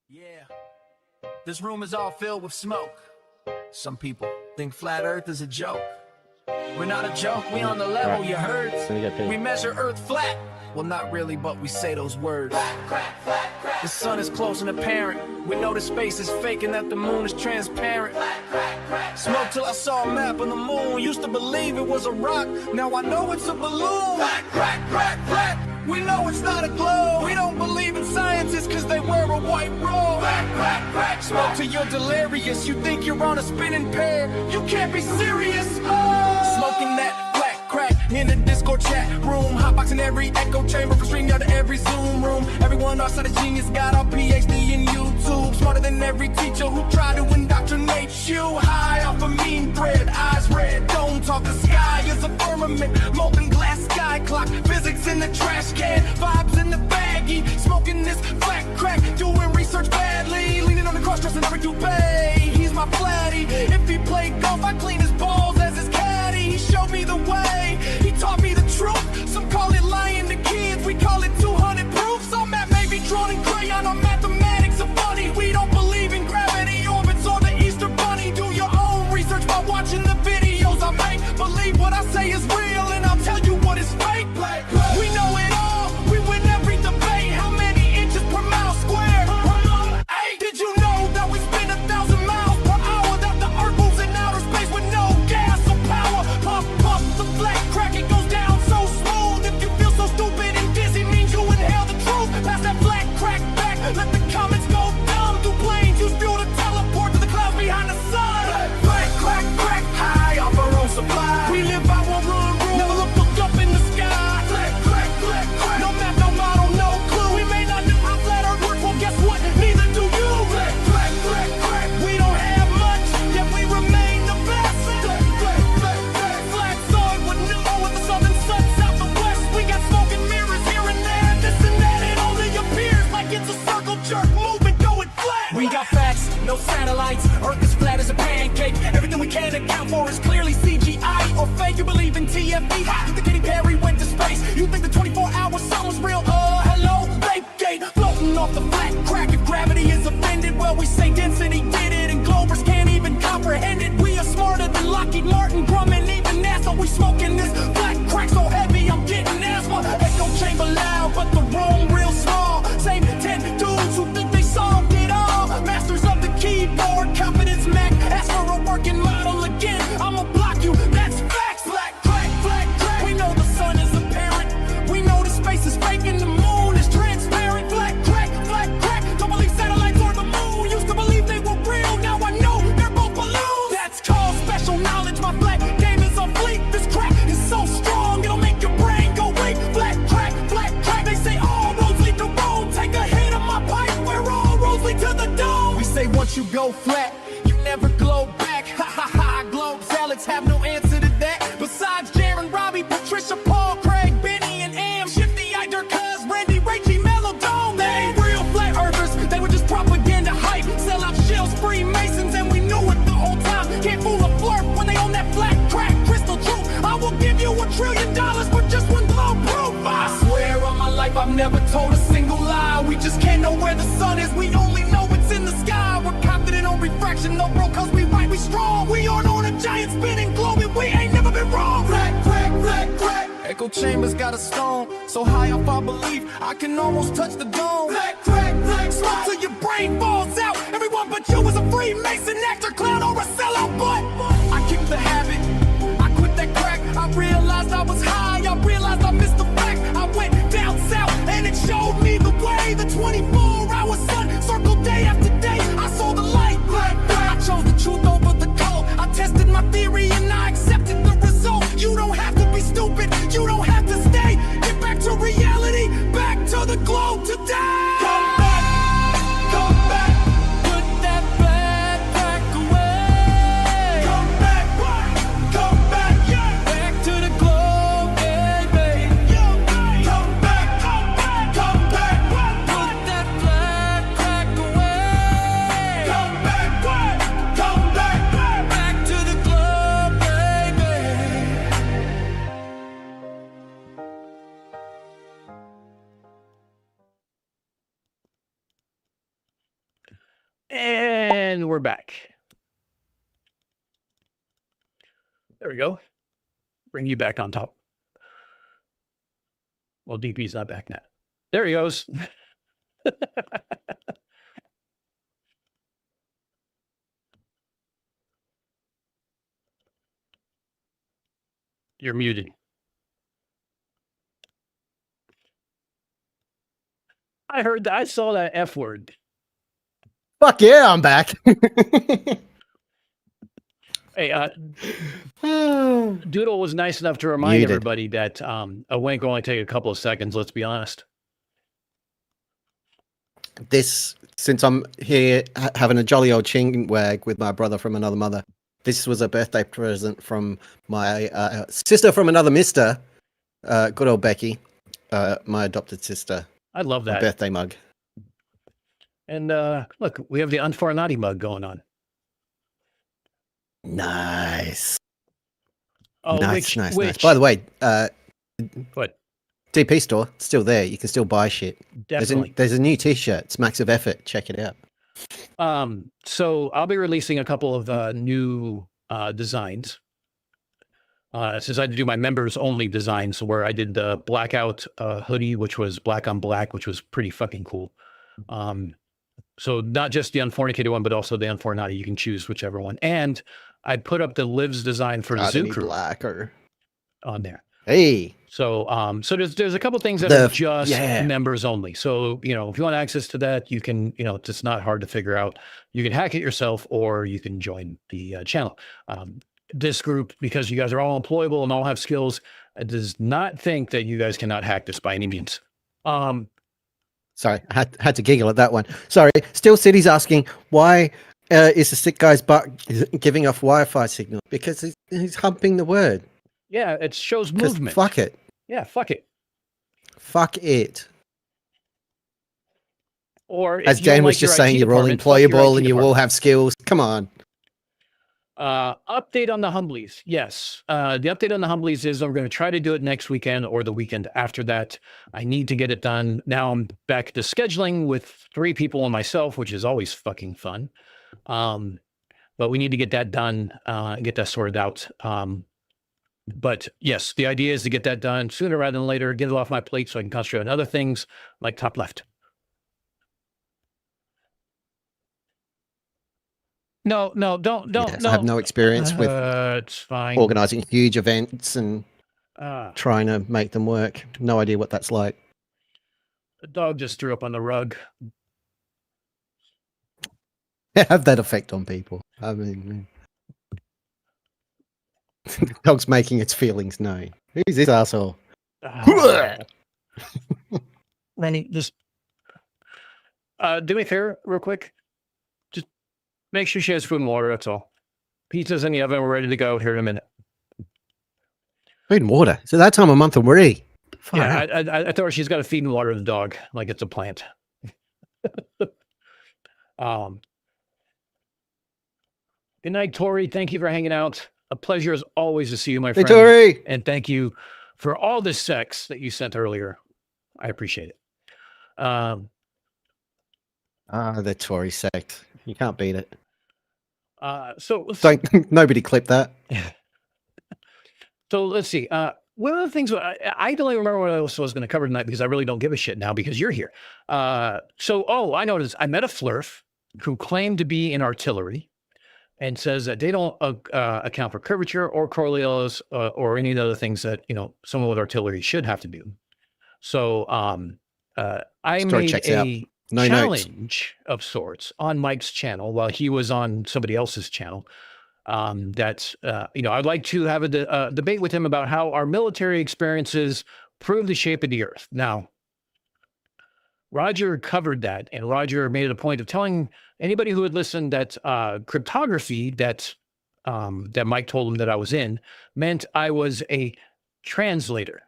Yeah, this room is all filled with smoke. Some people think flat earth is a joke. We're not a joke, we on the level, you heard? We measure earth flat. Well, not really, but we say those words. The sun is close and apparent. We know the space is fake and that the moon is transparent. Smoke till I saw a map of the moon. Used to believe it was a rock, now I know it's a balloon. We know it's not a globe. We don't believe in scientists cause they wear a white robe. Smoke till you're delirious. You think you're on a spinning pear. You can't be serious. Smoking that black crack in the Discord chat room. Hotboxing every echo chamber for streaming out to every Zoom room. Everyone outside of genius got a PhD in YouTube. Smarter than every teacher who tried to indoctrinate you. High off a mean bread, eyes red, don't talk. The sky is a firmament, molten glass sky clock. Physics in the trash can, vibes in the baggie. Smoking this black crack, doing research badly. Leaning on the cross-dress and every toupee. He's my flatty. If he played golf, I clean his balls as his caddy. He showed me the way, he taught me the truth. Some call it lying to kids, we call it 200 proofs. All math may be drawn in crayon or mathematics are funny. We don't believe in gravity orbits or the Easter Bunny. Do your own research by watching the videos I make. Believe what I say is real and I'll tell you what is fake. We know it all, we win every debate. How many inches per mile square? 8. Did you know that we spin 1,000 miles per hour? That the earth moves in outer space with no gas or power. Pump, pump, the black crack, it goes down so smooth. If you feel so stupid and dizzy, means you inhale the truth. Pass that black crack back, let the comments go dumb. Through planes, use fuel to teleport to the clouds behind the sun. Black crack, crack, high off our own supply. We live by one rule, never look up in the sky. Black crack, black crack, no map, no model, no clue. We may not know how flat earth works, well guess what? Neither do you. Black crack, black crack, we don't have much, yet we remain the best. Black crack, black crack, flat sword with no with the southern sun, south and west. We got smoking mirrors here and there, this and that. It only appears like it's a circle jerk movement going flat. We got facts, no satellites. Earth is flat as a pancake. Everything we can account for is clearly CGI or fake. You believe in TFB? You think Katy Perry went to space? You think the 24-hour sun was real? Hello, vacate. Floating off the flat crack. If gravity is offended, well, we say density did it, and Globers can't even comprehend it. We are smarter than Lockheed Martin, Grumman, even NASA. We smoking this black crack so heavy, I'm getting asthma. Echo chamber loud, but the room real small. Same 10 dudes who once you go flat, you never glow back. Ha ha ha, globe salads have no answer to that. Besides Jaron, Robbie, Patricia, Paul, Craig, Benny, and Am, Shifty, Ider, Cuz, Randy, Rachie, Melodome. They ain't real flat earthers, they were just propaganda hype. Sell out shells, Freemasons, and we knew it the whole time. Can't fool a flirt when they own that black crack, crystal truth. I will give you $1 trillion for just one globe proof. I swear on my life I've never told a single lie. We just can't know where the sun is, we only know it's in the sky. We're confident on refraction, no bro, cause we right, we strong. We aren't on a giant spinning globe and we ain't never been wrong. Crack, crack, crack, crack. Echo chambers got a stone, so high up I believe I can almost touch the dome. Crack, crack, crack, smoke till your brain falls out. Everyone but you is a Freemason, actor, clown, or a sellout. But I kicked the habit, I quit that crack. I realized I was high, I realized I missed the fact. I went down south and it showed me the way. The 24-hour sun circled day after day. I saw the light. I chose the truth over the cult. I tested my theory and I accepted the result. You don't have to be stupid, you don't have to stay. Get back to reality, back to the globe today. Come back, put that bad crack away. Come back, yeah. Back to the globe, baby. Come back, put that bad crack away. Come back, back to the globe, baby. And we're back. There we go. Bring you back on top. Well, DP's not back now. There he goes. You're muted. I heard that. I saw that F word. Fuck yeah, I'm back. Hey, Doodle was nice enough to remind Muted. everybody that a wink will only take a couple of seconds. Let's be honest. This, since I'm here having a jolly old chin wag with my brother from another mother, this was a birthday present from my sister from another mister, good old Becky, my adopted sister. I love A that. birthday mug. And look, we have the Unfornicated mug going on. Nice. Oh, nice. which By the way, what? DP store, still there. You can still buy shit. Definitely. There's a new t-shirt. It's Max of Effort. Check it out. So I'll be releasing a couple of new designs. Since I had to do my members only designs, where I did the blackout hoodie, which was black on black, which was pretty fucking cool. So not just the Unfornicated one, but also the Unfornicated. You can choose whichever one. And I put up the Lives design for Got Zoo any Crew blacker on there. Hey. So so there's a couple things that are just members only. So, you know, if you want access to that, you can, you know, it's not hard to figure out. You can hack it yourself or you can join the channel. This group, because you guys are all employable and all have skills, does not think that you guys cannot hack this by any means. Sorry, I had to giggle at that one. Sorry. Still City's asking, why is the sick guy's butt giving off Wi-Fi signal? Because he's humping the word. Yeah, it shows movement. Fuck it. Yeah, fuck it. Fuck it. Or as Jane was just saying, you're all employable and you all have skills. Come on. Update on the Humblies. Yes. The update on the Humblies is I'm going to try to do it next weekend or the weekend after that. I need to get it done. Now I'm back to scheduling with 3 people and myself, which is always fucking fun. But we need to get that done, get that sorted out. But yes, the idea is to get that done sooner rather than later, get it off my plate so I can concentrate on other things like top left. No, don't. Yes, no. I have no experience with it's fine. organizing huge events and trying to make them work. No idea what that's like. The dog just threw up on the rug. Have that effect on people. I mean, the dog's making its feelings known. Who's this asshole? Lenny, just do me a favor real quick. Just make sure she has food and water. That's all. Pizza's in the oven. We're ready to go here in a minute. Food and water. So that time of month I'm ready. Yeah, I told her she's got to feed and water the dog like it's a plant. Good night, Tori. Thank you for hanging out. A pleasure as always to see you, my friend. Tori. And thank you for all the sex that you sent earlier. I appreciate it. The Tory sex. You can't beat it. So don't nobody clip that. So let's see. One of the things I don't even remember what else I was going to cover tonight because I really don't give a shit now because you're here. I noticed I met a flurf who claimed to be in artillery and says that they don't account for curvature or Coriolis or any of the other things that, someone with artillery should have to do. So I made a challenge of sorts on Mike's channel while he was on somebody else's channel. I'd like to have a debate with him about how our military experiences prove the shape of the earth. Now, Roger covered that, and Roger made it a point of telling anybody who had listened that cryptography that Mike told him that I was in meant I was a translator.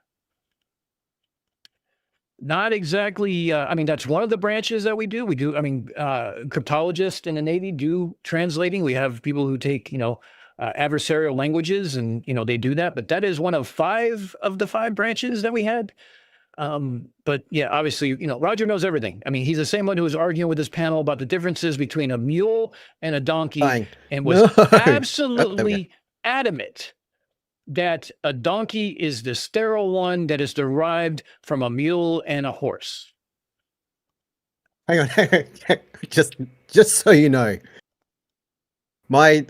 Not exactly. That's one of the branches that we do. Cryptologists in the Navy do translating. We have people who take, adversarial languages and, they do that. But that is one of 5 of the 5 branches that we had. But yeah, obviously, Roger knows everything. He's the same one who was arguing with this panel about the differences between a mule and a donkey and was absolutely adamant that a donkey is the sterile one that is derived from a mule and a horse. Hang on. just so you know, my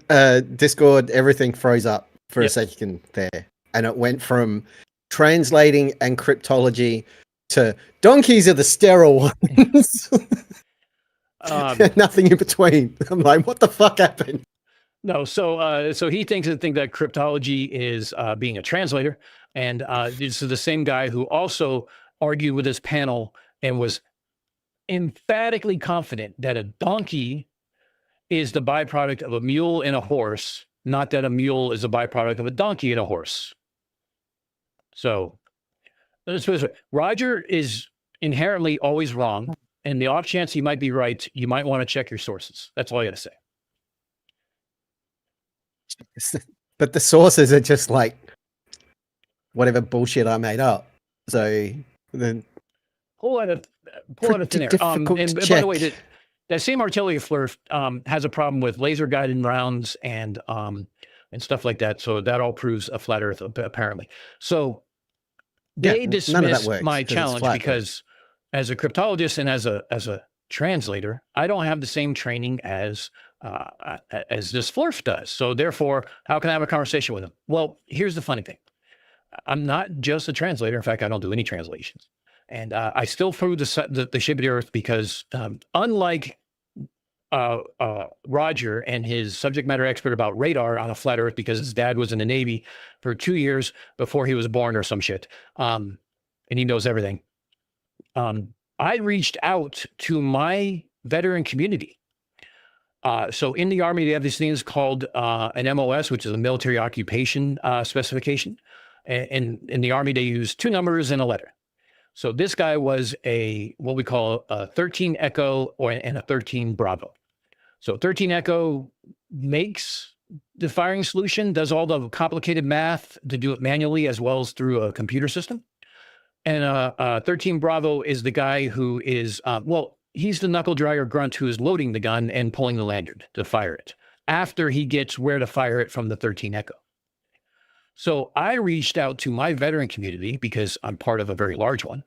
Discord, everything froze up for a second there. And it went from translating and cryptology to donkeys are the sterile ones. Nothing in between. I'm like, what the fuck happened? No, so he thinks that cryptology is being a translator, and this is the same guy who also argued with this panel and was emphatically confident that a donkey is the byproduct of a mule and a horse, not that a mule is a byproduct of a donkey and a horse. So, let's put it this way. Roger is inherently always wrong, and the off chance he might be right, you might want to check your sources. That's all I got to say. But the sources are just like whatever bullshit I made up. So then pull out of thin air. And by the way, that same artillery flurf has a problem with laser guided rounds and stuff like that. So that all proves a flat Earth apparently. So they dismissed my challenge because as a cryptologist and as a translator, I don't have the same training as this flurf does. So therefore, how can I have a conversation with him? Well, here's the funny thing. I'm not just a translator. In fact, I don't do any translations. And I still threw the shape of the earth because unlike Roger and his subject matter expert about radar on a flat earth because his dad was in the Navy for 2 years before he was born or some shit. And he knows everything. I reached out to my veteran community. So in the Army, they have these things called an MOS, which is a military occupation specification. And in the Army, they use 2 numbers and a letter. So this guy was what we call a 13 Echo and a 13 Bravo. So 13 Echo makes the firing solution, does all the complicated math to do it manually as well as through a computer system. And 13 Bravo is the guy who is, he's the knuckle dragger grunt who is loading the gun and pulling the lanyard to fire it after he gets where to fire it from the 13 Echo. So I reached out to my veteran community because I'm part of a very large one.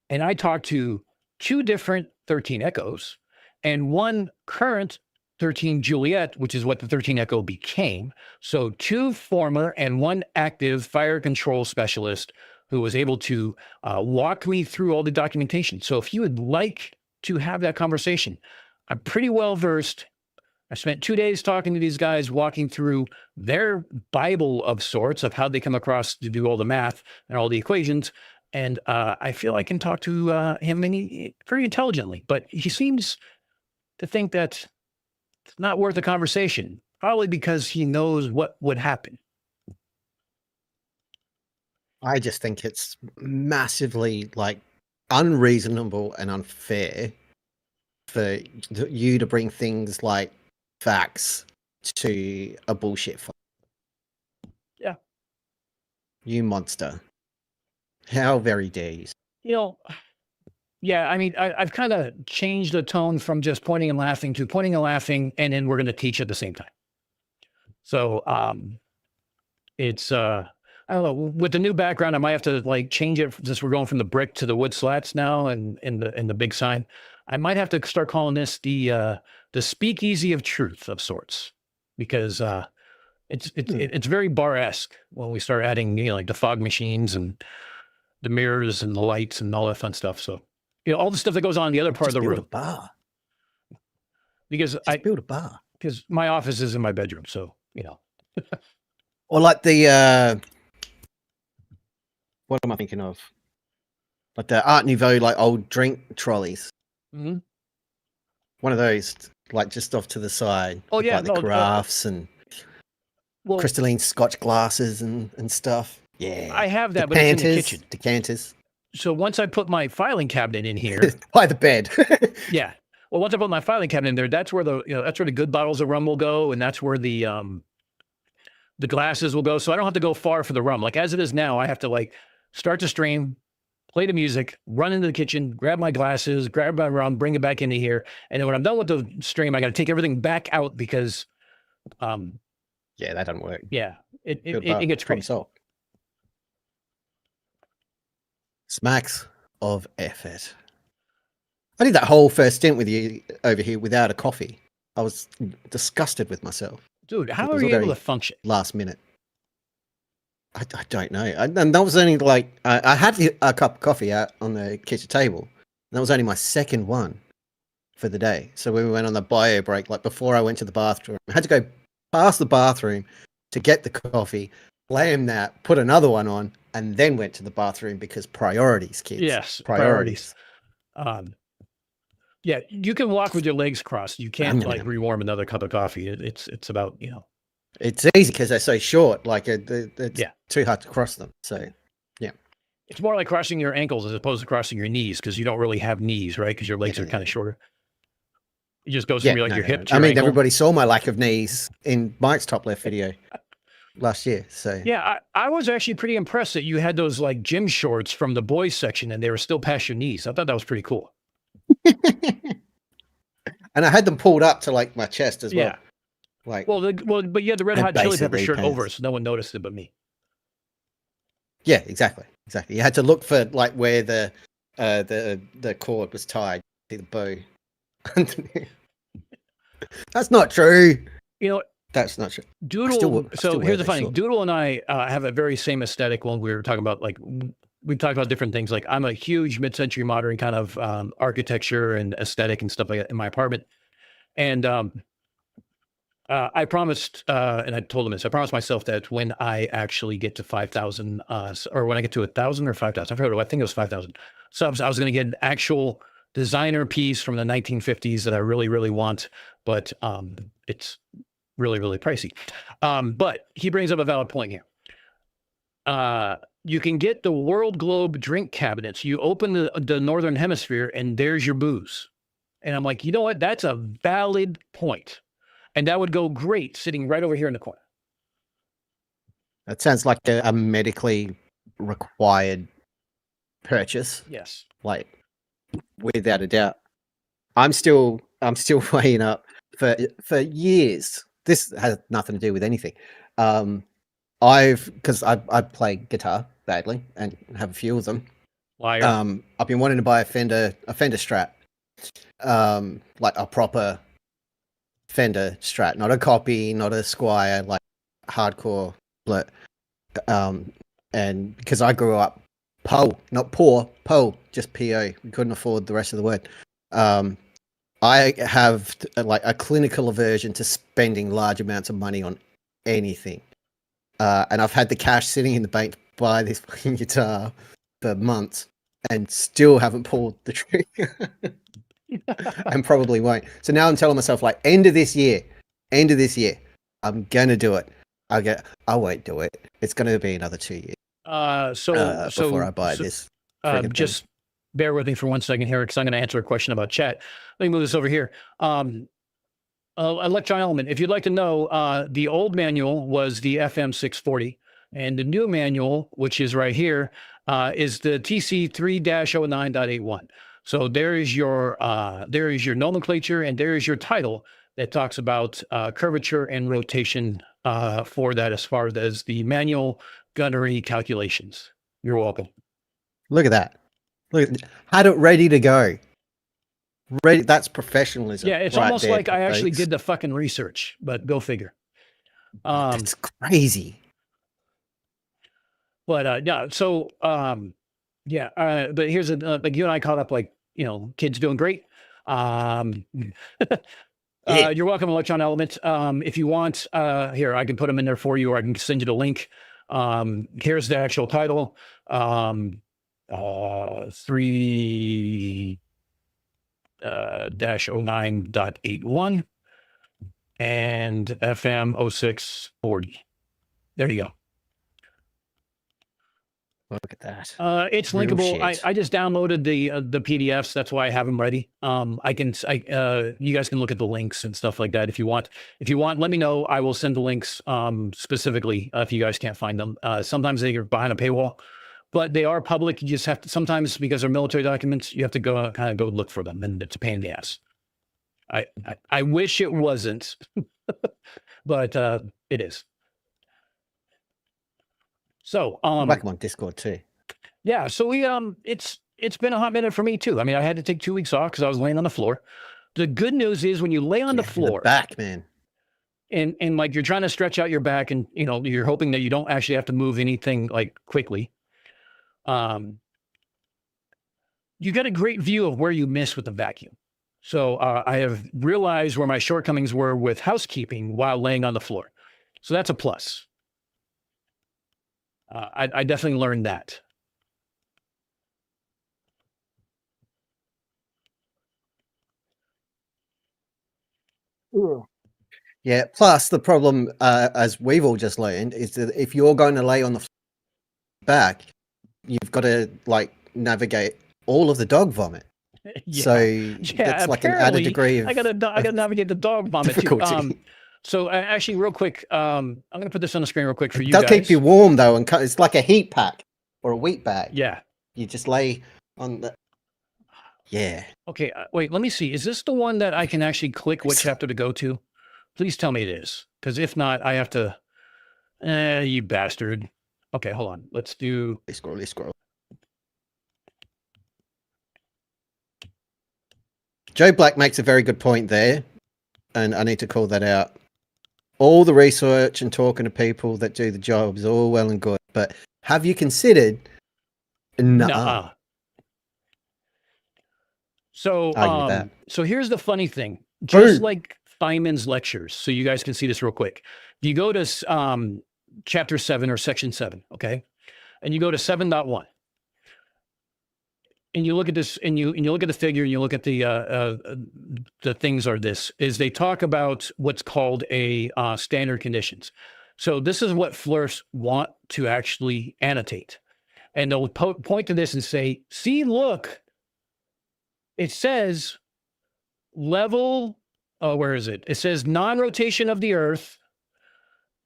And I talked to 2 different 13 Echoes and 1 current 13 Juliet, which is what the 13 Echo became. So 2 former and 1 active fire control specialist who was able to walk me through all the documentation. So if you would like to have that conversation, I'm pretty well versed. I spent 2 days talking to these guys, walking through their Bible of sorts of how they come across to do all the math and all the equations. And I feel I can talk to him very intelligently, but he seems to think that it's not worth the conversation. Probably because he knows what would happen. I just think it's massively like unreasonable and unfair for you to bring things like facts to a bullshit fight. Yeah. You monster. How very dare you? You know, yeah, I mean, I've kind of changed the tone from just pointing and laughing to pointing and laughing, and then we're going to teach at the same time. So it's I don't know, with the new background, I might have to like change it since we're going from the brick to the wood slats now, and in the big sign. I might have to start calling this the speakeasy of truth of sorts, because it's very bar-esque when we start adding, you know, like the fog machines and the mirrors and the lights and all that fun stuff. So, you know, all the stuff that goes on in the other part of the room. A bar. Because I build a bar. Because my office is in my bedroom, so you know. Or like the what am I thinking of? Like the Art Nouveau, like old drink trolleys. Mm-hmm. One of those, like just off to the side. Oh yeah, like the carafes and crystalline Scotch glasses and stuff. Yeah, I have that, but it's in the kitchen. Decanters. So once I put my filing cabinet in here, by the bed. Yeah. Well, once I put my filing cabinet in there, that's where that's where the good bottles of rum will go, and that's where the glasses will go. So I don't have to go far for the rum. Like as it is now, I have to like start the stream, play the music, run into the kitchen, grab my glasses, grab my rum, bring it back into here, and then when I'm done with the stream, I got to take everything back out because, yeah, that doesn't work. Yeah, it gets crazy. Smacks of effort. I did that whole first stint with you over here without a coffee. I was disgusted with myself. Dude, how are you able to function? Last minute. I don't know. And that was only like, I had a cup of coffee out on the kitchen table. And that was only my second one for the day. So when we went on the bio break, like before I went to the bathroom, I had to go past the bathroom to get the coffee, slam that, put another one on, and then went to the bathroom because priorities, kids. Yes, priorities. Yeah, you can walk with your legs crossed. You can't like rewarm another cup of coffee. It's about, you know. It's easy because they're so short. Like it's too hard to cross them. So, yeah. It's more like crossing your ankles as opposed to crossing your knees because you don't really have knees, right? Because your legs are kind of shorter. It just goes from your hip to your ankle. Everybody saw my lack of knees in Mike's top left video last year. So yeah, I was actually pretty impressed that you had those like gym shorts from the boys section and they were still past your knees. I thought that was pretty cool. And I had them pulled up to like my chest as well. Yeah. Like, but you had the Red Hot Chili Pepper shirt over it, so no one noticed it but me. Yeah, exactly. You had to look for like where the cord was tied. See the bow. That's not true. You know, that's not true. Doodle. So here's the funny thing. Doodle and I have a very same aesthetic when we were talking about like we talked about different things. Like I'm a huge mid-century modern kind of architecture and aesthetic and stuff like that in my apartment. And I promised, and I told him this, I promised myself that when I actually get to 5,000, or when I get to 1,000 or 5,000, I forgot, I think it was 5,000 subs, I was going to get an actual designer piece from the 1950s that I really, really want, but it's really, really pricey. But he brings up a valid point here. You can get the World Globe drink cabinets. You open the Northern Hemisphere and there's your booze. And I'm like, you know what? That's a valid point. And that would go great sitting right over here in the corner. That sounds like a medically required purchase. Yes. Like, without a doubt. I'm still weighing up for years. This has nothing to do with anything. Because I play guitar badly and have a few of them. Liar. I've been wanting to buy a Fender Strat, like a proper Fender Strat, not a copy, not a Squire, like hardcore split. And because I grew up not poor, just PO. We couldn't afford the rest of the word. I have like a clinical aversion to spending large amounts of money on anything. And I've had the cash sitting in the bank to buy this fucking guitar for months and still haven't pulled the trigger. and probably won't. So now I'm telling myself, like, end of this year, I'm gonna do it. I won't do it. It's gonna be another 2 years. Before I buy this. Just bear with me for 1 second here, because I'm going to answer a question about chat. Let me move this over here. Electron element. If you'd like to know, the old manual was the FM 640, and the new manual, which is right here, is the TC 3-09.81. So there is your nomenclature, and there is your title that talks about curvature and rotation for that, as far as the manual gunnery calculations. You're welcome. Look at that. Look, had it ready to go. Ready. That's professionalism. Yeah, it's right almost there, like I actually folks. did the fucking research, but go figure. It's crazy. But yeah, so yeah, but here's like you and I caught up, like, you know, kids doing great. You're welcome, Electron Element. If you want, here, I can put them in there for you, or I can send you the link. Here's the actual title. 3-09.81 and FM 0640. There you go. Look at that. It's Real linkable. shit. I just downloaded the PDFs. That's why I have them ready. You guys can look at the links and stuff like that if you want. If you want, let me know. I will send the links specifically if you guys can't find them. Sometimes they are behind a paywall, but they are public. You just have to, sometimes because they're military documents, you have to go look for them, and it's a pain in the ass. I wish it wasn't, but it is. So back on Discord too. Yeah, so we it's been a hot minute for me too. I mean, I had to take 2 weeks off because I was laying on the floor. The good news is when you lay on the floor, back, man, and like you're trying to stretch out your back, and you know you're hoping that you don't actually have to move anything like quickly. You get a great view of where you miss with the vacuum. So I have realized where my shortcomings were with housekeeping while laying on the floor. So that's a plus. I definitely learned that. Yeah. Plus, the problem, as we've all just learned, is that if you're going to lay on the back, you've got to like navigate all of the dog vomit. Yeah. So Yeah, that's like an added degree of I gotta navigate the dog vomit difficulty. too. So actually, real quick, I'm gonna put this on the screen real quick for you They'll guys. keep you warm though, and it's like a heat pack or a wheat bag. Yeah. You just lay on the. Yeah. Okay, wait, let me see. Is this the one that I can actually click what chapter to go to? Please tell me it is, because if not, I have to. You bastard. Okay, hold on. Let's do. Scroll. Joe Black makes a very good point there, and I need to call that out. All the research and talking to people that do the job is all well and good, but have you considered? Nuh-uh. So, so here's the funny thing. Just like Feynman's lectures, so you guys can see this real quick. You go to chapter 7 or section 7, okay, and you go to 7.1. And you look at this, and you look at the figure, and you look at the things are this, is they talk about what's called a standard conditions. So this is what flirts want to actually annotate. And they'll point to this and say, see, look, it says level, where is it? It says non-rotation of the Earth,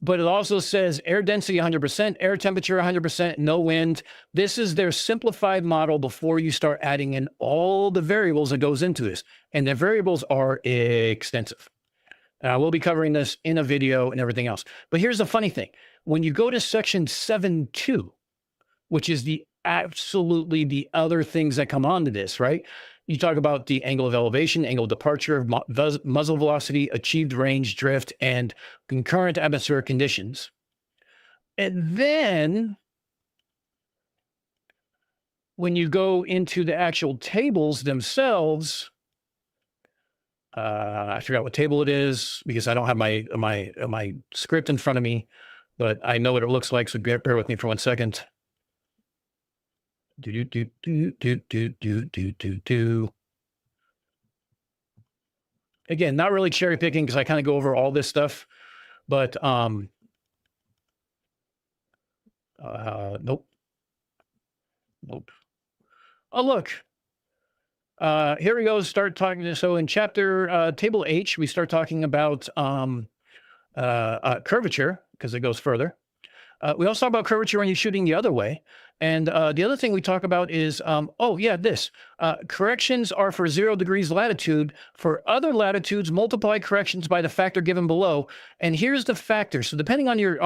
but it also says air density 100%, air temperature 100%, no wind. This is their simplified model before you start adding in all the variables that goes into this. And the variables are extensive. We'll be covering this in a video and everything else. But here's the funny thing. When you go to section 7.2, which is absolutely the other things that come onto this, right? You talk about the angle of elevation, angle of departure, muzzle velocity, achieved range, drift, and concurrent atmospheric conditions. And then when you go into the actual tables themselves, I forgot what table it is because I don't have my script in front of me, but I know what it looks like. So bear with me for 1 second. again, not really cherry picking because I kind of go over all this stuff, but nope. Oh, look. Here we go. Start talking. So in chapter table H, we start talking about curvature because it goes further. We also talk about curvature when you're shooting the other way. And the other thing we talk about is, corrections are for 0 degrees latitude. For other latitudes, multiply corrections by the factor given below. And here's the factor. So depending on your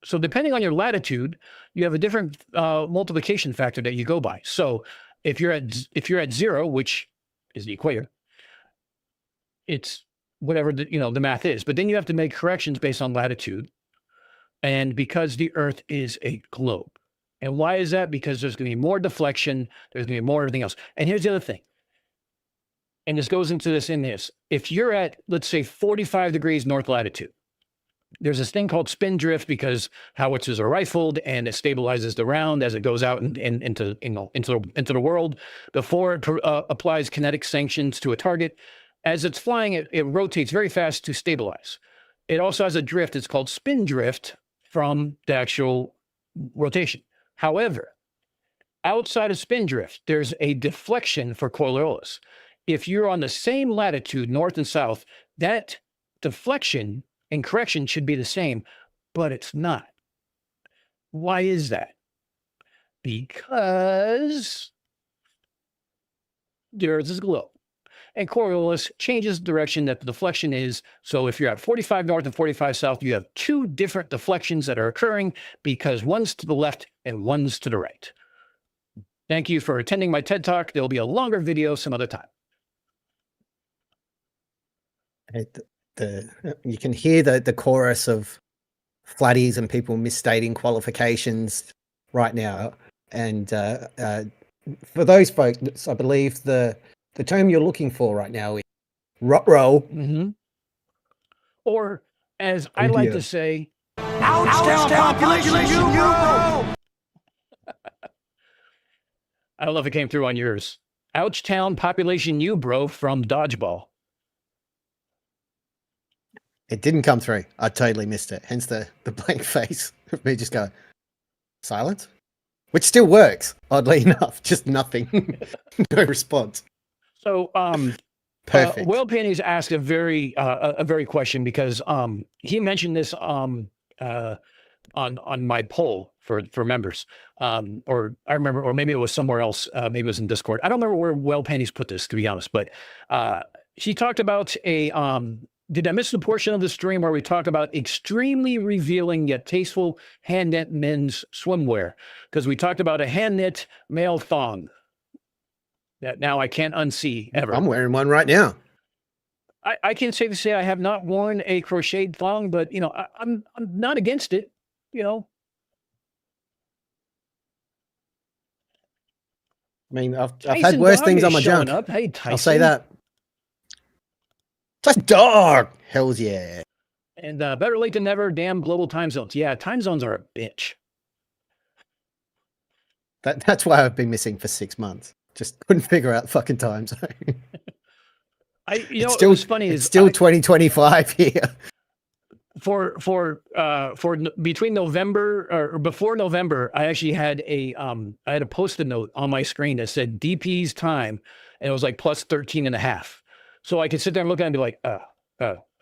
So depending on your latitude, you have a different multiplication factor that you go by. So if you're at 0, which is the equator, it's whatever the math is. But then you have to make corrections based on latitude, and because the Earth is a globe. And why is that? Because there's going to be more deflection. There's going to be more everything else. And here's the other thing. And this goes into this in this. If you're at, let's say, 45 degrees north latitude, there's this thing called spin drift because howitzers are rifled and it stabilizes the round as it goes out into the world before it applies kinetic sanctions to a target. As it's flying, it rotates very fast to stabilize. It also has a drift. It's called spin drift from the actual rotation. However, outside of spin drift, there's a deflection for Coriolis. If you're on the same latitude, north and south, that deflection and correction should be the same, but it's not. Why is that? Because the Earth is a globe. And Coriolis changes the direction that the deflection is. So if you're at 45 north and 45 south, you have 2 different deflections that are occurring because one's to the left and one's to the right. Thank you for attending my TED Talk. There'll be a longer video some other time. You can hear the chorus of flatties and people misstating qualifications right now. And for those folks, I believe the term you're looking for right now is ruh-roh. Mm-hmm. Or, as I like to say, Ouch down population, you bro! I don't know if it came through on yours. Ouchtown population you, bro, from Dodgeball. It didn't come through. I totally missed it. Hence the blank face of me just going, silence? Which still works, oddly enough. Just nothing. No response. So, perfect. Whale Panties asked a very question because he mentioned this on my poll for members, or I remember, or maybe it was somewhere else. Maybe it was in Discord. I don't remember where Whale Panties put this, to be honest. But she talked about did I miss the portion of the stream where we talked about extremely revealing yet tasteful hand knit men's swimwear? Because we talked about a hand knit male thong that now I can't unsee ever. I'm wearing one right now. I can safely say I have not worn a crocheted thong, but I'm not against it. I mean, I've had worse things on my junk. Hey, Tyson. I'll say that. Just dog. Hells yeah. And better late than never. Damn global time zones. Yeah, time zones are a bitch. That's why I've been missing for 6 months. Just couldn't figure out the fucking time zone. It was funny. It's still 2025 here. For between November or before November, I actually had a Post-it note on my screen that said DP's time, and it was like plus 13 and a half. So I could sit there and look at it and be like,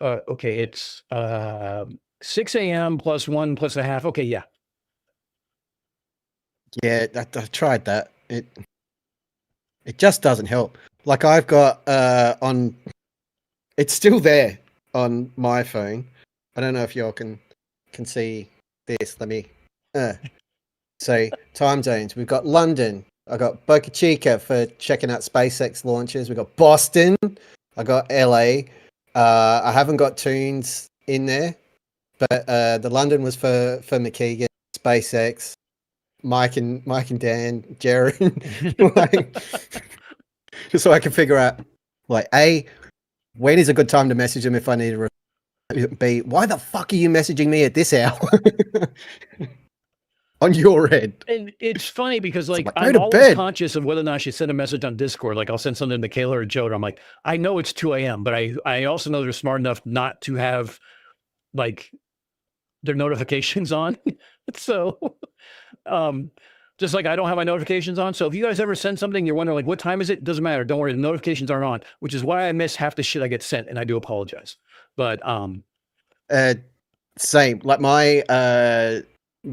okay, it's 6 a.m. plus 1 plus a half. Okay, yeah. Yeah, I tried that. It just doesn't help. Like I've got it's still there on my phone. I don't know if y'all can see this. Let me so time zones. We've got London. I got Boca Chica for checking out SpaceX launches. We've got Boston. I got LA. I haven't got Toons in there, but the London was for McKeegan, SpaceX, Mike and Dan, Jaron, so I can figure out like A, when is a good time to message them if I need to B, why the fuck are you messaging me at this hour? on your end. And it's funny because like, go I'm to always bed. conscious of whether or not I should send a message on Discord. Like I'll send something to Kayla or Joe. I'm like, I know it's 2 a.m., but I also know they're smart enough not to have like their notifications on. So just like I don't have my notifications on. So if you guys ever send something, you're wondering like, what time is it? Doesn't matter. Don't worry. The notifications aren't on, which is why I miss half the shit I get sent. And I do apologize. But same. Like my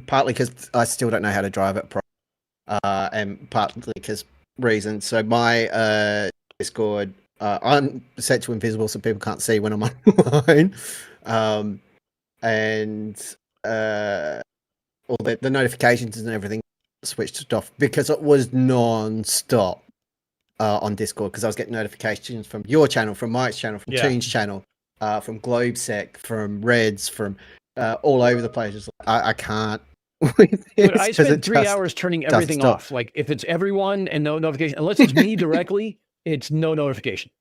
partly because I still don't know how to drive it properly, and partly because reasons. So my Discord, I'm set to invisible, so people can't see when I'm online. And all the notifications and everything switched off because it was non-stop on Discord, because I was getting notifications from your channel, from Mike's channel, from Toon's channel, from Globesec, from Reds, from all over the place. Just I can't. But I spent 3 hours turning everything off. Like if it's everyone and no notification, unless it's me directly, it's no notification.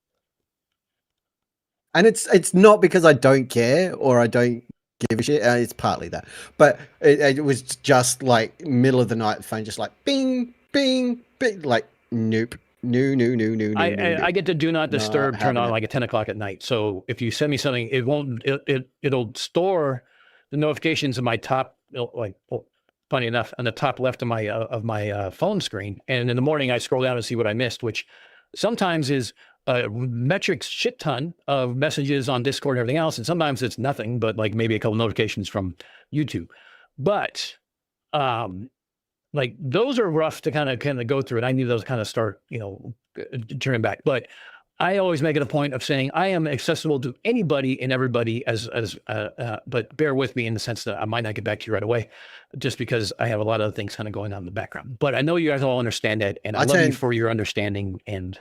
And it's not because I don't care or I don't give a shit. It's partly that, but it was just like middle of the night, the phone just like bing, bing, bing, like nope. No. I get to do not disturb turn on like at 10 o'clock at night. So if you send me something, it won't, it'll store the notifications in my top, like, well, funny enough, on the top left of my phone screen. And in the morning I scroll down and see what I missed, which sometimes is a metric shit ton of messages on Discord and everything else. And sometimes it's nothing, but like maybe a couple notifications from YouTube. But, like those are rough to kind of go through, and I need those kind of start, turning back. But I always make it a point of saying I am accessible to anybody and everybody but bear with me in the sense that I might not get back to you right away, just because I have a lot of things kind of going on in the background. But I know you guys all understand that, and I love you for your understanding. And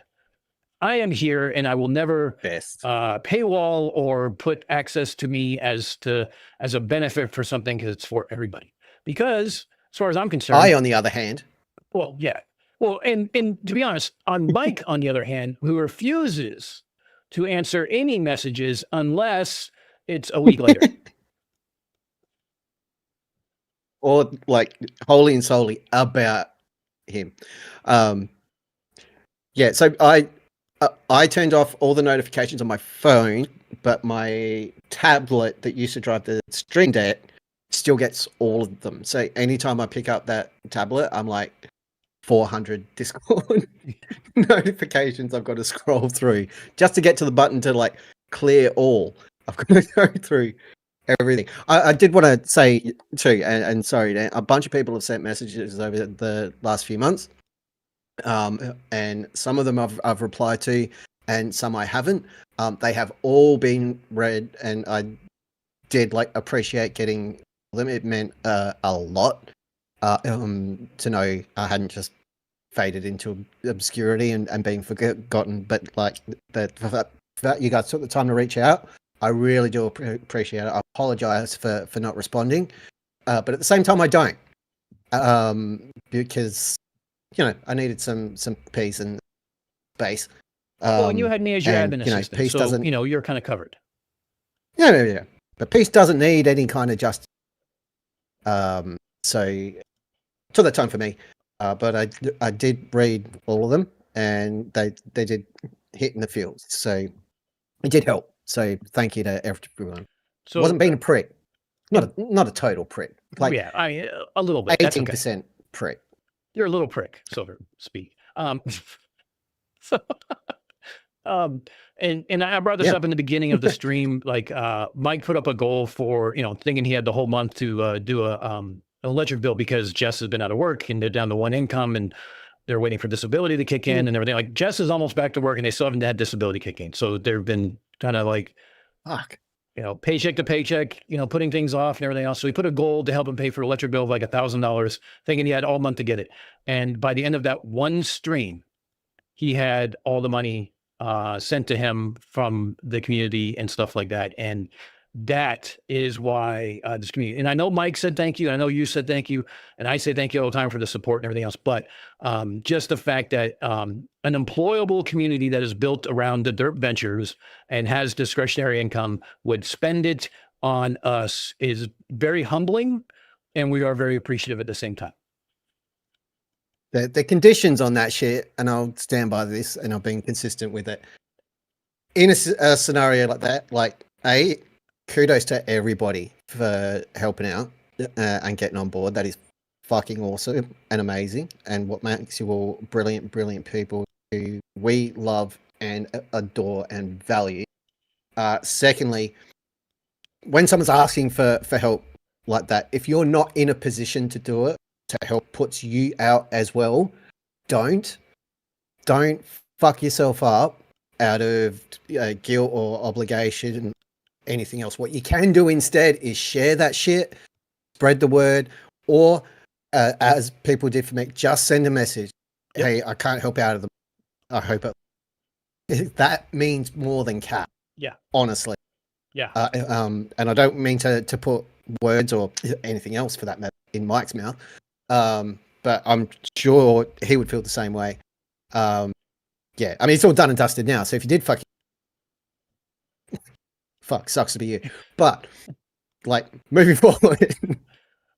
I am here, and I will never paywall or put access to me as a benefit for something, because it's for everybody. Because as far as I'm concerned, I, on the other hand, well, yeah. Well, and to be honest, on Mike, on the other hand, who refuses to answer any messages unless it's a week later. Or like wholly and solely about him. Yeah, so I turned off all the notifications on my phone, but my tablet that used to drive the Stream Deck still gets all of them. So anytime I pick up that tablet, I'm like 400 Discord notifications I've got to scroll through just to get to the button to like clear all. I've got to go through everything. I did want to say too, and sorry, a bunch of people have sent messages over the last few months, and some of them I've replied to, and some I haven't. They have all been read, and I did like appreciate getting them. It meant a lot to know I hadn't just faded into obscurity and being forgotten, but like that you guys took the time to reach out. I really do appreciate it. I apologize for not responding, but at the same time I don't, because I needed some peace and space. Well, and you had me as your admin assistant, peace so doesn't, you're kind of covered. Yeah. But peace doesn't need any kind of justice. So took that time for me, but I did read all of them, and they did hit in the fields, so it did help. So thank you to everyone. So wasn't being a prick, not a total prick. Like yeah, I mean, a little bit. 18% prick. You're a little prick, so to speak. So, and I brought this up in the beginning of the stream. Like, Mike put up a goal for thinking he had the whole month to do an electric bill, because Jess has been out of work and they're down to one income and they're waiting for disability to kick in and everything. Like Jess is almost back to work and they still haven't had disability kick in. So they've been kind of like, paycheck to paycheck, putting things off and everything else. So he put a goal to help him pay for electric bill of like $1,000, thinking he had all month to get it. And by the end of that one stream, he had all the money sent to him from the community and stuff like that. And that is why this community, and I know Mike said thank you, and I know you said thank you, and I say thank you all the time for the support and everything else, but just the fact that an employable community that is built around the Derp ventures and has discretionary income would spend it on us is very humbling, and we are very appreciative at the same time. The conditions on that shit, and I'll stand by this, and I've been consistent with it. In a scenario like that, like, kudos to everybody for helping out and getting on board. That is fucking awesome and amazing, and what makes you all brilliant, brilliant people who we love and adore and value. Secondly, when someone's asking for help like that, if you're not in a position to do it, to help puts you out as well, don't fuck yourself up out of guilt or obligation and anything else. What you can do instead is share that shit, spread the word, or as people did for me, just send a message. Yep. Hey, I can't help out of them. I hope it. That means more than cat. Yeah. Honestly. Yeah. And I don't mean to put words or anything else for that matter in Mike's mouth. But I'm sure he would feel the same way. Yeah. I mean, it's all done and dusted now. So if you did fuck, sucks to be you. But like moving forward.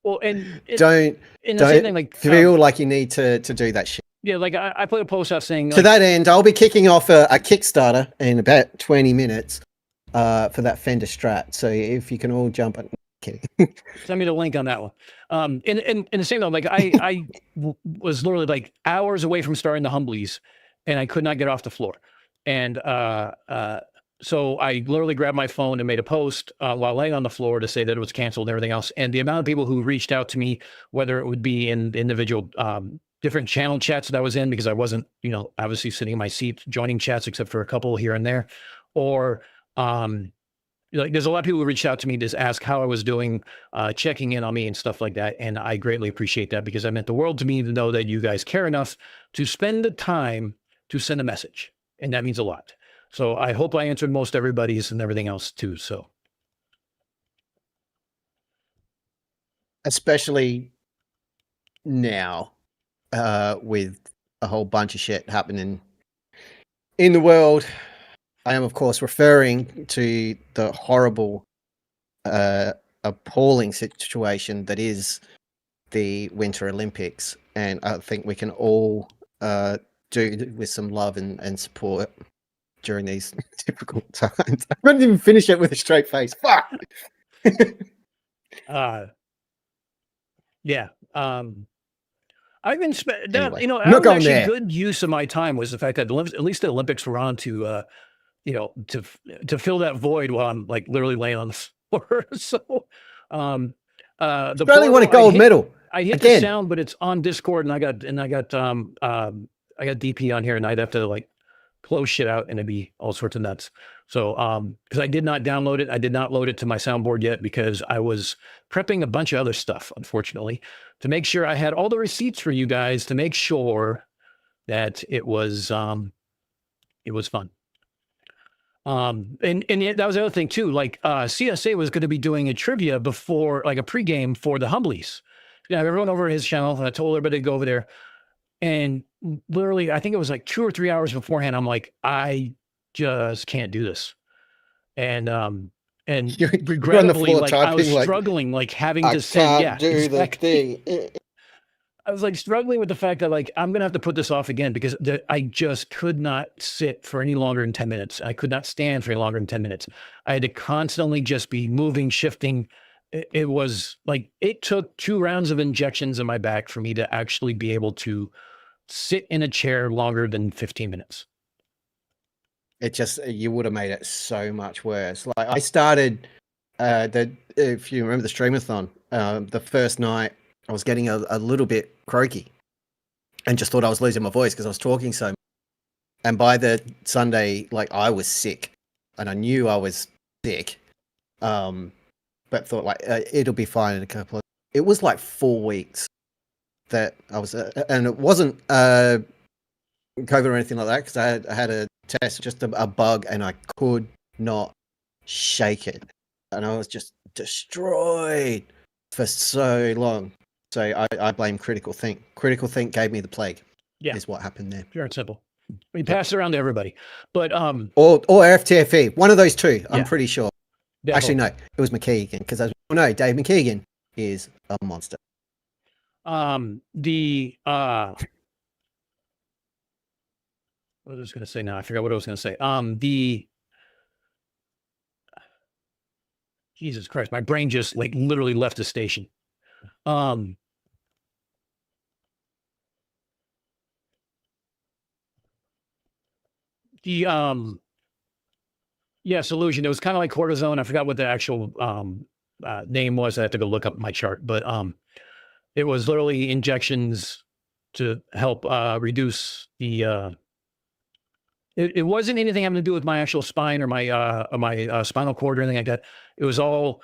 Well, and don't same thing, like, feel like you need to do that shit. Yeah, like I put a post out saying, to that end, I'll be kicking off a Kickstarter in about 20 minutes for that Fender Strat. So if you can all jump on, kidding. Send me the link on that one. And the same though, like I was literally like hours away from starting the Humblies, and I could not get off the floor. And so I literally grabbed my phone and made a post while laying on the floor to say that it was canceled and everything else. And the amount of people who reached out to me, whether it would be in individual different channel chats that I was in, because I wasn't, obviously sitting in my seat joining chats except for a couple here and there, or like there's a lot of people who reached out to me to ask how I was doing, checking in on me and stuff like that. And I greatly appreciate that, because it meant the world to me to know that you guys care enough to spend the time to send a message. And that means a lot. So I hope I answered most everybody's and everything else too. So. Especially now, with a whole bunch of shit happening in the world. I am, of course, referring to the horrible, appalling situation that is the Winter Olympics. And I think we can all do with some love and support during these difficult times. I couldn't even finish it with a straight face. Fuck! Yeah. I've been Anyway, actually good use of my time was the fact that at least the Olympics were on to to fill that void while I'm like literally laying on the floor. So the Australia won a gold medal. I hit again. the sound, but it's on Discord, and I got DP on here, and I'd have to like close shit out, and it'd be all sorts of nuts. So because I did not download it, I did not load it to my soundboard yet, because I was prepping a bunch of other stuff, unfortunately, to make sure I had all the receipts for you guys to make sure that it was fun. And that was the other thing too. Like CSA was going to be doing a trivia before, like a pregame for the Humblies. Everyone over his channel, and I told everybody to go over there. And literally, I think it was like 2 or 3 hours beforehand, I'm like, I just can't do this. And regrettably, like I was struggling, like having to send, I was like struggling with the fact that like, I'm going to have to put this off again, because I just could not sit for any longer than 10 minutes. I could not stand for any longer than 10 minutes. I had to constantly just be moving, shifting. It was like, it took 2 rounds of injections in my back for me to actually be able to sit in a chair longer than 15 minutes. It just, you would have made it so much worse. Like I started, if you remember the Streamathon, the first night I was getting a little bit croaky and just thought I was losing my voice because I was talking so much. And by the Sunday, like I was sick, and I knew I was sick. But thought like it'll be fine in a couple of. It was like 4 weeks that I was, and it wasn't COVID or anything like that, because I had a test, just a bug, and I could not shake it, and I was just destroyed for so long. So I blame Critical Think. Critical Think gave me the plague. Yeah, is what happened there. Pure and simple. We passed it around to everybody, but or FTFE, one of those two. I'm pretty sure. Definitely. Actually, no, it was McKeegan, because Dave McKeegan is a monster. What was I going to say now? I forgot what I was going to say. Jesus Christ, my brain just like literally left the station. Solution. It was kind of like cortisone. I forgot what the actual name was. I have to go look up my chart, but it was literally injections to help reduce the. It wasn't anything having to do with my actual spine or my spinal cord or anything like that. It was all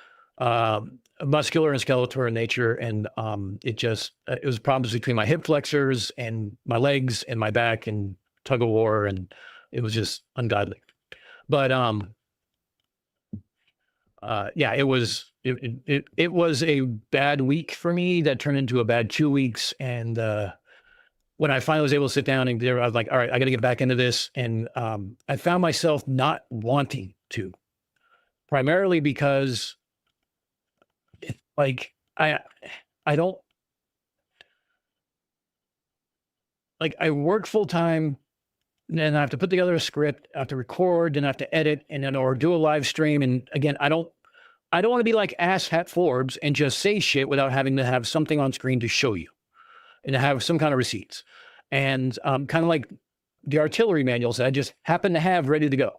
muscular and skeletal in nature, and it was problems between my hip flexors and my legs and my back and tug of war, and it was just ungodly. But it was a bad week for me that turned into a bad 2 weeks, and when I finally was able to sit down and I was like, all right, I got to get back into this. And I found myself not wanting to, primarily because like, I don't, like I work full time, and then I have to put together a script, I have to record, and I have to edit, and then, or do a live stream. And again, I don't want to be like Ass Hat Forbes and just say shit without having to have something on screen to show you and to have some kind of receipts. And kind of like the artillery manuals that I just happen to have ready to go.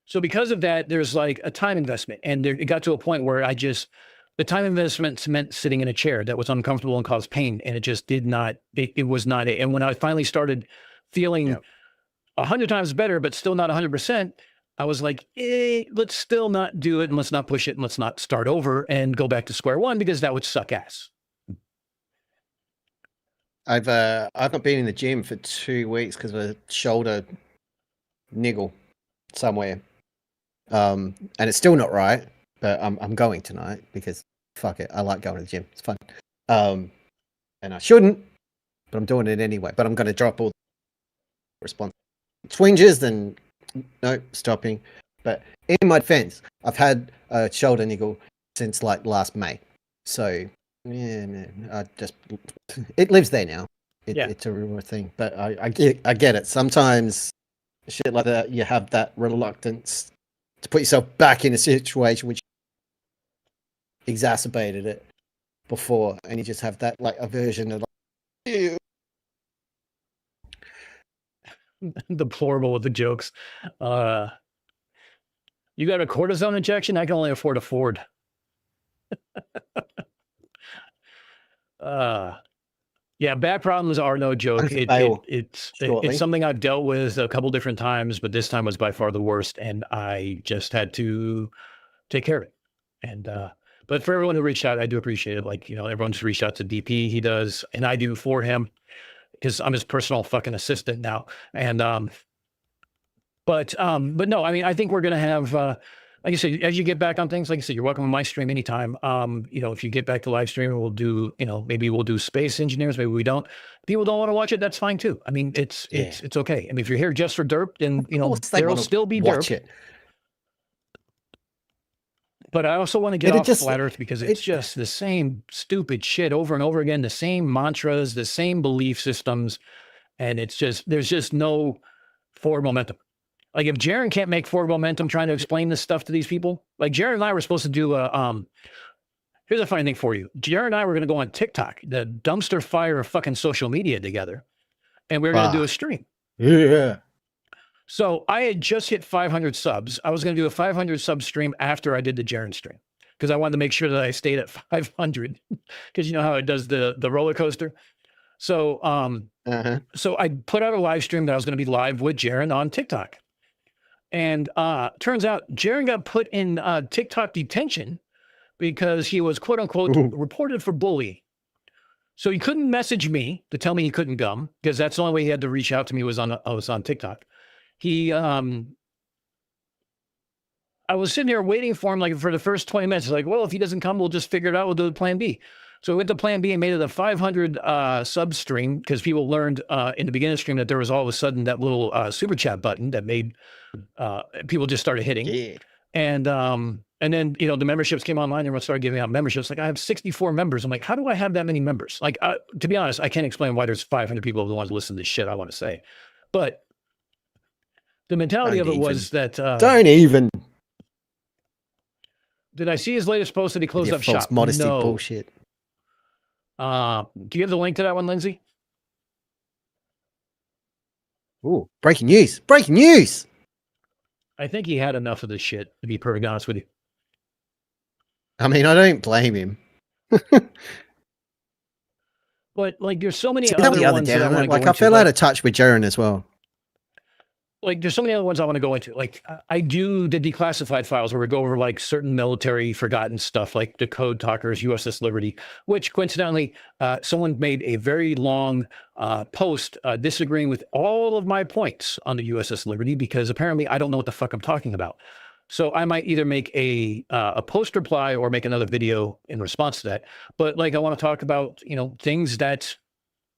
So because of that, there's like a time investment, and it got to a point where the time investment meant sitting in a chair that was uncomfortable and caused pain. And it just did not, it was not it. And when I finally started feeling 100 times better, but still not 100%, I was like, let's still not do it, and let's not push it, and let's not start over and go back to square one, because that would suck ass. I've not been in the gym for 2 weeks because of a shoulder niggle somewhere. And it's still not right, but I'm going tonight because fuck it. I like going to the gym. It's fun. And I shouldn't, but I'm doing it anyway. But I'm going to drop all the response twinges, then no stopping. But in my defense, I've had a shoulder niggle since like last May. So yeah, man, it lives there now. It's a real thing. But I get it. Sometimes shit like that, you have that reluctance to put yourself back in a situation which exacerbated it before, and you just have that like aversion of like, ew. Deplorable with the jokes. You got a cortisone injection? I can only afford a Ford. Back problems are no joke. It's something I've dealt with a couple different times, but this time was by far the worst, and I just had to take care of it. And but for everyone who reached out, I do appreciate it. Like, everyone's reached out to DP. He does, and I do for him, because I'm his personal fucking assistant now. And but no, I mean, I think we're gonna have like I said, as you get back on things, like I said, you're welcome on my stream anytime. If you get back to live streaming, we'll do, maybe we'll do Space Engineers, maybe we don't. If people don't want to watch it, that's fine too. I mean, it's okay. I mean, if you're here just for Derp, then there'll still be Derp. But I also want to get off Flat Earth, because it's just the same stupid shit over and over again, the same mantras, the same belief systems, and there's just no forward momentum. Like, if Jaron can't make forward momentum trying to explain this stuff to these people, like Jaron and I were supposed to do here's a funny thing for you. Jaron and I were going to go on TikTok, the dumpster fire of fucking social media together, and we were going to do a stream. Yeah. So I had just hit 500 subs. I was going to do a 500 sub stream after I did the Jaron stream, because I wanted to make sure that I stayed at 500, because you know how it does the roller coaster. So so I put out a live stream that I was going to be live with Jaron on TikTok. And turns out Jaron got put in TikTok detention because he was, quote unquote, reported for bullying. So he couldn't message me to tell me he couldn't gum, because that's the only way he had to reach out to me was on TikTok. I was sitting here waiting for him like for the first 20 minutes. Like, well, if he doesn't come, we'll just figure it out. We'll do the plan B. So we went to plan B and made it a 500 sub stream, because people learned in the beginning of the stream that there was all of a sudden that little super chat button that made people just started hitting. And then, you know, the memberships came online and everyone started giving out memberships. Like I have 64 members. I'm like, how do I have that many members? Like, to be honest, I can't explain why there's 500 people who want to listen to this shit I want to say. But the mentality of it was that... Don't even. Did I see his latest post that he closed Your up false shop? modesty No. bullshit. Do you have the link to that one, Lindsay? Ooh, breaking news. Breaking news. I think he had enough of this shit, to be perfectly honest with you. I mean, I don't blame him. But like, there's so many See, other the other ones day, that I want to go like into. I fell out of touch with Jaren as well. Like, there's so many other ones I want to go into. Like, I do the declassified files where we go over like certain military forgotten stuff, like the Code Talkers, USS Liberty, which coincidentally, someone made a very long post disagreeing with all of my points on the USS Liberty because apparently I don't know what the fuck I'm talking about. So I might either make a post reply or make another video in response to that. But like, I want to talk about, you know, things that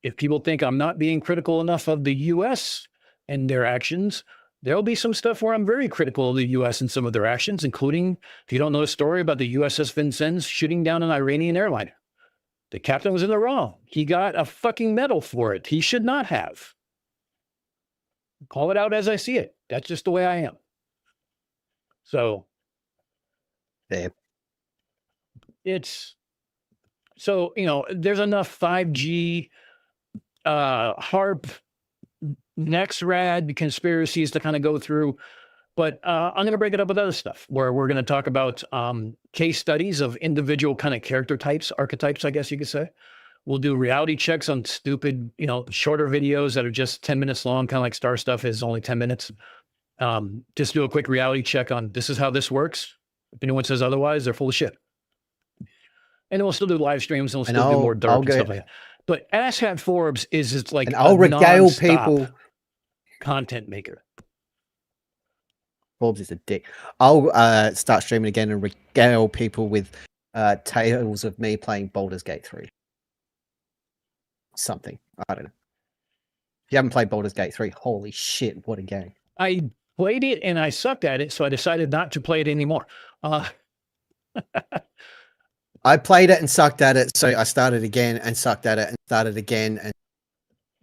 if people think I'm not being critical enough of the U.S. and their actions, there'll be some stuff where I'm very critical of the U.S. and some of their actions, including, if you don't know the story about the USS Vincennes shooting down an Iranian airliner. The captain was in the wrong. He got a fucking medal for it. He should not have. Call it out as I see it. That's just the way I am. So it's, so, you know, there's enough 5G, HARP, NextRad conspiracies to kind of go through, but I'm going to break it up with other stuff where we're going to talk about case studies of individual kind of character types, archetypes, I guess you could say. We'll do reality checks on stupid, you know, shorter videos that are just 10 minutes long, kind of like Star Stuff is only 10 minutes. Just do a quick reality check on this is how this works. If anyone says otherwise, they're full of shit. And then we'll still do live streams and we'll still do more Derp and stuff like that. But Asshat Forbes is it's like and I'll regale people. Content maker. Forbes is a dick. I'll start streaming again and regale people with tales of me playing Baldur's Gate 3. Something. I don't know. If you haven't played Baldur's Gate 3, holy shit, what a game. I played it and I sucked at it, so I decided not to play it anymore. I played it and sucked at it, so I started again and sucked at it and started again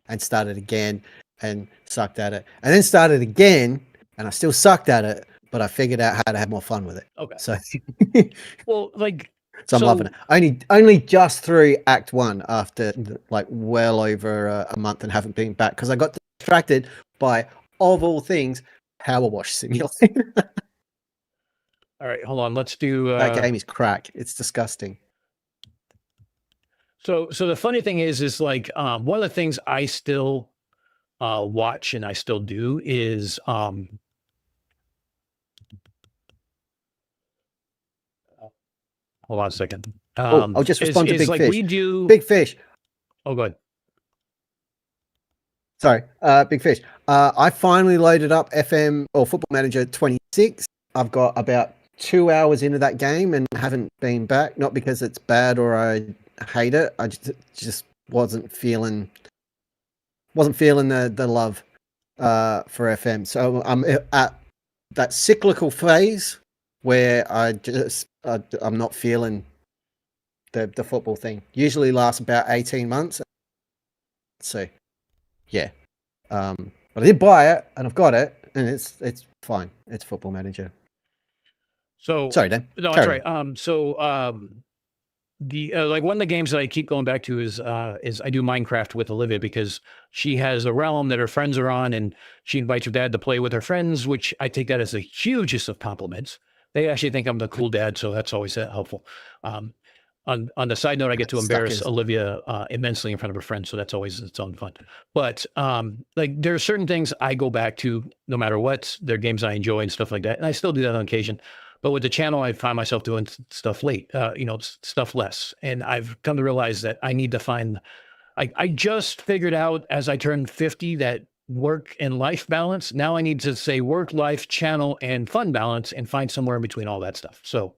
and started again and sucked at it and then started again and I still sucked at it, but I figured out how to have more fun with it. Okay. So, well, like, so I'm loving it. Only just through Act 1 after like well over a month and haven't been back because I got distracted by, of all things, Power Wash Simulator. All right, hold on. Let's do. That game is crack. It's disgusting. So the funny thing is like one of the things I still watch and I still do is hold on a second. I'll just respond to Big like Fish. We do Big Fish. Oh, good. Sorry, Big Fish. I finally loaded up FM or Football Manager 26. I've got about 2 hours into that game and haven't been back. Not because it's bad or I hate it. I just wasn't feeling the love for FM. So I'm at that cyclical phase where I'm not feeling the football thing. Usually lasts about 18 months. So yeah. But I did buy it and I've got it and it's fine. It's Football Manager. So sorry, Dan. No, that's right. The like one of the games that I keep going back to is I do Minecraft with Olivia because she has a realm that her friends are on and she invites her dad to play with her friends, which I take that as the hugest of compliments. They actually think I'm the cool dad, so that's always helpful. On the side note, I get to embarrass Olivia immensely in front of her friends, so that's always its own fun. But like there are certain things I go back to no matter what. They're games I enjoy and stuff like that, and I still do that on occasion. But with the channel, I find myself doing stuff late, stuff less. And I've come to realize that I need to find, I just figured out as I turned 50 that work and life balance. Now I need to say work, life, channel, and fun balance and find somewhere in between all that stuff. So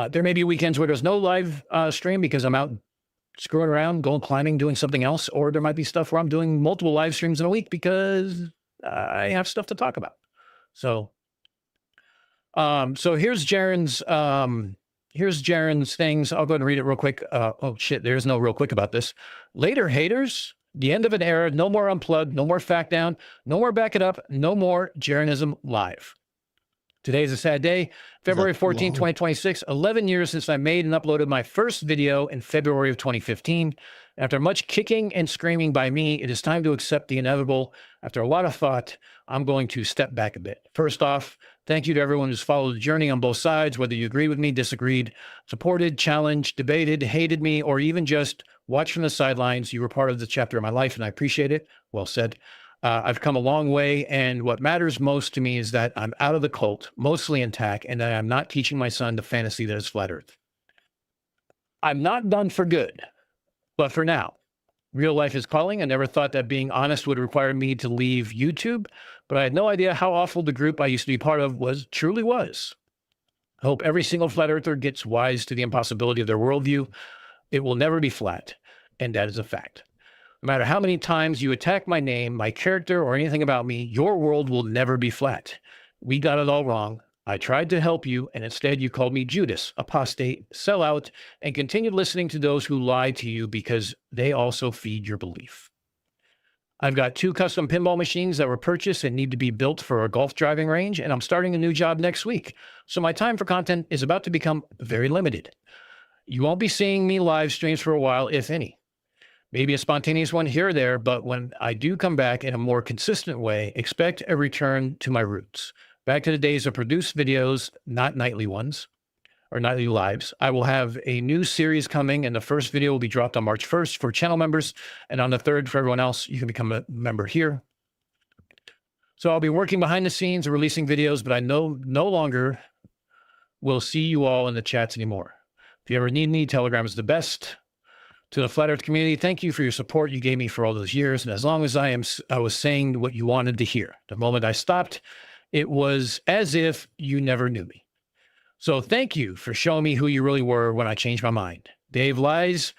there may be weekends where there's no live stream because I'm out screwing around, going climbing, doing something else. Or there might be stuff where I'm doing multiple live streams in a week because I have stuff to talk about. So So here's Jaren's things. I'll go ahead and read it real quick. Oh shit, there's no real quick about this. Later, haters. The end of an era. No more unplugged. No more fact down. No more back it up. No more Jarenism live. Today is a sad day. February 14, 2026. 11 years since I made and uploaded my first video in February of 2015. After much kicking and screaming by me, it is time to accept the inevitable. After a lot of thought, I'm going to step back a bit. First off, thank you to everyone who's followed the journey on both sides, whether you agreed with me, disagreed, supported, challenged, debated, hated me, or even just watched from the sidelines. You were part of the chapter of my life, and I appreciate it. Well said. I've come a long way, and what matters most to me is that I'm out of the cult, mostly intact, and that I'm not teaching my son the fantasy that is flat Earth. I'm not done for good, but for now. Real life is calling. I never thought that being honest would require me to leave YouTube, but I had no idea how awful the group I used to be part of truly was. I hope every single flat earther gets wise to the impossibility of their worldview. It will never be flat, and that is a fact. No matter how many times you attack my name, my character, or anything about me, your world will never be flat. We got it all wrong. I tried to help you, and instead you called me Judas, apostate, sellout, and continued listening to those who lie to you because they also feed your belief. I've got 2 custom pinball machines that were purchased and need to be built for a golf driving range, and I'm starting a new job next week. So my time for content is about to become very limited. You won't be seeing me live streams for a while, if any. Maybe a spontaneous one here or there, but when I do come back in a more consistent way, expect a return to my roots. Back to the days of produced videos, not nightly ones, or nightly lives. I will have a new series coming, and the first video will be dropped on March 1st for channel members, and on the 3rd for everyone else. You can become a member here. So I'll be working behind the scenes and releasing videos, but I no longer will see you all in the chats anymore. If you ever need me, Telegram is the best. To the Flat Earth community, thank you for your support you gave me for all those years. And as long as I was saying what you wanted to hear. The moment I stopped, it was as if you never knew me. So thank you for showing me who you really were when I changed my mind. Dave Lies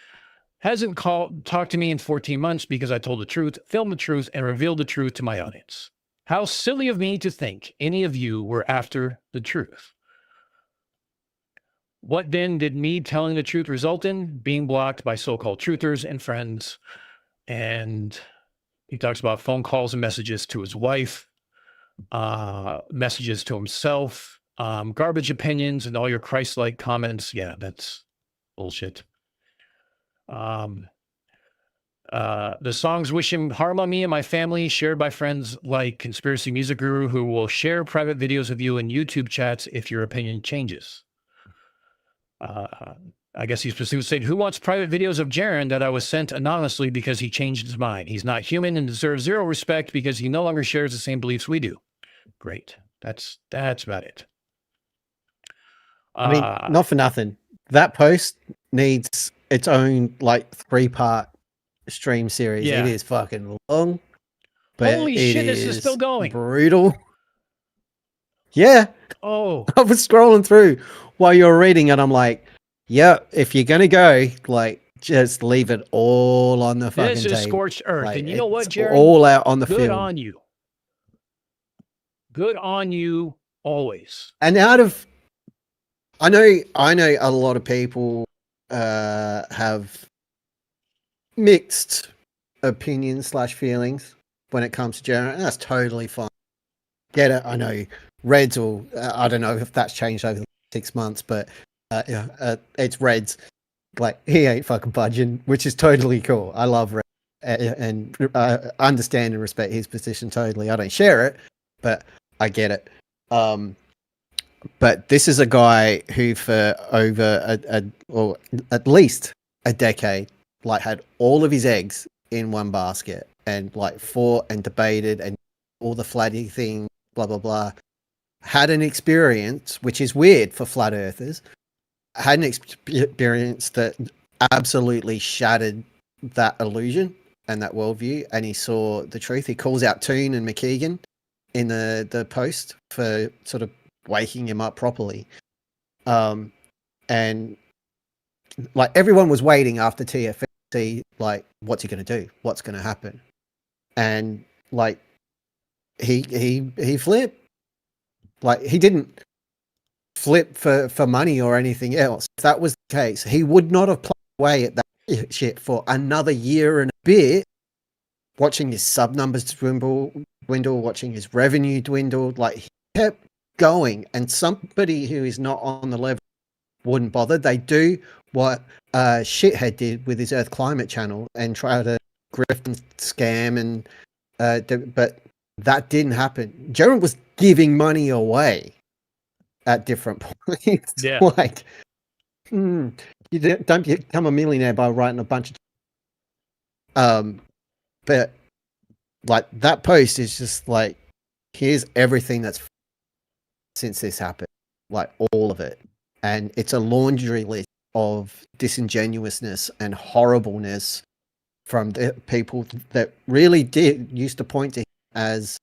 hasn't talked to me in 14 months because I told the truth, filmed the truth, and revealed the truth to my audience. How silly of me to think any of you were after the truth. What then did me telling the truth result in? Being blocked by so-called truthers and friends. And he talks about phone calls and messages to his wife, messages to himself, garbage opinions, and all your Christ-like comments. Yeah, that's bullshit. The songs wishing harm on me and my family, shared by friends like Conspiracy Music Guru, who will share private videos of you in YouTube chats if your opinion changes. I guess he's specifically saying, who wants private videos of Jaren that I was sent anonymously because he changed his mind? He's not human and deserves zero respect because he no longer shares the same beliefs we do. Great. That's about it. I mean, not for nothing. That post needs its own like 3-part stream series. Yeah. It is fucking long. But holy shit, this is still going. Brutal. Yeah. Oh. I was scrolling through while you were reading and I'm like, yeah, if you're gonna go, like, just leave it all on the fucking table. This is scorched earth. Like, and you know what, Jared? All out on the Good field. on you. Good on you always. And I know a lot of people have mixed opinions / feelings when it comes to Jared, and that's totally fine. Get it? I know Reds will. I don't know if that's changed over the 6 months, but it's Reds. Like, he ain't fucking budging, which is totally cool. I love Red and understand and respect his position totally. I don't share it, but I get it. But this is a guy who for over or at least a decade, like, had all of his eggs in one basket and like fought and debated and all the flatty thing, blah, blah, blah. Had an experience, which is weird for flat earthers, had an experience that absolutely shattered that illusion and that worldview. And he saw the truth. He calls out Toon and McKeegan in the post for sort of waking him up properly. And like, everyone was waiting after TFC, like, what's he going to do? What's going to happen? And like, he flipped. Like, he didn't flip for money or anything else. If that was the case, he would not have played away at that shit for another year and a bit, watching his sub numbers dwindle, watching his revenue dwindle. Like, he kept going, and somebody who is not on the level wouldn't bother. They do what Shithead did with his Earth Climate channel and try to grift and scam, and but that didn't happen. Jared was giving money away at different points. Yeah. Like, you don't become a millionaire by writing a bunch of but like, that post is just like, here's everything that's since this happened, like all of it, and it's a laundry list of disingenuousness and horribleness from the people that really used to point to him as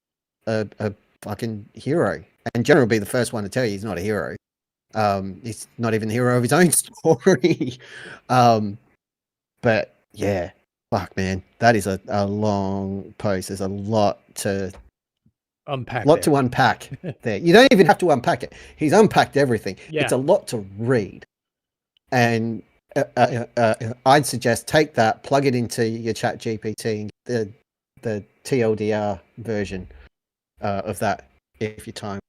a fucking hero. And General will be the first one to tell you he's not a hero. He's not even the hero of his own story. But yeah, fuck, man, that is a long post. There's a lot to unpack. There. You don't even have to unpack it. He's unpacked everything. Yeah. It's a lot to read. And I'd suggest take that, plug it into your Chat GPT, the TLDR version of that if you time.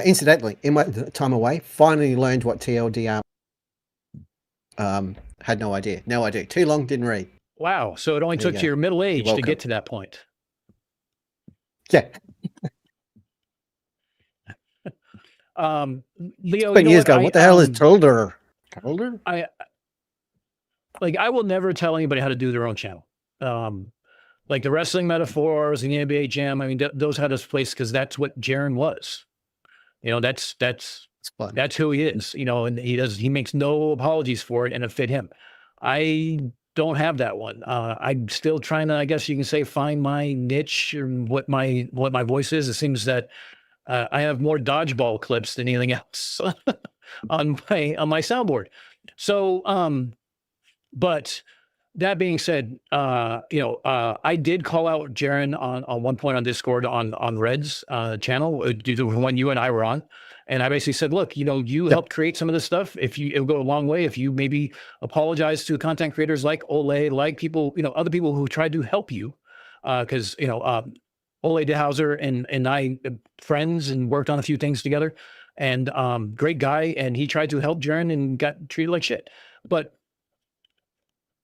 Incidentally, in my time away, finally learned what TLDR. Had no idea. No idea. Too long, didn't read. Wow. So it only took to your middle age to get to that point. Yeah. Leo, Spent years ago. What the hell is Tolder? I will never tell anybody how to do their own channel. Like the wrestling metaphors and the NBA Jam. I mean, those had us placed because that's what Jaren was. You know, that's who he is. You know, and he makes no apologies for it, and it fit him. I don't have that one. I'm still trying to, I guess you can say, find my niche or what my voice is. It seems that I have more dodgeball clips than anything else on my soundboard. So, but that being said, I did call out Jaren on one point on Discord on Red's channel, due to when you and I were on. And I basically said, look, you helped create some of this stuff. It'll go a long way if you maybe apologize to content creators like Ole, like people, other people who tried to help you. Because, Ole DeHauser and I friends and worked on a few things together, and great guy. And he tried to help Jaren and got treated like shit. But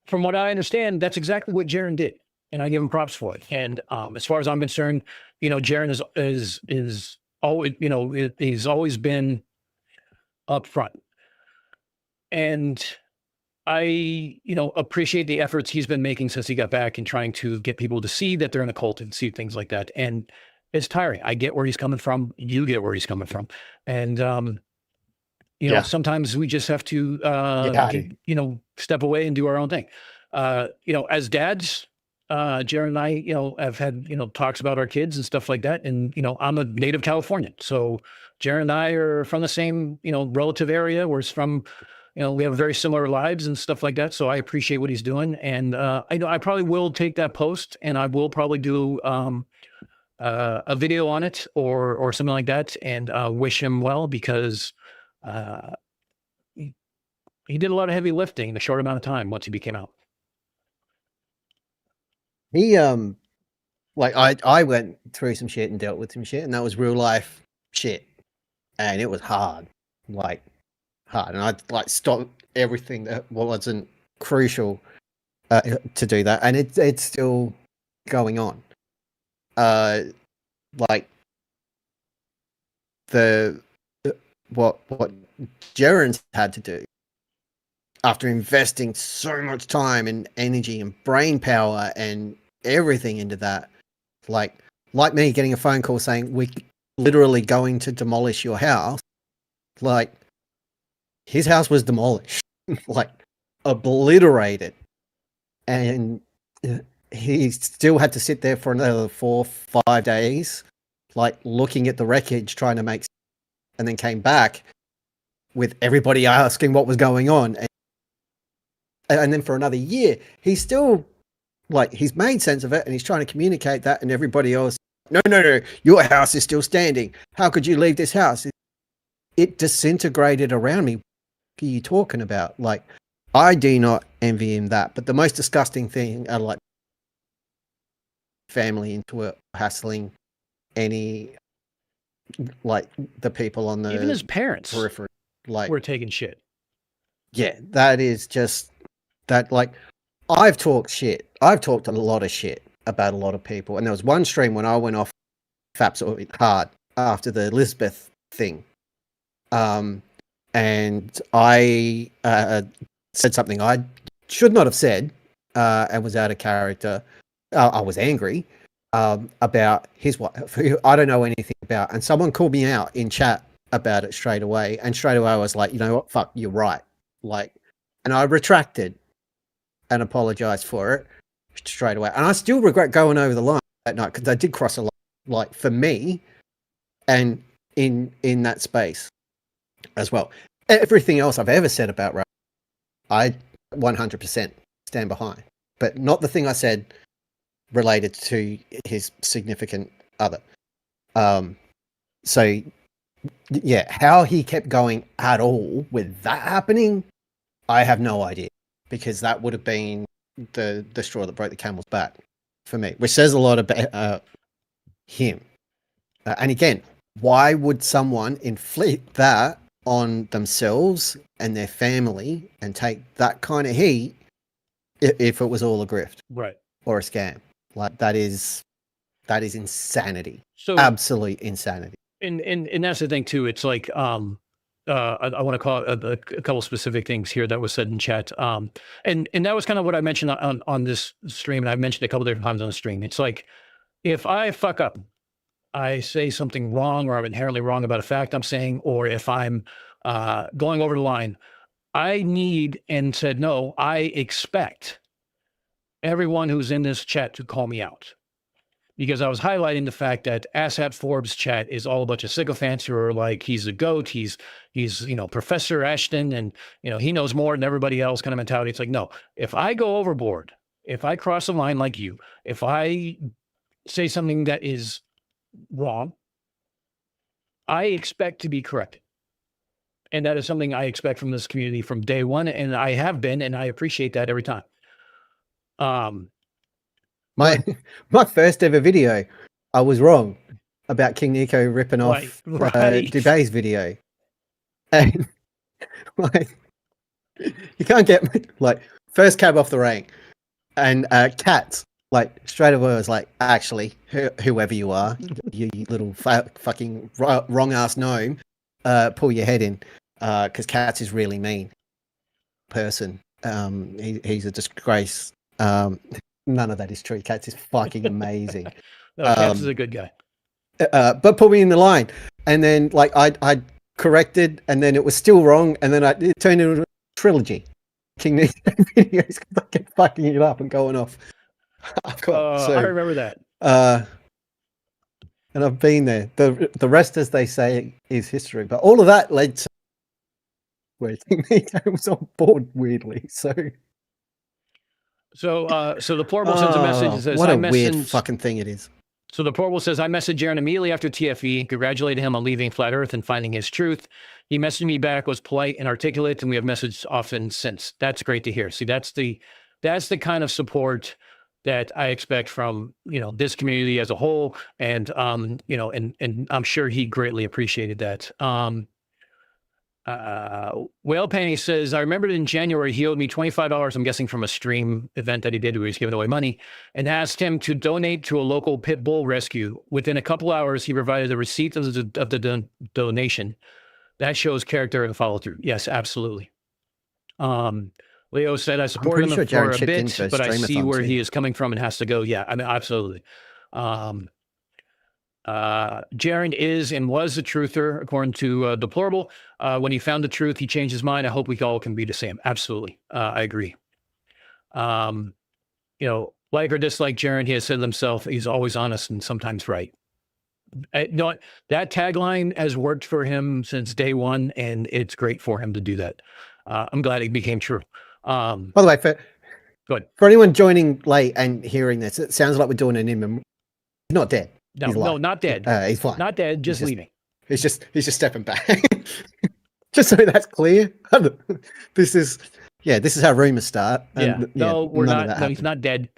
from what I understand, that's exactly what Jaren did. And I give him props for it. And as far as I'm concerned, Jaren is always, he's always been upfront. And I, appreciate the efforts he's been making since he got back and trying to get people to see that they're in a cult and see things like that. And it's tiring. I get where he's coming from. You get where he's coming from. And, sometimes we just have to, step away and do our own thing. As dads, Jared and I, have had, talks about our kids and stuff like that. And, I'm a native Californian. So Jared and I are from the same, relative area. We're from, we have very similar lives and stuff like that. So I appreciate what he's doing. And I probably will take that post and I will probably do a video on it or something like that, and wish him well, because he did a lot of heavy lifting in a short amount of time once he became out. He I went through some shit and dealt with some shit, and that was real life shit, and it was hard, and I stopped everything that wasn't crucial to do that, and it's still going on. What Jaren's had to do after investing so much time and energy and brain power and everything into that, like me getting a phone call saying we're literally going to demolish your house. Like, his house was demolished, like obliterated, and he still had to sit there for another 4-5 days, like looking at the wreckage, trying to make sense, and then came back with everybody asking what was going on. And then for another year, he's still he's made sense of it, and he's trying to communicate that, and everybody else, no, your house is still standing. How could you leave this house? it disintegrated around me. What are you talking about? Like, I do not envy him that. But the most disgusting thing are like family into it, hassling any, like the people on the Even his parents periphery, like were taking shit. Yeah, that is just that. Like, I've talked shit. I've talked a lot of shit about a lot of people, and there was one stream when I went off absolutely hard after the Elizabeth thing, and I said something I should not have said, and was out of character. I was angry about his wife, who I don't know anything about, and someone called me out in chat about it straight away, and straight away I was like, you know what, fuck, you're right. Like, and I retracted and apologized for it straight away. And I still regret going over the line that night because I did cross a line, like for me, and in that space as well. Everything else I've ever said about rap, I 100% stand behind, but not the thing I said related to his significant other. So yeah, how he kept going at all with that happening, I have no idea, because that would have been the straw that broke the camel's back for me, which says a lot about him. And again, why would someone inflict that on themselves and their family and take that kind of heat if it was all a grift, right, or a scam? Like, that is insanity. So absolute insanity. And that's the thing too. It's like I want to call a couple specific things here that was said in chat. And that was kind of what I mentioned on this stream, and I've mentioned a couple different times on the stream. It's like, if I fuck up, I say something wrong, or I'm inherently wrong about a fact I'm saying, or if I'm going over the line, I need and said, no, I expect everyone who's in this chat to call me out. Because I was highlighting the fact that ASAP Forbes chat is all a bunch of sycophants who are like, he's a goat, he's Professor Ashton, and he knows more than everybody else kind of mentality. It's like, no, if I go overboard, if I cross a line like you, if I say something that is wrong, I expect to be corrected. And that is something I expect from this community from day one, and I have been, and I appreciate that every time. My first ever video, I was wrong about King Nico ripping off Dubé's video. And like, you can't get, like, first cab off the rank. And Cats, like, straight away was like, actually, whoever you are, you little fucking wrong ass gnome, pull your head in, because Cats is really mean person. He's a disgrace. None of that is true. Cats is fucking amazing. No, Cats is a good guy. But put me in the line. And then, like, I corrected, and then it was still wrong, and then it turned into a trilogy. King Nico videos, because I kept fucking it up and going off. I remember that. And I've been there. The rest, as they say, is history. But all of that led to where King Nico was on board, weirdly. So the Portable sends a message that says, what a weird fucking thing it is. So the Portable says, I messaged Aaron immediately after TFE, congratulated him on leaving Flat Earth and finding his truth. He messaged me back, was polite and articulate, and we have messaged often since. That's great to hear. See, that's the kind of support that I expect from, this community as a whole. And, and I'm sure he greatly appreciated that. Whale Penny says, I remembered in January, he owed me $25, I'm guessing from a stream event that he did where he was giving away money, and asked him to donate to a local pit bull rescue. Within a couple hours, he provided the receipt of the donation. That shows character and follow through. Yes, absolutely. Leo said, I support him for a bit, but I see where he is coming from and has to go. Yeah, I mean, absolutely. Jaren is and was a truther, according to Deplorable. When he found the truth, he changed his mind. I hope we all can be the same. Absolutely. I agree. Like or dislike Jaren, he has said himself, he's always honest and sometimes right. That tagline has worked for him since day one, and it's great for him to do that. I'm glad it became true. By the way, for anyone joining late and hearing this, it sounds like we're doing an he's not dead. No, not dead. He's fine. Not dead, just leaving. he's just stepping back. Just so that's clear. This is how rumors start. And, no, we're none of not. that No, he's happened. not dead.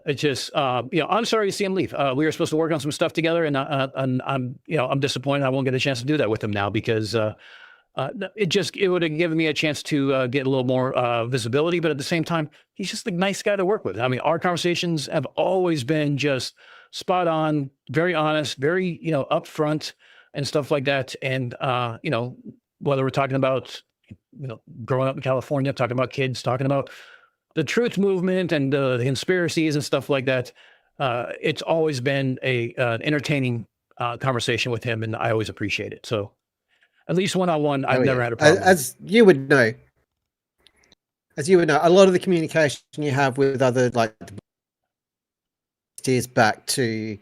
It's just, I'm sorry to see him leave. We were supposed to work on some stuff together, and I'm disappointed I won't get a chance to do that with him now because it would have given me a chance to get a little more visibility. But at the same time, he's just a nice guy to work with. I mean, our conversations have always been just spot on, very honest, very upfront and stuff like that. And whether we're talking about growing up in California, talking about kids, talking about the truth movement and the conspiracies and stuff like that, it's always been an entertaining conversation with him, and I always appreciate it. So at least one-on-one, I've never had a problem. As you would know, a lot of the communication you have with other steers back to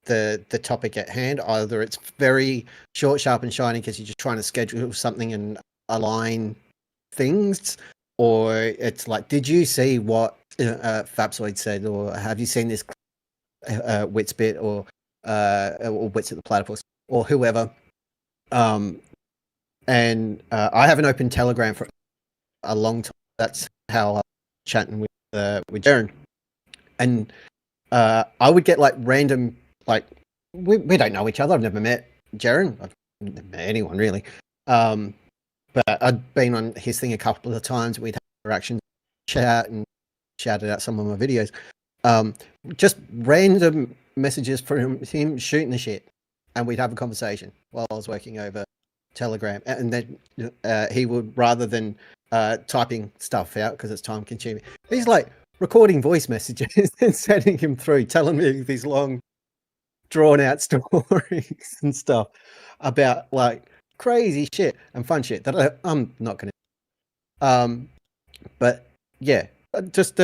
the topic at hand. Either it's very short, sharp, and shiny because you're just trying to schedule something and align things, or it's like, did you see what Fapsoid said, or have you seen this Wits bit, or Wits at the Platypus, or whoever. And I haven't opened Telegram for a long time. That's how I'm chatting with Darren. And I would get random, we don't know each other. I've never met Darren. I've never met anyone really. But I'd been on his thing a couple of times. We'd have interactions, chat, and shouted out some of my videos. Just random messages from him shooting the shit, and we'd have a conversation while I was working over Telegram. And then he would, rather than typing stuff out because it's time consuming, he's recording voice messages and sending him through, telling me these long, drawn out stories and stuff about crazy shit and fun shit that I'm not going to. But yeah, just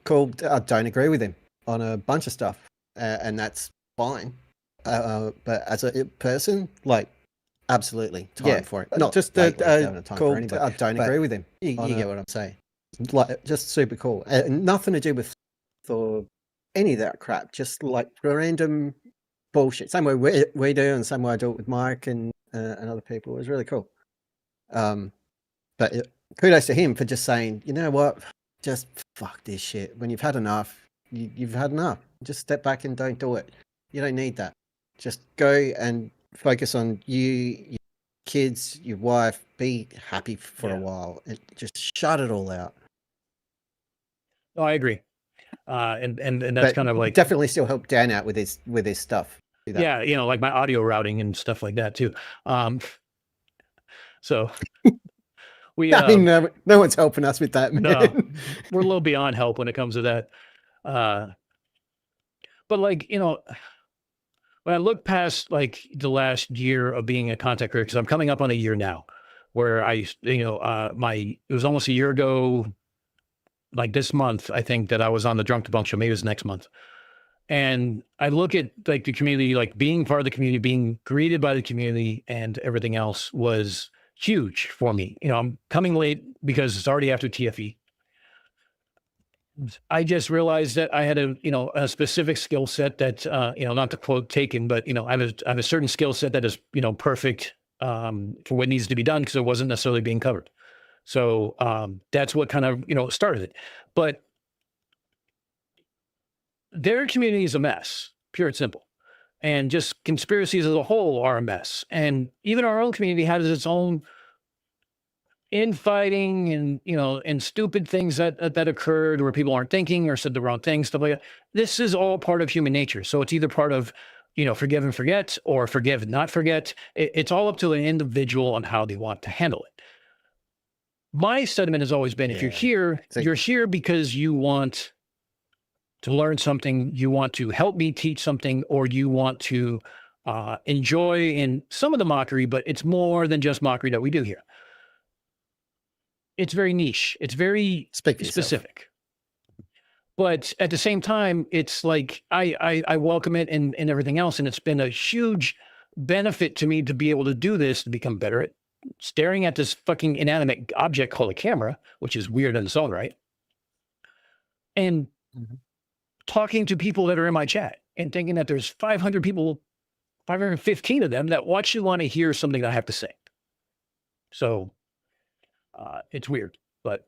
called. I don't agree with him on a bunch of stuff, and that's fine. But as a person, absolutely time for it. Not just called. I don't agree with him. You get what I'm saying. Just super cool. Nothing to do with or any of that crap. Just random bullshit. Same way we do, and same way I do it with Mike and other people. It was really cool. But kudos to him for just saying, you know what, just fuck this shit. When you've had enough, you've had enough. Just step back and don't do it. You don't need that. Just go and focus on you, your kids, your wife. Be happy for a while and just shut it all out. No, I agree. And that's kind of definitely still help Dan out with his stuff. Yeah, my audio routing and stuff like that too. So we I mean, no one's helping us with that, man. No, we're a little beyond help when it comes to that. But when I look past the last year of being a content creator, because I'm coming up on a year now, where it was almost a year ago, this month, I think, that I was on the Drunk Debunk show. Maybe it was next month. And I look at the community, being part of the community, being greeted by the community and everything else was huge for me. I'm coming late because it's already after TFE. I just realized that I had a specific skill set that, not to quote Taken, but, I have a certain skill set that is, perfect for what needs to be done because it wasn't necessarily being covered. So that's what kind of, started it. But their community is a mess, pure and simple. And just conspiracies as a whole are a mess. And even our own community has its own infighting and, and stupid things that occurred where people aren't thinking or said the wrong thing, stuff like that. This is all part of human nature. So it's either part of, forgive and forget or forgive and not forget. It's all up to an individual on how they want to handle it. My sentiment has always been, if you're here, you're here because you want to learn something, you want to help me teach something, or you want to enjoy in some of the mockery, but it's more than just mockery that we do here. It's very niche. It's very specific. But at the same time, it's I welcome it and everything else. And it's been a huge benefit to me to be able to do this, to become better at staring at this fucking inanimate object called a camera, which is weird in its own right. And talking to people that are in my chat and thinking that there's 500 people 515 of them that actually want to hear something I have to say. So it's weird, but.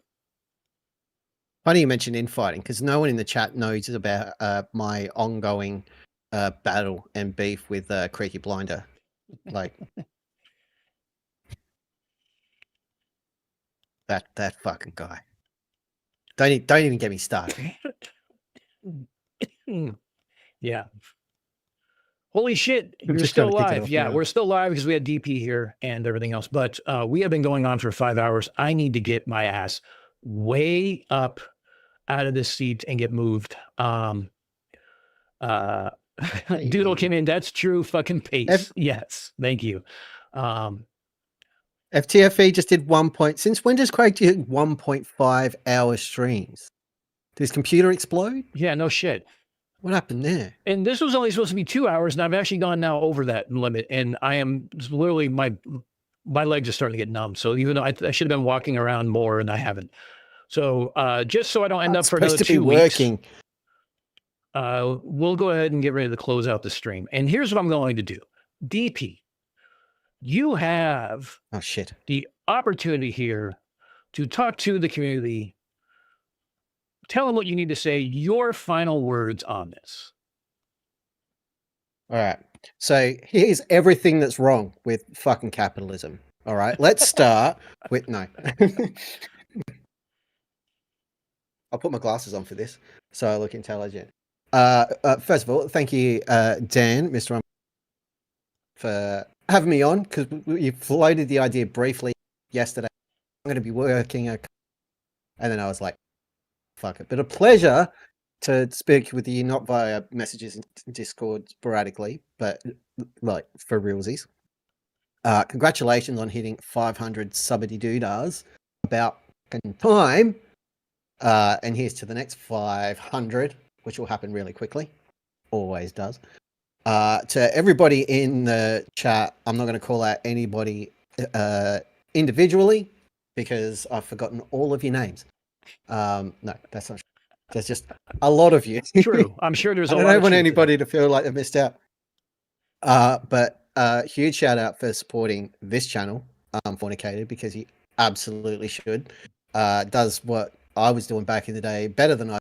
Funny you mentioned infighting, because no one in the chat knows about my ongoing battle and beef with Creaky Blinder. Like that fucking guy. Don't even get me started. Yeah. Holy shit, I'm you're just still trying to kick it alive. off Yeah, now. we're still live because we had DP here and everything else. But we have been going on for 5 hours. I need to get my ass way up out of this seat and get moved. Doodle came in. That's true fucking pace. Yes. Thank you. FTFE just did 1 point. Since when does Craig do 1.5 hour streams? Did his computer explode? Yeah, no shit. What happened there? And this was only supposed to be 2 hours, and I've actually gone now over that limit. And I am literally my legs are starting to get numb. So even though I should have been walking around more, and I haven't. So just so I don't end up for another 2 weeks, we'll go ahead and get ready to close out the stream. And here's what I'm going to do. DP, you have the opportunity here to talk to the community. Tell them what you need to say, your final words on this. All right. So here's everything that's wrong with fucking capitalism. All right. Let's start with no. I'll put my glasses on for this so I look intelligent. First of all, thank you, Dan, Mr. for having me on, because you floated the idea briefly yesterday. I'm going to be working, and then I was like, fuck it. But a pleasure to speak with you, not via messages in Discord sporadically, but like for realsies. Congratulations on hitting 500 subbity doodahs. About time. And here's to the next 500, which will happen really quickly. Always does. To everybody in the chat, I'm not going to call out anybody individually because I've forgotten all of your names. No, that's not true. There's just a lot of you. True. I'm sure there's a lot of I don't want truth to anybody to feel like they missed out. But huge shout out for supporting this channel, Unfornicated, because he absolutely should. Does what I was doing back in the day better than I,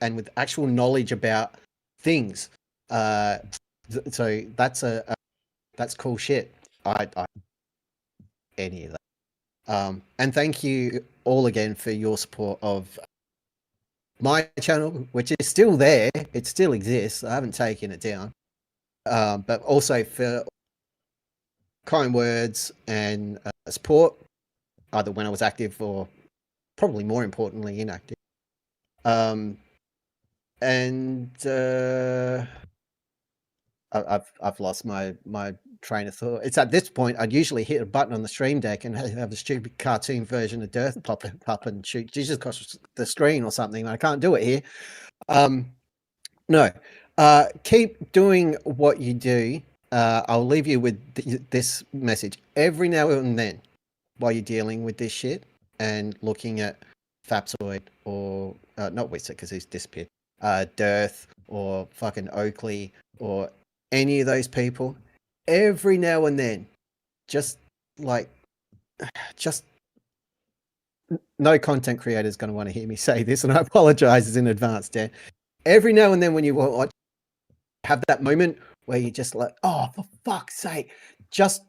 and with actual knowledge about things. So that's that's cool shit. I any of that. And thank you all again for your support of my channel, which is still there. It still exists. I haven't taken it down. But also for kind words and support, either when I was active or probably more importantly inactive. I've lost my train of thought. It's at this point I'd usually hit a button on the stream deck and have a stupid cartoon version of Derp pop up and shoot Jesus across the screen or something. I can't do it here. No. Keep doing what you do. I'll leave you with this message. Every now and then, while you're dealing with this shit and looking at Fapsoid or not Witzer because he's disappeared, Dearth or fucking Oakley or any of those people, every now and then, just no content creator is going to want to hear me say this, and I apologize in advance, Dan. Every now and then when you watch, have that moment where you're just like, oh, for fuck's sake, just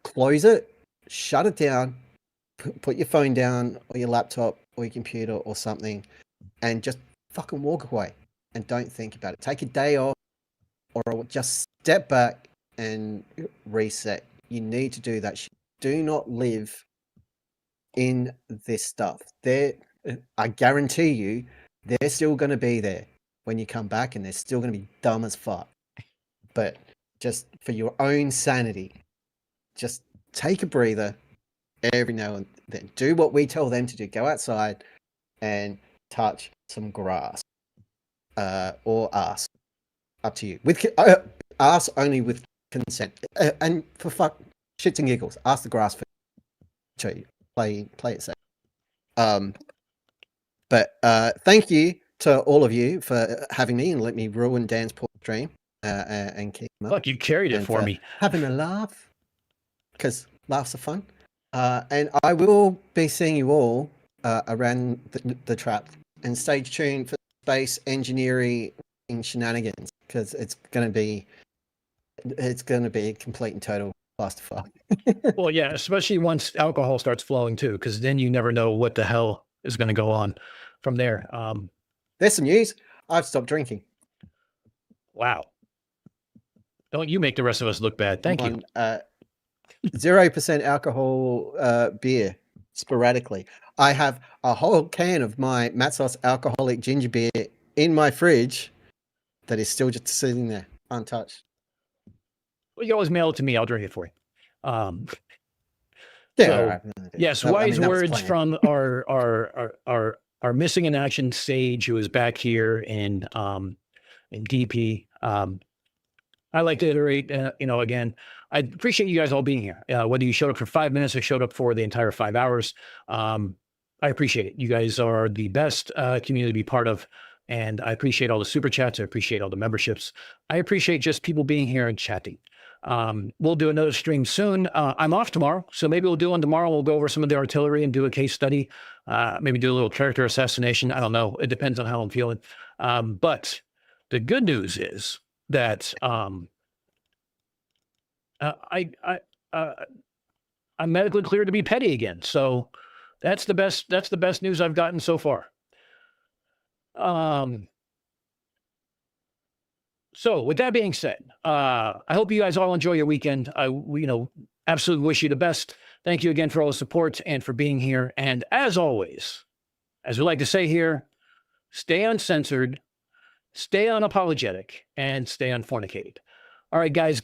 close it, shut it down, put your phone down or your laptop or your computer or something, and just fucking walk away and don't think about it. Take a day off or just step back and reset. You need to do that shit. Do not live in this stuff. I guarantee you, they're still going to be there when you come back, and they're still going to be dumb as fuck. But just for your own sanity, just take a breather every now and then. Do what we tell them to do. Go outside and touch some grass or ass. Up to you. With ass only with consent. And for fuck shits and giggles, ask the grass for you. Play it safe. But thank you to all of you for having me and let me ruin Dan's poor stream. and keep them up. Look, you carried it and for me. Having a laugh, because laughs are fun. And I will be seeing you all around the trap. And stay tuned for space engineering shenanigans, because it's going to be a complete and total clusterfuck. Well, yeah, especially once alcohol starts flowing too, because then you never know what the hell is going to go on from there. There's some news. I've stopped drinking. Wow. Don't you make the rest of us look bad. Thank you. 0% alcohol beer sporadically. I have a whole can of my Matsos alcoholic ginger beer in my fridge that is still just sitting there untouched. Well, you always mail it to me. I'll drink it for you. Yeah. So, right. yes, No, wise that was words planned. from our missing in action sage who is back here in DP. I like to iterate, again, I appreciate you guys all being here. Whether you showed up for 5 minutes or showed up for the entire 5 hours, I appreciate it. You guys are the best community to be part of. And I appreciate all the super chats. I appreciate all the memberships. I appreciate just people being here and chatting. We'll do another stream soon. I'm off tomorrow, so maybe we'll do one tomorrow. We'll go over some of the artillery and do a case study. Maybe do a little character assassination. I don't know. It depends on how I'm feeling. But the good news is that I'm medically cleared to be petty again. So that's the best news I've gotten so far. So with that being said, I hope you guys all enjoy your weekend. I absolutely wish you the best. Thank you again for all the support and for being here. And as always, as we like to say here, stay uncensored, stay unapologetic, and stay unfornicated. All right, guys.